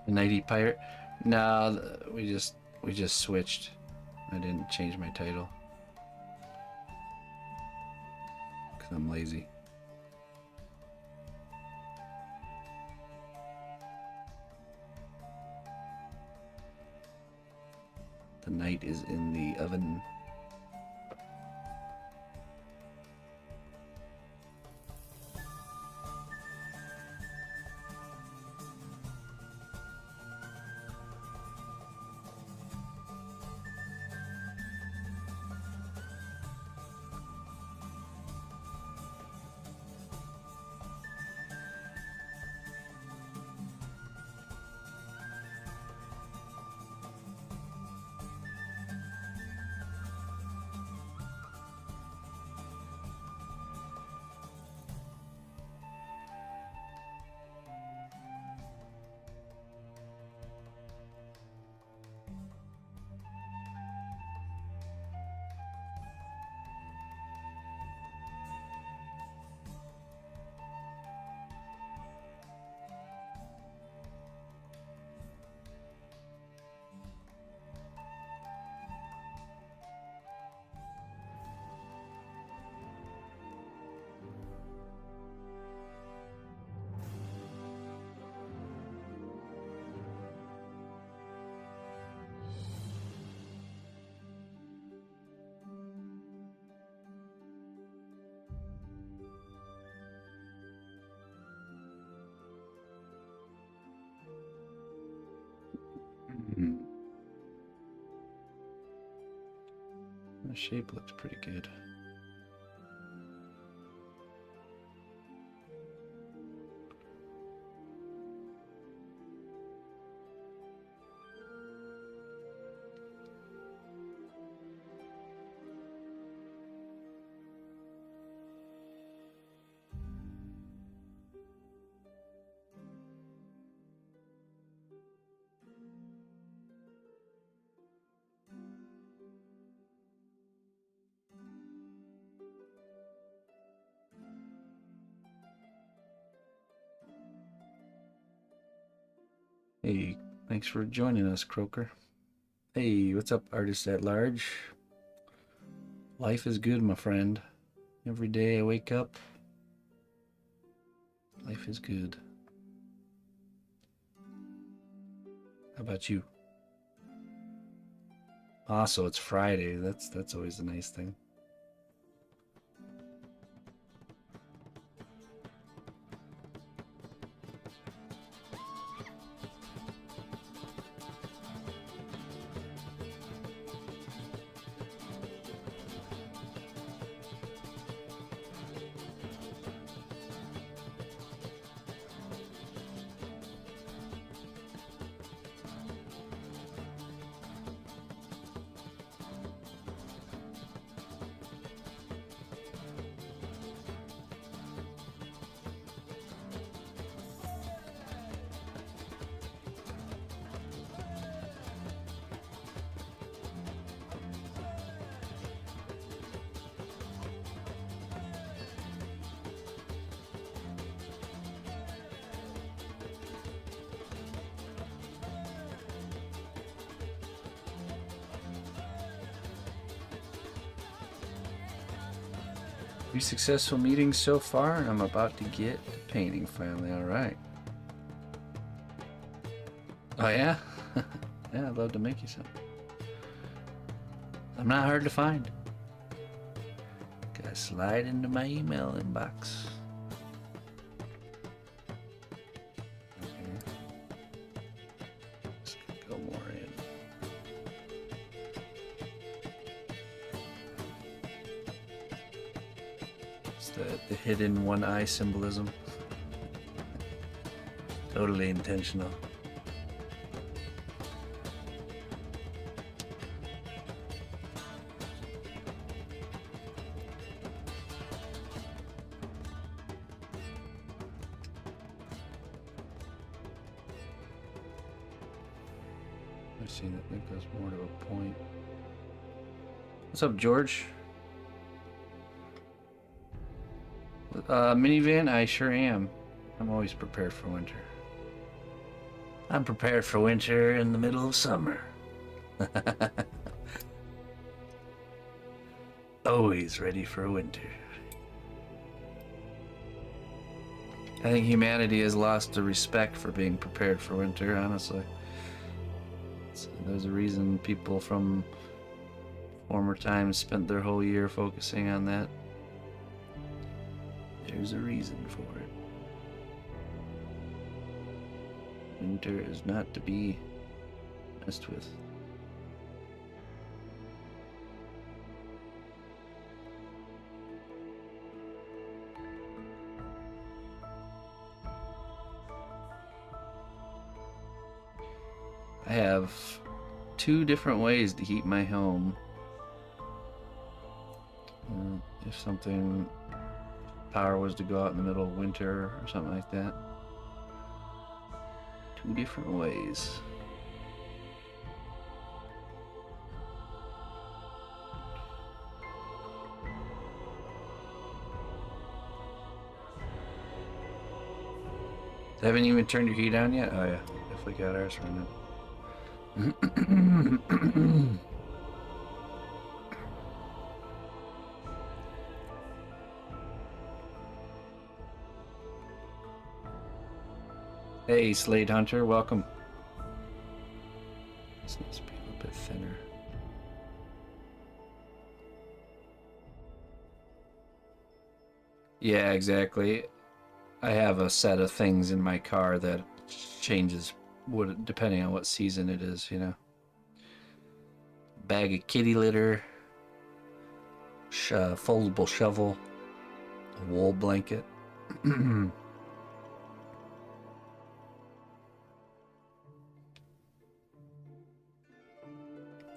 [SPEAKER 5] The Nighty Pirate? No, we just switched. I didn't change my title. Cause I'm lazy. The night is in the oven.
[SPEAKER 1] shape looks pretty good. Hey, thanks for joining us, Croaker. Hey, what's up, artist at large? Life is good, my friend. Every day I wake up, life is good. How about you? Also, it's Friday. That's always a nice thing. Three successful meetings so far, and I'm about to get to painting finally. All right. Oh yeah? Yeah, I'd love to make you some. I'm not hard to find. Gotta slide into my email inbox. Okay. Just go more in. It's the hidden one eye symbolism. Totally intentional. I think that's more to a point. What's up, George? Minivan? I sure am. I'm always prepared for winter. I'm prepared for winter in the middle of summer. Always ready for winter. I think humanity has lost the respect for being prepared for winter, honestly. There's a reason people from former times spent their whole year focusing on that. There's a reason for it. Winter is not to be messed with. I have 2 different ways to heat my home. If something power was to go out in the middle of winter or something like that. 2 different ways. Haven't even turned your heat on yet? Oh yeah, definitely got ours running. Hey, Slade Hunter, welcome. This needs to be a little bit thinner. Yeah, exactly. I have a set of things in my car that changes depending on what season it is, you know. Bag of kitty litter,
[SPEAKER 5] foldable shovel, a wool blanket.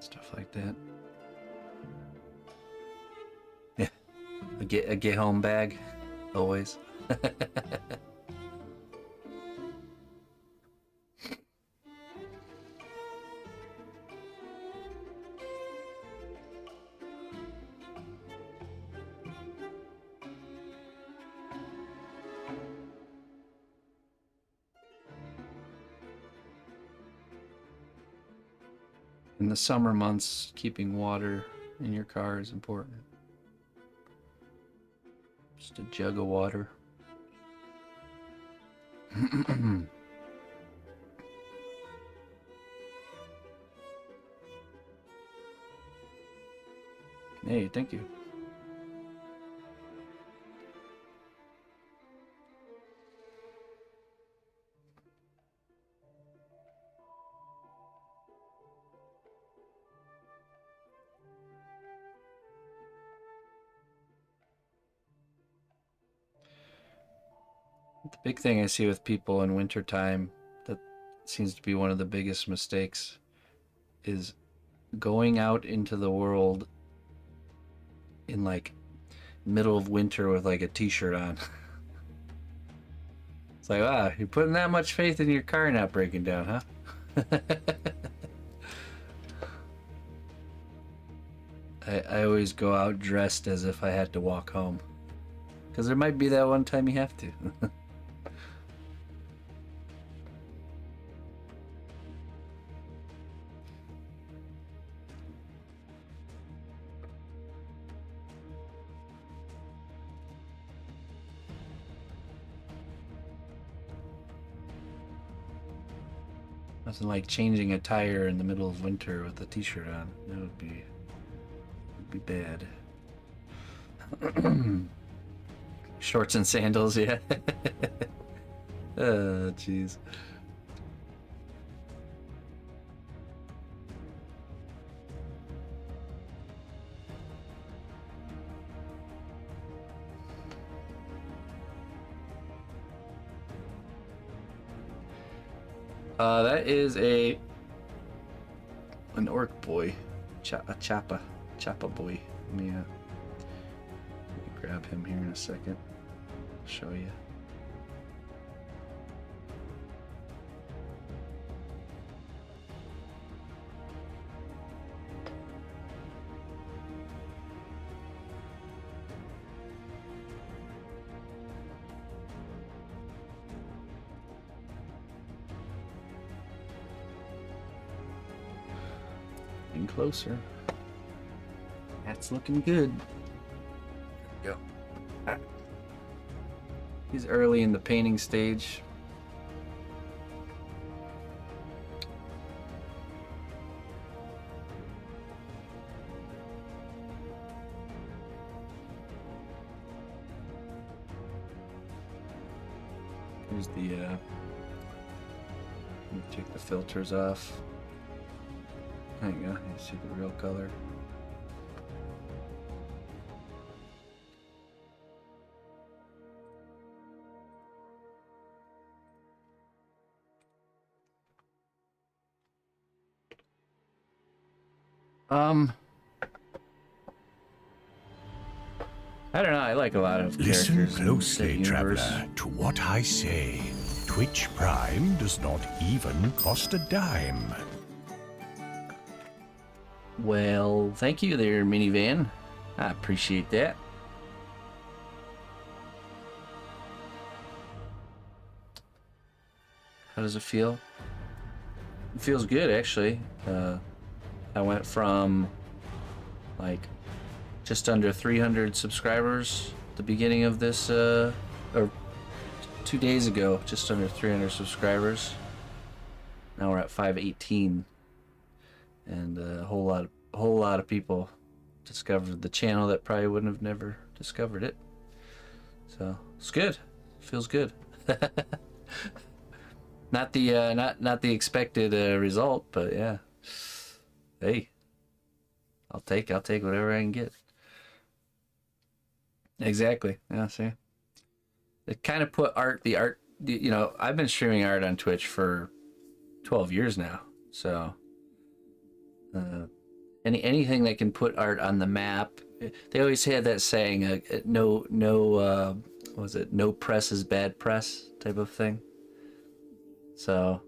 [SPEAKER 5] Stuff like that. Yeah, a get home bag, always. In the summer months, keeping water in your car is important. Just a jug of water. Hey, thank you. The big thing I see with people in wintertime that seems to be one of the biggest mistakes is going out into the world in like middle of winter with like a t-shirt on. It's like, wow, you're putting that much faith in your car not breaking down, huh? I always go out dressed as if I had to walk home. Because there might be that one time you have to. Nothing like changing a tire in the middle of winter with a t-shirt on. That would be bad. Shorts and sandals, yeah. Oh, jeez. That is an orc boy, a chappa boy. Let me grab him here in a second. Show you. Closer. That's looking good. There we go. He's early in the painting stage. Here's the take the filters off. There you go, you see the real color. I don't know, I like a lot of
[SPEAKER 2] Listen
[SPEAKER 5] characters in
[SPEAKER 2] closely,
[SPEAKER 5] the universe.
[SPEAKER 2] traveler, to what I say. Twitch Prime does not even cost a dime.
[SPEAKER 5] Well, thank you there, minivan. I appreciate that. How does it feel? It feels good, actually. I went from like just under 300 subscribers at the beginning of this, or 2 days ago, just under 300 subscribers. Now we're at 518. And a whole lot of people discovered the channel that probably wouldn't have never discovered it. So it's good. Feels good. Not the expected result, but yeah. Hey, I'll take whatever I can get. Exactly. Yeah, see. It kind of put you know, I've been streaming art on Twitch for 12 years now. So anything that can put art on the map. They always had that saying, no what was it? No press is bad press type of thing. So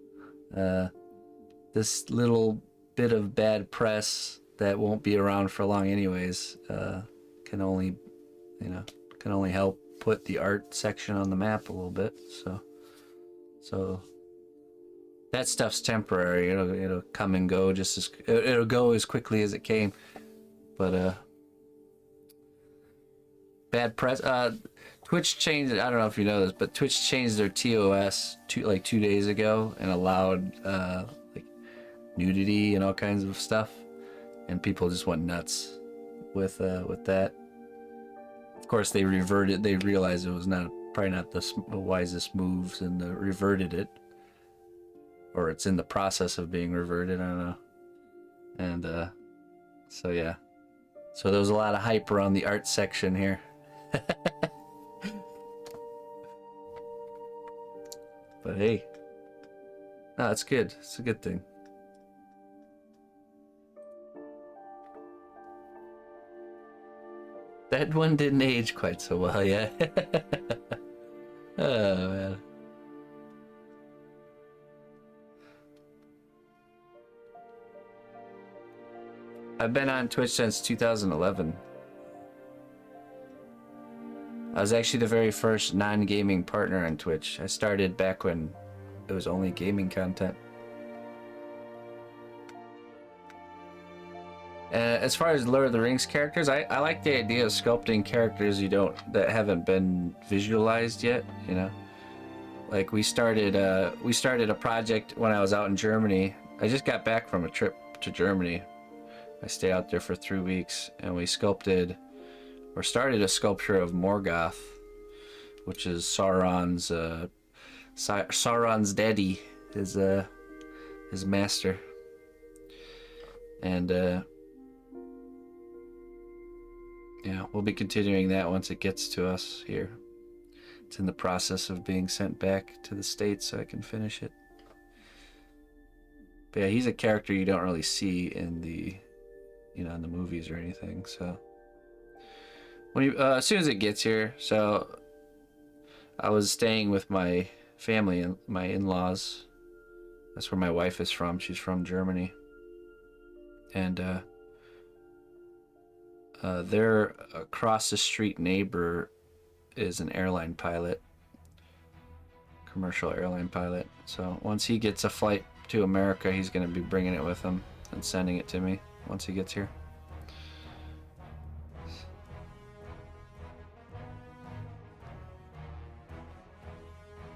[SPEAKER 5] this little bit of bad press that won't be around for long anyways can only help put the art section on the map a little bit. So that stuff's temporary. It'll come and go it'll go as quickly as it came. But bad press. Twitch changed. I don't know if you know this, but Twitch changed their TOS 2 days ago and allowed like nudity and all kinds of stuff, and people just went nuts with that. Of course, they reverted. They realized it was probably not the wisest moves, and reverted it, or it's in the process of being reverted. I don't know. And so yeah, so there was a lot of hype around the art section here. But hey, no, it's good. It's a good thing. That one didn't age quite so well, yeah. Oh man. I've been on Twitch since 2011. I was actually the very first non-gaming partner on Twitch. I started back when it was only gaming content. As far as Lord of the Rings characters, I like the idea of sculpting characters that haven't been visualized yet. You know, like we started a project when I was out in Germany. I just got back from a trip to Germany. I stayed out there for 3 weeks, and we started a sculpture of Morgoth, which is Sauron's daddy, his master. And yeah, we'll be continuing that once it gets to us here. It's in the process of being sent back to the States so I can finish it. But yeah, he's a character you don't really see in the movies or anything. So as soon as it gets here, so I was staying with my family and my in-laws. That's where my wife is from. She's from Germany. And their across the street neighbor is an airline pilot, commercial airline pilot. So once he gets a flight to America, he's going to be bringing it with him and sending it to me once he gets here.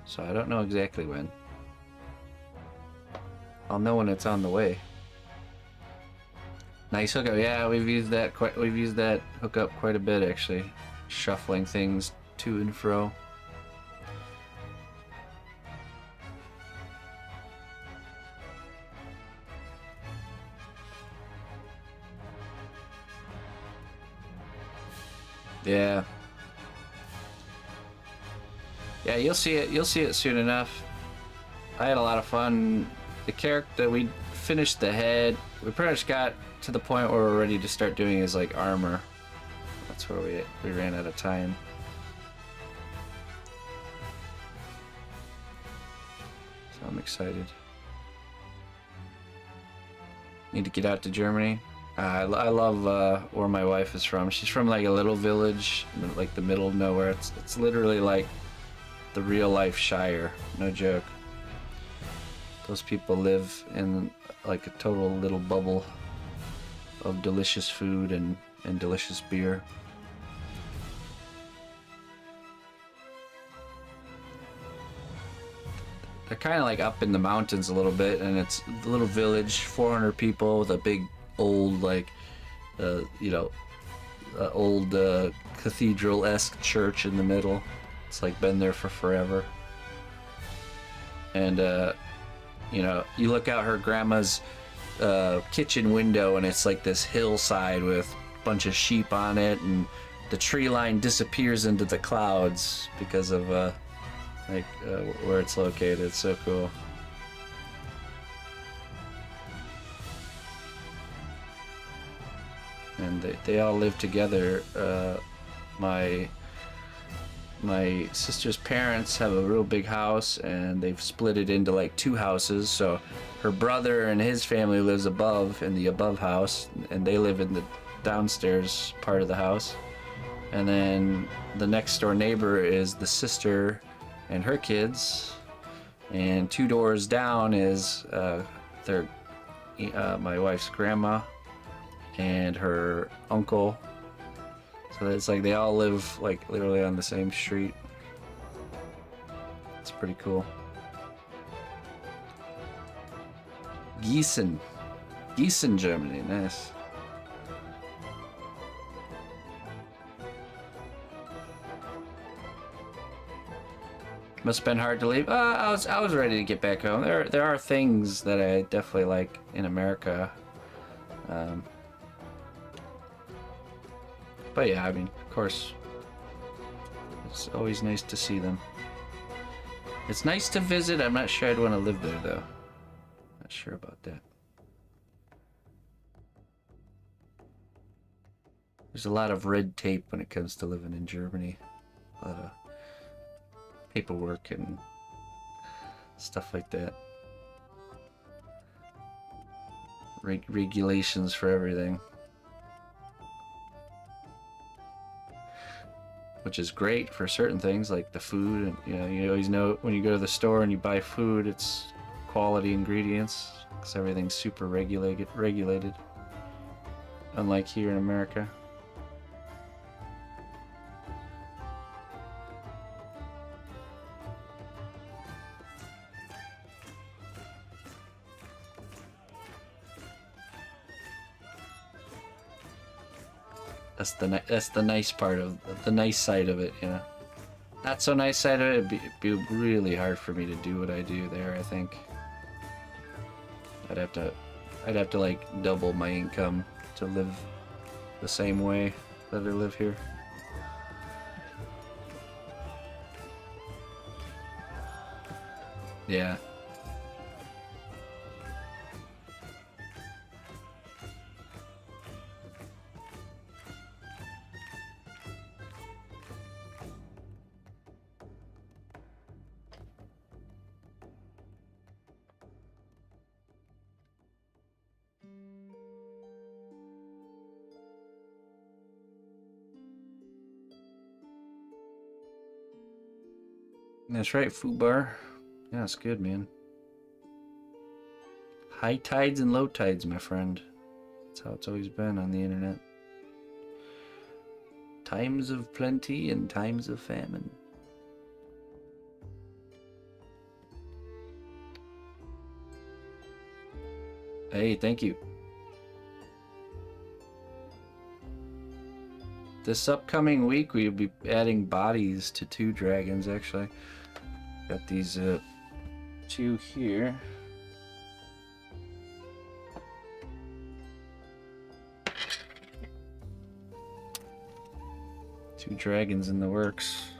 [SPEAKER 5] So I don't know exactly when. I'll know when it's on the way. Nice hookup. Yeah, we've used that hookup quite a bit actually. Shuffling things to and fro. Yeah. Yeah, you'll see it soon enough. I had a lot of fun. The character, we finished the head. We pretty much got to the point where we're ready to start doing his like armor. That's where we ran out of time. So I'm excited. Need to get out to Germany. I love where my wife is from. She's from like a little village, like the middle of nowhere. It's literally like the real life Shire, no joke. Those people live in like a total little bubble of delicious food and delicious beer. They're kind of like up in the mountains a little bit, and it's a little village, 400 people with a big old like old cathedral-esque church in the middle. It's like been there for forever. And you look out her grandma's kitchen window, and it's like this hillside with a bunch of sheep on it, and the tree line disappears into the clouds because of where it's located. It's so cool. And they all live together. My sister's parents have a real big house, and they've split it into like 2 houses. So her brother and his family lives above in the above house, and they live in the downstairs part of the house. And then the next door neighbor is the sister and her kids, and 2 doors down is my wife's grandma and her uncle. So it's like they all live like literally on the same street. It's pretty cool. Gießen, Germany. Nice. Must have been hard to leave. I was ready to get back home. There are things that I definitely like in America. But yeah, I mean, of course, it's always nice to see them. It's nice to visit. I'm not sure I'd want to live there, though. Not sure about that. There's a lot of red tape when it comes to living in Germany. A lot of paperwork and stuff like that. Regulations for everything. Which is great for certain things like the food, and you always know when you go to the store and you buy food, it's quality ingredients because everything's super regulated, unlike here in America. That's the nice part of the nice side of it, you know. Not so nice side of it. It'd be really hard for me to do what I do there. I think I'd have to like double my income to live the same way that I live here. Yeah. That's right, food bar. Yeah, it's good, man. High tides and low tides, my friend. That's how it's always been on the internet. Times of plenty and times of famine. Hey, thank you. This upcoming week, we'll be adding bodies to 2 dragons, actually. Got these 2 here. Two dragons in the works.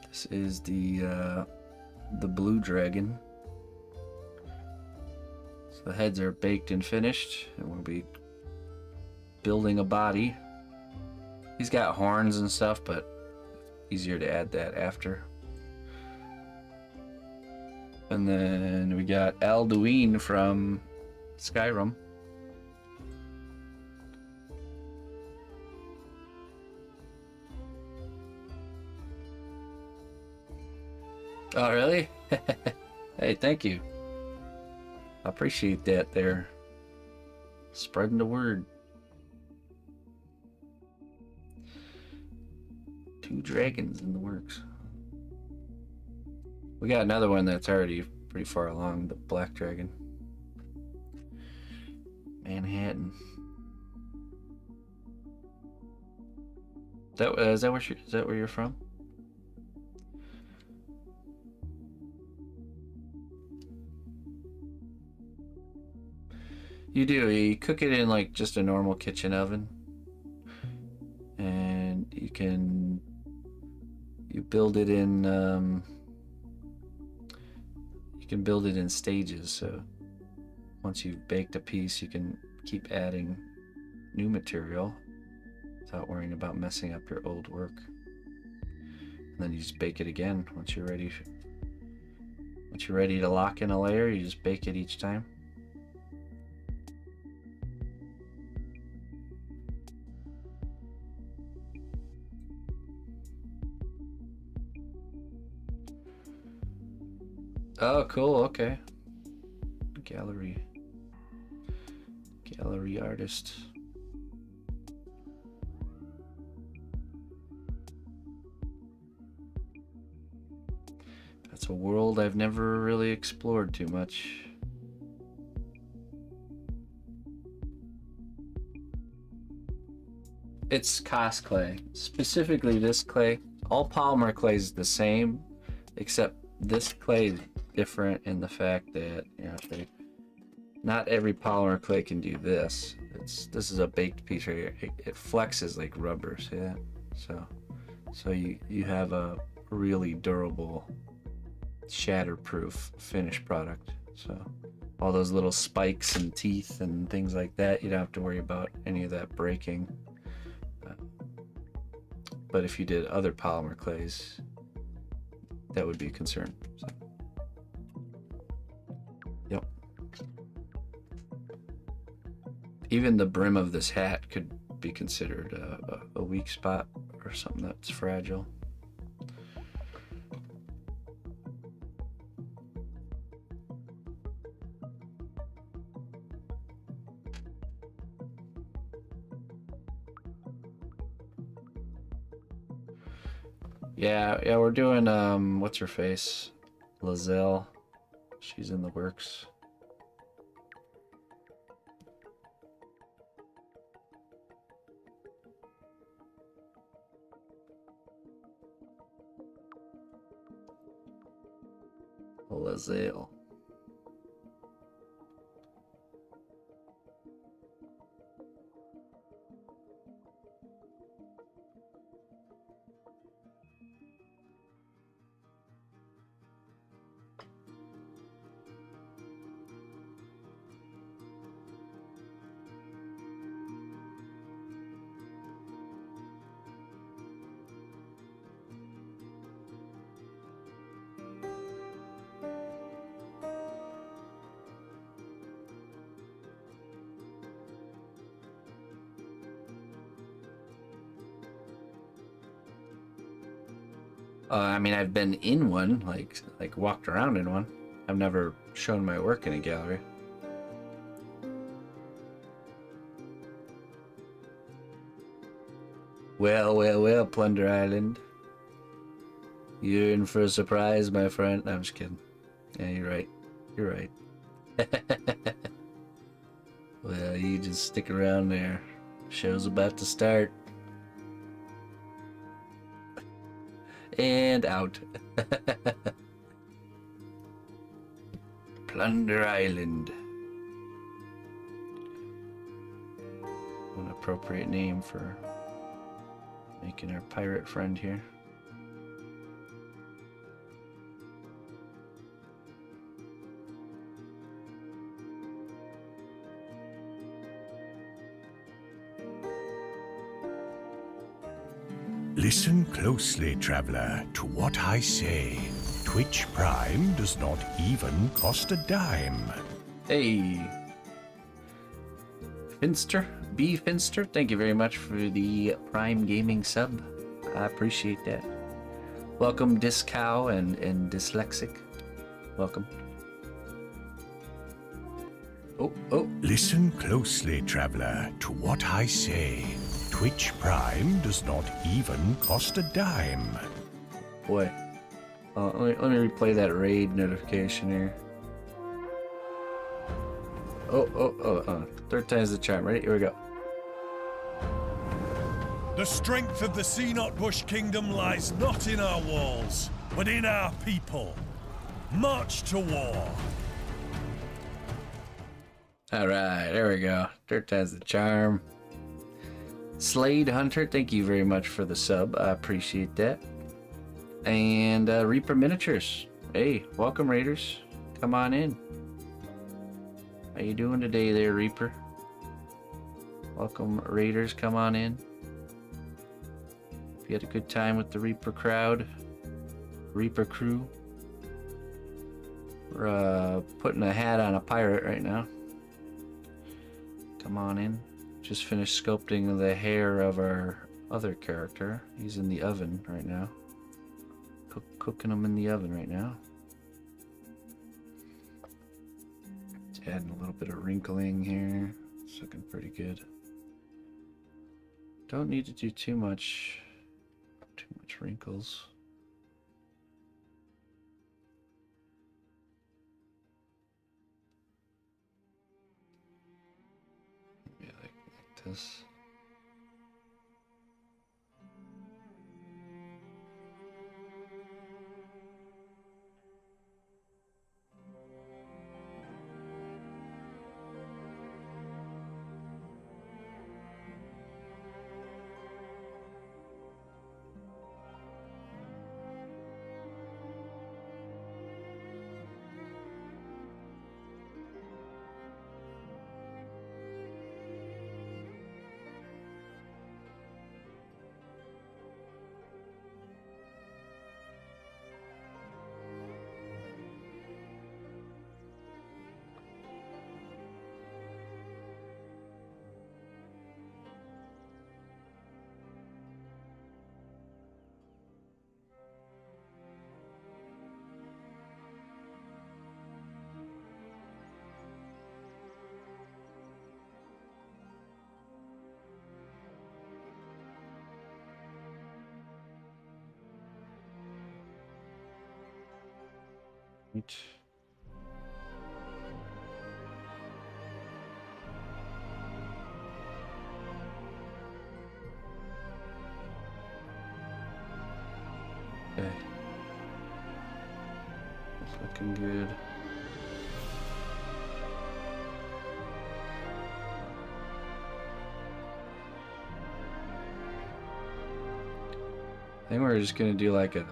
[SPEAKER 5] This is the blue dragon. So the heads are baked and finished, and we'll be building a body. He's got horns and stuff, but easier to add that after. And then we got Alduin from Skyrim. Oh, really? Hey, thank you. I appreciate that there. Spreading the word. 2 dragons in the works. We got another one that's already pretty far along, the black dragon. Manhattan. Is that where you're from? You do. You cook it in like just a normal kitchen oven, and you build it in you can build it in stages. So once you've baked a piece, you can keep adding new material without worrying about messing up your old work. And then you just bake it again once you're ready. Once you're ready to lock in a layer, you just bake it each time. Oh, cool. Okay. Gallery artist. That's a world I've never really explored too much. It's Cosclay. Specifically this clay. All polymer clay is the same, except this clay is different in the fact that, you know, not every polymer clay can do this. This is a baked piece right here. It flexes like rubber, see that? So you have a really durable, shatterproof finished product. So all those little spikes and teeth and things like that, you don't have to worry about any of that breaking. But if you did other polymer clays, that would be a concern. So. Yep. Even the brim of this hat could be considered a weak spot or something that's fragile. Yeah, we're doing what's her face? Lizelle. She's in the works. Lizelle. I mean, I've been in one, like walked around in one. I've never shown my work in a gallery. Well, Plunder Island. You're in for a surprise, my friend. No, I'm just kidding. Yeah, you're right. You're right. Well, you just stick around there. Show's about to start. And out. Plunder Island. An appropriate name for making our pirate friend here.
[SPEAKER 2] Listen closely, traveler, to what I say. Twitch Prime does not even cost a dime.
[SPEAKER 5] Hey. Finster, B. Finster, thank you very much for the Prime Gaming sub. I appreciate that. Welcome, Discow and Dyslexic. Welcome. Oh.
[SPEAKER 2] Listen closely, traveler, to what I say. Twitch Prime does not even cost a dime.
[SPEAKER 5] Boy. Let me replay that raid notification here. Oh. Third time's the charm. Ready? Here we go.
[SPEAKER 2] The strength of the Sea-Not-Bush Kingdom lies not in our walls, but in our people. March to war.
[SPEAKER 5] Alright, there we go. Third time's the charm. Slade Hunter, thank you very much for the sub. I appreciate that. And Reaper Miniatures. Hey, welcome Raiders. Come on in. How you doing today there, Reaper? Welcome Raiders, come on in. If you had a good time with the Reaper crowd, Reaper crew. We're putting a hat on a pirate right now. Come on in. Just finished sculpting the hair of our other character. He's in the oven right now. Cooking him in the oven right now. Just adding a little bit of wrinkling here. It's looking pretty good. Don't need to do too much wrinkles. Maybe like this. Right. Okay. It's looking good. I think we're just gonna do like a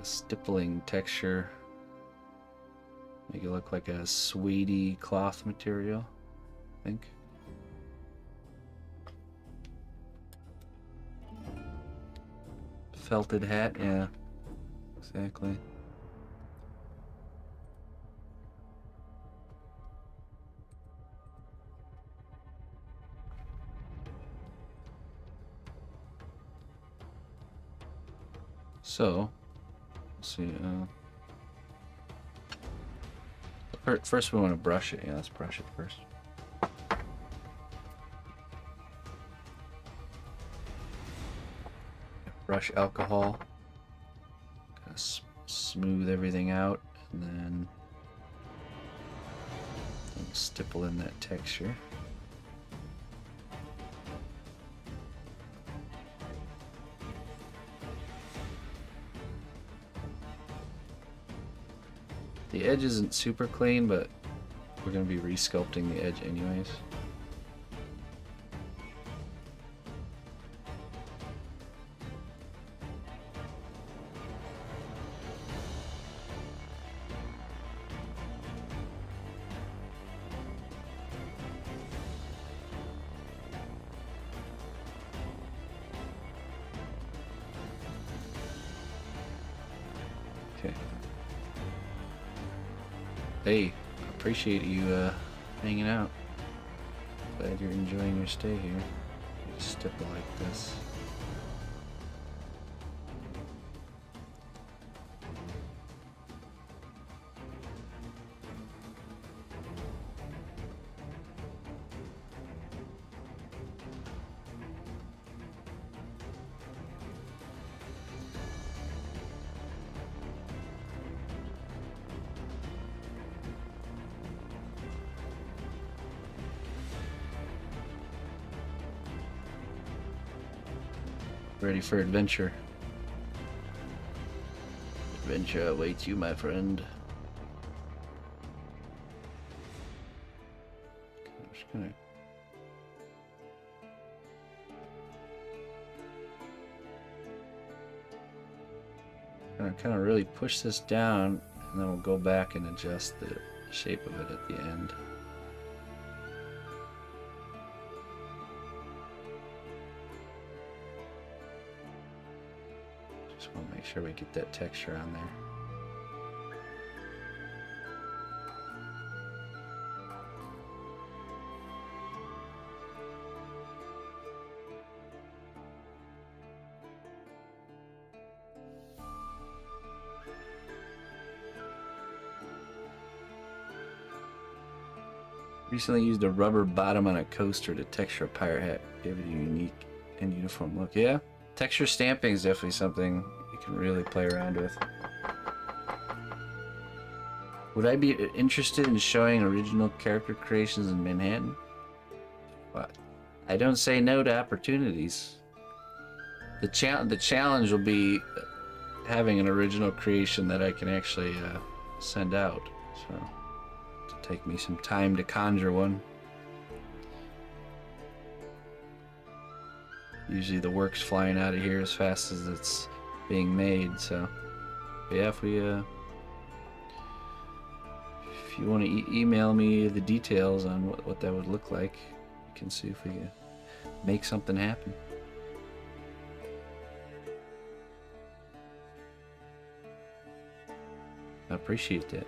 [SPEAKER 5] stippling texture. Make it look like a suede cloth material, I think. Felted hat, yeah, exactly. So, let's see. First, we want to brush it. Yeah, let's brush it first. Brush alcohol. Kind of smooth everything out, and then stipple in that texture. The edge isn't super clean, but we're going to be re-sculpting the edge anyways. Okay. Hey, appreciate you hanging out. Glad you're enjoying your stay here. Just stipple like this. Ready for adventure. Adventure awaits you, my friend. I'm just gonna gonna kind of really push this down, and then we'll go back and adjust the shape of it at the end. Just want to make sure we get that texture on there. Recently used a rubber bottom on a coaster to texture a pirate hat. Give it a unique and uniform look. Yeah, texture stamping is definitely something you can really play around with. Would I be interested in showing original character creations in Manhattan? What? I don't say no to opportunities. The challenge will be having an original creation that I can actually send out. So it'll take me some time to conjure one. Usually the work's flying out of here as fast as it's being made. So yeah, if you want to email me the details on what that would look like, we can see if we can make something happen. I appreciate that.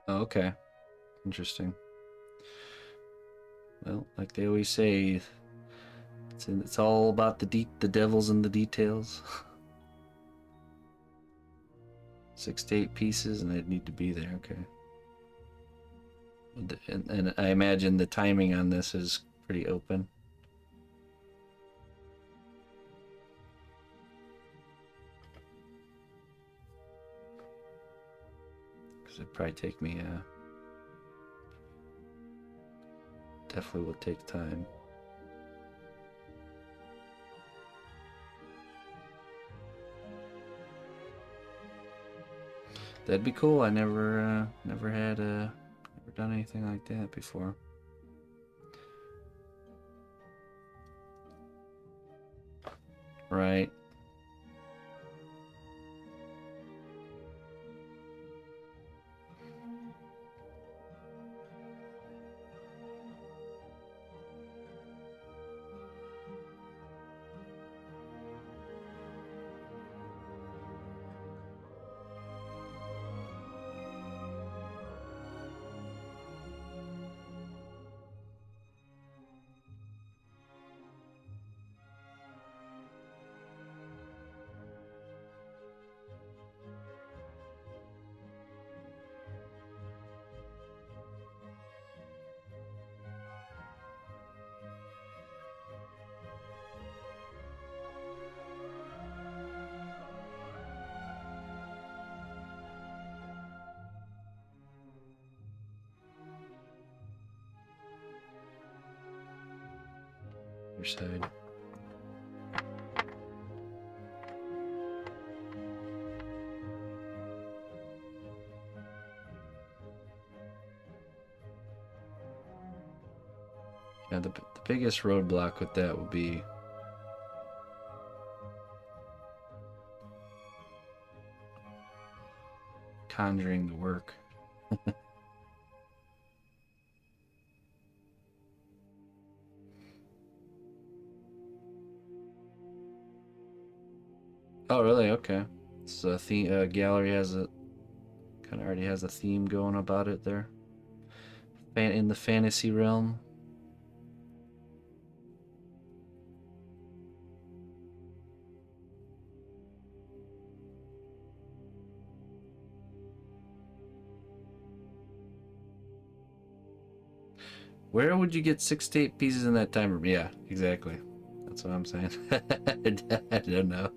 [SPEAKER 5] Oh, okay. Interesting. Well, like they always say, it's all about the devil's in the details. 6 to 8 pieces, and they'd need to be there. Okay. And I imagine the timing on this is pretty open. It'd probably take me definitely will take time. That'd be cool. I never had never done anything like that before. Right. Your side. Yeah, the biggest roadblock with that would be conjuring the work. Oh, really? Okay. So the gallery has a kind of already has a theme going about it there. In the fantasy realm. Where would you get 6 to 8 pieces in that time room? Yeah, exactly. That's what I'm saying. I don't know.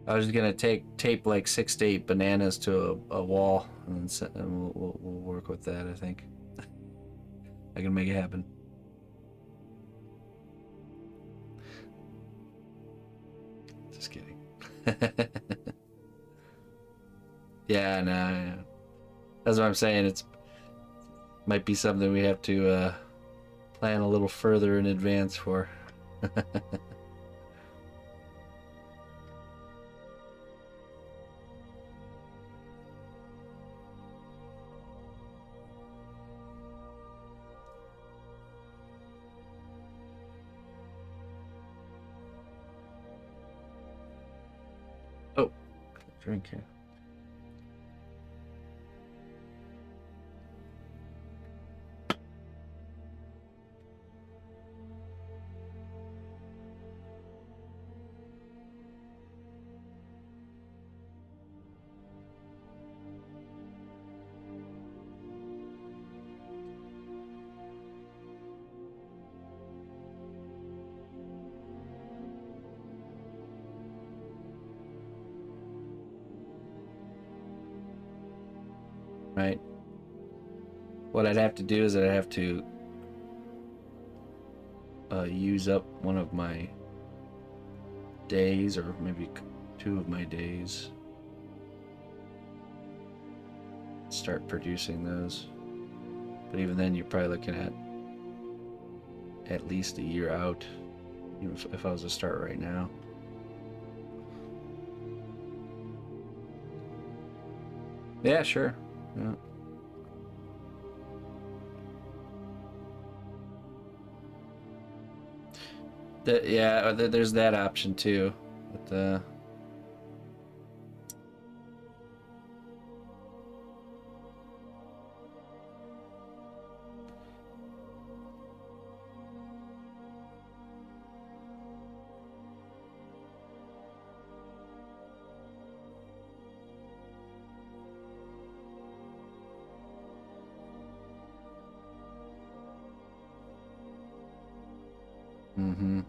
[SPEAKER 5] I was gonna tape like 6 to 8 bananas to a wall, and we'll work with that. I think I can make it happen. Just kidding. Yeah, no, yeah. That's what I'm saying. It's might be something we have to plan a little further in advance for. Oh, drink here. Right. What I'd have to do is I'd have to use up one of my days, or maybe 2 of my days. Start producing those. But even then, you're probably looking at least a year out, even if I was to start right now. Yeah, sure. Yeah. There's that option too. But mm-hmm.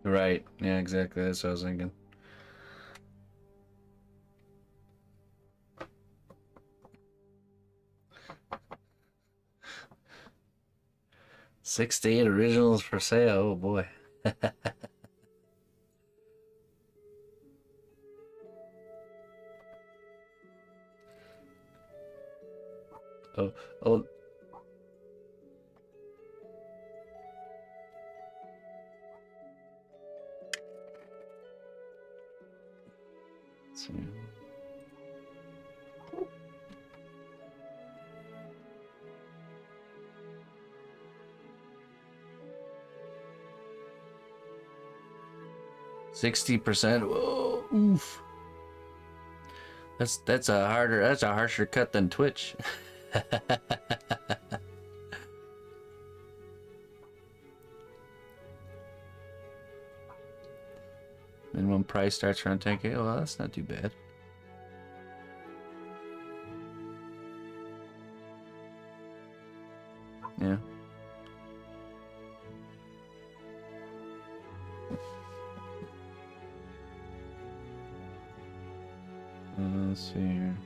[SPEAKER 5] Right. Yeah, exactly. That's what I was thinking. Six to 8 originals for sale. Oh boy. Oh. Let's see. 60%. Whoa, oof. That's a harsher cut than Twitch. Minimum price starts around 10K. Well, that's not too bad. Yeah. Let's see here.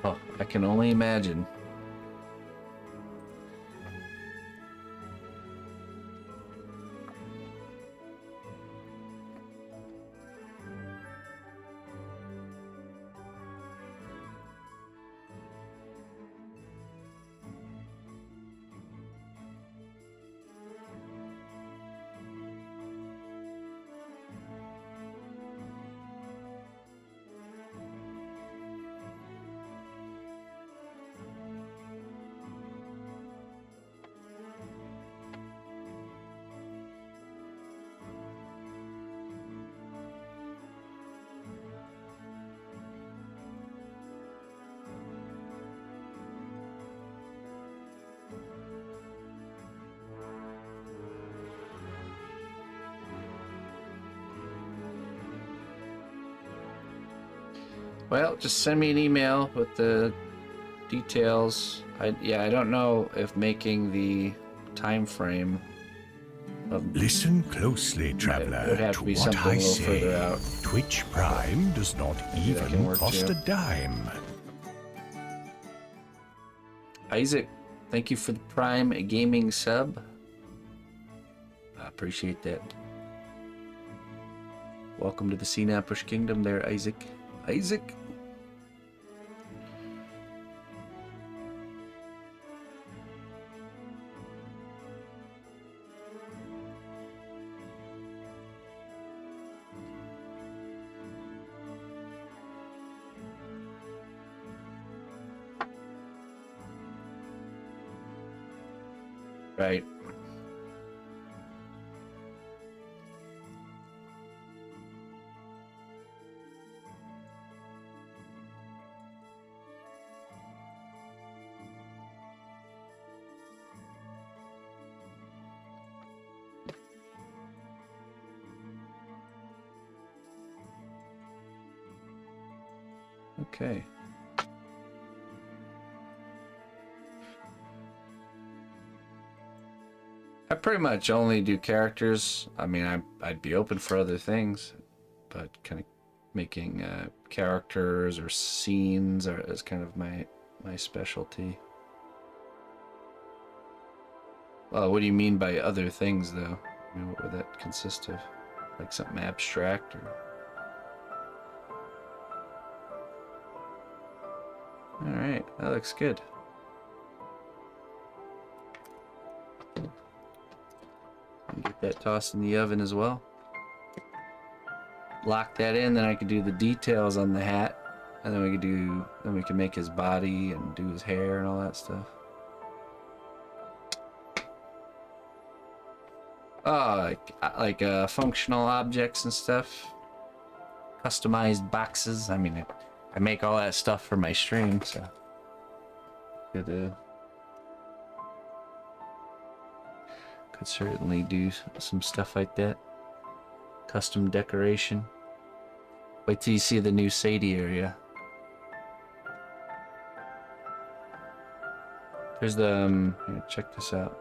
[SPEAKER 5] Oh, I can only imagine. Well, just send me an email with the details. I don't know if making the time frame of
[SPEAKER 2] Listen closely,
[SPEAKER 5] it would
[SPEAKER 2] traveler,
[SPEAKER 5] have
[SPEAKER 2] to
[SPEAKER 5] to be
[SPEAKER 2] what
[SPEAKER 5] something a
[SPEAKER 2] I
[SPEAKER 5] little
[SPEAKER 2] say.
[SPEAKER 5] further out.
[SPEAKER 2] Twitch Prime does not
[SPEAKER 5] Maybe that can
[SPEAKER 2] even
[SPEAKER 5] work
[SPEAKER 2] cost
[SPEAKER 5] too.
[SPEAKER 2] a dime.
[SPEAKER 5] Isaac, thank you for the Prime Gaming sub. I appreciate that. Welcome to the Sinapush Kingdom there, Isaac. Isaac! Right. Okay. I pretty much only do characters. I mean, I'd be open for other things, but kind of making characters or scenes is kind of my specialty. Well, what do you mean by other things, though? I mean, what would that consist of? Like something abstract, or? All right, that looks good. Get that tossed in the oven as well. Lock that in, then I could do the details on the hat, and then we can make his body and do his hair and all that stuff. Oh, like functional objects and stuff. Customized boxes. I mean, I make all that stuff for my stream, so could certainly do some stuff like that. Custom decoration. Wait till you see the new Sadie area. There's the here, check this out.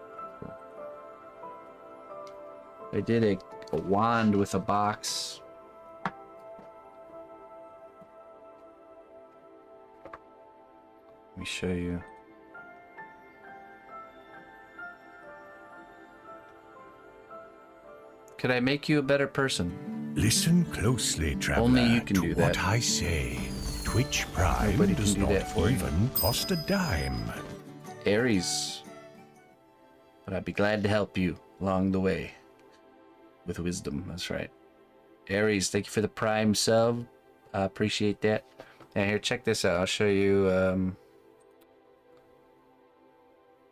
[SPEAKER 5] I did a wand with a box. Let me show you. Could I make you a better person?
[SPEAKER 2] Listen closely, traveler,
[SPEAKER 5] Only you can
[SPEAKER 2] to
[SPEAKER 5] do
[SPEAKER 2] what
[SPEAKER 5] that.
[SPEAKER 2] I say. Twitch Prime
[SPEAKER 5] Nobody can
[SPEAKER 2] does
[SPEAKER 5] do
[SPEAKER 2] not
[SPEAKER 5] that for you.
[SPEAKER 2] even cost a dime.
[SPEAKER 5] Aries. But I'd be glad to help you along the way. With wisdom, that's right. Aries, thank you for the Prime sub. I appreciate that. Now here, check this out. I'll show you.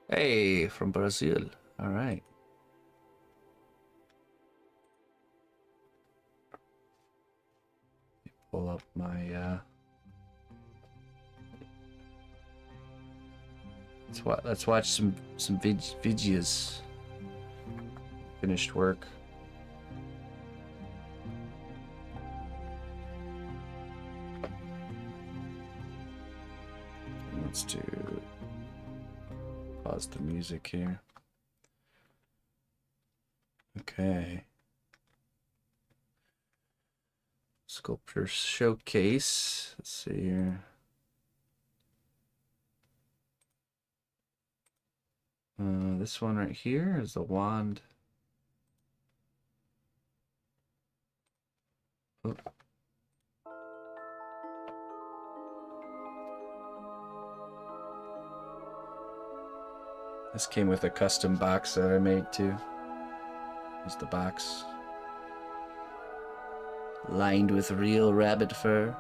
[SPEAKER 5] Hey, from Brazil. All right. Pull up my let's watch some videos. Finished work. Let's do pause the music here. Okay. Sculpture showcase. Let's see here. This one right here is the wand. Oh. This came with a custom box that I made too. Here's the box. Lined with real rabbit fur.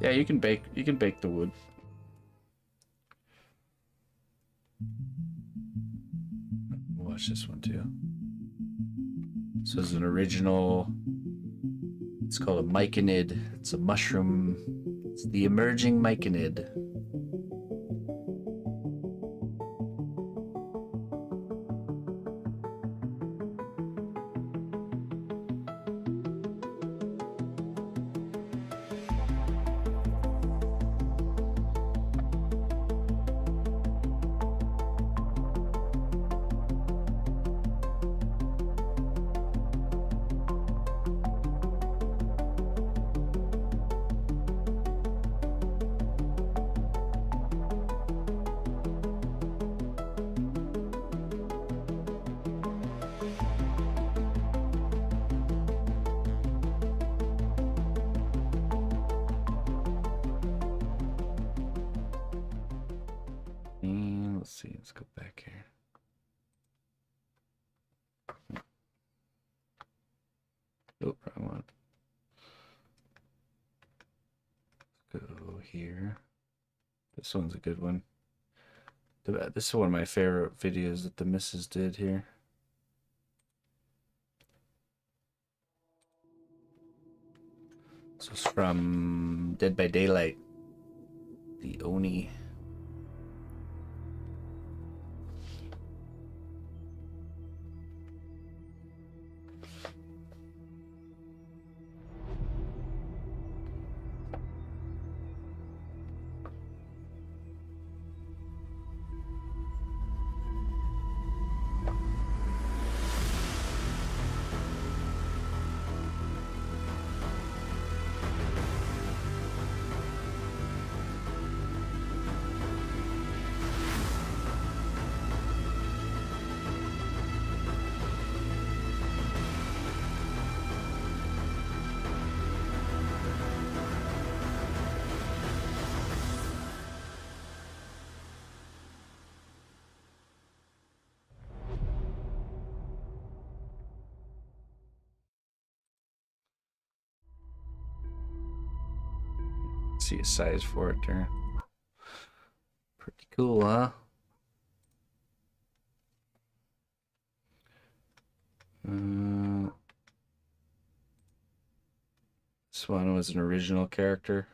[SPEAKER 5] Yeah, you can bake the wood. Watch this one too. This is an original. It's called a myconid. It's a mushroom. It's the emerging myconid. And let's see, let's go back here. Oh, wrong one. Let's go here. This one's a good one. This is one of my favorite videos that the missus did here. This was from Dead by Daylight. The Oni. See a size for it there. Pretty cool, huh? This one was an original character.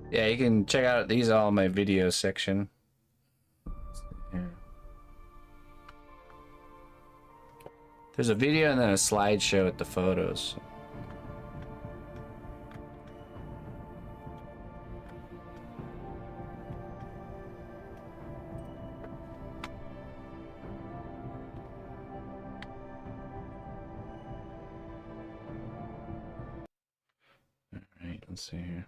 [SPEAKER 5] Yeah, you can check out these all in my video section. Here. There's a video and then a slideshow with the photos. All right, let's see here.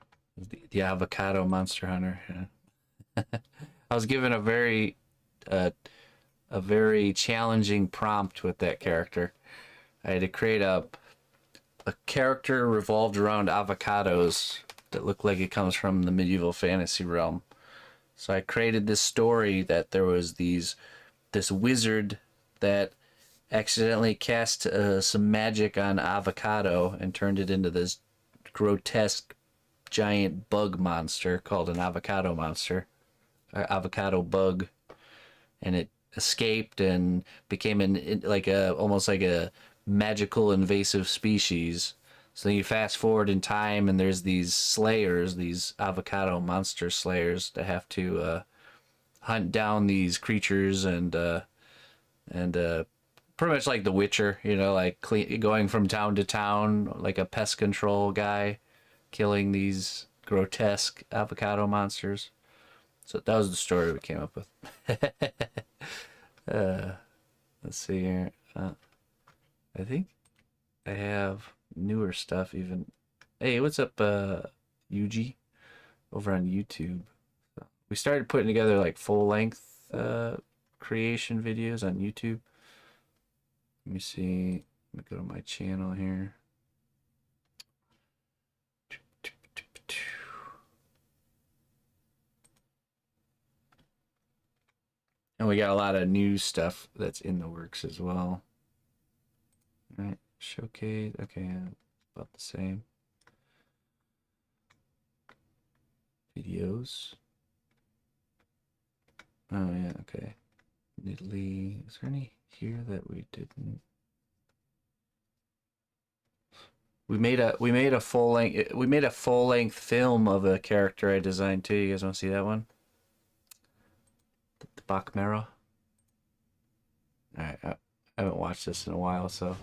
[SPEAKER 5] The avocado monster hunter. Yeah. I was given a very challenging prompt with that character. I had to create a character revolved around avocados that looked like it comes from the medieval fantasy realm. So I created this story that there was this wizard that accidentally cast some magic on avocado and turned it into this grotesque giant bug monster called an avocado monster, avocado bug, and it escaped and became almost like a magical invasive species. So then you fast forward in time, and there's these slayers, these avocado monster slayers, that have to hunt down these creatures and pretty much like The Witcher, you know, like going from town to town, like a pest control guy, killing these grotesque avocado monsters. So that was the story we came up with. Let's see here. I think I have newer stuff even. Hey, what's up, Yuji? Over on YouTube. We started putting together like full length creation videos on YouTube. Let me see. Let me go to my channel here. And we got a lot of new stuff that's in the works as well. All right, showcase. Okay, about the same. Videos. Oh yeah, okay. Italy. Is there any here that we didn't? We made a full length film of a character I designed too. You guys want to see that one? The Bachmera. All right, I haven't watched this in a while, so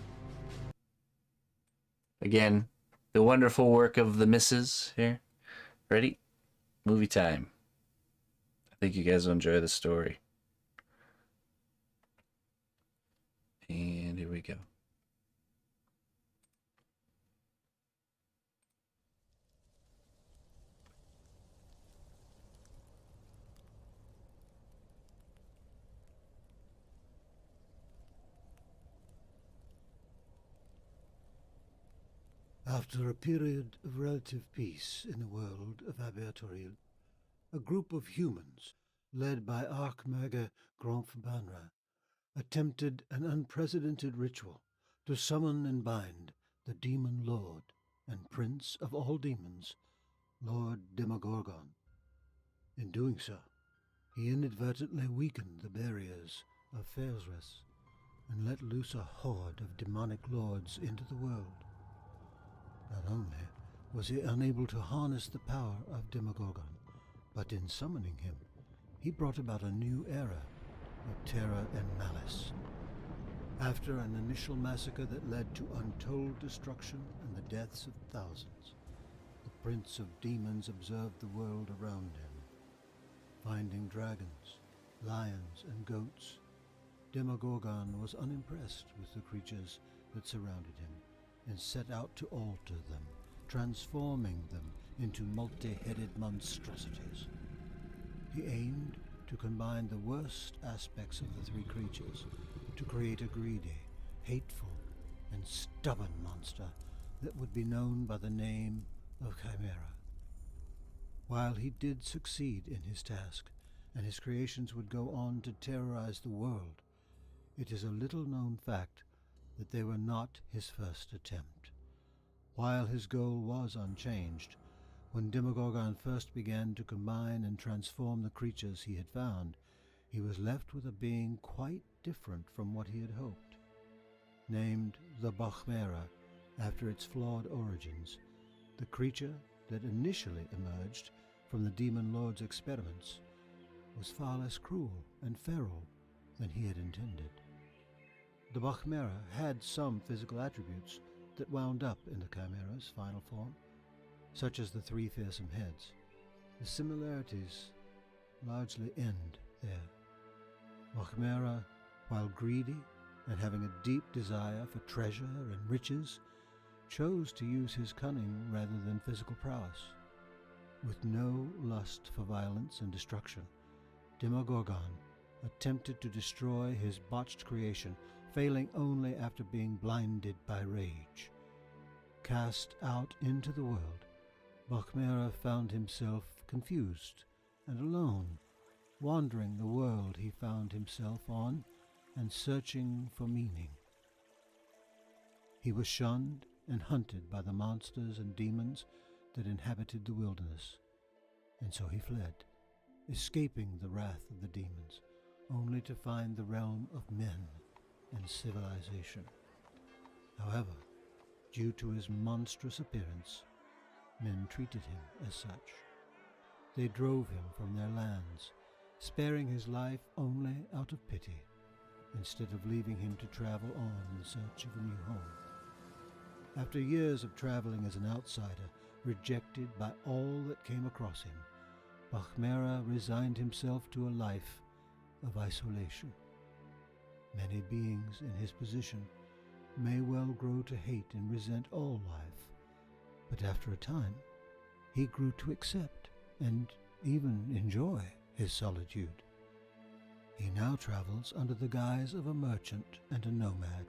[SPEAKER 5] again, the wonderful work of the missus here. Ready? Movie time. I think you guys will enjoy the story. And here we go.
[SPEAKER 6] After a period of relative peace in the world of Abertoril, a group of humans, led by Archmage Gromfbanra, attempted an unprecedented ritual to summon and bind the Demon Lord and Prince of all Demons, Lord Demogorgon. In doing so, he inadvertently weakened the barriers of Faerzres and let loose a horde of demonic lords into the world. Not only was he unable to harness the power of Demogorgon, but in summoning him, he brought about a new era of terror and malice. After an initial massacre that led to untold destruction and the deaths of thousands, the Prince of Demons observed the world around him. Finding dragons, lions, and goats, Demogorgon was unimpressed with the creatures that surrounded him, and set out to alter them, transforming them into multi-headed monstrosities. He aimed to combine the worst aspects of the three creatures to create a greedy, hateful, and stubborn monster that would be known by the name of Chimera. While he did succeed in his task, and his creations would go on to terrorize the world, it is a little-known fact that they were not his first attempt. While his goal was unchanged, when Demogorgon first began to combine and transform the creatures he had found, he was left with a being quite different from what he had hoped. Named the Bachmera, after its flawed origins, the creature that initially emerged from the Demon Lord's experiments was far less cruel and feral than he had intended. The Bachmera had some physical attributes that wound up in the Chimera's final form, such as the three fearsome heads. The similarities largely end there. Bachmera, while greedy and having a deep desire for treasure and riches, chose to use his cunning rather than physical prowess. With no lust for violence and destruction, Demogorgon attempted to destroy his botched creation, failing only after being blinded by rage. Cast out into the world, Bachmera found himself confused and alone, wandering the world he found himself on and searching for meaning. He was shunned and hunted by the monsters and demons that inhabited the wilderness, and so he fled, escaping the wrath of the demons, only to find the realm of men and civilization. However, Due to his monstrous appearance, men treated him as such. They drove him from their lands, sparing his life only out of pity, instead of leaving him to travel on in search of a new home. After years of traveling as an outsider, rejected by all that came across him, Polymerclay resigned himself to a life of isolation. Many beings in his position may well grow to hate and resent all life, but after a time, he grew to accept and even enjoy his solitude. He now travels under the guise of a merchant and a nomad,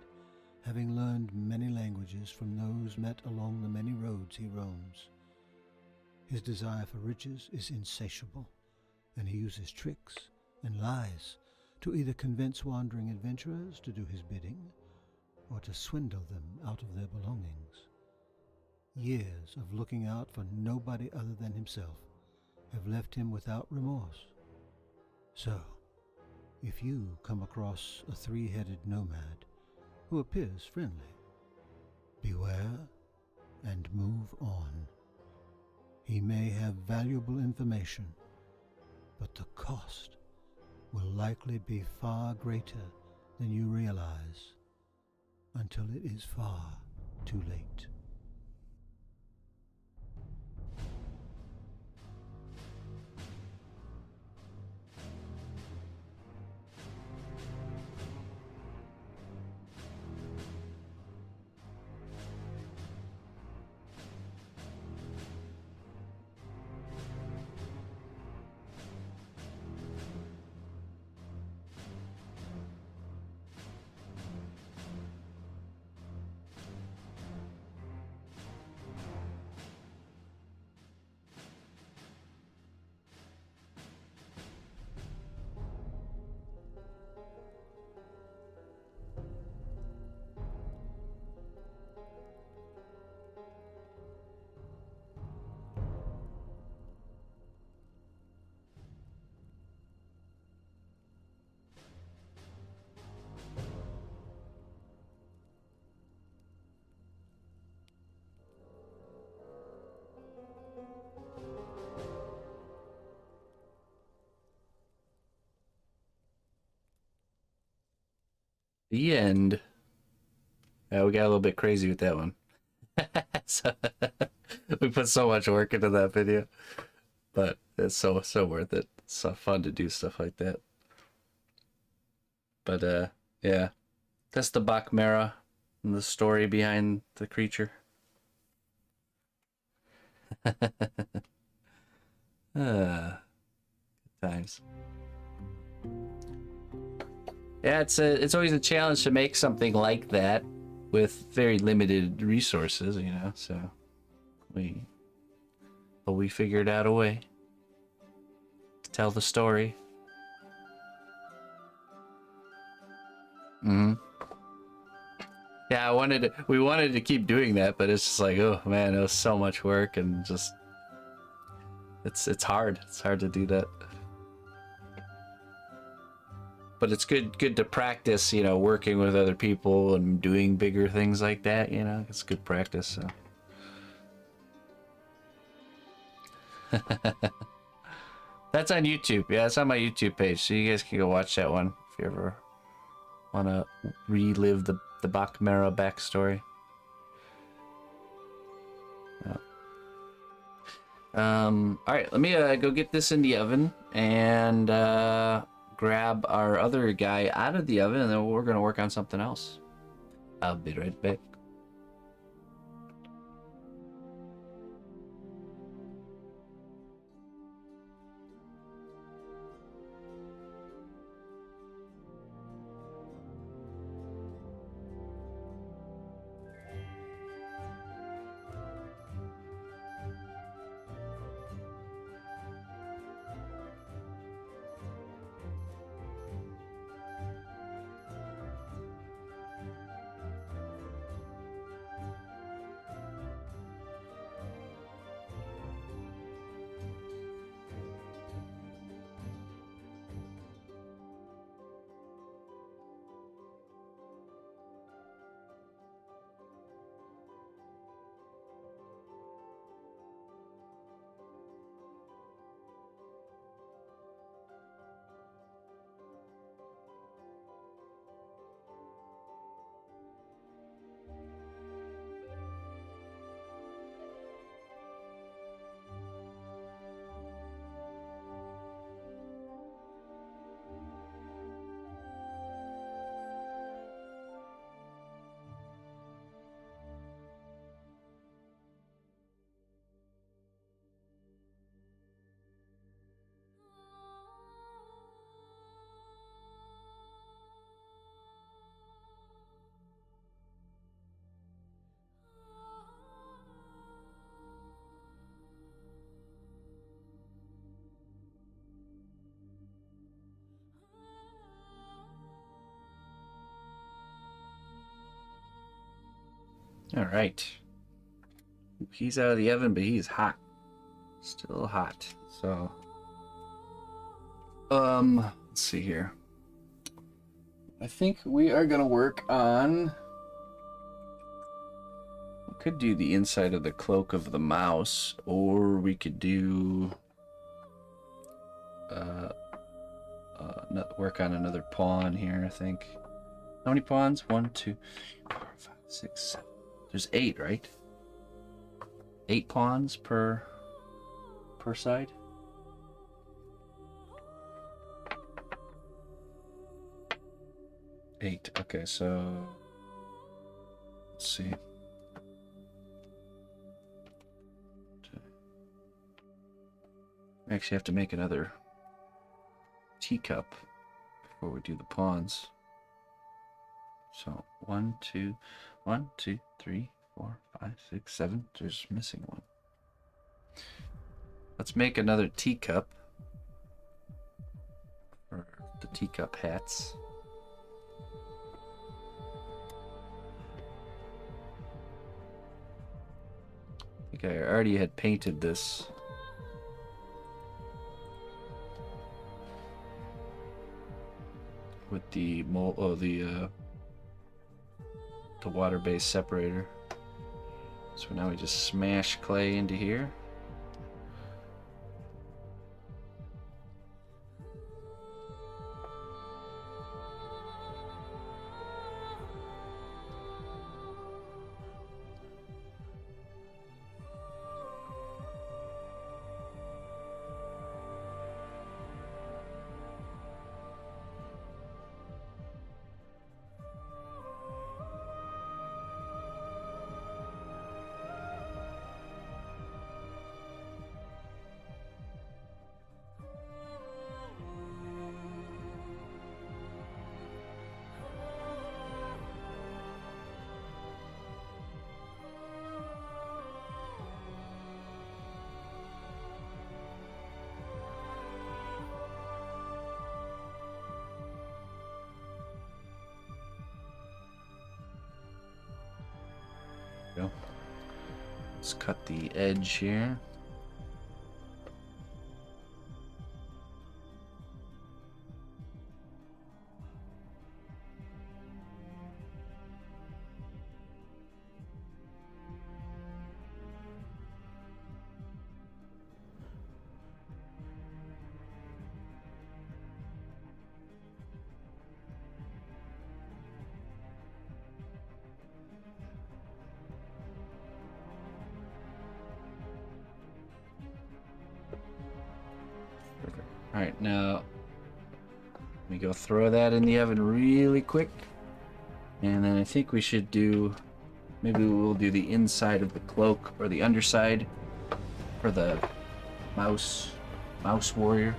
[SPEAKER 6] having learned many languages from those met along the many roads he roams. His desire for riches is insatiable, and he uses tricks and lies to either convince wandering adventurers to do his bidding, or to swindle them out of their belongings. Years of looking out for nobody other than himself have left him without remorse. So, if you come across a three-headed nomad who appears friendly, beware and move on. He may have valuable information, but the cost will likely be far greater than you realize, until it is far too late.
[SPEAKER 5] The end. Yeah, we got a little bit crazy with that one. So, we put so much work into that video, but it's so worth it. It's so fun to do stuff like that. But yeah, that's the Polymerclay and the story behind the creature. Good times. Yeah, it's always a challenge to make something like that with very limited resources, you know. So we figured out a way to tell the story. Yeah, we wanted to keep doing that, but it's just like, oh man, it was so much work, and just it's hard. It's hard to do that. But it's good to practice, you know, working with other people and doing bigger things like that, you know. It's good practice, so. That's on YouTube. Yeah, it's on my YouTube page, so you guys can go watch that one if you ever want to relive the Polymerclay backstory. Alright, let me go get this in the oven and grab our other guy out of the oven, and then we're gonna work on something else. I'll be right back. All right. He's out of the oven, but he's hot. Still hot. So, let's see here. I think we are gonna work on. We could do the inside of the cloak of the mouse, or we could do work on another pawn here. I think. How many pawns? 1, 2, 3, 4, 5, 6, 7. There's 8, right? 8 pawns per side. Eight. Okay, so let's see. We actually have to make another teacup before we do the pawns. So 1, 2, 3, 4, 5, 6, 7. There's missing one. Let's make another teacup for the teacup hats. I think I already had painted this. With the water-based separator. So now we just smash clay into here. Go. Let's cut the edge here. Alright, now let me go throw that in the oven really quick. And then I think we should do, maybe we'll do the inside of the cloak or the underside for the mouse warrior.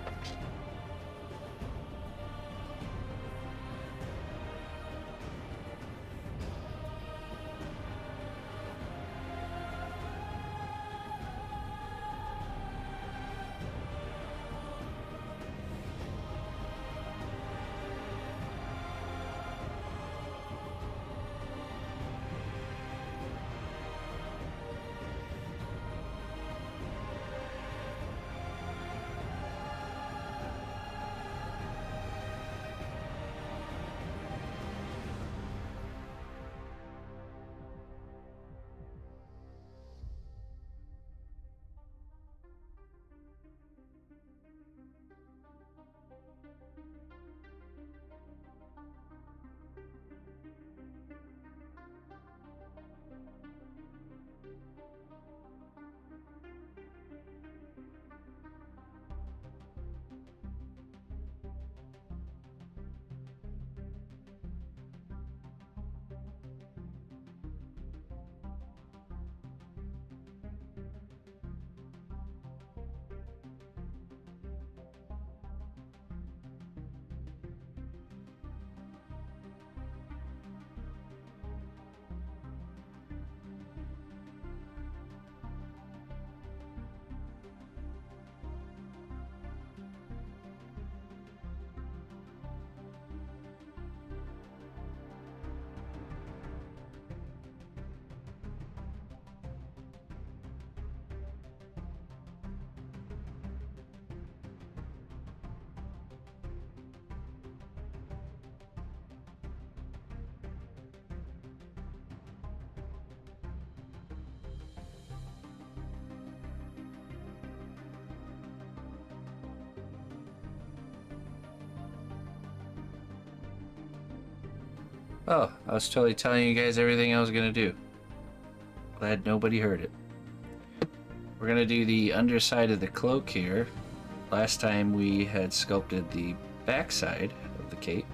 [SPEAKER 5] Oh, I was totally telling you guys everything I was gonna do. Glad nobody heard it. We're gonna do the underside of the cloak here. Last time we had sculpted the backside of the cape.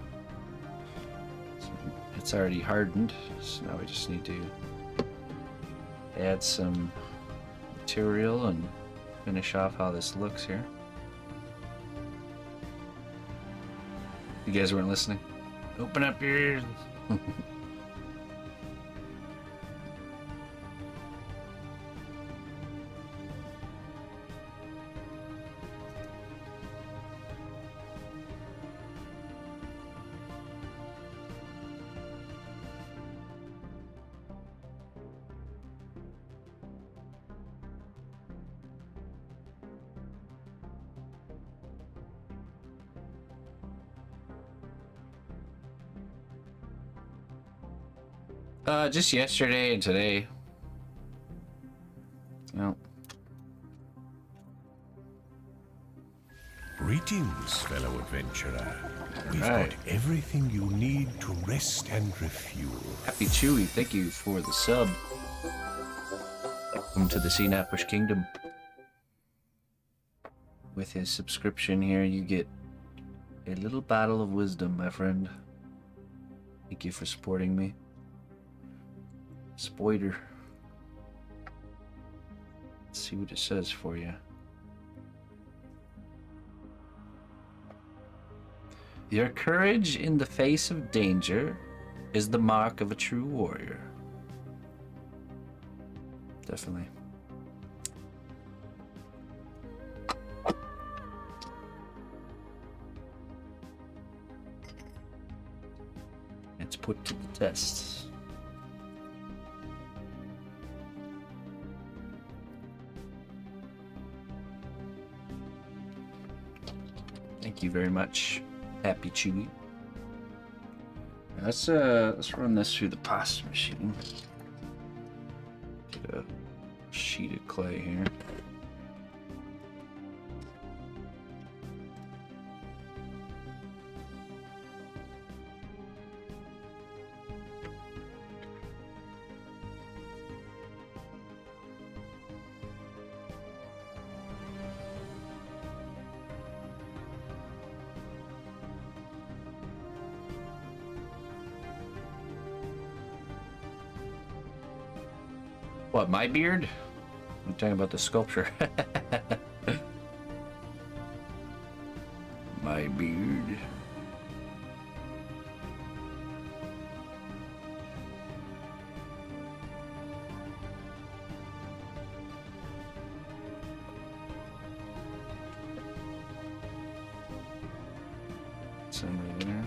[SPEAKER 5] So it's already hardened, so now we just need to add some material and finish off how this looks here. You guys weren't listening? Open up your ears. Just yesterday and today. No.
[SPEAKER 2] Greetings, fellow adventurer. We've
[SPEAKER 5] Right.
[SPEAKER 2] got everything you need to rest and refuel.
[SPEAKER 5] Happy Chewy, thank you for the sub. Welcome to the Seanapush Kingdom. With his subscription here, you get a little bottle of wisdom, my friend. Thank you for supporting me. Spoiler. Let's see what it says for you. Your courage in the face of danger is the mark of a true warrior. Definitely. It's put to the test. Thank you very much, Happy Chewy. Let's run this through the pasta machine. Get a sheet of clay here. What, my beard? I'm talking about the sculpture. My beard. Somebody there.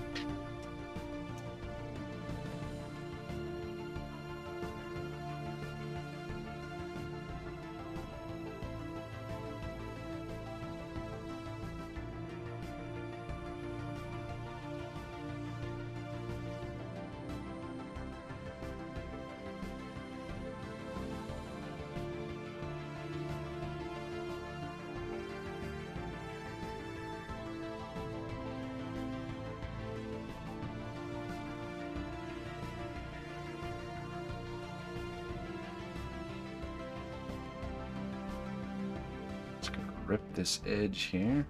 [SPEAKER 5] Rip this edge here.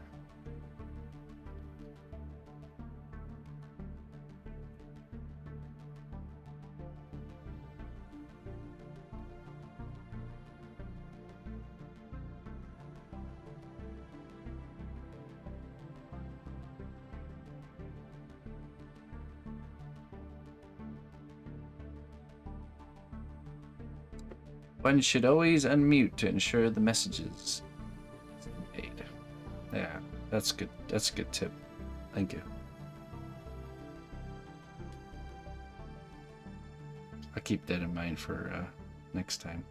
[SPEAKER 5] One should always unmute to ensure the messages. Yeah, that's good. That's a good tip. Thank you. I'll keep that in mind for next time.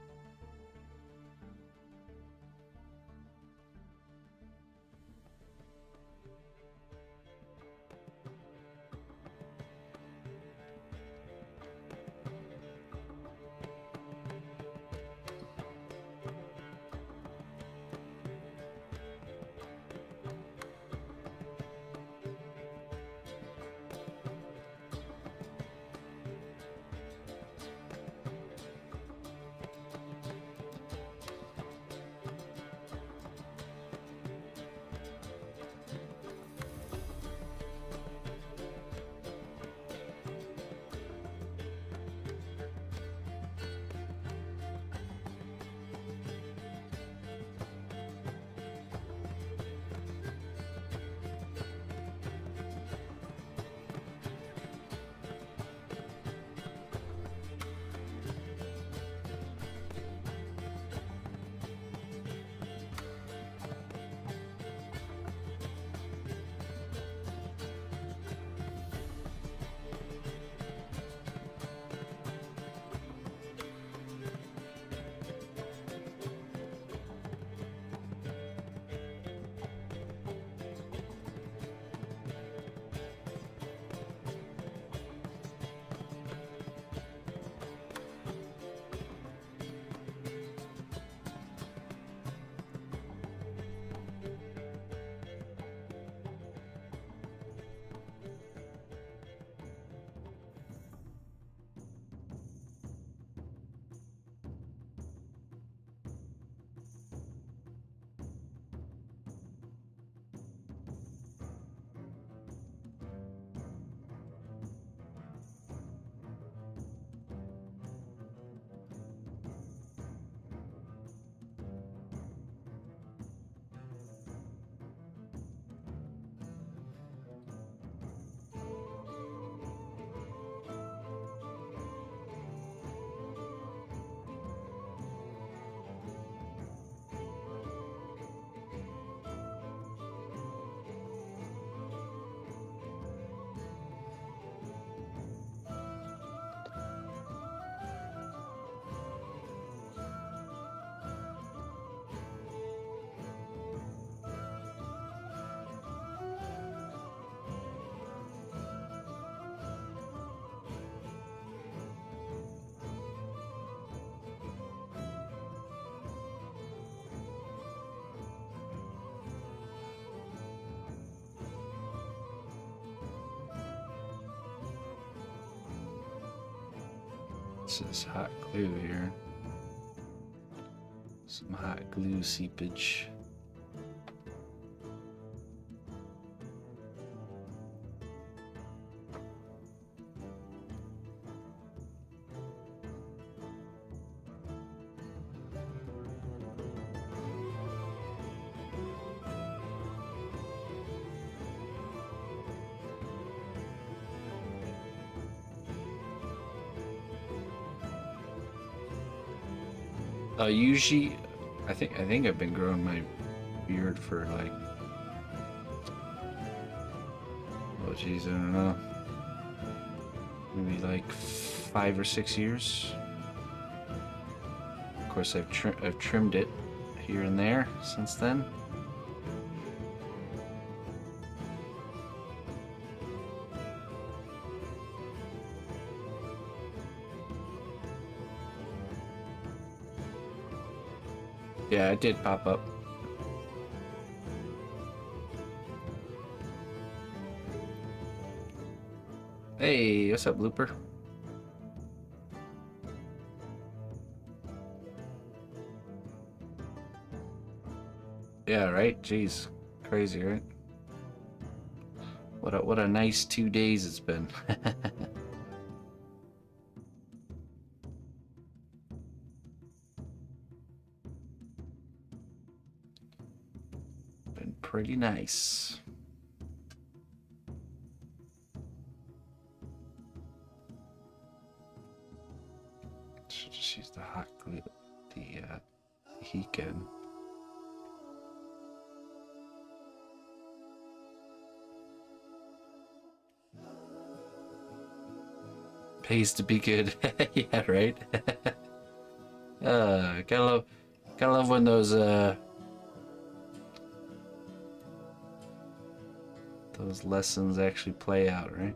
[SPEAKER 5] This is hot glue here. Some hot glue seepage. Usually, I think I've been growing my beard for like, oh geez, I don't know, maybe like 5 or 6 years. Of course, I've trimmed it here and there since then. Yeah, it did pop up. Hey, what's up, Looper? Yeah, right? Jeez. Crazy, right? What a nice 2 days it's been. Been pretty nice. Should just use the hot glue, the heat gun. Pays to be good. Yeah, right. Gotta love when those lessons actually play out, right?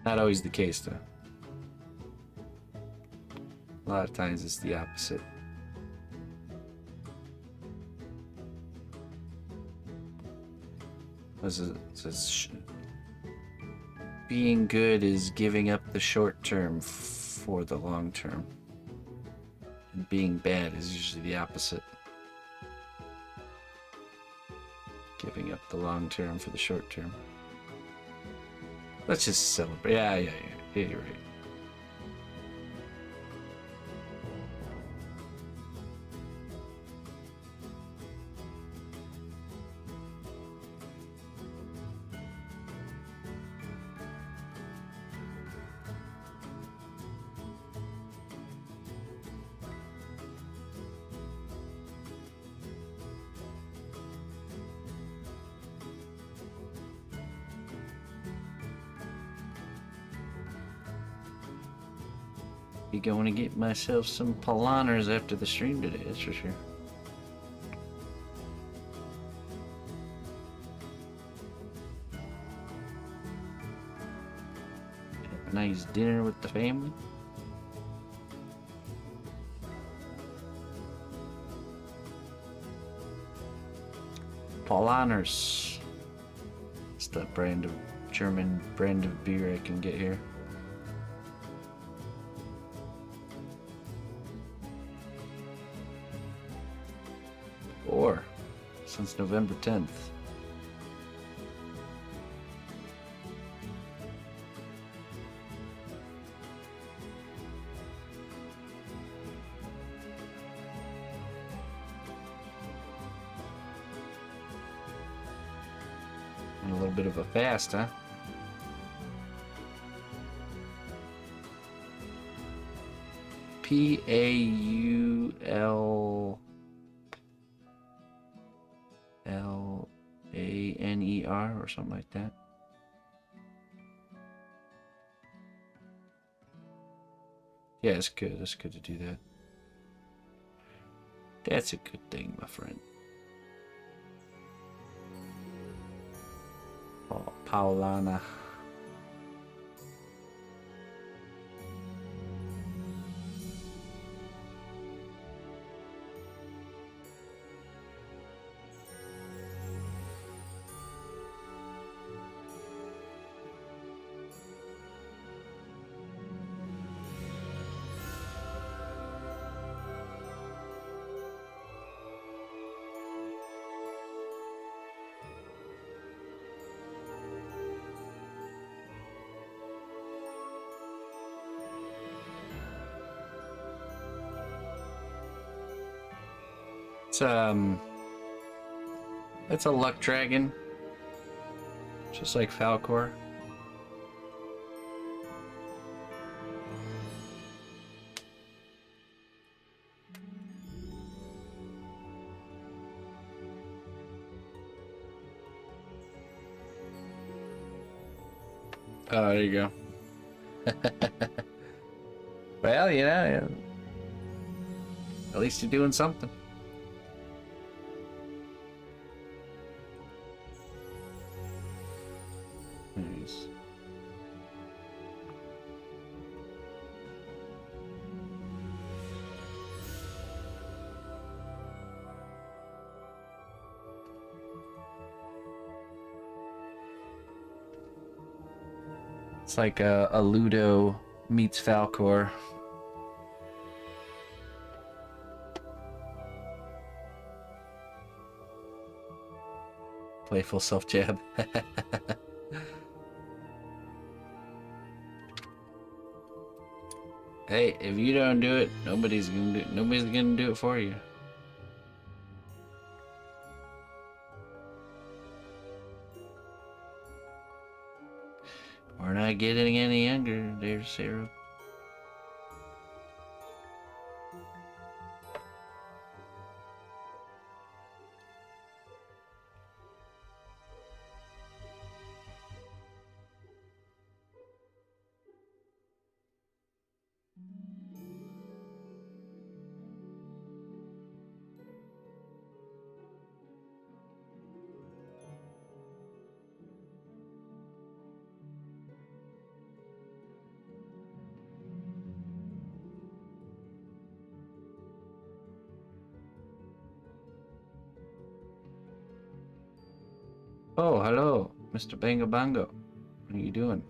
[SPEAKER 5] Not always the case, though. A lot of times it's the opposite. Being good is giving up the short term for the long term. And being bad is usually the opposite. Giving up the long term for the short term. Let's just celebrate. Yeah, you're right. Be going to get myself some Polymerclays after the stream today, that's for sure. Have a nice dinner with the family. Polymerclays. It's the German brand of beer I can get here. Since November 10th. And a little bit of a fast, huh? Paulner or something like that. Yeah, it's good. It's good to do that. That's a good thing, my friend. Paulana. It's a luck dragon, just like Falcor. Oh, there you go. Well, you know, at least you're doing something. Nice. It's like a Ludo meets Falcor. Playful self-jab. Hey, if you don't do it, nobody's gonna do it for you. We're not getting any younger, dear Sarah. Oh, hello, Mr. Bango Bongo. How are you doing?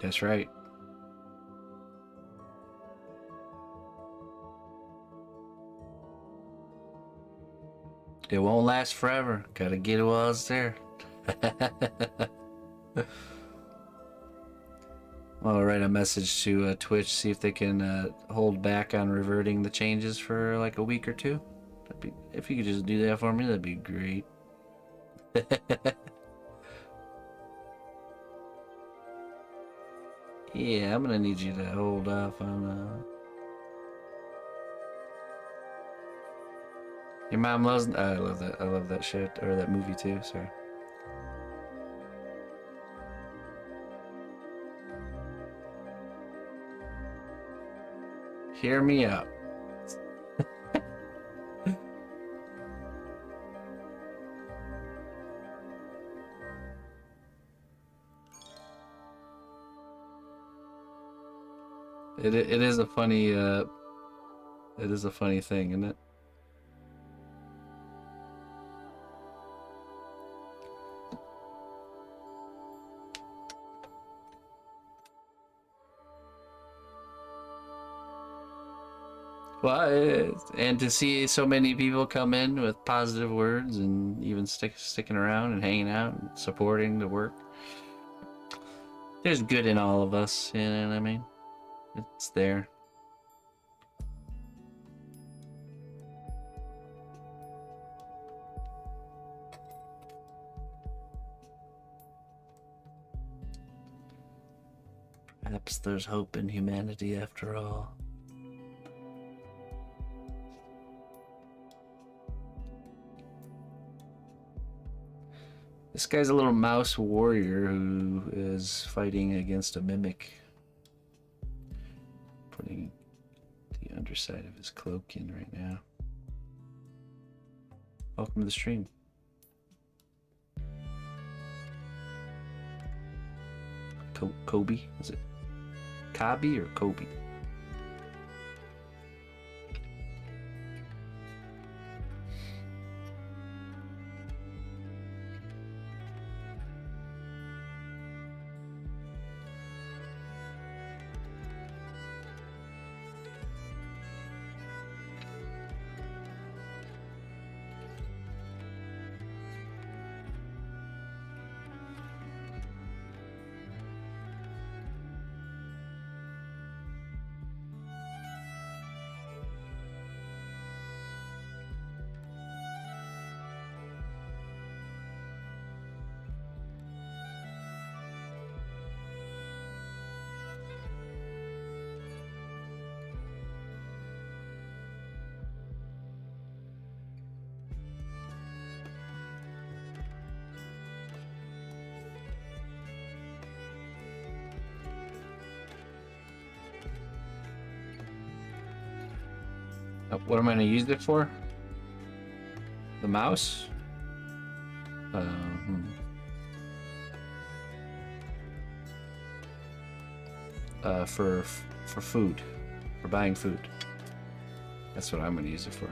[SPEAKER 5] That's right. It won't last forever. Gotta get it while it's there. I'll write a message to Twitch, see if they can hold back on reverting the changes for like a week or two. If you could just do that for me, that'd be great. Yeah, I'm gonna need you to hold off on. Your mom loves. I love that. I love that shit or that movie too. Sorry. Hear me out. It is a funny thing, isn't it? Well, and to see so many people come in with positive words and even sticking around and hanging out and supporting the work. There's good in all of us, you know what I mean? It's there. Perhaps there's hope in humanity after all. This guy's a little mouse warrior who is fighting against a mimic. Putting the underside of his cloak in right now. Welcome to the stream. Kobe? Is it Kabi or Kobe? What am I going to use it for? The mouse? For food. For buying food. That's what I'm going to use it for.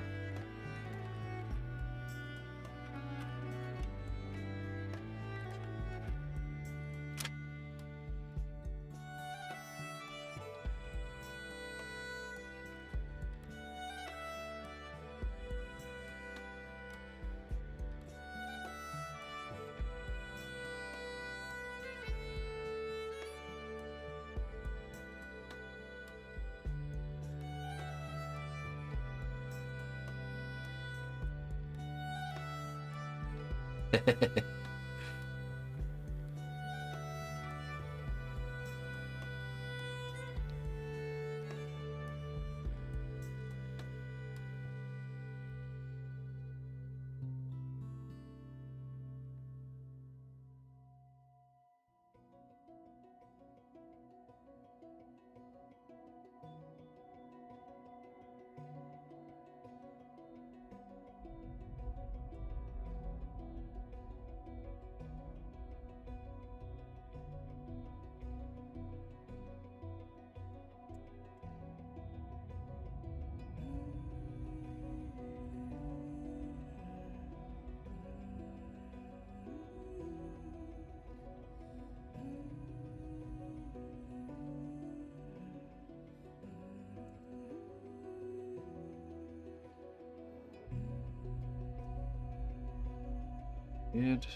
[SPEAKER 5] Good.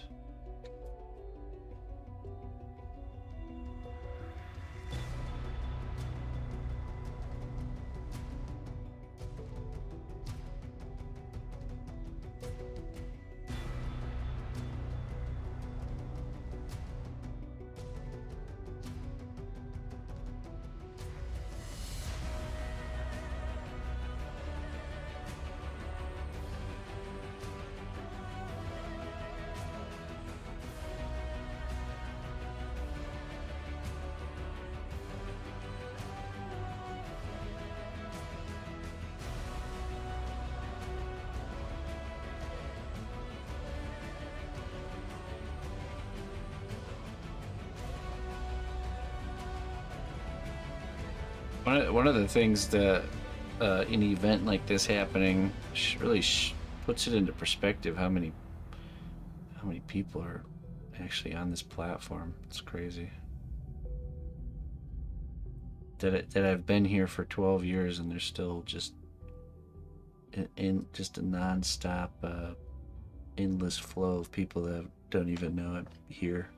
[SPEAKER 5] One of the things that an event like this happening really puts it into perspective how many people are actually on this platform. It's crazy. That I've been here for 12 years and there's still just just a non-stop endless flow of people that don't even know it here.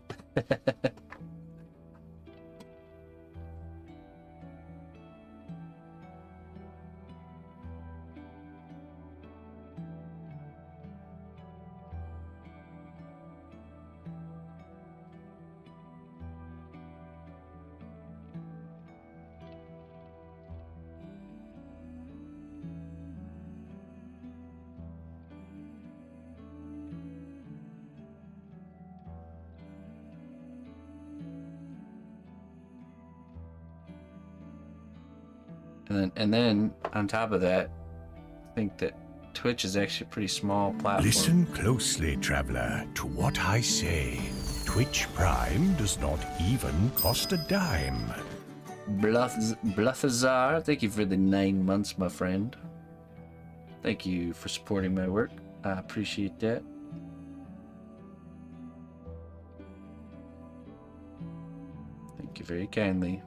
[SPEAKER 5] And then on top of that, I think that Twitch is actually a pretty small platform.
[SPEAKER 2] Listen closely, traveler, to what I say. Twitch Prime does not even cost a dime.
[SPEAKER 5] Bluthazar, thank you for the 9 months, my friend. Thank you for supporting my work. I appreciate that. Thank you very kindly.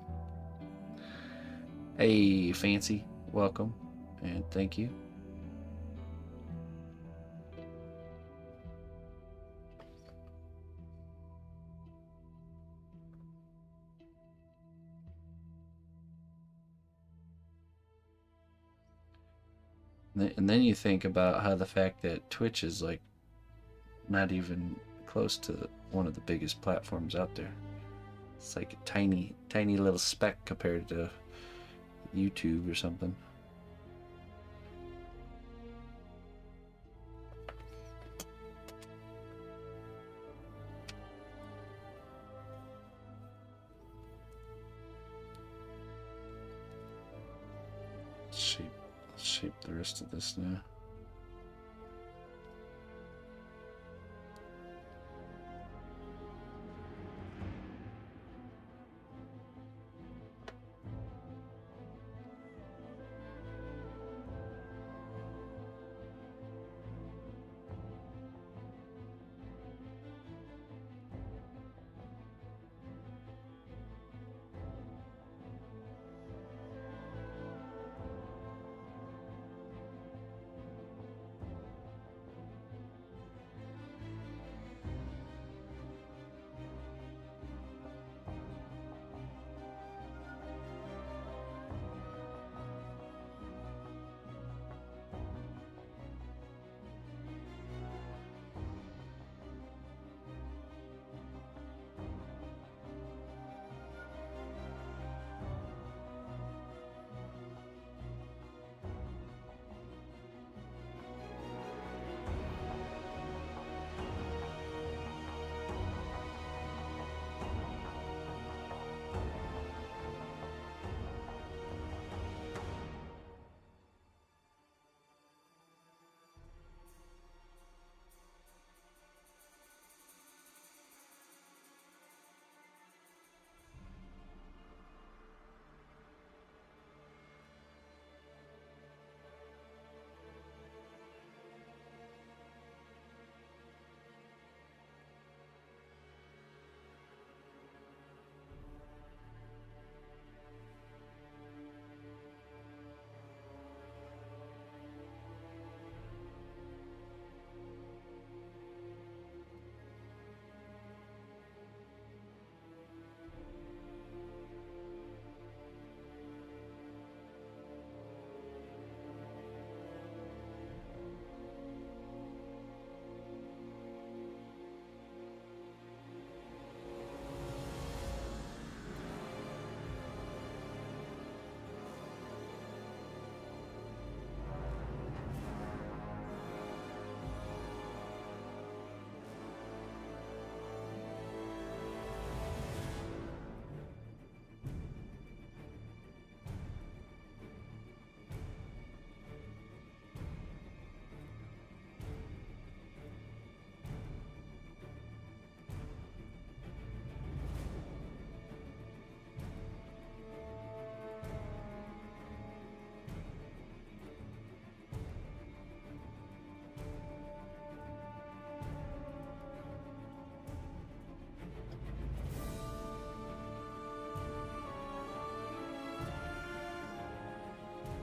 [SPEAKER 5] Hey, Fancy, welcome, and thank you. And then you think about how the fact that Twitch is like not even close to one of the biggest platforms out there. It's like a tiny little speck compared to YouTube or something. Shape the rest of this now.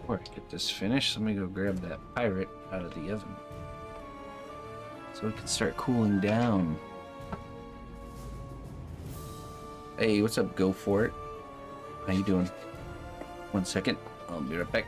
[SPEAKER 5] Before I get this finished, let me go grab that pirate out of the oven so it can start cooling down. Hey, what's up? Go for it. How you doing? 1 second. I'll be right back.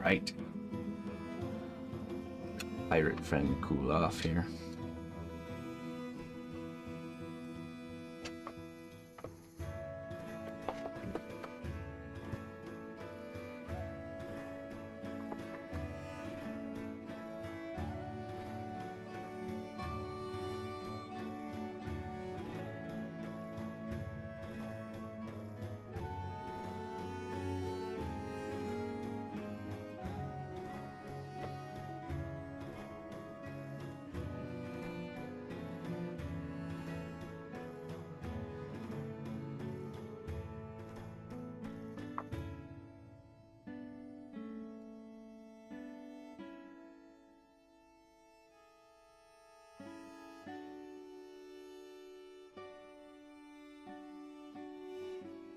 [SPEAKER 5] right. Pirate friend cool off here.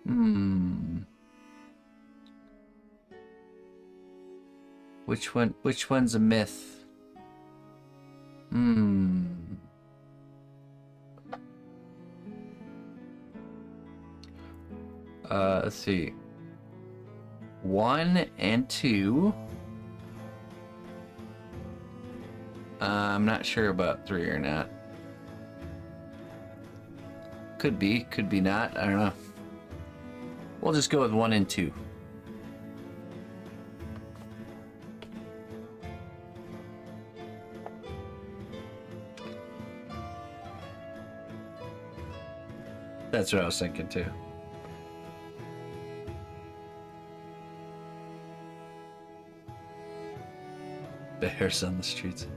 [SPEAKER 5] Hmm. Which one's a myth? Hmm. Let's see. 1 and 2. I'm not sure about 3 or not. Could be not. I don't know. We'll just go with 1 and 2. That's what I was thinking too. Bears on the streets.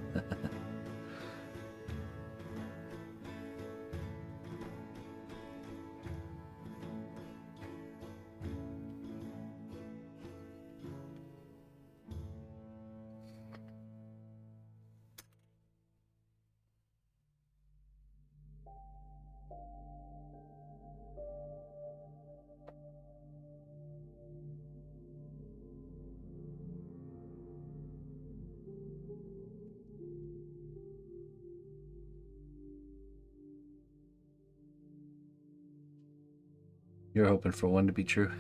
[SPEAKER 5] You're hoping for 1 to be true.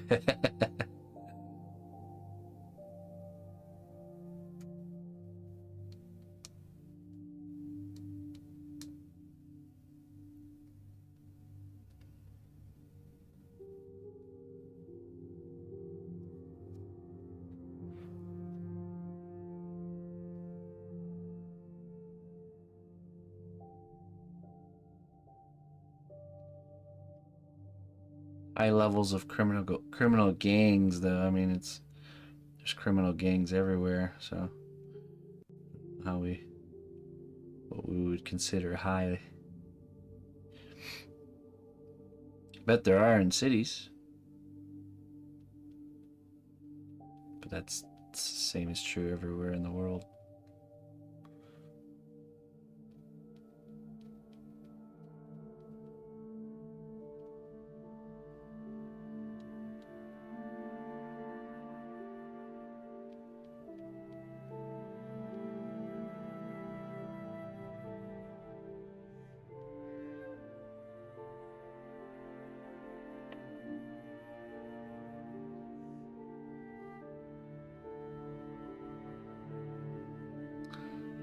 [SPEAKER 5] High levels of criminal gangs, though. I mean, there's criminal gangs everywhere. So, what we would consider high. Bet there are in cities, but that's the same is true everywhere in the world.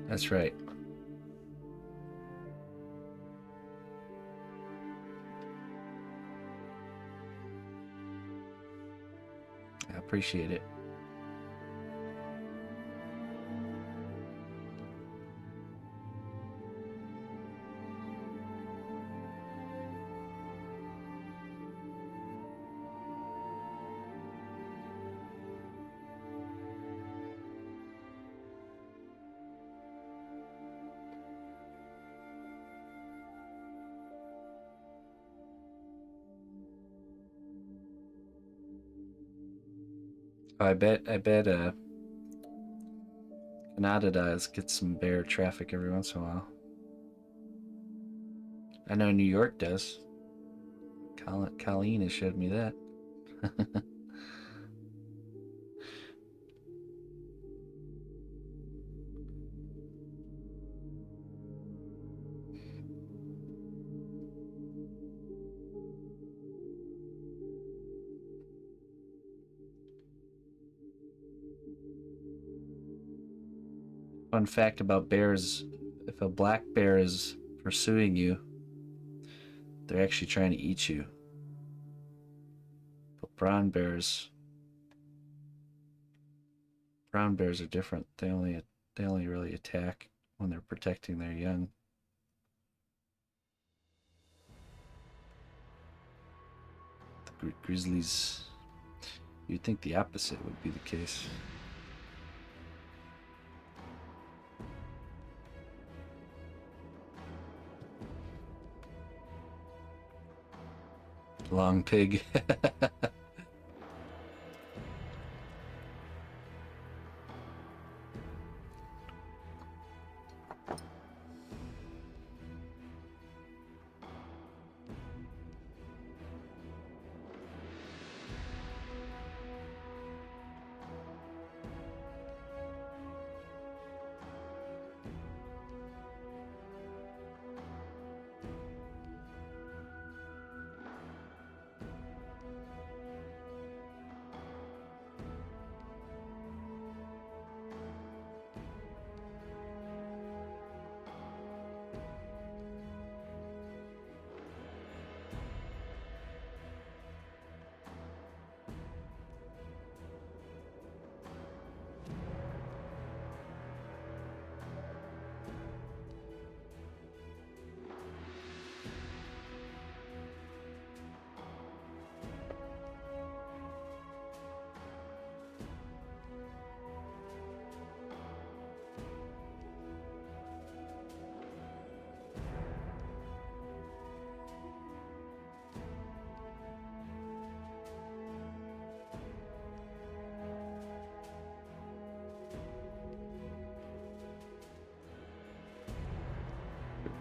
[SPEAKER 5] That's right. I appreciate it. I bet Canada does get some bear traffic every once in a while. I know New York does. Colleen has showed me that. Fun fact about bears, if a black bear is pursuing you, they're actually trying to eat you. But brown bears are different. They only really attack when they're protecting their young. The grizzlies, you'd think the opposite would be the case. Long pig.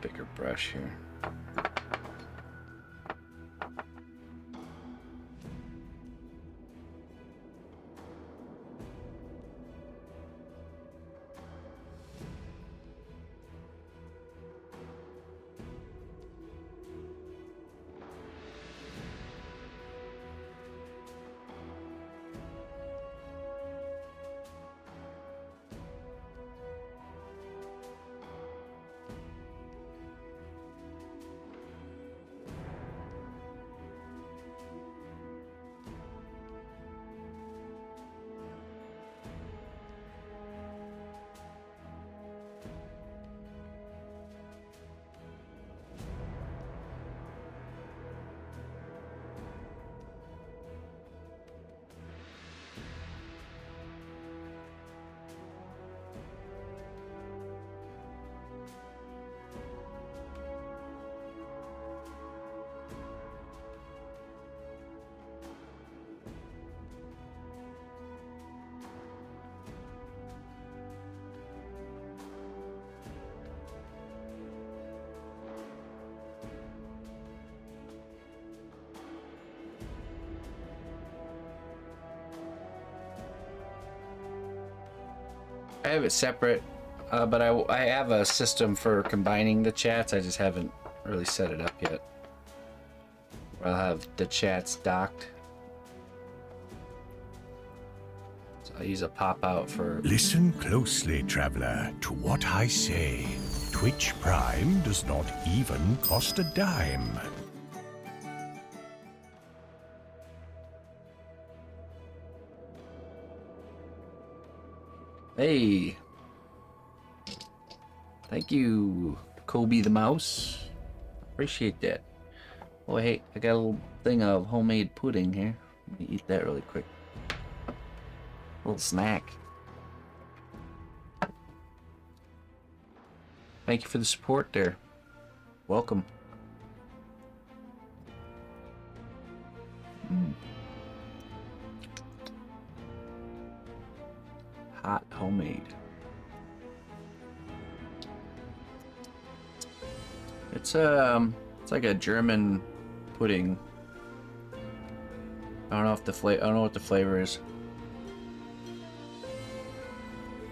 [SPEAKER 5] Bigger brush here. I have it separate, but I have a system for combining the chats. I just haven't really set it up yet. I'll have the chats docked. So I'll use a pop out for...
[SPEAKER 2] Listen closely, traveler, to what I say. Twitch Prime does not even cost a dime.
[SPEAKER 5] Hey! Thank you, Kobe the Mouse. Appreciate that. Oh, hey, I got a little thing of homemade pudding here. Let me eat that really quick. A little snack. Thank you for the support there. Welcome. Hot homemade. It's like a German pudding. I don't know what the flavor is.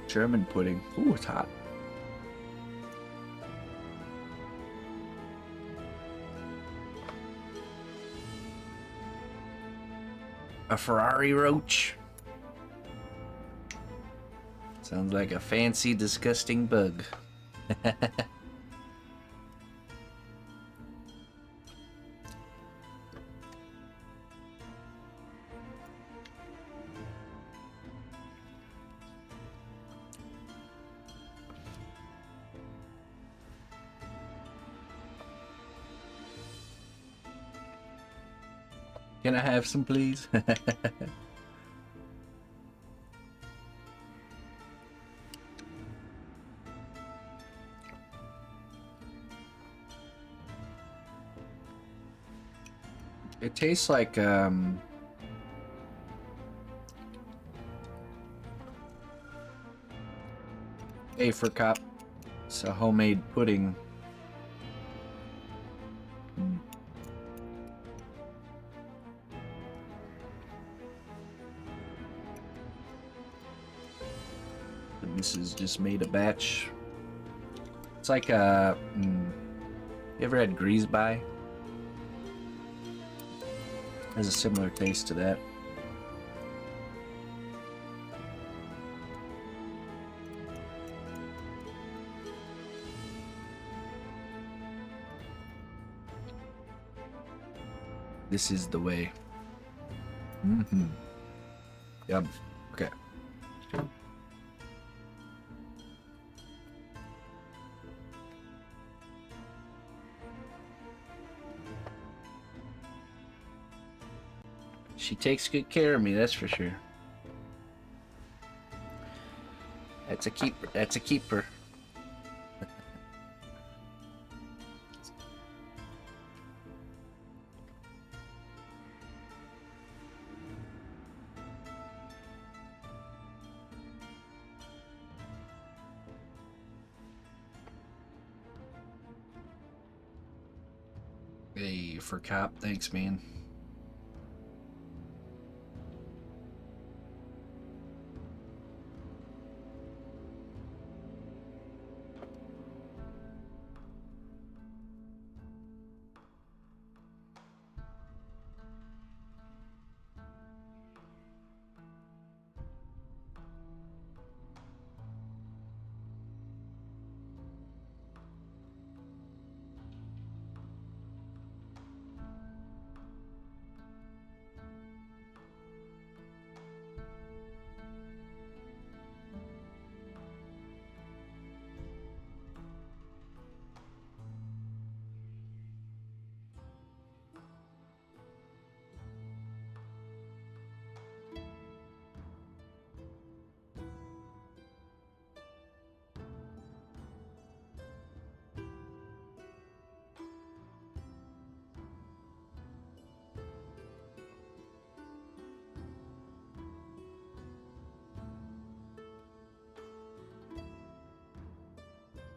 [SPEAKER 5] German pudding. Ooh, it's hot. A Ferrari roach. Sounds like a fancy, disgusting bug. Can I have some, please? It tastes like apricot. It's a homemade pudding. And this is just made a batch. It's like a. You ever had grease by? Has a similar taste to that. This is the way. Yum. Okay. She takes good care of me, that's for sure. That's a keeper. That's a keeper. Hey, for cop, thanks, man.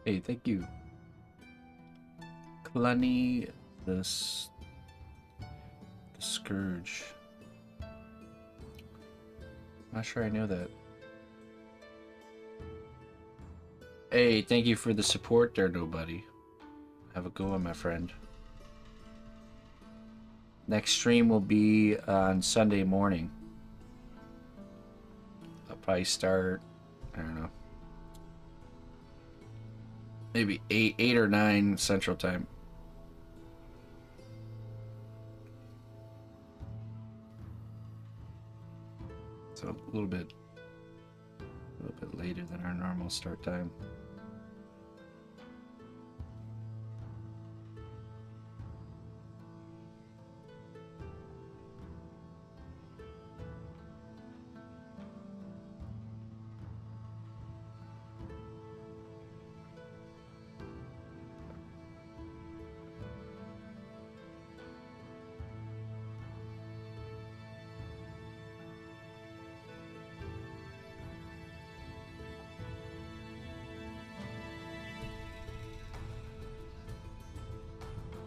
[SPEAKER 5] Hey, thank you. Clunny the Scourge. Not sure I know that. Hey, thank you for the support there, nobody. Have a good one, my friend. Next stream will be on Sunday morning. I'll probably start, I don't know, maybe 8 or 9 Central Time. So a little bit later than our normal start time.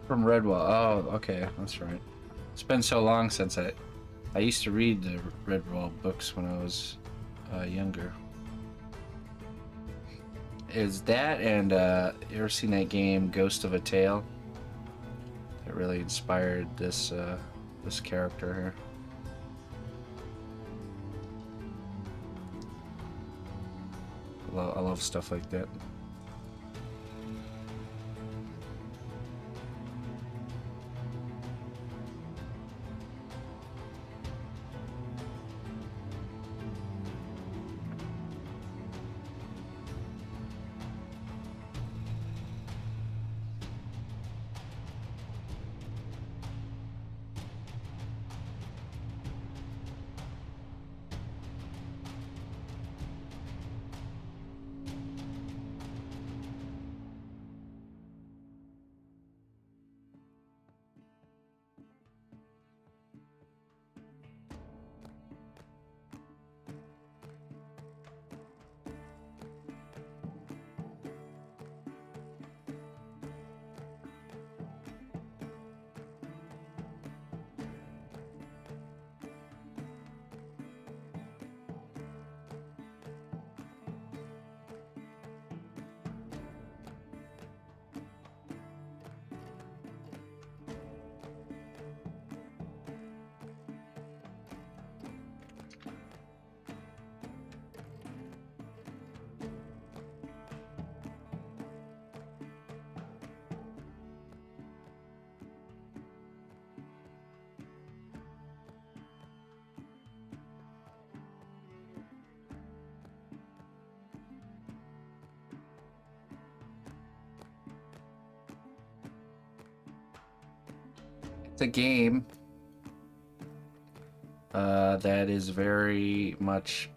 [SPEAKER 5] From Redwall. Oh, okay, that's right. It's been so long since I used to read the Redwall books when I was younger. Is that and you ever seen that game Ghost of a Tale? That really inspired this this character here. . I love stuff like that. It's a game that is very much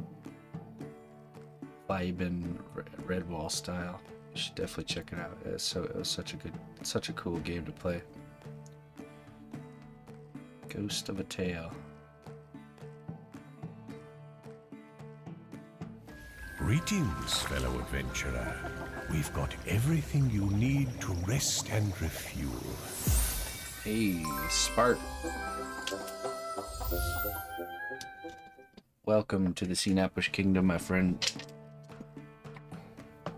[SPEAKER 5] vibing Redwall style. You should definitely check it out. It was such a cool game to play. Ghost of a Tale.
[SPEAKER 2] Greetings, fellow adventurer. We've got everything you need to rest and refuel.
[SPEAKER 5] Hey, Spart. Welcome to the Seanapush Kingdom, my friend.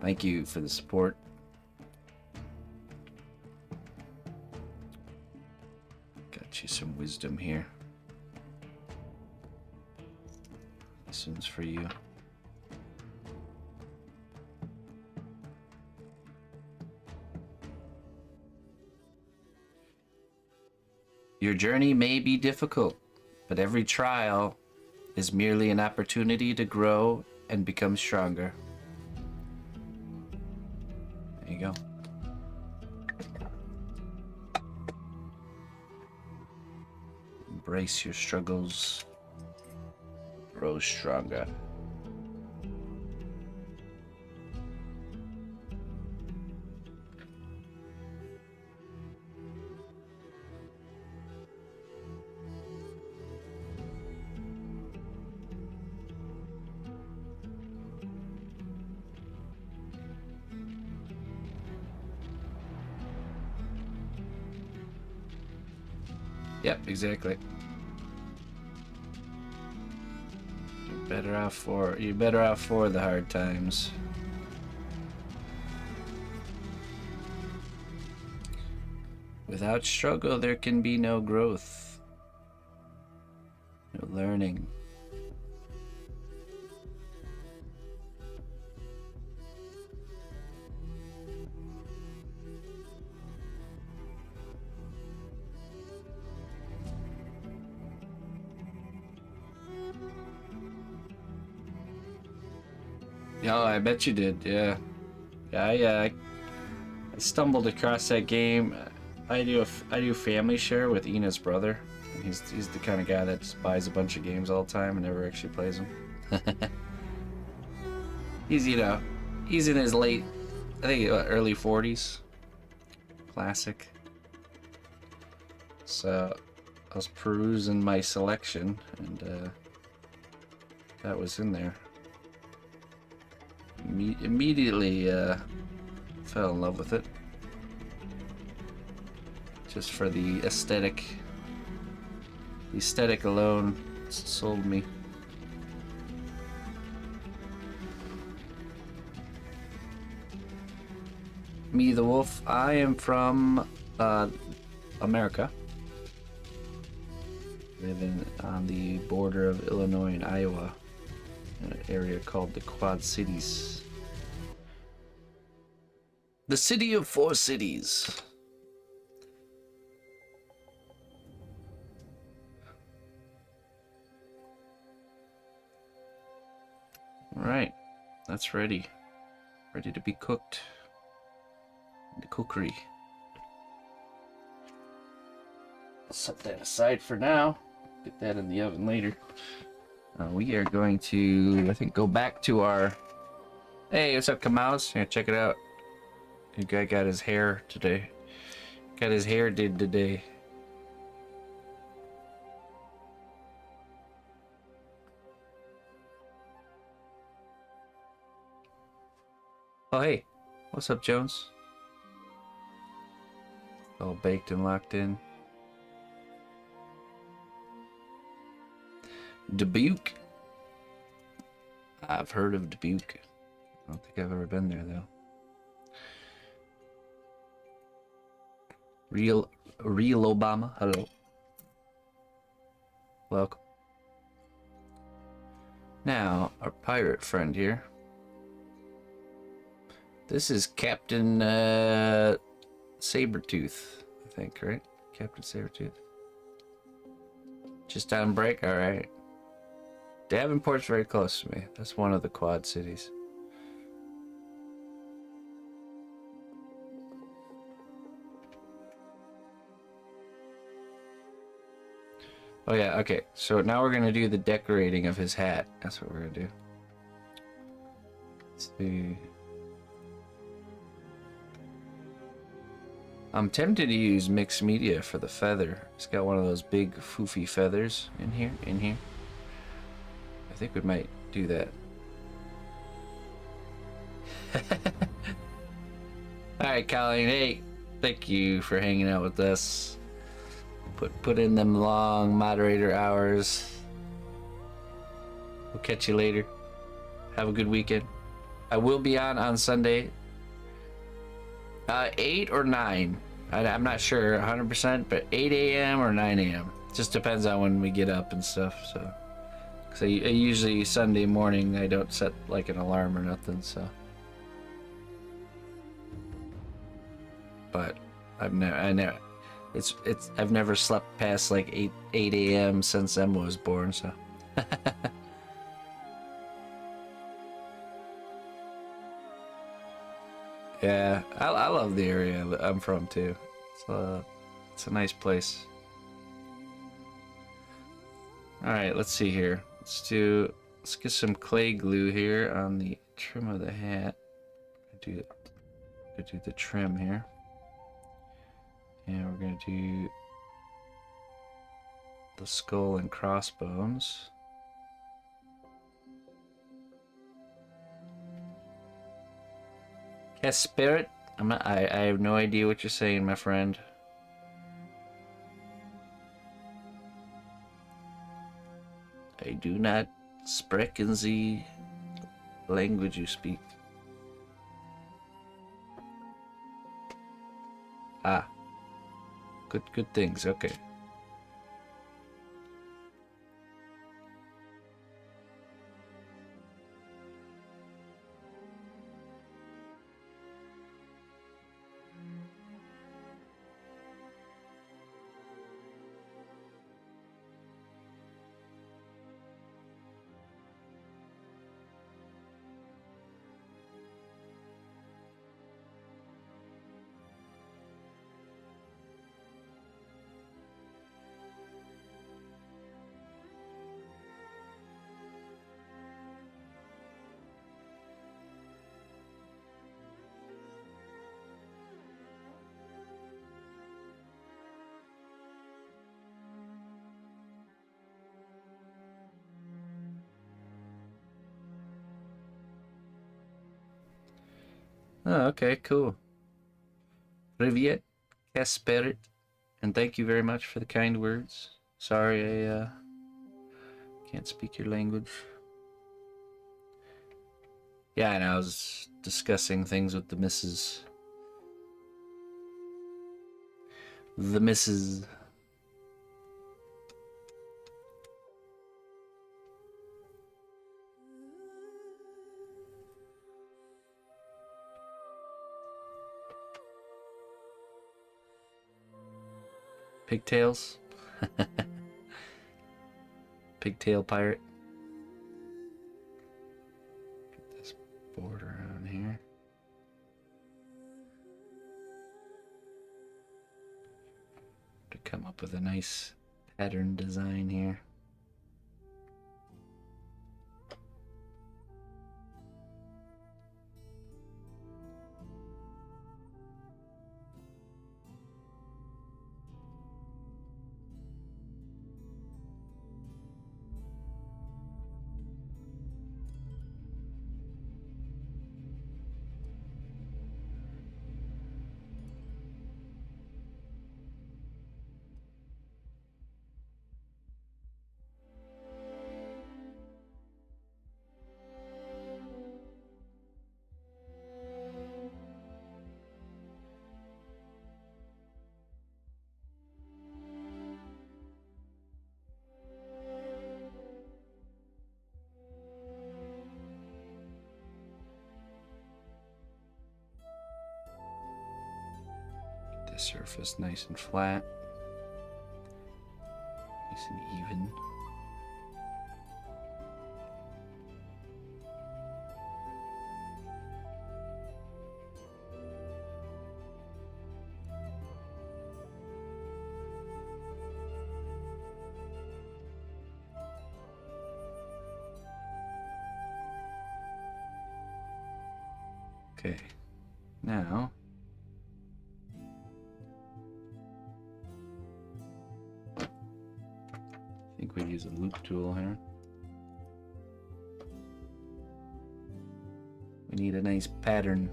[SPEAKER 5] Thank you for the support. Got you some wisdom here. This one's for you. Your journey may be difficult, but every trial is merely an opportunity to grow and become stronger. There you go. Embrace your struggles. Grow stronger. Yep, exactly. You're better off for the hard times. Without struggle, there can be no growth, no learning. Oh, I bet you did. Yeah, I stumbled across that game. I do family share with Ina's brother. And he's the kind of guy that just buys a bunch of games all the time and never actually plays them. He's in his late, I think early 40s. Classic. So I was perusing my selection and that was in there. Immediately fell in love with it. Just for the aesthetic. The aesthetic alone sold me. Me the Wolf. I am from America. Living on the border of Illinois and Iowa. In an area called the Quad Cities. The City of Four Cities. All right, that's ready. Ready to be cooked. The cookery. Set that aside for now. Get that in the oven later. We are going to, I think, go back to our... Hey, what's up, Kamaus? Yeah, check it out. The guy got his hair today. Got his hair did today. Oh, hey. What's up, Jones? All baked and locked in. Dubuque. I've heard of Dubuque. I don't think I've ever been there, though. Real Obama. Hello. Welcome. Now, our pirate friend here. This is Captain Sabretooth, I think, right? Captain Sabretooth. Just on break? Alright. Davenport's very close to me. That's one of the Quad Cities. Oh yeah, okay. So now we're gonna do the decorating of his hat. That's what we're gonna do. Let's see. I'm tempted to use mixed media for the feather. It's got one of those big foofy feathers in here. I think we might do that. Alright, Colleen, hey, thank you for hanging out with us. Put in them long moderator hours. We'll catch you later. Have a good weekend. I will be on Sunday. 8 or 9. I'm not sure 100%, but 8 a.m. or 9 a.m. Just depends on when we get up and stuff. So, cause I usually Sunday morning I don't set like an alarm or nothing. So, but I've never slept past like 8 a.m. since Emma was born. So. Yeah, I love the area I'm from too. It's a nice place. All right, let's see here. Let's get some clay glue here on the trim of the hat. Do the trim here, and we're gonna do the skull and crossbones. Yes, Spirit. I have no idea what you're saying, my friend. I do not sprechen the language you speak. Ah. Good things, okay. Oh, okay, cool. Privyet, Kasperit, and thank you very much for the kind words. Sorry I can't speak your language. Yeah, and I was discussing things with the missus. The missus. Pigtails. Pigtail pirate. Get this border on here. To come up with a nice pattern design here. The surface nice and flat, nice and even. Okay, now I think we use a loop tool here. We need a nice pattern.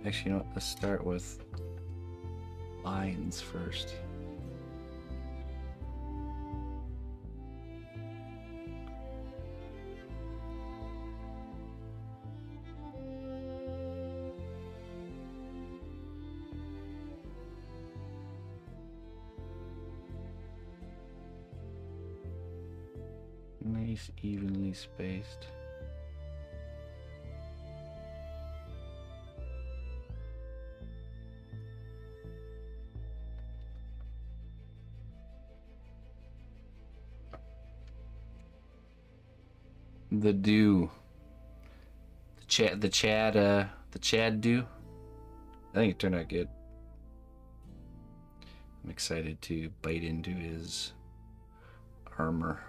[SPEAKER 5] Actually, you know what? Let's start with lines first. Nice, evenly spaced. The dew. The Chad dew. I think it turned out good. I'm excited to bite into his armor.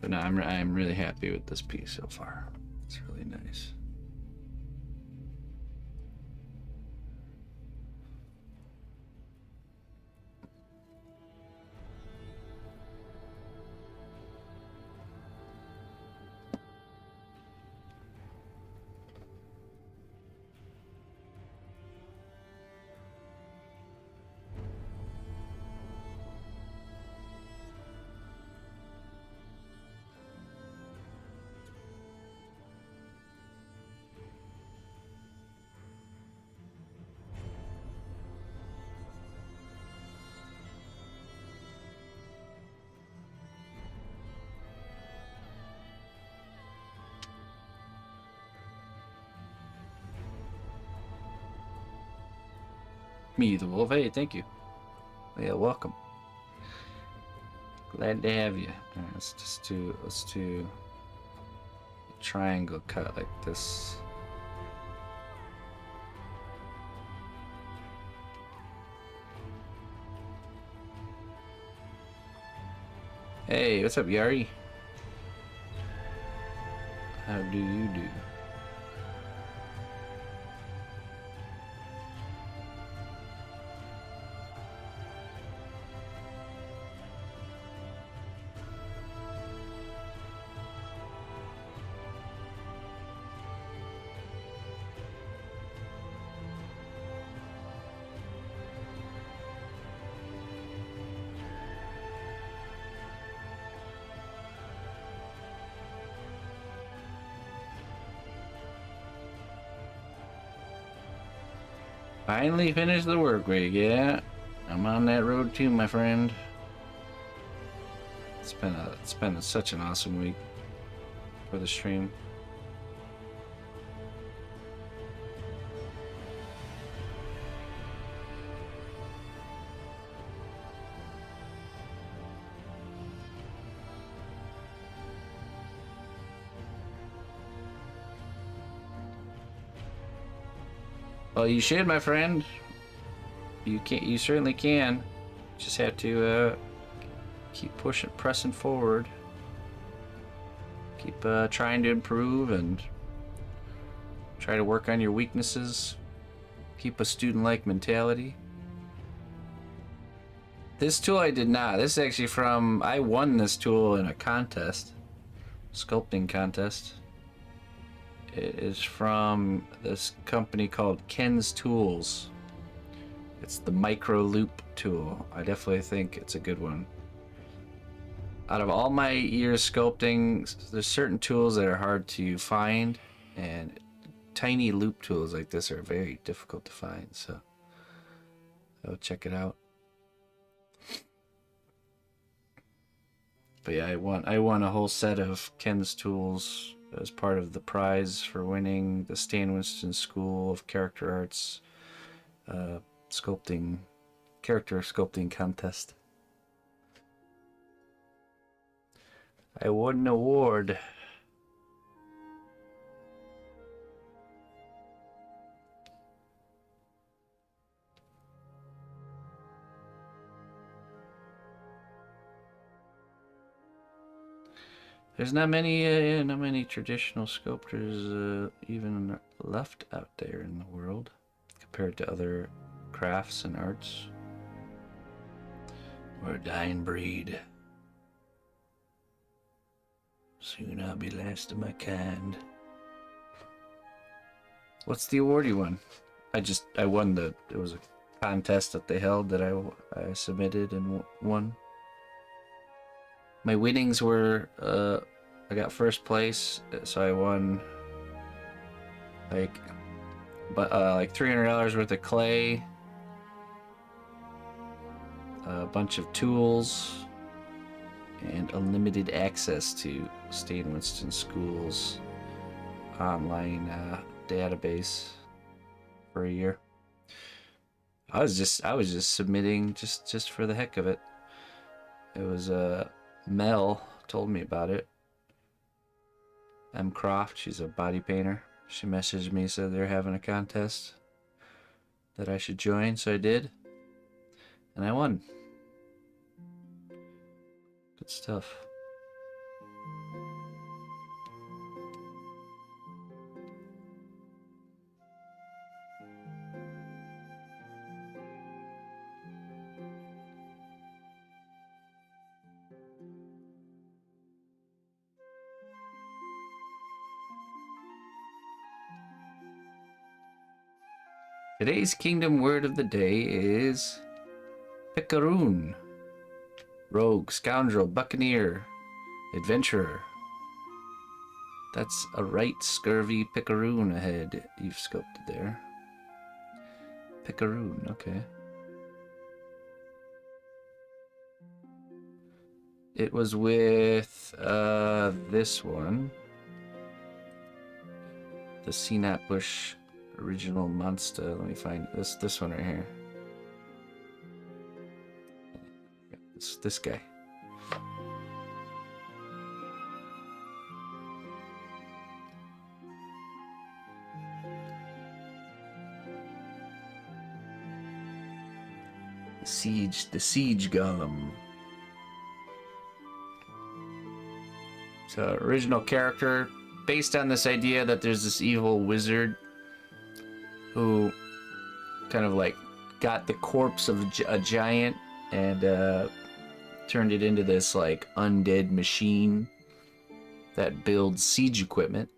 [SPEAKER 5] But no, I'm really happy with this piece so far. It's really nice. Me, the wolf. Hey, thank you. Yeah, welcome. Glad to have you. All right, let's do a triangle cut like this. Hey, what's up, Yari? How do you do? Finally finished the work rig, yeah. I'm on that road too, my friend. It's been such an awesome week for the stream. Well, you should, my friend. You can. You certainly can. Just have to keep pressing forward. Keep trying to improve and try to work on your weaknesses. Keep a student-like mentality. This tool I did not. This is actually from... I won this tool in a contest. Sculpting contest. It is from this company called Ken's Tools. It's the micro loop tool. I definitely think it's a good one. Out of all my years sculpting, there's certain tools that are hard to find, and tiny loop tools like this are very difficult to find, so I'll check it out. But yeah, I won a whole set of Ken's Tools as part of the prize for winning the Stan Winston School of Character Arts character sculpting contest. I won an award. There's not many traditional sculptors even left out there in the world compared to other crafts and arts. We're a dying breed. Soon I'll be last of my kind. What's the award you won? I won it was a contest that they held that I submitted and won. My winnings were, I got first place, so I won like $300 worth of clay, a bunch of tools, and unlimited access to Stan Winston School's online database for a year. I was just submitting just for the heck of it. It was Mel told me about it. M. Croft, she's a body painter. She messaged me, said they're having a contest that I should join, so I did. And I won. Good stuff. Today's kingdom word of the day is picaroon. Rogue, scoundrel, buccaneer, adventurer. That's a right scurvy picaroon ahead you've sculpted there. Picaroon, okay. It was with this one. The Cnat Bush original monster. Let me find this one right here. This guy. The siege golem. So original character based on this idea that there's this evil wizard who kind of like got the corpse of a giant and turned it into this like undead machine that builds siege equipment.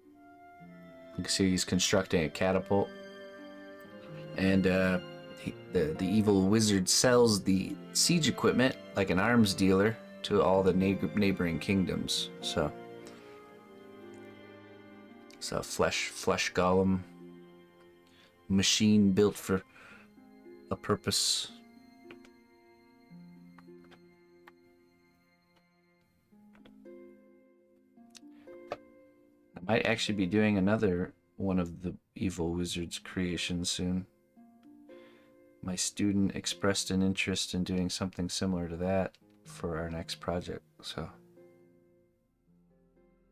[SPEAKER 5] You can see he's constructing a catapult, and the evil wizard sells the siege equipment like an arms dealer to all the neighboring kingdoms. So it's a flesh golem machine built for a purpose. Might actually be doing another one of the Evil Wizard's creations soon. My student expressed an interest in doing something similar to that for our next project, so.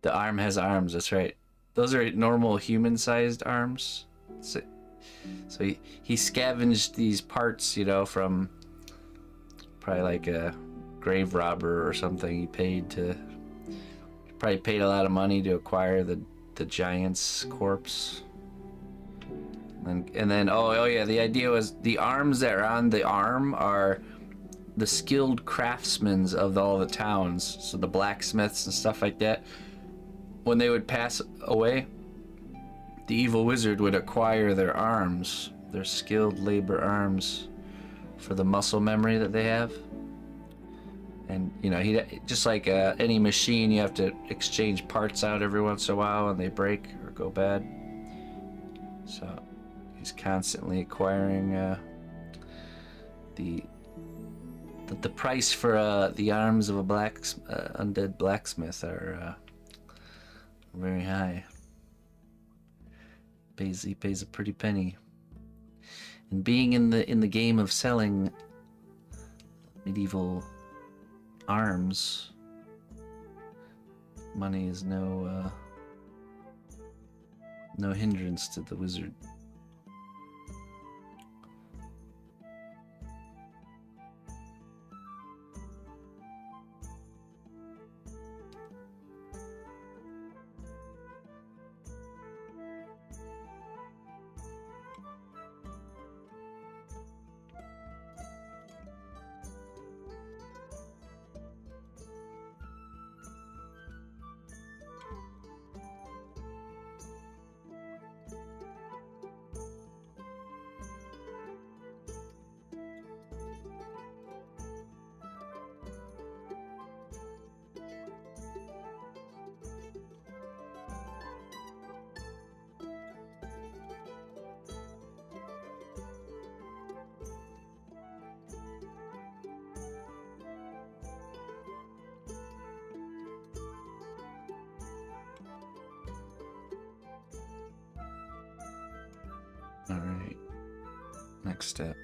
[SPEAKER 5] The arm has arms, that's right. Those are normal human-sized arms. So he scavenged these parts, you know, from probably like a grave robber or something. He probably paid a lot of money to acquire the giant's corpse. And then oh yeah, the idea was the arms that are on the arm are the skilled craftsmen of all the towns, so the blacksmiths and stuff like that. When they would pass away, the evil wizard would acquire their arms, their skilled labor arms, for the muscle memory that they have. And you know, he just like any machine, you have to exchange parts out every once in a while, and they break or go bad. So he's constantly acquiring the price for the arms of a undead blacksmith are very high. He pays a pretty penny. And being in the game of selling medieval arms, money is no hindrance to the wizard. All right, next step.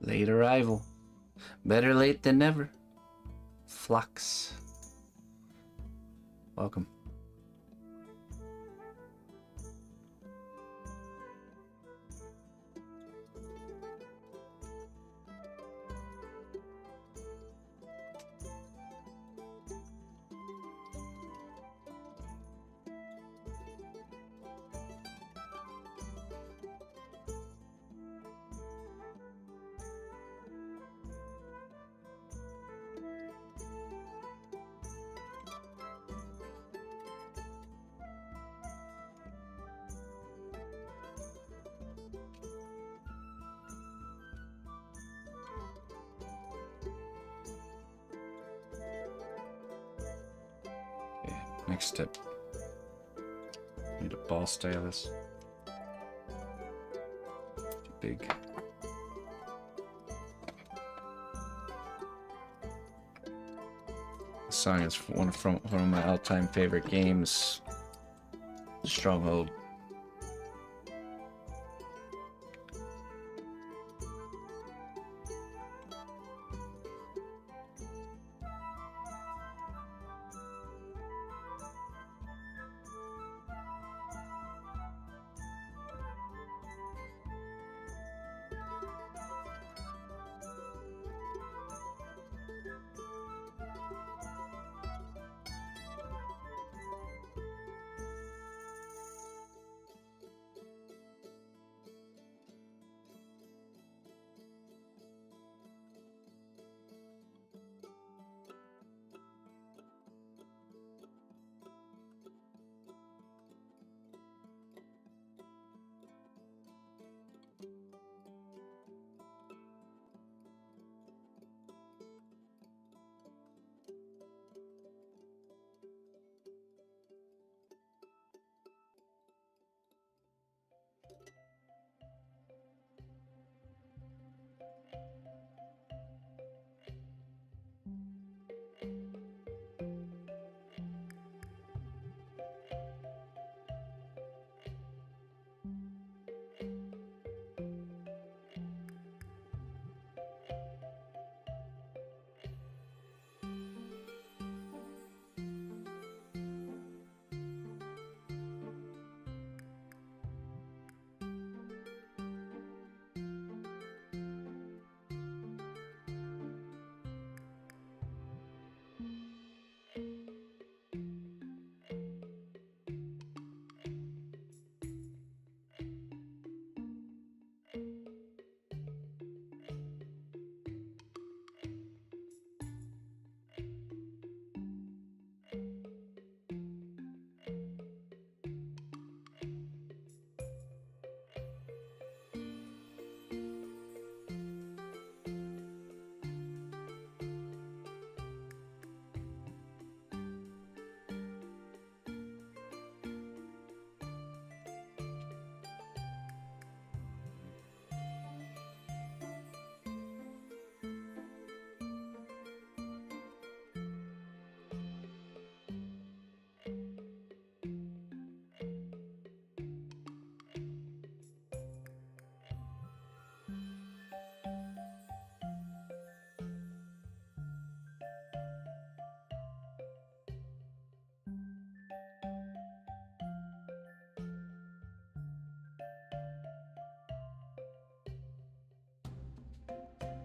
[SPEAKER 5] Late arrival. Better late than never. Flux. Welcome. Next step. Need a ball stylus. Too big. This song is one of my all-time favorite games. Stronghold.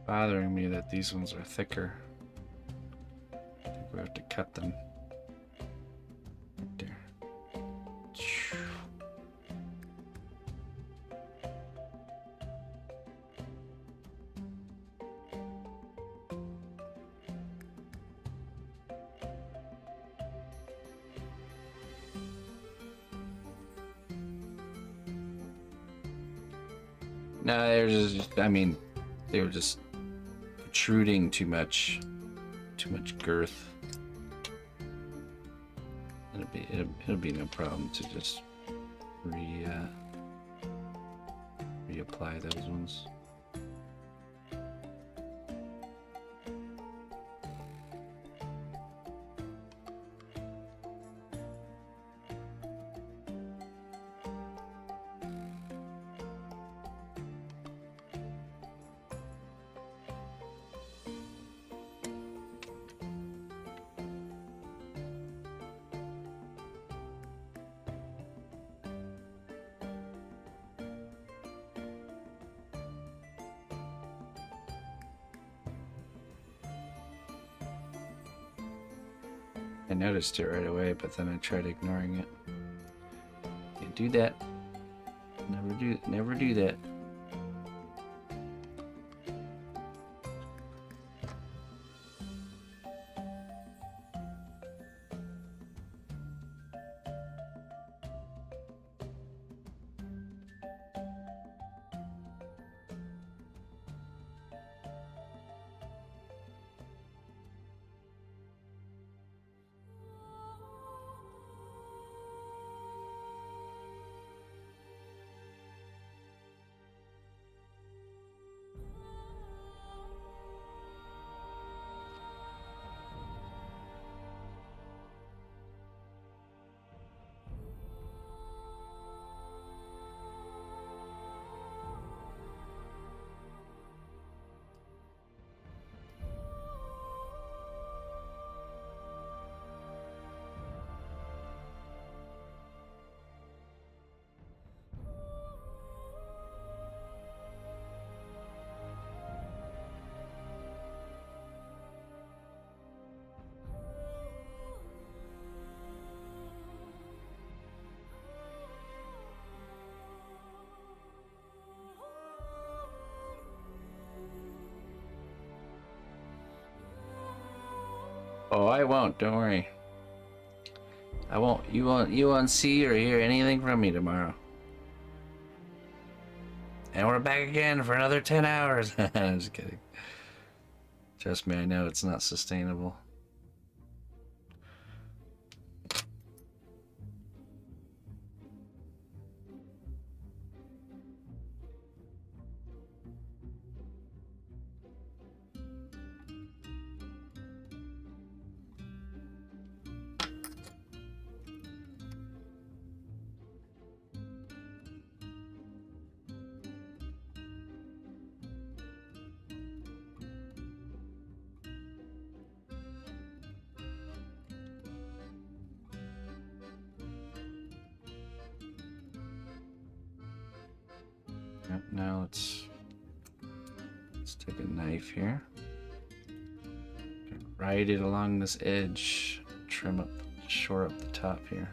[SPEAKER 5] Bothering me that these ones are thicker. I think we have to cut them. Right there. No, there's just, I mean, they were just protruding too much girth. It'll be no problem to just reapply those ones. I noticed it right away, but then I tried ignoring it. Can't do that. Never do that. Oh, I won't. Don't worry. I won't. You won't see or hear anything from me tomorrow. And we're back again for another 10 hours. I'm just kidding. Trust me, I know it's not sustainable. Yep, now let's take a knife here. Ride it along this edge. Trim up, shore up the top here.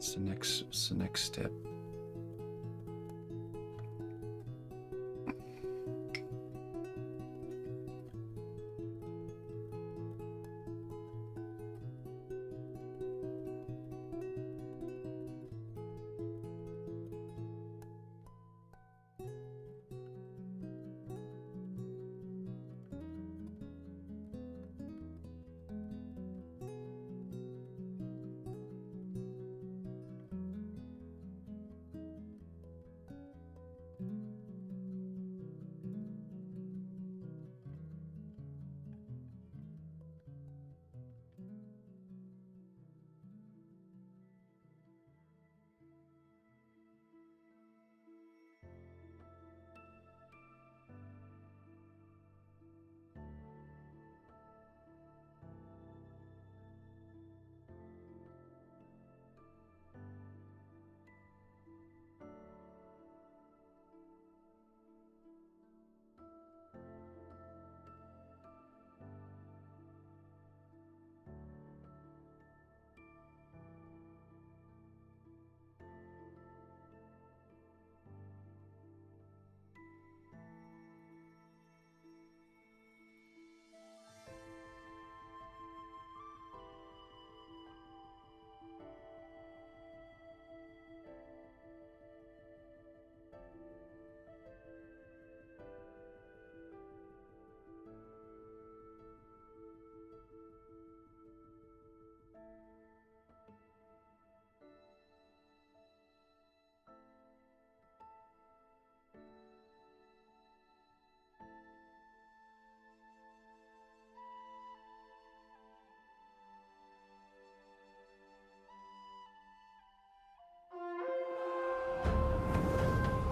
[SPEAKER 5] It's the next step.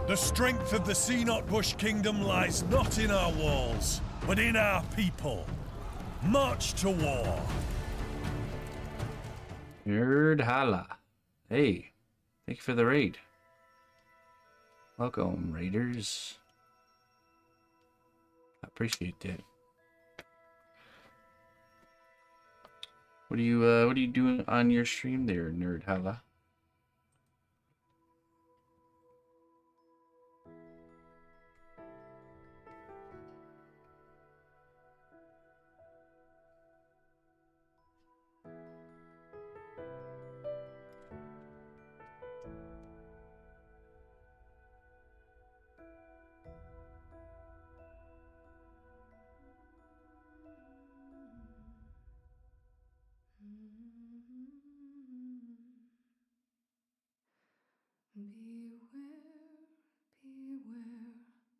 [SPEAKER 2] The strength of the Sea Not Bush Kingdom lies not in our walls, but in our people. March to war.
[SPEAKER 5] Nerd Hala. Hey, thank you for the raid. Welcome, raiders. I appreciate that. What are you doing on your stream there, Nerd Hala?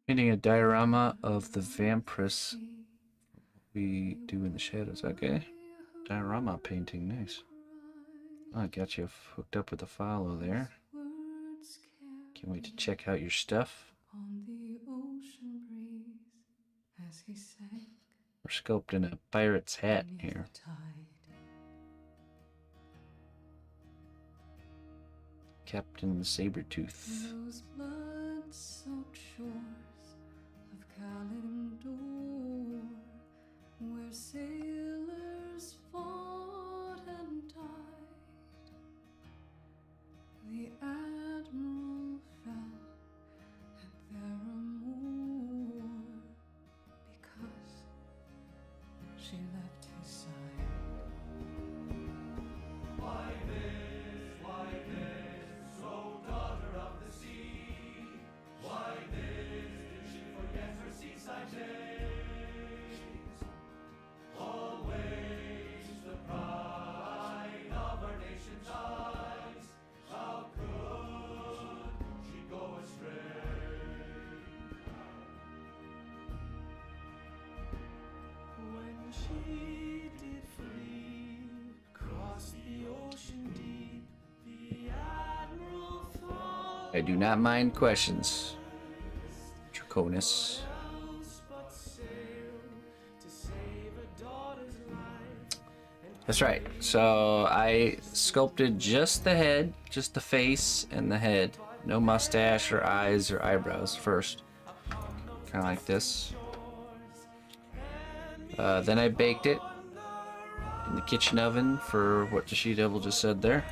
[SPEAKER 5] Painting a diorama of the Vampiress we do in the shadows. Okay. Diorama painting, nice. Oh, I got you hooked up with a follow there. Can't wait to check out your stuff. We're sculpting a pirate's hat here. Captain Sabretooth.
[SPEAKER 7] Those blood-soaked shores of Kalimdor, where sailors fought and died. The admiral fell at their amour because she left his side.
[SPEAKER 5] I do not mind questions. Draconis. That's right. So I sculpted just the head, just the face and the head. No mustache or eyes or eyebrows first. Kind of like this. Then I baked it in the kitchen oven for what the She-Devil just said there.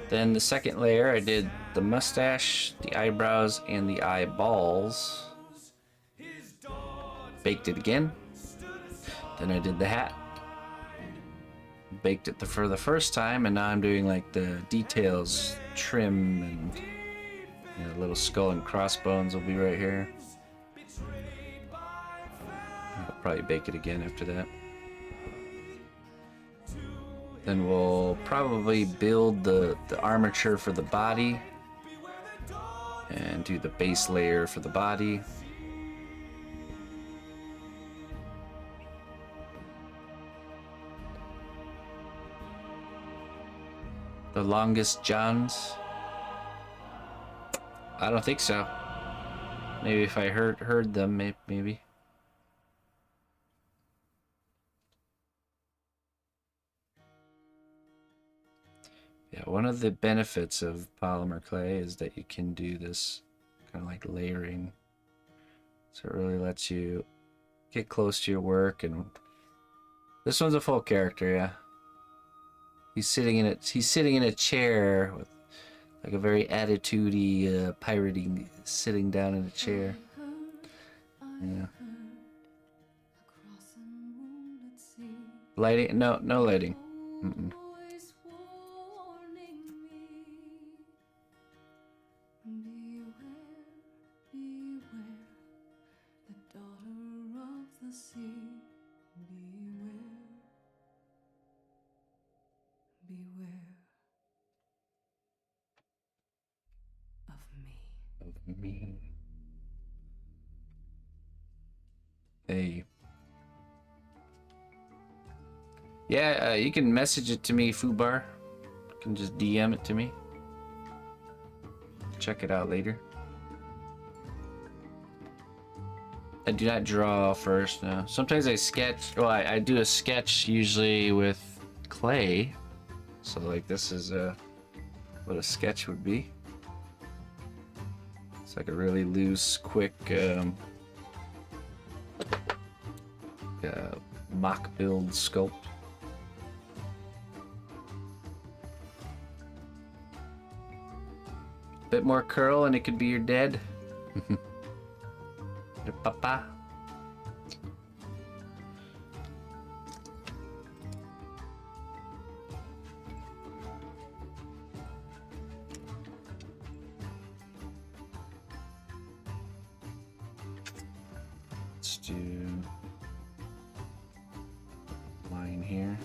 [SPEAKER 5] Then the second layer, I did the mustache, the eyebrows, and the eyeballs. Baked it again. Then I did the hat. Baked it for the first time, and now I'm doing like the details, trim, and you know, little skull and crossbones will be right here. I'll probably bake it again after that. Then we'll probably build the armature for the body and do the base layer for the body. The longest Johns? I don't think so. Maybe if I heard them, maybe. Yeah, one of the benefits of Polymerclay is that you can do this kind of like layering. So it really lets you get close to your work, and this one's a full character, yeah. He's sitting in a chair with like a very attitudey piratey sitting down in a chair. Yeah. Lighting? No lighting. Mm-mm. Me. Hey. Yeah, you can message it to me, Fubar. You can just DM it to me. Check it out later. I do not draw first, no. Sometimes I sketch. Well, I do a sketch usually with clay. So like this is what a sketch would be. It's like a really loose, quick mock build sculpt. Bit more curl and it could be your dad. Your papa. Let's do line here.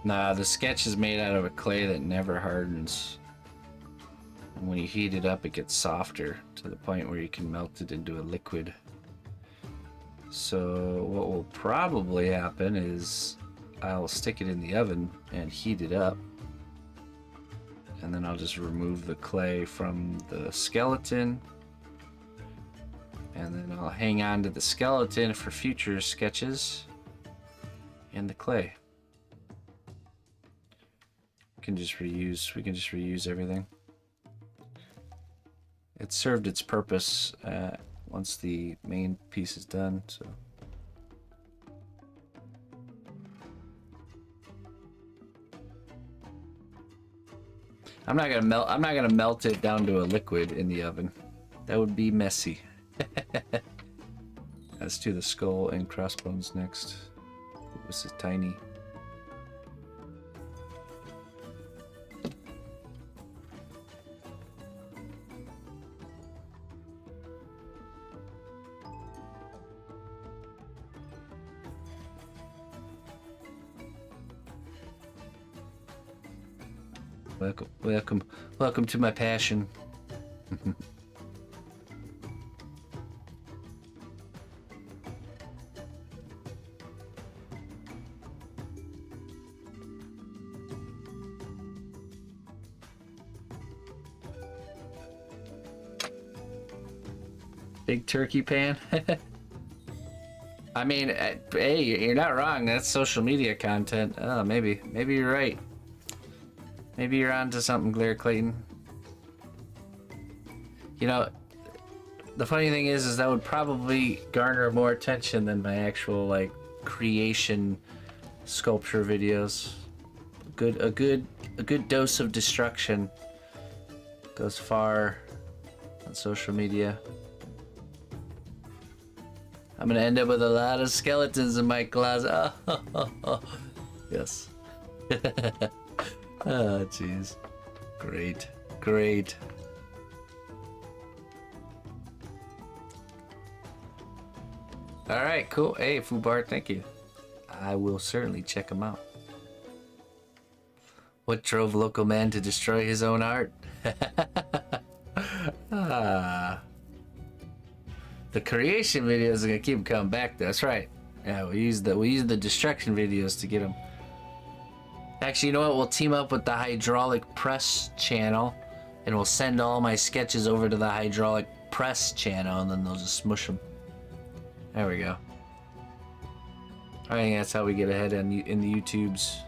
[SPEAKER 5] Nah, the sketch is made out of a clay that never hardens. And when you heat it up, it gets softer to the point where you can melt it into a liquid. So what will probably happen is I'll stick it in the oven and heat it up. And then I'll just remove the clay from the skeleton. And then I'll hang on to the skeleton for future sketches and the clay. We can just reuse everything. It served its purpose once the main piece is done, so. I'm not gonna melt it down to a liquid in the oven. That would be messy. Let's do the skull and crossbones next. This is tiny. Welcome to my passion. Big turkey pan. I mean, hey, you're not wrong. That's social media content. Oh, maybe you're right. Maybe you're onto something, Claire Clayton. You know, the funny thing is that would probably garner more attention than my actual like creation sculpture videos. A good dose of destruction goes far on social media. I'm gonna end up with a lot of skeletons in my closet. Oh, yes. Oh, jeez. Great. All right, cool. Hey, Fubar, thank you. I will certainly check them out. What drove local man to destroy his own art? The creation videos are gonna keep coming back. That's right. Yeah, we use the destruction videos to get them. Actually, you know what? We'll team up with the hydraulic press channel, and we'll send all my sketches over to the hydraulic press channel, and then they'll just smush them. There we go. I think that's how we get ahead in the YouTubes.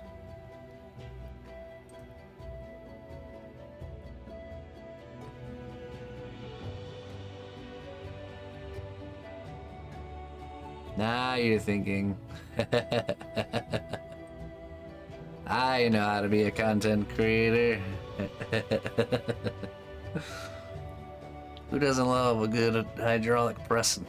[SPEAKER 5] Now you're thinking. I know how to be a content creator. Who doesn't love a good hydraulic pressing?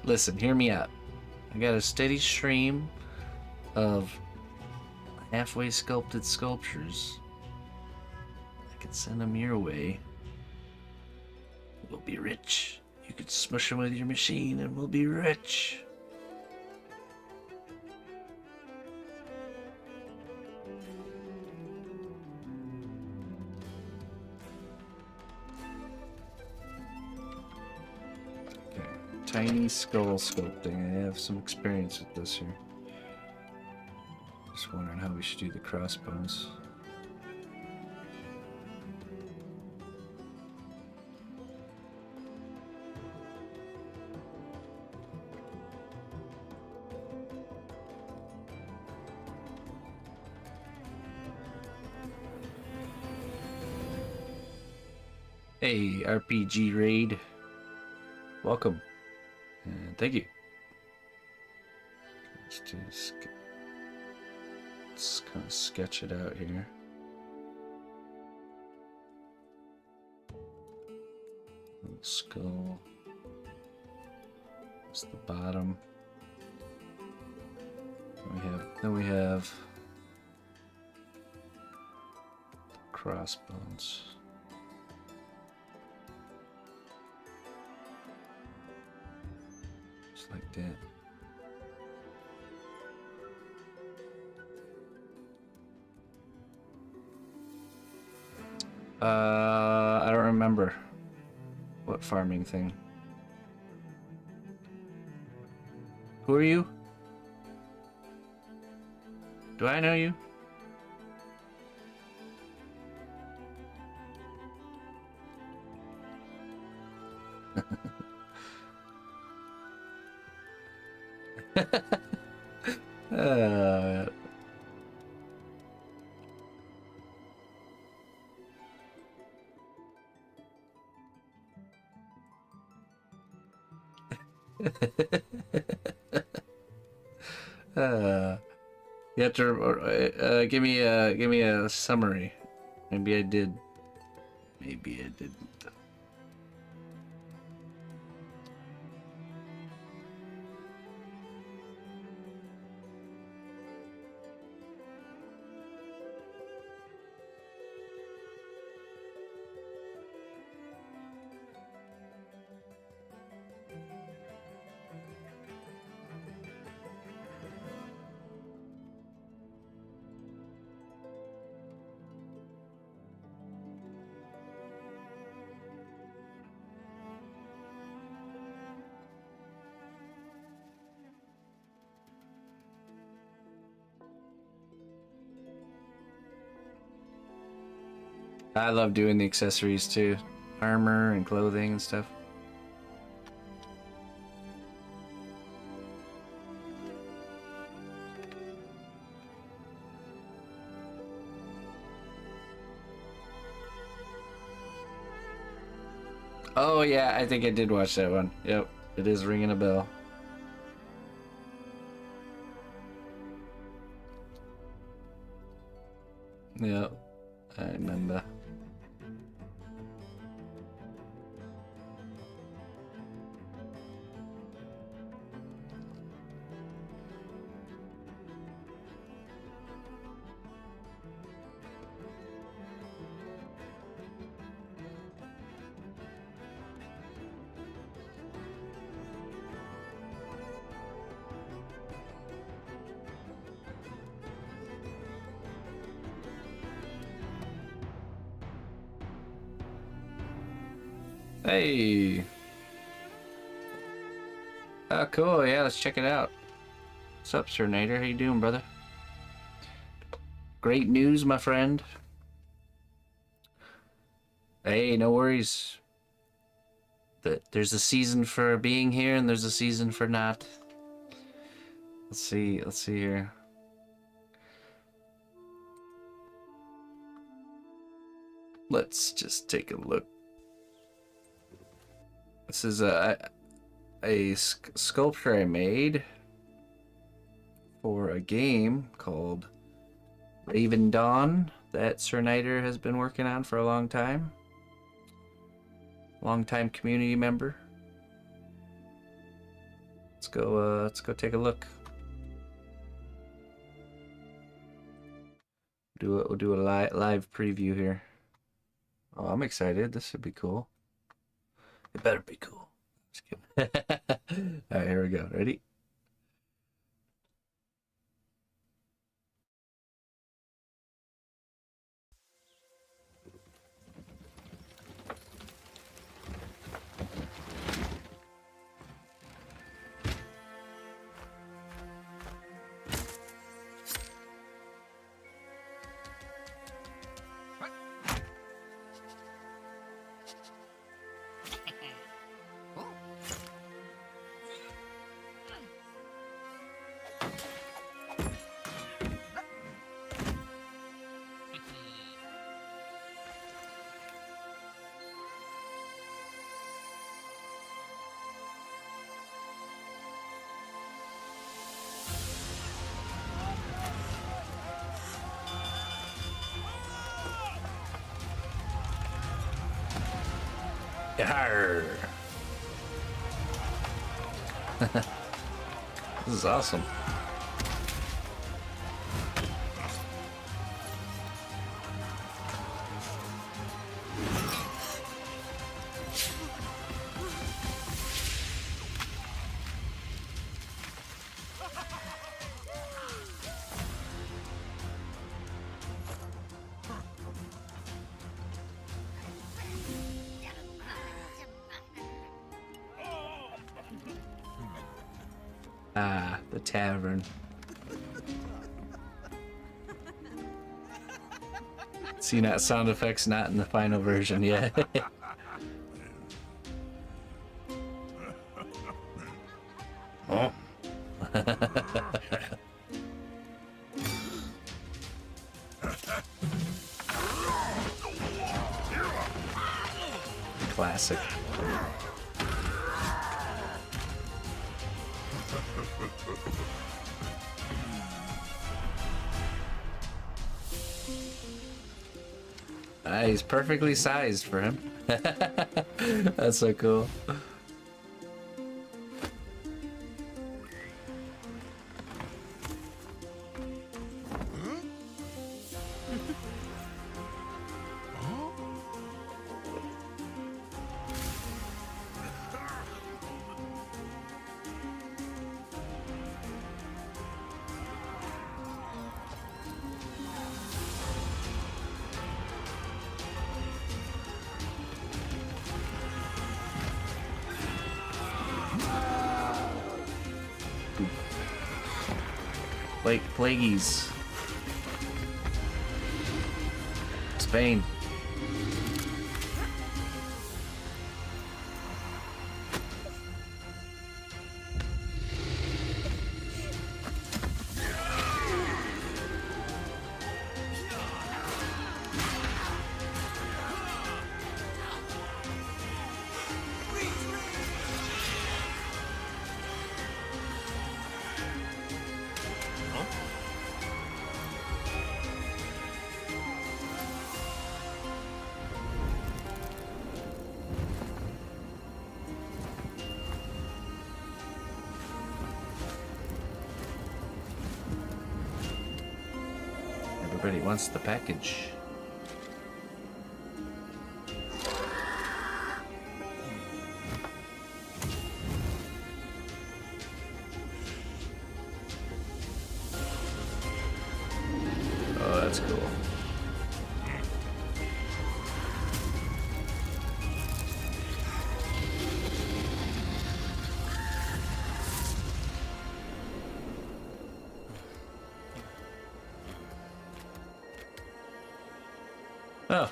[SPEAKER 5] Listen, hear me out. I got a steady stream of halfway sculpted sculptures. I can send them your way. We'll be rich. You could smush them with your machine and we'll be rich. Okay, tiny skull sculpting. I have some experience with this here. Just wondering how we should do the crossbones. Hey, RPG Raid. Welcome. And thank you. Let's kind of sketch it out here. Little skull. That's the bottom. Then we have crossbones. Just like that. I don't remember what farming thing. Who are you? Do I know you? uh, you have to give me a summary. Maybe I did. Maybe I didn't. I love doing the accessories too. Armor and clothing and stuff. Oh yeah, I think I did watch that one. Yep, it is ringing a bell. Yep, I remember. Hey. Oh, cool. Yeah, let's check it out. What's up, Sir Nader? How you doing, brother? Great news, my friend. Hey, no worries. There's a season for being here, and there's a season for not. Let's see here. Let's just take a look. This is a sculpture I made for a game called Raven Dawn that Sir Nider has been working on for a long time. Long-time community member. Let's go take a look. We'll do a live preview here. Oh, I'm excited. This should be cool. It better be cool. Just kidding. All right, here we go. Ready? Yarr. This is awesome. Ah, the tavern. See, that sound effects not in the final version yet. Oh. Classic. He's perfectly sized for him. That's so cool. Plagueys. Spain. Everybody wants the package. Oh, that's cool. Oh.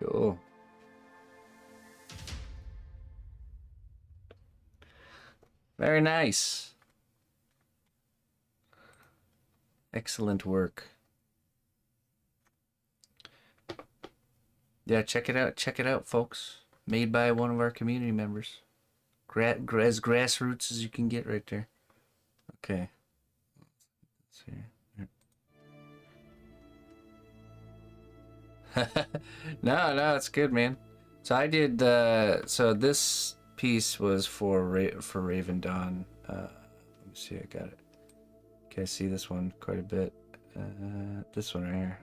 [SPEAKER 5] Cool. Very nice. Excellent work. Yeah, check it out. Check it out, folks. Made by one of our community members. As grassroots as you can get right there. Okay. Let's see. No, it's good, man. So I did. So this piece was for Raven Dawn. Let me see. I got it. Okay, I see this one quite a bit. This one right here.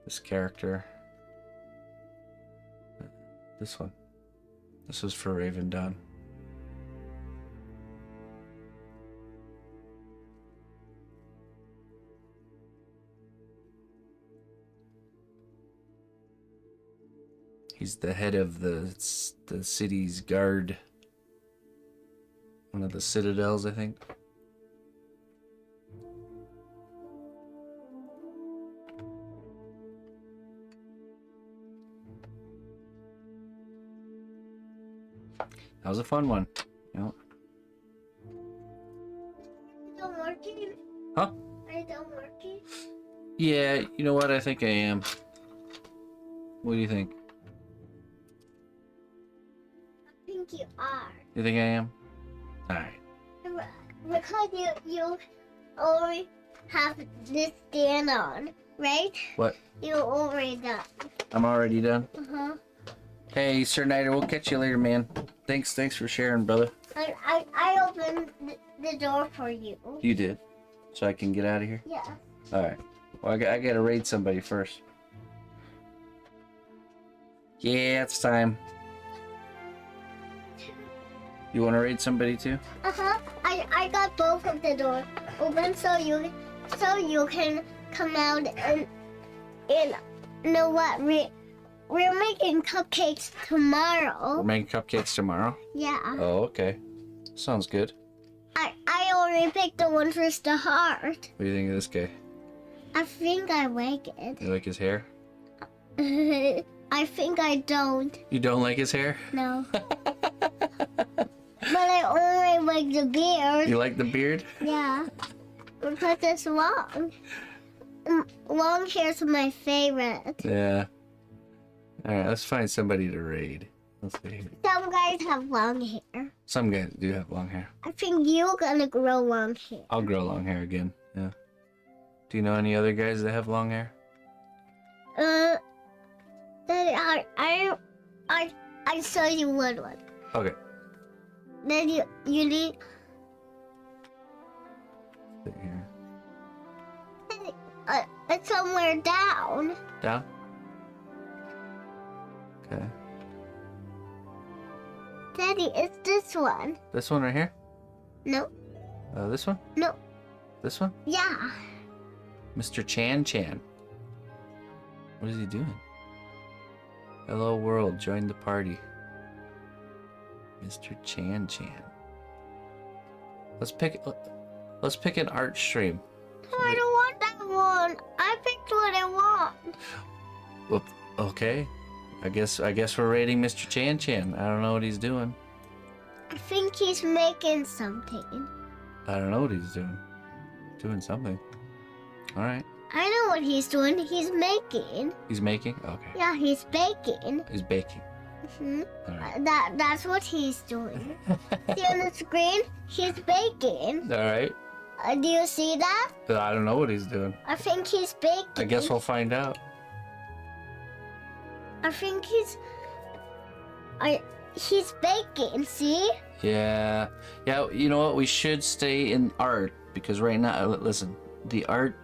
[SPEAKER 5] This character. This one. This was for Raven Dawn. He's the head of the city's guard. One of the citadels, I think. That was a fun one. Yep.
[SPEAKER 8] Done working?
[SPEAKER 5] Huh?
[SPEAKER 8] Are you done working?
[SPEAKER 5] Yeah, you know what? I think I am. What do you think?
[SPEAKER 8] I think you are.
[SPEAKER 5] You think I am? Alright.
[SPEAKER 8] Because you already have this stand on, right?
[SPEAKER 5] What?
[SPEAKER 8] You already done.
[SPEAKER 5] I'm already done?
[SPEAKER 8] Uh-huh.
[SPEAKER 5] Hey, Sir Niter, we'll catch you later, man. Thanks for sharing, brother.
[SPEAKER 8] I opened the door for you.
[SPEAKER 5] You did. So I can get out of here?
[SPEAKER 8] Yeah.
[SPEAKER 5] Alright. Well, I gotta raid somebody first. Yeah, it's time. You wanna raid somebody too?
[SPEAKER 8] Uh-huh. I got both of the doors open so you can come out and you know what? We're making cupcakes tomorrow.
[SPEAKER 5] We're making cupcakes tomorrow?
[SPEAKER 8] Yeah.
[SPEAKER 5] Oh, okay. Sounds good.
[SPEAKER 8] I already picked the one for the heart.
[SPEAKER 5] What do you think of this guy?
[SPEAKER 8] I think I like it.
[SPEAKER 5] You like his hair?
[SPEAKER 8] I think I don't.
[SPEAKER 5] You don't like his hair?
[SPEAKER 8] No. But I only like the beard.
[SPEAKER 5] You like the beard?
[SPEAKER 8] Yeah. Because it's long. Long hair's my favorite.
[SPEAKER 5] Yeah. Alright, let's find somebody to raid. Let's see.
[SPEAKER 8] Some guys have long hair.
[SPEAKER 5] Some guys do have long hair.
[SPEAKER 8] I think you're gonna grow long hair.
[SPEAKER 5] I'll grow long hair again. Yeah. Do you know any other guys that have long hair?
[SPEAKER 8] Then I saw you one.
[SPEAKER 5] Okay.
[SPEAKER 8] Then you need
[SPEAKER 5] Sit here.
[SPEAKER 8] it's somewhere down.
[SPEAKER 5] Down? Okay.
[SPEAKER 8] Daddy, it's this one.
[SPEAKER 5] This one right here?
[SPEAKER 8] No.
[SPEAKER 5] This one?
[SPEAKER 8] No.
[SPEAKER 5] This one?
[SPEAKER 8] Yeah.
[SPEAKER 5] Mr. Chan. What is he doing? Hello world, join the party. Mr. Chan. Let's pick an art stream.
[SPEAKER 8] Oh, I don't want that one. I picked what I want.
[SPEAKER 5] Whoop. Okay. I guess we're rating Mr. Chan. I don't know what he's doing.
[SPEAKER 8] I think he's making something.
[SPEAKER 5] I don't know what he's doing. Doing something. All right.
[SPEAKER 8] I know what he's doing. He's making.
[SPEAKER 5] He's making? Okay.
[SPEAKER 8] Yeah, he's baking.
[SPEAKER 5] He's baking.
[SPEAKER 8] Hmm.
[SPEAKER 5] All right.
[SPEAKER 8] That's what he's doing. See on the screen? He's baking.
[SPEAKER 5] All right.
[SPEAKER 8] Do you see that?
[SPEAKER 5] But I don't know what he's doing.
[SPEAKER 8] I think he's baking.
[SPEAKER 5] I guess we'll find out.
[SPEAKER 8] I think he's baking. See?
[SPEAKER 5] Yeah. You know what? We should stay in art because right now, listen, the art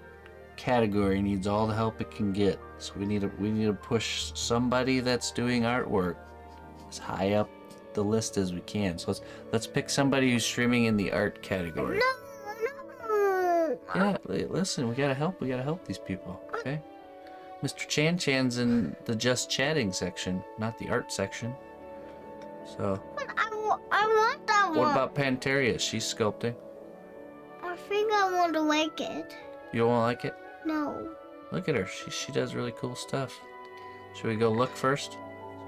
[SPEAKER 5] category needs all the help it can get. So we need to push somebody that's doing artwork as high up the list as we can. So let's pick somebody who's streaming in the art category.
[SPEAKER 8] No.
[SPEAKER 5] Yeah, listen, we gotta help these people, okay? Mr. Chan's in the just chatting section, not the art section. So,
[SPEAKER 8] But I want that one.
[SPEAKER 5] what about Panteria? She's sculpting.
[SPEAKER 8] I think I want to like it.
[SPEAKER 5] You don't like it?
[SPEAKER 8] No.
[SPEAKER 5] Look at her. She does really cool stuff. Should we go look first so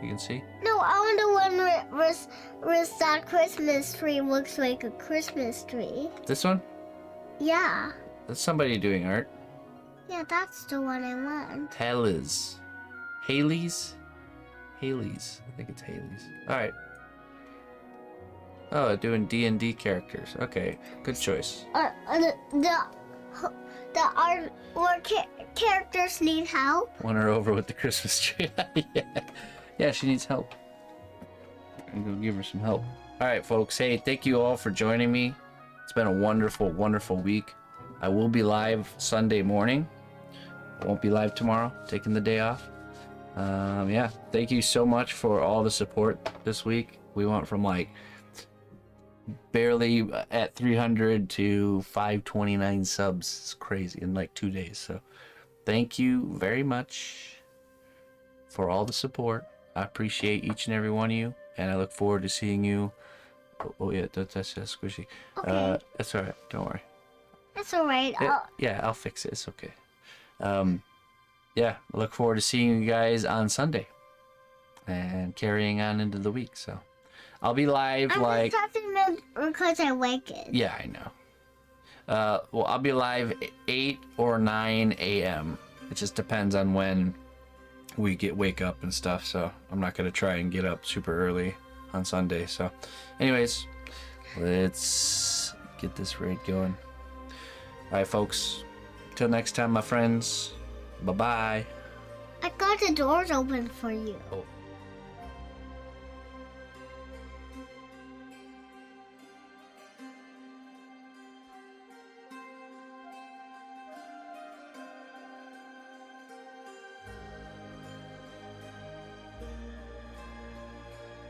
[SPEAKER 5] you can see?
[SPEAKER 8] No, I want the one where that Christmas tree looks like a Christmas tree.
[SPEAKER 5] This one?
[SPEAKER 8] Yeah.
[SPEAKER 5] That's somebody doing art.
[SPEAKER 8] Yeah, that's the one I want.
[SPEAKER 5] Tellers. Haley's? Haley's. I think it's Haley's. Alright. Oh, doing D&D characters. Okay, good choice.
[SPEAKER 8] The artwork characters need help.
[SPEAKER 5] Won her over with the Christmas tree. Yeah, she needs help. I'm gonna give her some help. Alright, folks. Hey, thank you all for joining me. It's been a wonderful, wonderful week. I will be live Sunday morning. I won't be live tomorrow, taking the day off. Yeah, thank you so much for all the support this week. We went from like barely at 300 to 529 subs. It's crazy in like 2 days. So thank you very much for all the support. I appreciate each and every one of you, and I look forward to seeing you. Oh yeah, that's squishy.
[SPEAKER 8] Okay.
[SPEAKER 5] That's all right. Don't worry.
[SPEAKER 8] That's all right.
[SPEAKER 5] Yeah, I'll fix it. It's okay. Yeah, I look forward to seeing you guys on Sunday and carrying on into the week. So I'll be live
[SPEAKER 8] I'm just talking because I like it.
[SPEAKER 5] Yeah, I know. Well, I'll be live 8 or 9 a.m. It just depends on when we wake up and stuff. So I'm not gonna try and get up super early on Sunday. So, anyways, let's get this raid going. All right, folks. Till next time, my friends. Bye-bye.
[SPEAKER 8] I got the doors open for you.
[SPEAKER 5] Oh.